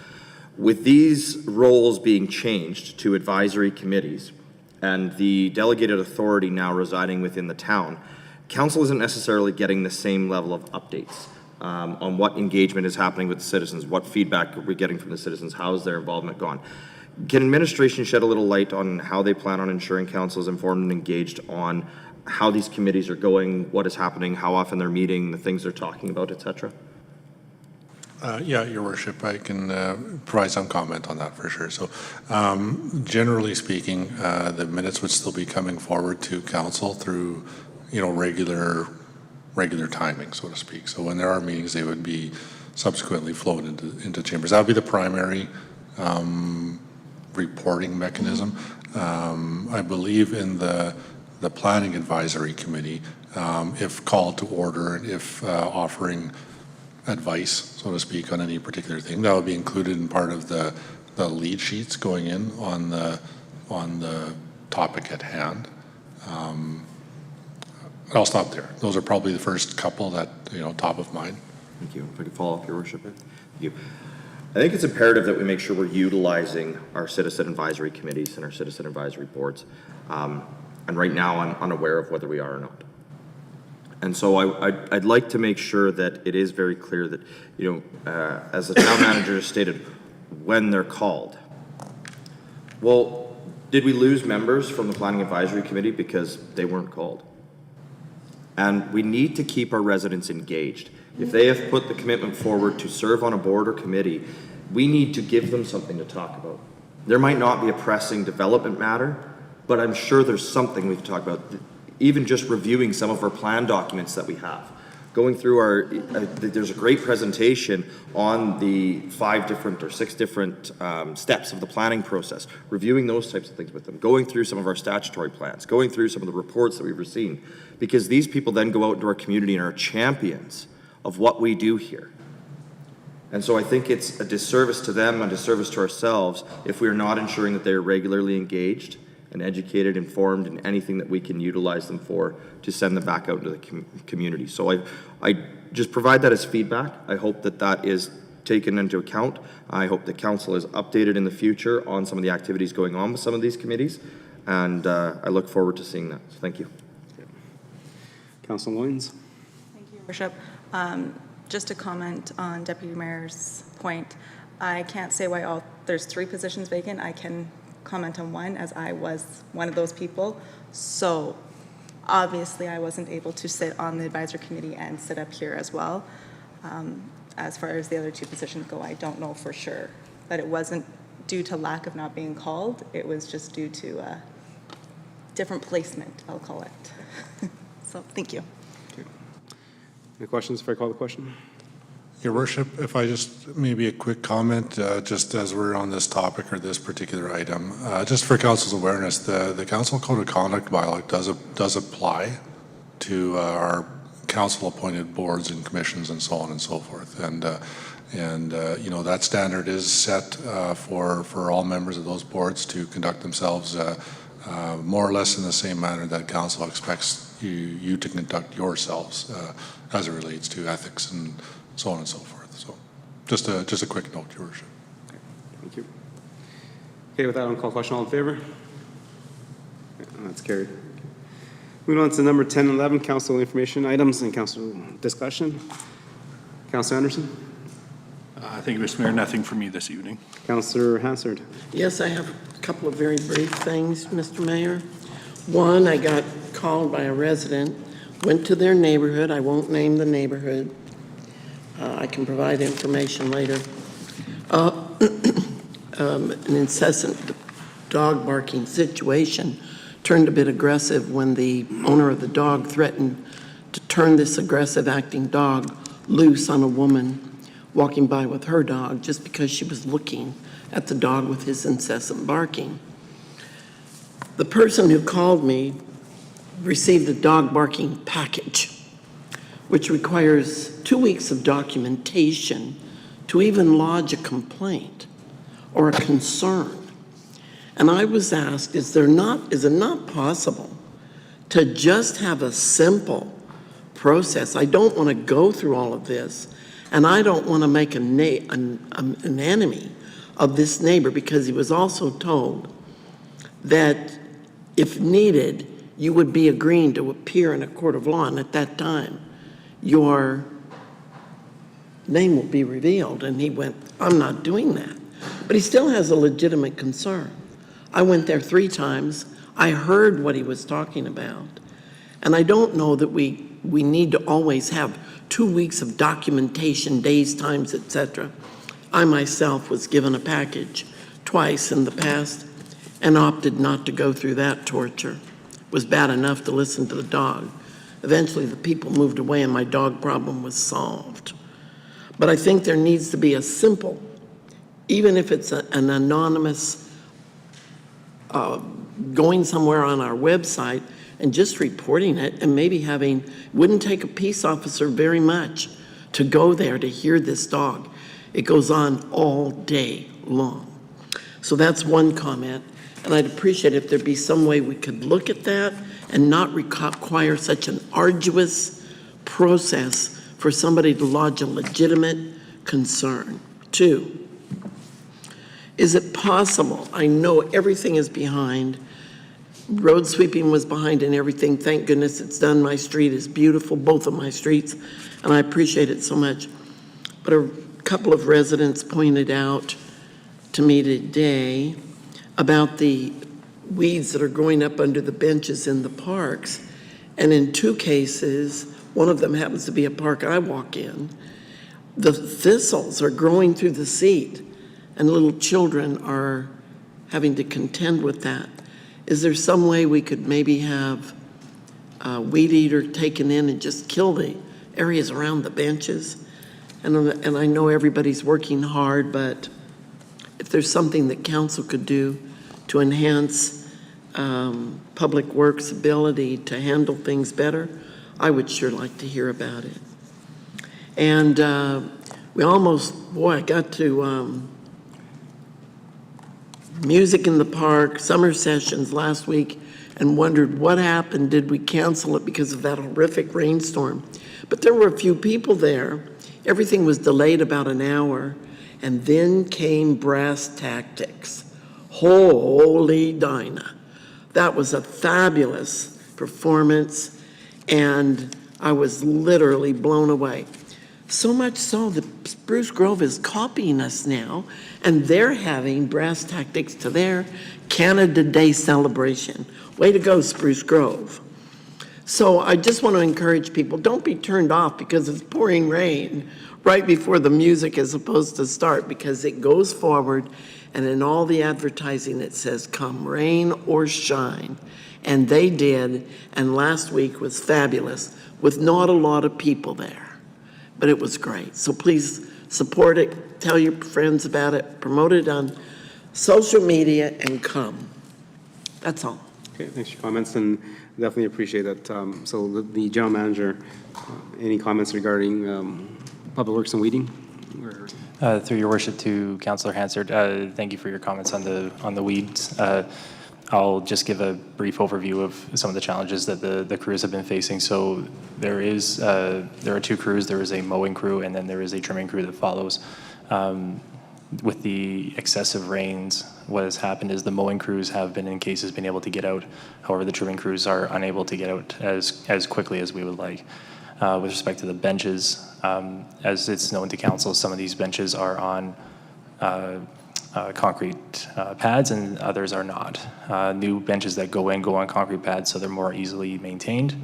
With these roles being changed to advisory committees, and the delegated authority now residing within the town, council isn't necessarily getting the same level of updates on what engagement is happening with the citizens, what feedback are we getting from the citizens, how is their involvement gone. Can administration shed a little light on how they plan on ensuring council is informed and engaged on how these committees are going, what is happening, how often they're meeting, the things they're talking about, etc.? Yeah, Your Worship, I can provide some comment on that for sure. So generally speaking, the minutes would still be coming forward to council through, regular timing, so to speak. So when there are meetings, they would be subsequently flowed into chambers. That would be the primary reporting mechanism. I believe in the Planning Advisory Committee, if called to order, and if offering advice, so to speak, on any particular thing, that would be included in part of the lead sheets going in on the topic at hand. I'll stop there. Those are probably the first couple that, top of mind. Thank you. If I could follow up, Your Worship. Thank you. I think it's imperative that we make sure we're utilizing our citizen advisory committees and our citizen advisory boards. And right now, I'm unaware of whether we are or not. And so I'd like to make sure that it is very clear that, as the town manager stated, when they're called. Well, did we lose members from the Planning Advisory Committee because they weren't called? And we need to keep our residents engaged. If they have put the commitment forward to serve on a board or committee, we need to give them something to talk about. There might not be a pressing development matter, but I'm sure there's something we can talk about. Even just reviewing some of our plan documents that we have. Going through there's a great presentation on the 5 different or 6 different steps of the planning process, reviewing those types of things with them, going through some of our statutory plans, going through some of the reports that we've received, because these people then go out into our community and are champions of what we do here. And so I think it's a disservice to them, a disservice to ourselves, if we are not ensuring that they are regularly engaged and educated, informed, and anything that we can utilize them for to send them back out into the community. So I just provide that as feedback. I hope that that is taken into account. I hope the council is updated in the future on some of the activities going on with some of these committees, and I look forward to seeing that. So thank you. Councilor Loyens. Thank you, Your Worship. Just to comment on Deputy Mayor's point, I can't say why there's 3 positions vacant. I can comment on one, as I was one of those people. So obviously I wasn't able to sit on the advisory committee and sit up here as well. As far as the other 2 positions go, I don't know for sure. But it wasn't due to lack of not being called. It was just due to different placement, I'll call it. So thank you. Any questions before I call the question? Your Worship, if I just, maybe a quick comment, just as we're on this topic or this particular item, just for council's awareness, the council code of conduct bylaw does apply to our council-appointed boards and commissions and so on and so forth. And that standard is set for all members of those boards to conduct themselves more or less in the same manner that council expects you to conduct yourselves as it relates to ethics and so on and so forth. So just a quick note, Your Worship. Okay, thank you. Okay, with that, I'll call question. All in favor? Okay, that's carried. Moving on to number 10 and 11, council information items and council discussion. Councilor Anderson? Thank you, Mr. Mayor. Nothing for me this evening. Councilor Hansard? Yes, I have a couple of very brief things, Mr. Mayor. One, I got called by a resident, went to their neighborhood. I won't name the neighborhood. I can provide information later. An incessant dog barking situation turned a bit aggressive when the owner of the dog threatened to turn this aggressive acting dog loose on a woman walking by with her dog just because she was looking at the dog with his incessant barking. The person who called me received a dog barking package, which requires 2 weeks of documentation to even lodge a complaint or a concern. And I was asked, is it not possible to just have a simple process? I don't want to go through all of this, and I don't want to make an enemy of this neighbor, because he was also told that if needed, you would be agreeing to appear in a court of law, and at that time, your name will be revealed. And he went, I'm not doing that. But he still has a legitimate concern. I went there 3 times. I heard what he was talking about. And I don't know that we need to always have 2 weeks of documentation, days, times, etc. I myself was given a package twice in the past and opted not to go through that torture. It was bad enough to listen to the dog. Eventually, the people moved away and my dog problem was solved. But I think there needs to be a simple, even if it's an anonymous going somewhere on our website and just reporting it, and maybe wouldn't take a peace officer very much to go there to hear this dog. It goes on all day long. So that's one comment, and I'd appreciate if there'd be some way we could look at that and not require such an arduous process for somebody to lodge a legitimate concern. 2, is it possible, I know everything is behind, road sweeping was behind and everything, thank goodness it's done, my street is beautiful, both of my streets, and I appreciate it so much. But a couple of residents pointed out to me today about the weeds that are growing up under the benches in the parks. And in 2 cases, one of them happens to be a park I walk in, the thistles are growing through the seat and little children are having to contend with that. Is there some way we could maybe have a weed eater taken in and just kill the areas around the benches? And I know everybody's working hard, but if there's something that council could do to enhance Public Works' ability to handle things better, I would sure like to hear about it. And we almost, I got to music in the park, summer sessions last week, and wondered what happened. Did we cancel it because of that horrific rainstorm? But there were a few people there. Everything was delayed about an hour, and then came Brass Tactics. Holy Dinah. That was a fabulous performance, and I was literally blown away. So much so that Spruce Grove is copying us now, and they're having Brass Tactics to their Canada Day celebration. Way to go, Spruce Grove. So I just want to encourage people, don't be turned off because it's pouring rain right before the music is supposed to start, because it goes forward, and in all the advertising it says, come rain or shine. And they did, and last week was fabulous with not a lot of people there, but it was great. So please support it, tell your friends about it, promote it on social media, and come. That's all. Okay, thanks for your comments, and definitely appreciate that. So the general manager, any comments regarding Public Works and weeding? Through your worship to Councillor Hansard, thank you for your comments on the weeds. I'll just give a brief overview of some of the challenges that the crews have been facing. So there are 2 crews. There is a mowing crew, and then there is a trimming crew that follows. With the excessive rains, what has happened is the mowing crews have been in cases been able to get out. However, the trimming crews are unable to get out as quickly as we would like. With respect to the benches, as it's known to council, some of these benches are on concrete pads and others are not. New benches that go on concrete pads, so they're more easily maintained.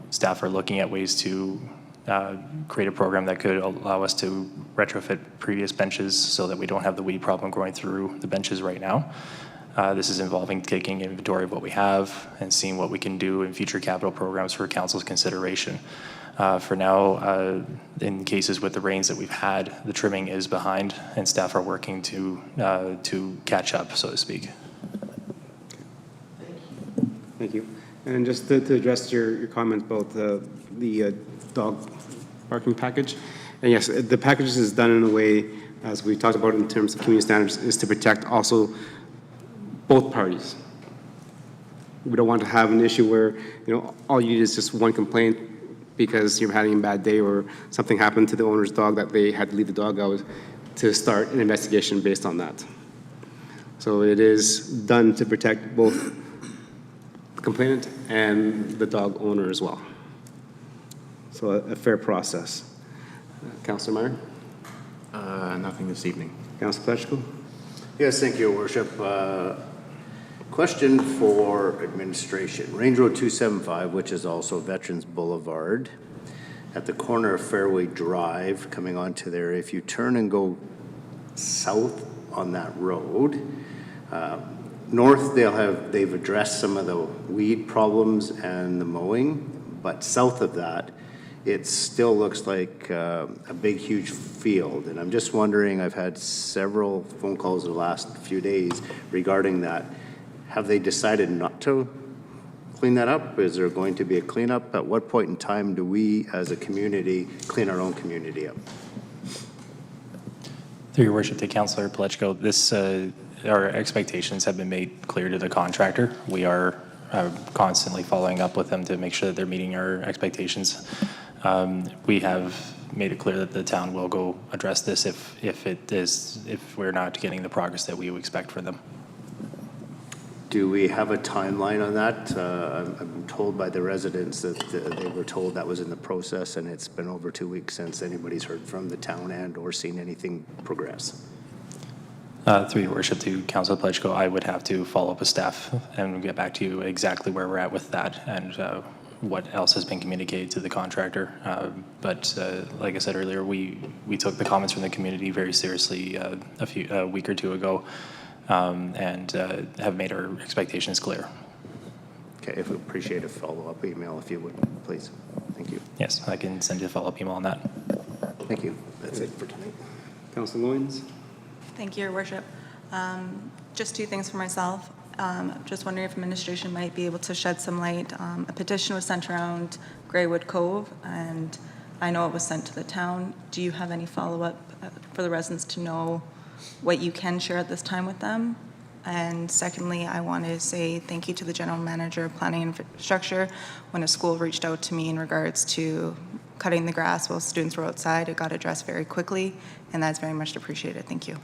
Staff are looking at ways to create a program that could allow us to retrofit previous benches so that we don't have the weed problem growing through the benches right now. This is involving taking inventory of what we have and seeing what we can do in future capital programs for council's consideration. For now, in cases with the rains that we've had, the trimming is behind, and staff are working to catch up, so to speak. Thank you. And just to address your comments about the dog parking package, and yes, the package is done in a way, as we talked about in terms of community standards, is to protect also both parties. We don't want to have an issue where, all you need is just one complaint because you're having a bad day or something happened to the owner's dog that they had to leave the dog out, to start an investigation based on that. So it is done to protect both the complainant and the dog owner as well. So a fair process. Councillor Meyer? Nothing this evening. Councillor Pletchko? Yes, thank you, Your Worship. Question for administration. Range Road 275, which is also Veterans Boulevard, at the corner of Fairway Drive, coming onto there, if you turn and go south on that road, north they've addressed some of the weed problems and the mowing, but south of that, it still looks like a big, huge field. And I'm just wondering, I've had several phone calls in the last few days regarding that. Have they decided not to clean that up? Is there going to be a cleanup? At what point in time do we, as a community, clean our own community up? Through your worship to Councillor Palechico, this, our expectations have been made clear to the contractor. We are constantly following up with them to make sure that they're meeting our expectations. We have made it clear that the town will go address this if we're not getting the progress that we would expect for them. Do we have a timeline on that? I'm told by the residents that they were told that was in the process, and it's been over 2 weeks since anybody's heard from the town and or seen anything progress. Through your worship to Councillor Palechico, I would have to follow up with staff and get back to you exactly where we're at with that and what else has been communicated to the contractor. But like I said earlier, we took the comments from the community very seriously a week or two ago. And have made our expectations clear. Okay, if we appreciate a follow-up email, if you would, please. Thank you. Yes, I can send you a follow-up email on that. Thank you. That's it for tonight. Councillor Loyens? Thank you, Your Worship. Just two things for myself. Just wondering if administration might be able to shed some light. A petition was sent around Greywood Cove, and I know it was sent to the town. Do you have any follow-up for the residents to know what you can share at this time with them? And secondly, I want to say thank you to the General Manager of Planning and Infrastructure. When a school reached out to me in regards to cutting the grass while students were outside, it got addressed very quickly, and that's very much appreciated. Thank you.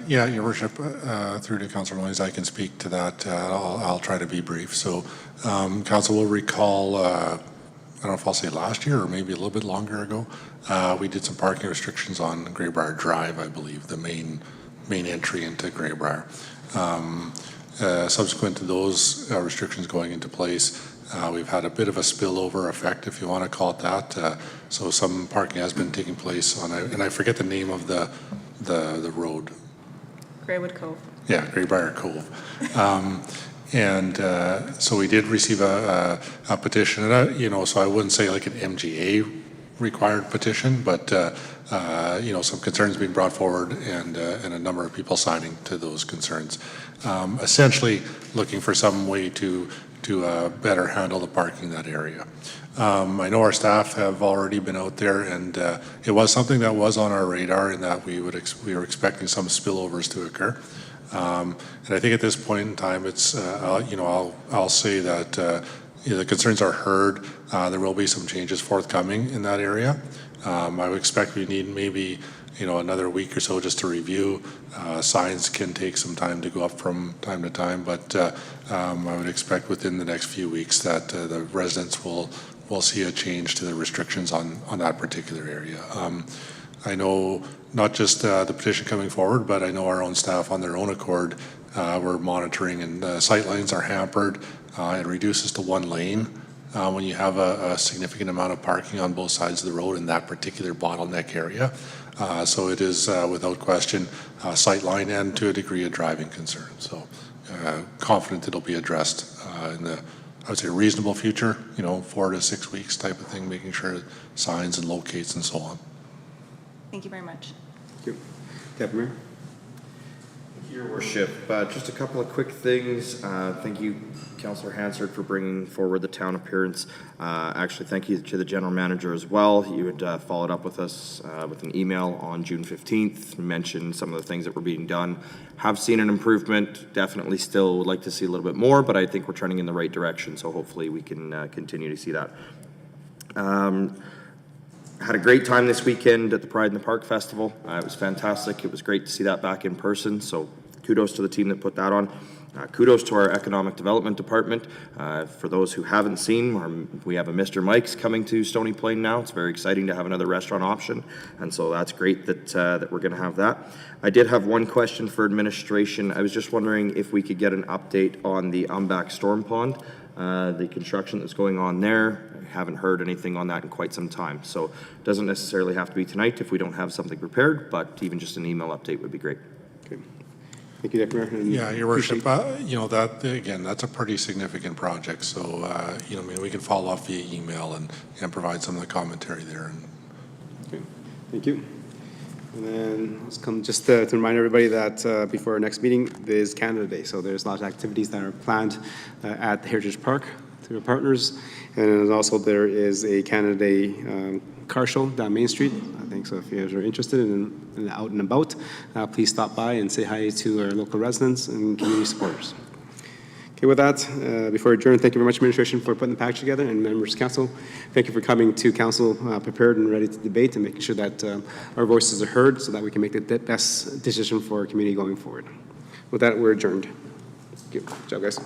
Yeah, Your Worship, through to Councillor Loyens, I can speak to that. I'll try to be brief. So, Council will recall, I don't know if I'll say last year or maybe a little bit longer ago, we did some parking restrictions on Greybrier Drive, I believe, the main entry into Greybrier. Subsequent to those restrictions going into place, we've had a bit of a spillover effect, if you want to call it that. So some parking has been taking place on, and I forget the name of the road. Greywood Cove. Yeah, Greybrier Cove. So we did receive a petition, and so I wouldn't say like an MGA required petition, but some concerns being brought forward and a number of people signing to those concerns. Essentially looking for some way to better handle the parking in that area. I know our staff have already been out there, and it was something that was on our radar in that we were expecting some spillovers to occur. And I think at this point in time, it's I'll say that the concerns are heard. There will be some changes forthcoming in that area. I would expect we need maybe another week or so just to review. Signs can take some time to go up from time to time, but I would expect within the next few weeks that the residents will see a change to the restrictions on that particular area. I know not just the petition coming forward, but I know our own staff on their own accord, we're monitoring, and sight lines are hampered. It reduces to one lane when you have a significant amount of parking on both sides of the road in that particular bottleneck area. So it is without question sight line and to a degree a driving concern. So confident it'll be addressed in the, I would say, reasonable future, 4 to 6 weeks type of thing, making sure signs and locates and so on. Thank you very much. Thank you. Deputy Mayor? Your Worship, just a couple of quick things. Thank you, Councillor Hansard, for bringing forward the town appearance. Actually, thank you to the General Manager as well. You had followed up with us with an email on June 15th, mentioned some of the things that were being done. Have seen an improvement, definitely still would like to see a little bit more, but I think we're trending in the right direction, so hopefully we can continue to see that. Had a great time this weekend at the Pride in the Park Festival. It was fantastic. It was great to see that back in person, so kudos to the team that put that on. Kudos to our Economic Development Department. For those who haven't seen, we have a Mr. Mike's coming to Stony Plain now. It's very exciting to have another restaurant option, and so that's great that we're going to have that. I did have one question for administration. I was just wondering if we could get an update on the Umbach Storm Pond, the construction that's going on there. I haven't heard anything on that in quite some time, so it doesn't necessarily have to be tonight if we don't have something prepared, but even just an email update would be great. Okay. Thank you, Deputy Mayor. and Yeah, Your Worship, appreciate- you know, that, again, that's a pretty significant project, so, you know, I mean, we can follow up via email and provide some of the commentary there. Okay, thank you. And then let's come just to remind everybody that before our next meeting is Canada Day, so there's lots of activities that are planned at the Heritage Park through our partners, and also there is a Canada Day car show down Main Street. I think so. If you guys are interested in out and about, please stop by and say hi to our local residents and community supporters. Okay, with that, before I adjourn, thank you very much, administration, for putting the package together, and members of council, thank you for coming to council prepared and ready to debate and making sure that our voices are heard so that we can make the best decision for our community going forward. With that, we're adjourned. Thank you. Good job, guys.